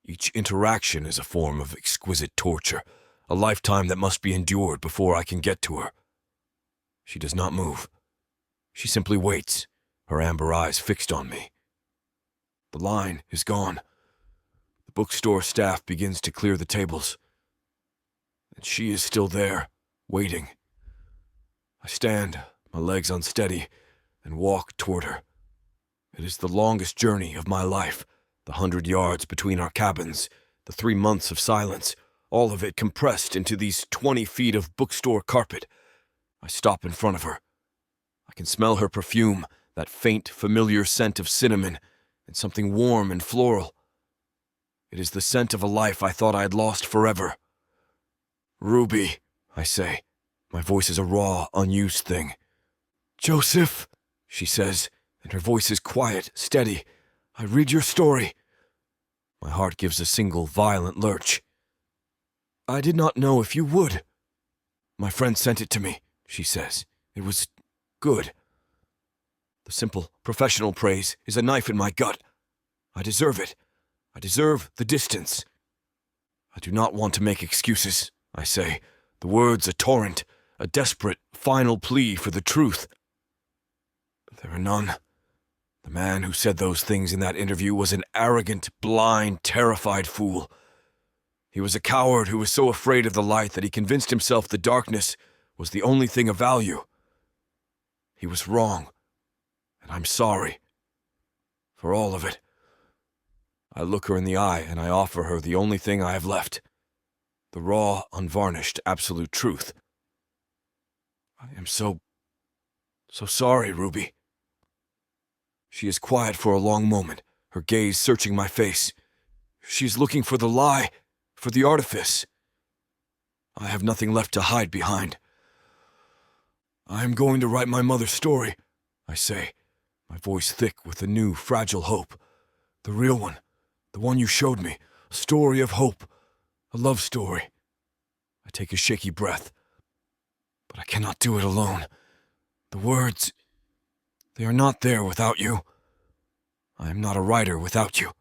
Each interaction is a form of exquisite torture, a lifetime that must be endured before I can get to her. She does not move. She simply waits, her amber eyes fixed on me. The line is gone. The bookstore staff begins to clear the tables. And she is still there, waiting. I stand, my legs unsteady, and walk toward her. It is the longest journey of my life, the 100 yards between our cabins, the 3 months of silence, all of it compressed into these 20 feet of bookstore carpet. I stop in front of her. I can smell her perfume, that faint, familiar scent of cinnamon, and something warm and floral. It is the scent of a life I thought I had lost forever. "Ruby," I say. My voice is a raw, unused thing. "Joseph," she says, and her voice is quiet, steady. "I read your story." My heart gives a single, violent lurch. "I did not know if you would." "My friend sent it to me," she says. "It was good." The simple, professional praise is a knife in my gut. I deserve it. I deserve the distance. I do not want to make excuses, I say, the words a torrent, a desperate, final plea for the truth. There are none. The man who said those things in that interview was an arrogant, blind, terrified fool. He was a coward who was so afraid of the light that he convinced himself the darkness was the only thing of value. He was wrong, and I'm sorry. For all of it. I look her in the eye and I offer her the only thing I have left. The raw, unvarnished, absolute truth. I am so sorry, Ruby. She is quiet for a long moment, her gaze searching my face. She is looking for the lie, for the artifice. I have nothing left to hide behind. I am going to write my mother's story, I say, my voice thick with a new, fragile hope. The real one, the one you showed me, a story of hope, a love story. I take a shaky breath, but I cannot do it alone. The words, they are not there without you. I am not a writer without you.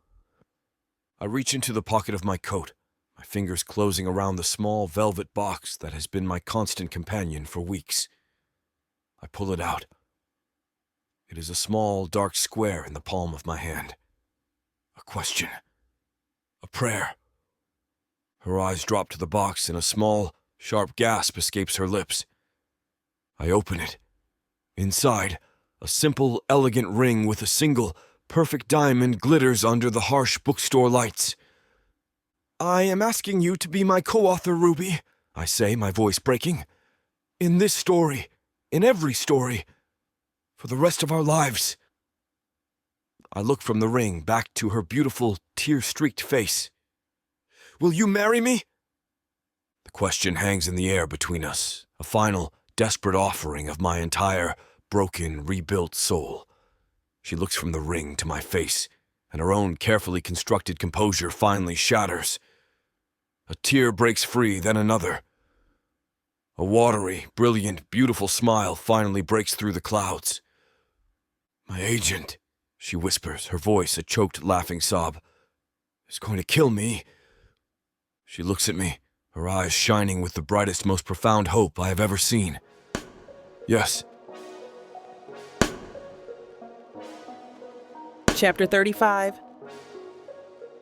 I reach into the pocket of my coat, my fingers closing around the small velvet box that has been my constant companion for weeks. I pull it out. It is a small, dark square in the palm of my hand. A question. A prayer. Her eyes drop to the box and a small, sharp gasp escapes her lips. I open it. Inside, a simple, elegant ring with a single, perfect diamond glitters under the harsh bookstore lights. I am asking you to be my co-author, Ruby, I say, my voice breaking. In this story, in every story, for the rest of our lives. I look from the ring back to her beautiful, tear-streaked face. Will you marry me? The question hangs in the air between us, a final, desperate offering of my entire, broken, rebuilt soul. She looks from the ring to my face, and her own carefully constructed composure finally shatters. A tear breaks free, then another. A watery, brilliant, beautiful smile finally breaks through the clouds. My agent, she whispers, her voice a choked, laughing sob, is going to kill me. She looks at me, her eyes shining with the brightest, most profound hope I have ever seen. Yes. Chapter 35.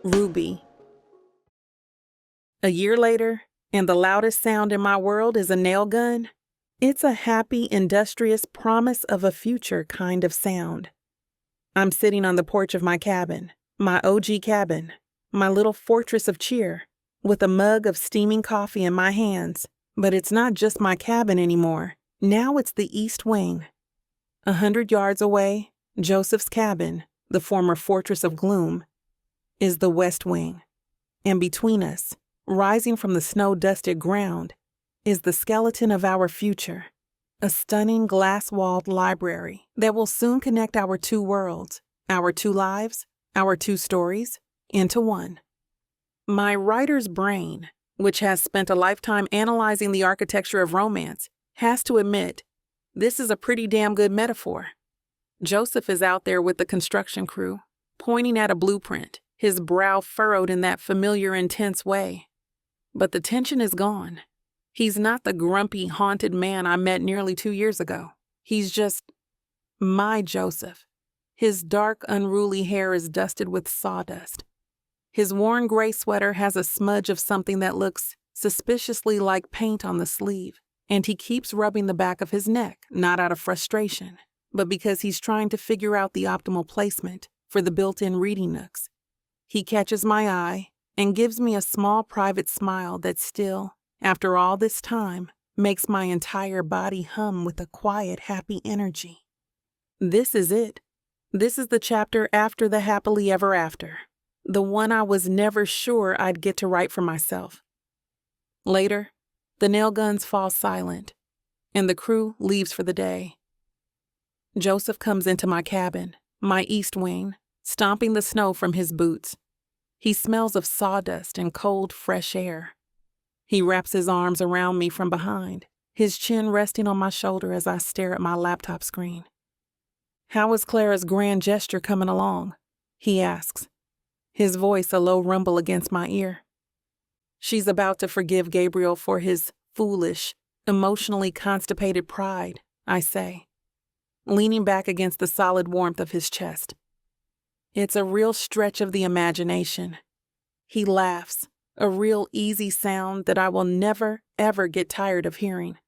Ruby. A year later, and the loudest sound in my world is a nail gun. It's a happy, industrious promise of a future kind of sound. I'm sitting on the porch of my cabin, my OG cabin, my little fortress of cheer, with a mug of steaming coffee in my hands. But it's not just my cabin anymore. Now it's the East Wing. 100 yards away, Joseph's cabin, the former fortress of gloom, is the West Wing. And between us, rising from the snow-dusted ground, is the skeleton of our future, a stunning glass-walled library that will soon connect our two worlds, our two lives, our two stories, into one. My writer's brain, which has spent a lifetime analyzing the architecture of romance, has to admit, this is a pretty damn good metaphor. Joseph is out there with the construction crew, pointing at a blueprint, his brow furrowed in that familiar, intense way. But the tension is gone. He's not the grumpy, haunted man I met nearly 2 years ago. He's just my Joseph. His dark, unruly hair is dusted with sawdust. His worn gray sweater has a smudge of something that looks suspiciously like paint on the sleeve, and he keeps rubbing the back of his neck, not out of frustration, but because he's trying to figure out the optimal placement for the built-in reading nooks. He catches my eye and gives me a small private smile that still, after all this time, makes my entire body hum with a quiet, happy energy. This is it. This is the chapter after the happily ever after, the one I was never sure I'd get to write for myself. Later, the nail guns fall silent, and the crew leaves for the day. Joseph comes into my cabin, my East Wing, stomping the snow from his boots. He smells of sawdust and cold, fresh air. He wraps his arms around me from behind, his chin resting on my shoulder as I stare at my laptop screen. "How is Clara's grand gesture coming along?" he asks, his voice a low rumble against my ear. "She's about to forgive Gabriel for his foolish, emotionally constipated pride," I say, leaning back against the solid warmth of his chest. It's a real stretch of the imagination. He laughs, a real easy sound that I will never, ever get tired of hearing.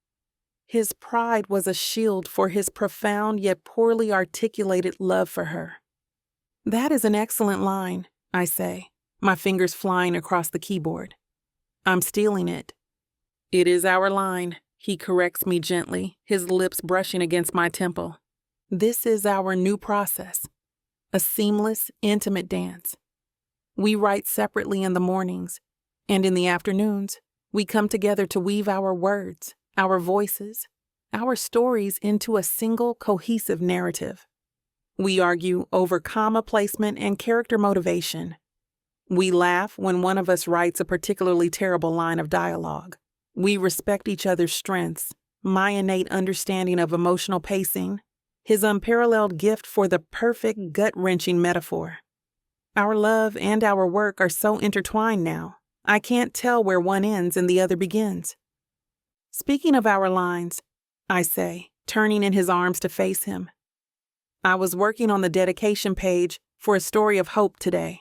His pride was a shield for his profound yet poorly articulated love for her. That is an excellent line, I say, my fingers flying across the keyboard. I'm stealing it. It is our line, he corrects me gently, his lips brushing against my temple. This is our new process, a seamless, intimate dance. We write separately in the mornings, and in the afternoons, we come together to weave our words, our voices, our stories into a single cohesive narrative. We argue over comma placement and character motivation. We laugh when one of us writes a particularly terrible line of dialogue. We respect each other's strengths, my innate understanding of emotional pacing, his unparalleled gift for the perfect gut-wrenching metaphor. Our love and our work are so intertwined now, I can't tell where one ends and the other begins. Speaking of our lines, I say, turning in his arms to face him, I was working on the dedication page for a story of hope today.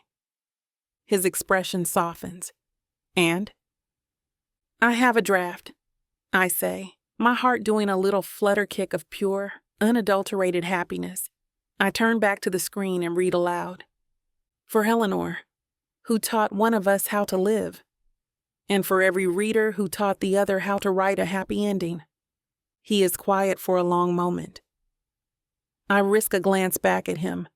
His expression softens. And? I have a draft, I say, my heart doing a little flutter kick of pure, unadulterated happiness. I turn back to the screen and read aloud. For Eleanor, who taught one of us how to live, and for every reader who taught the other how to write a happy ending. He is quiet for a long moment. I risk a glance back at him.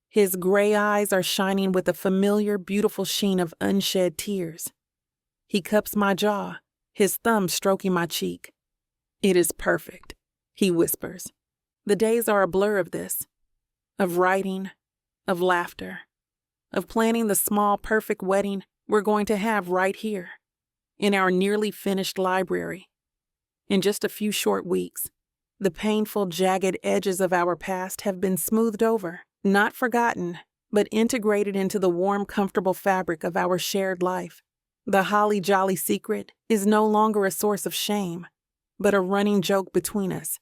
His gray eyes are shining with a familiar, beautiful sheen of unshed tears. He cups my jaw, his thumb stroking my cheek. It is perfect, he whispers. The days are a blur of this, of writing, of laughter, of planning the small, perfect wedding we're going to have right here, in our nearly finished library. In just a few short weeks, the painful, jagged edges of our past have been smoothed over, not forgotten, but integrated into the warm, comfortable fabric of our shared life. The holly jolly secret is no longer a source of shame, but a running joke between us.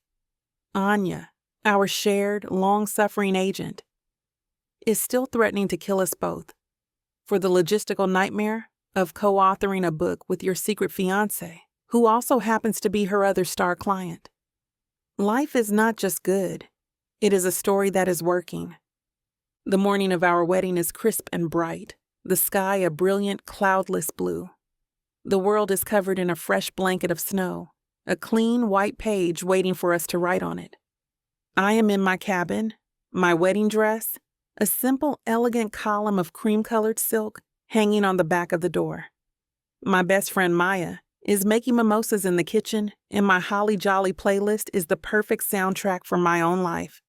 Anya, our shared, long-suffering agent, is still threatening to kill us both for the logistical nightmare of co-authoring a book with your secret fiancé, who also happens to be her other star client. Life is not just good. It is a story that is working. The morning of our wedding is crisp and bright, the sky a brilliant, cloudless blue. The world is covered in a fresh blanket of snow, a clean white page waiting for us to write on it. I am in my cabin, my wedding dress, a simple, elegant column of cream-colored silk hanging on the back of the door. My best friend Maya is making mimosas in the kitchen, and my Holly Jolly playlist is the perfect soundtrack for my own life.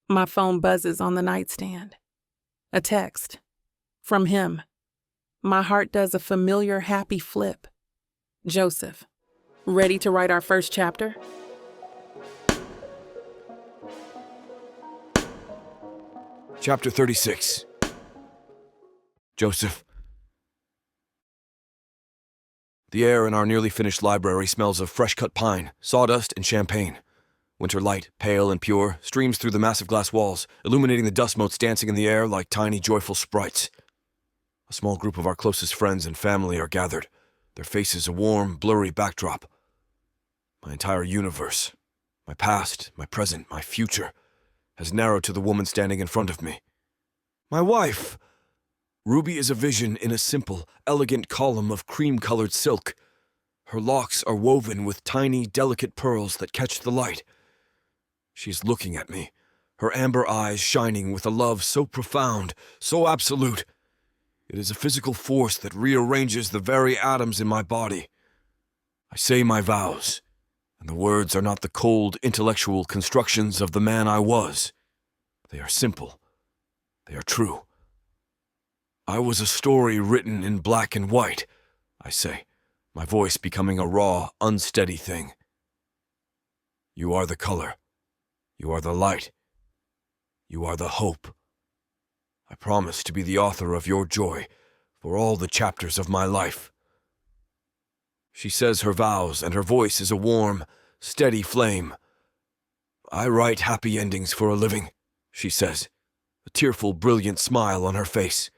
My phone buzzes on the nightstand. A text. From him. My heart does a familiar, happy flip. Joseph. Ready to write our first chapter? Chapter 36. Joseph. The air in our nearly finished library smells of fresh-cut pine, sawdust, and champagne. Winter light, pale and pure, streams through the massive glass walls, illuminating the dust motes dancing in the air like tiny, joyful sprites. A small group of our closest friends and family are gathered, their faces a warm, blurry backdrop. My entire universe, my past, my present, my future, has narrowed to the woman standing in front of me. My wife! Ruby is a vision in a simple, elegant column of cream-colored silk. Her locks are woven with tiny, delicate pearls that catch the light. She is looking at me, her amber eyes shining with a love so profound, so absolute. It is a physical force that rearranges the very atoms in my body. I say my vows, and the words are not the cold, intellectual constructions of the man I was. They are simple. They are true. I was a story written in black and white, I say, my voice becoming a raw, unsteady thing. You are the color. You are the light. You are the hope. I promise to be the author of your joy for all the chapters of my life. She says her vows, and her voice is a warm, steady flame. I write happy endings for a living, she says, a tearful, brilliant smile on her face.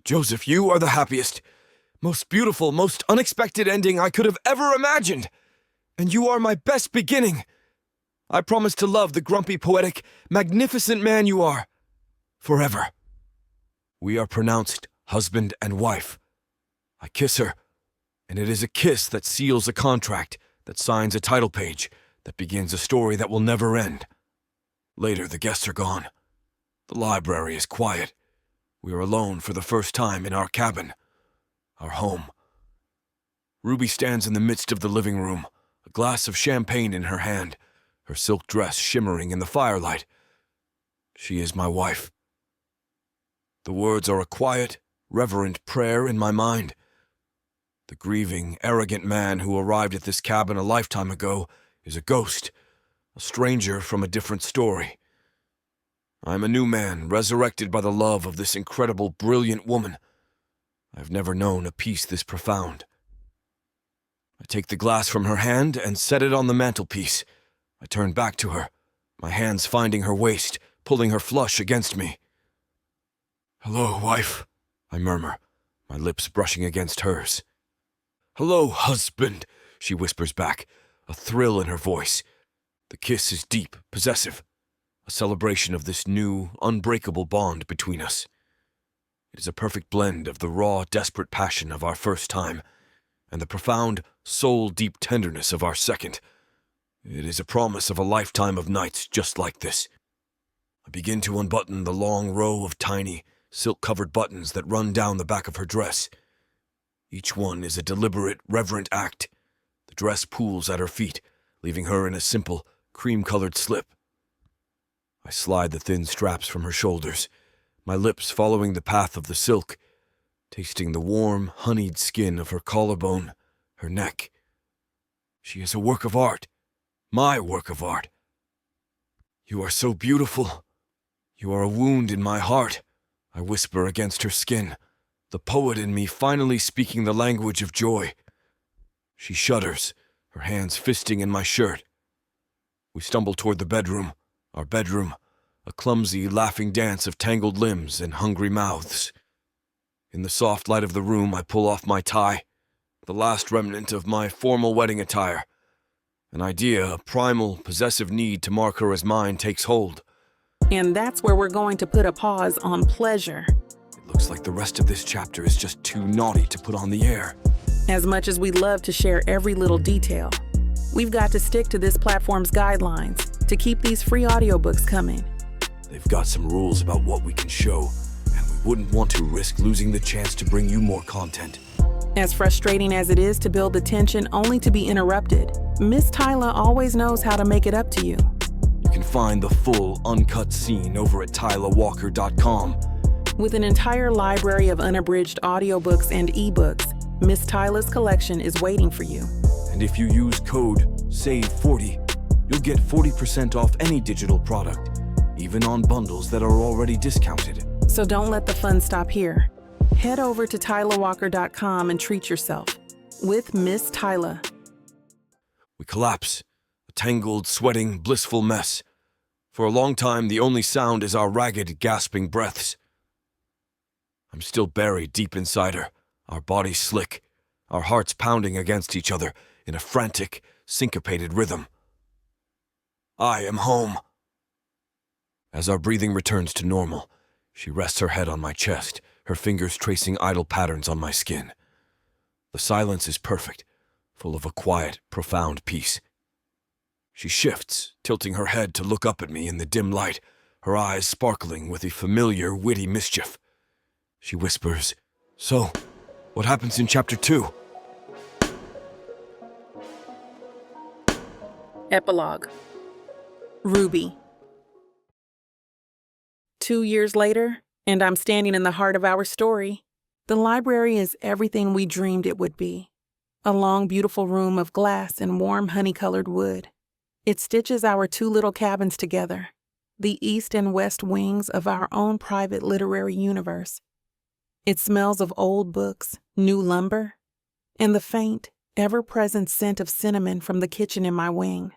Joseph, you are the happiest, most beautiful, most unexpected ending I could have ever imagined. And you are my best beginning. I promise to love the grumpy, poetic, magnificent man you are, forever. We are pronounced husband and wife. I kiss her, and it is a kiss that seals a contract, that signs a title page, that begins a story that will never end. Later, the guests are gone. The library is quiet. We are alone for the first time in our cabin, our home. Ruby stands in the midst of the living room, a glass of champagne in her hand, her silk dress shimmering in the firelight. She is my wife. The words are a quiet, reverent prayer in my mind. The grieving, arrogant man who arrived at this cabin a lifetime ago is a ghost, a stranger from a different story. I am a new man, resurrected by the love of this incredible, brilliant woman. I have never known a peace this profound. I take the glass from her hand and set it on the mantelpiece. I turn back to her, my hands finding her waist, pulling her flush against me. "Hello, wife," I murmur, my lips brushing against hers. "Hello, husband," she whispers back, a thrill in her voice. The kiss is deep, possessive, a celebration of this new, unbreakable bond between us. It is a perfect blend of the raw, desperate passion of our first time and the profound, soul-deep tenderness of our second. It is a promise of a lifetime of nights just like this. I begin to unbutton the long row of tiny, silk-covered buttons that run down the back of her dress. Each one is a deliberate, reverent act. The dress pools at her feet, leaving her in a simple, cream-colored slip. I slide the thin straps from her shoulders, my lips following the path of the silk, tasting the warm, honeyed skin of her collarbone, her neck. She is a work of art, my work of art. "You are so beautiful. You are a wound in my heart," I whisper against her skin, the poet in me finally speaking the language of joy. She shudders, her hands fisting in my shirt. We stumble toward the bedroom, our bedroom, a clumsy, laughing dance of tangled limbs and hungry mouths. In the soft light of the room, I pull off my tie, the last remnant of my formal wedding attire. An idea, a primal, possessive need to mark her as mine takes hold. And that's where we're going to put a pause on pleasure. It looks like the rest of this chapter is just too naughty to put on the air. As much as we love to share every little detail, we've got to stick to this platform's guidelines to keep these free audiobooks coming. They've got some rules about what we can show, and we wouldn't want to risk losing the chance to bring you more content. As frustrating as it is to build the tension only to be interrupted, Miss Tyla always knows how to make it up to you. You can find the full, uncut scene over at tylawalker.com. With an entire library of unabridged audiobooks and ebooks, Miss Tyla's collection is waiting for you. And if you use code SAVE40, you'll get 40% off any digital product, even on bundles that are already discounted. So don't let the fun stop here. Head over to tylawalker.com and treat yourself with Miss Tyla. We collapse, a tangled, sweating, blissful mess. For a long time, the only sound is our ragged, gasping breaths. I'm still buried deep inside her, our bodies slick, our hearts pounding against each other in a frantic, syncopated rhythm. I am home. As our breathing returns to normal, she rests her head on my chest, her fingers tracing idle patterns on my skin. The silence is perfect, full of a quiet, profound peace. She shifts, tilting her head to look up at me in the dim light, her eyes sparkling with a familiar, witty mischief. She whispers, "So, what happens in Chapter 2? Epilogue. Ruby. 2 years later, and I'm standing in the heart of our story. The library is everything we dreamed it would be. A long, beautiful room of glass and warm, honey-colored wood. It stitches our two little cabins together, the east and west wings of our own private literary universe. It smells of old books, new lumber, and the faint, ever-present scent of cinnamon from the kitchen in my wing.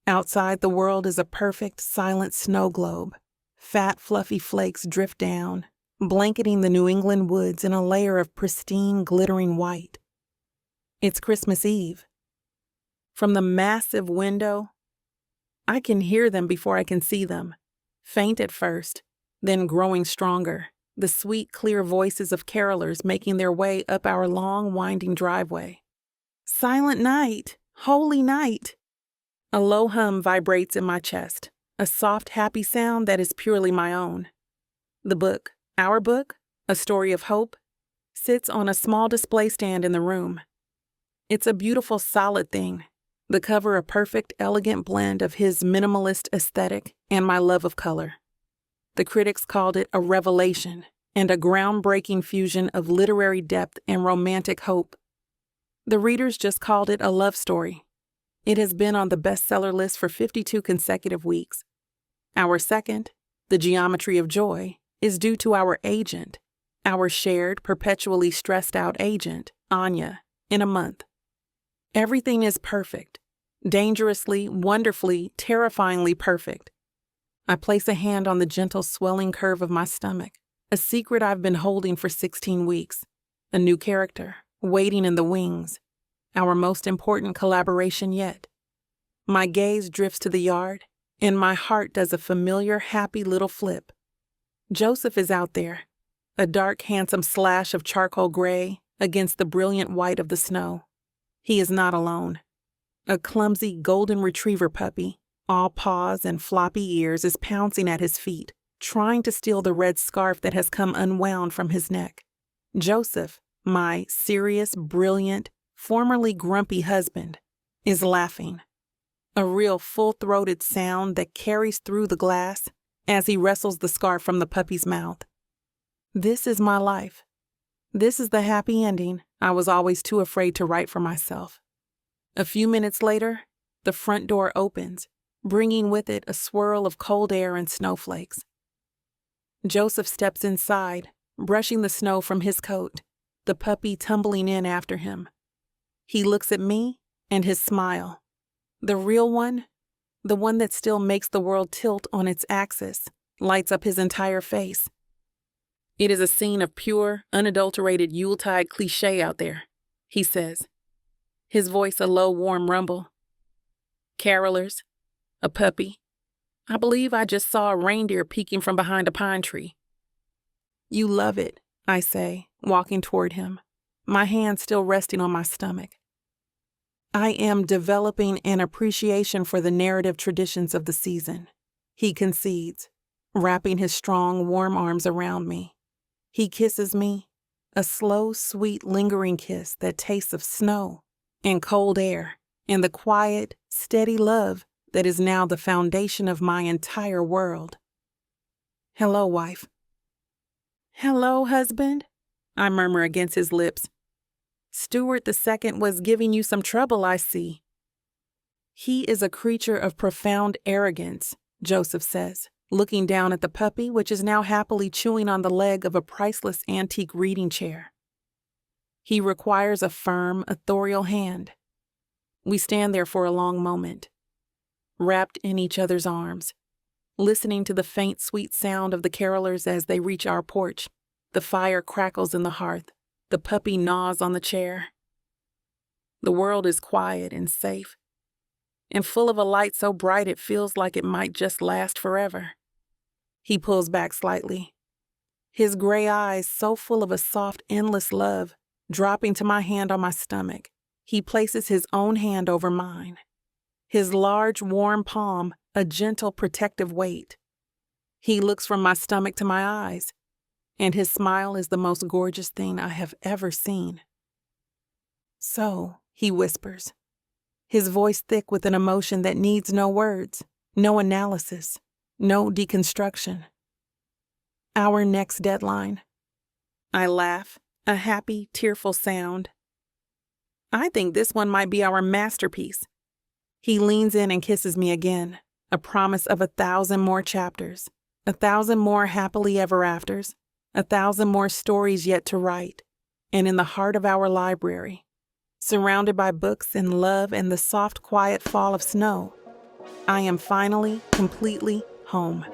Outside, the world is a perfect, silent snow globe. Fat, fluffy flakes drift down, blanketing the New England woods in a layer of pristine, glittering white. It's Christmas Eve. From the massive window, I can hear them before I can see them, faint at first, then growing stronger, the sweet, clear voices of carolers making their way up our long, winding driveway. Silent night, holy night. A low hum vibrates in my chest, a soft, happy sound that is purely my own. The book, our book, A Story of Hope, sits on a small display stand in the room. It's a beautiful, solid thing, the cover a perfect, elegant blend of his minimalist aesthetic and my love of color. The critics called it a revelation and a groundbreaking fusion of literary depth and romantic hope. The readers just called it a love story. It has been on the bestseller list for 52 consecutive weeks. Our second, The Geometry of Joy, is due to our agent, our shared, perpetually stressed-out agent, Anya, in a month. Everything is perfect, dangerously, wonderfully, terrifyingly perfect. I place a hand on the gentle swelling curve of my stomach, a secret I've been holding for 16 weeks, a new character, waiting in the wings, our most important collaboration yet. My gaze drifts to the yard, and my heart does a familiar, happy little flip. Joseph is out there, a dark, handsome slash of charcoal gray against the brilliant white of the snow. He is not alone. A clumsy golden retriever puppy, all paws and floppy ears, is pouncing at his feet, trying to steal the red scarf that has come unwound from his neck. Joseph, my serious, brilliant, formerly grumpy husband, is laughing. A real full-throated sound that carries through the glass as he wrestles the scarf from the puppy's mouth. This is my life. This is the happy ending I was always too afraid to write for myself. A few minutes later, the front door opens, bringing with it a swirl of cold air and snowflakes. Joseph steps inside, brushing the snow from his coat, the puppy tumbling in after him. He looks at me and his smile, the real one, the one that still makes the world tilt on its axis, lights up his entire face. It is a scene of pure, unadulterated Yuletide cliché out there, he says, his voice a low, warm rumble. Carolers, a puppy. I believe I just saw a reindeer peeking from behind a pine tree. You love it, I say, walking toward him, my hand still resting on my stomach. I am developing an appreciation for the narrative traditions of the season, he concedes, wrapping his strong, warm arms around me. He kisses me, a slow, sweet, lingering kiss that tastes of snow and cold air and the quiet, steady love that is now the foundation of my entire world. Hello, wife. Hello, husband, I murmur against his lips. Stuart II was giving you some trouble, I see. He is a creature of profound arrogance, Joseph says, looking down at the puppy, which is now happily chewing on the leg of a priceless antique reading chair. He requires a firm, authorial hand. We stand there for a long moment, wrapped in each other's arms, listening to the faint, sweet sound of the carolers as they reach our porch. The fire crackles in the hearth. The puppy gnaws on the chair. The world is quiet and safe, and full of a light so bright it feels like it might just last forever. He pulls back slightly, his gray eyes so full of a soft, endless love, dropping to my hand on my stomach. He places his own hand over mine, his large, warm palm a gentle, protective weight. He looks from my stomach to my eyes, and his smile is the most gorgeous thing I have ever seen. So, he whispers, his voice thick with an emotion that needs no words, no analysis, no deconstruction. Our next deadline. I laugh, a happy, tearful sound. I think this one might be our masterpiece. He leans in and kisses me again, a promise of 1,000 more chapters, 1,000 more happily ever afters, 1,000 more stories yet to write, and in the heart of our library, surrounded by books and love and the soft, quiet fall of snow, I am finally, completely home.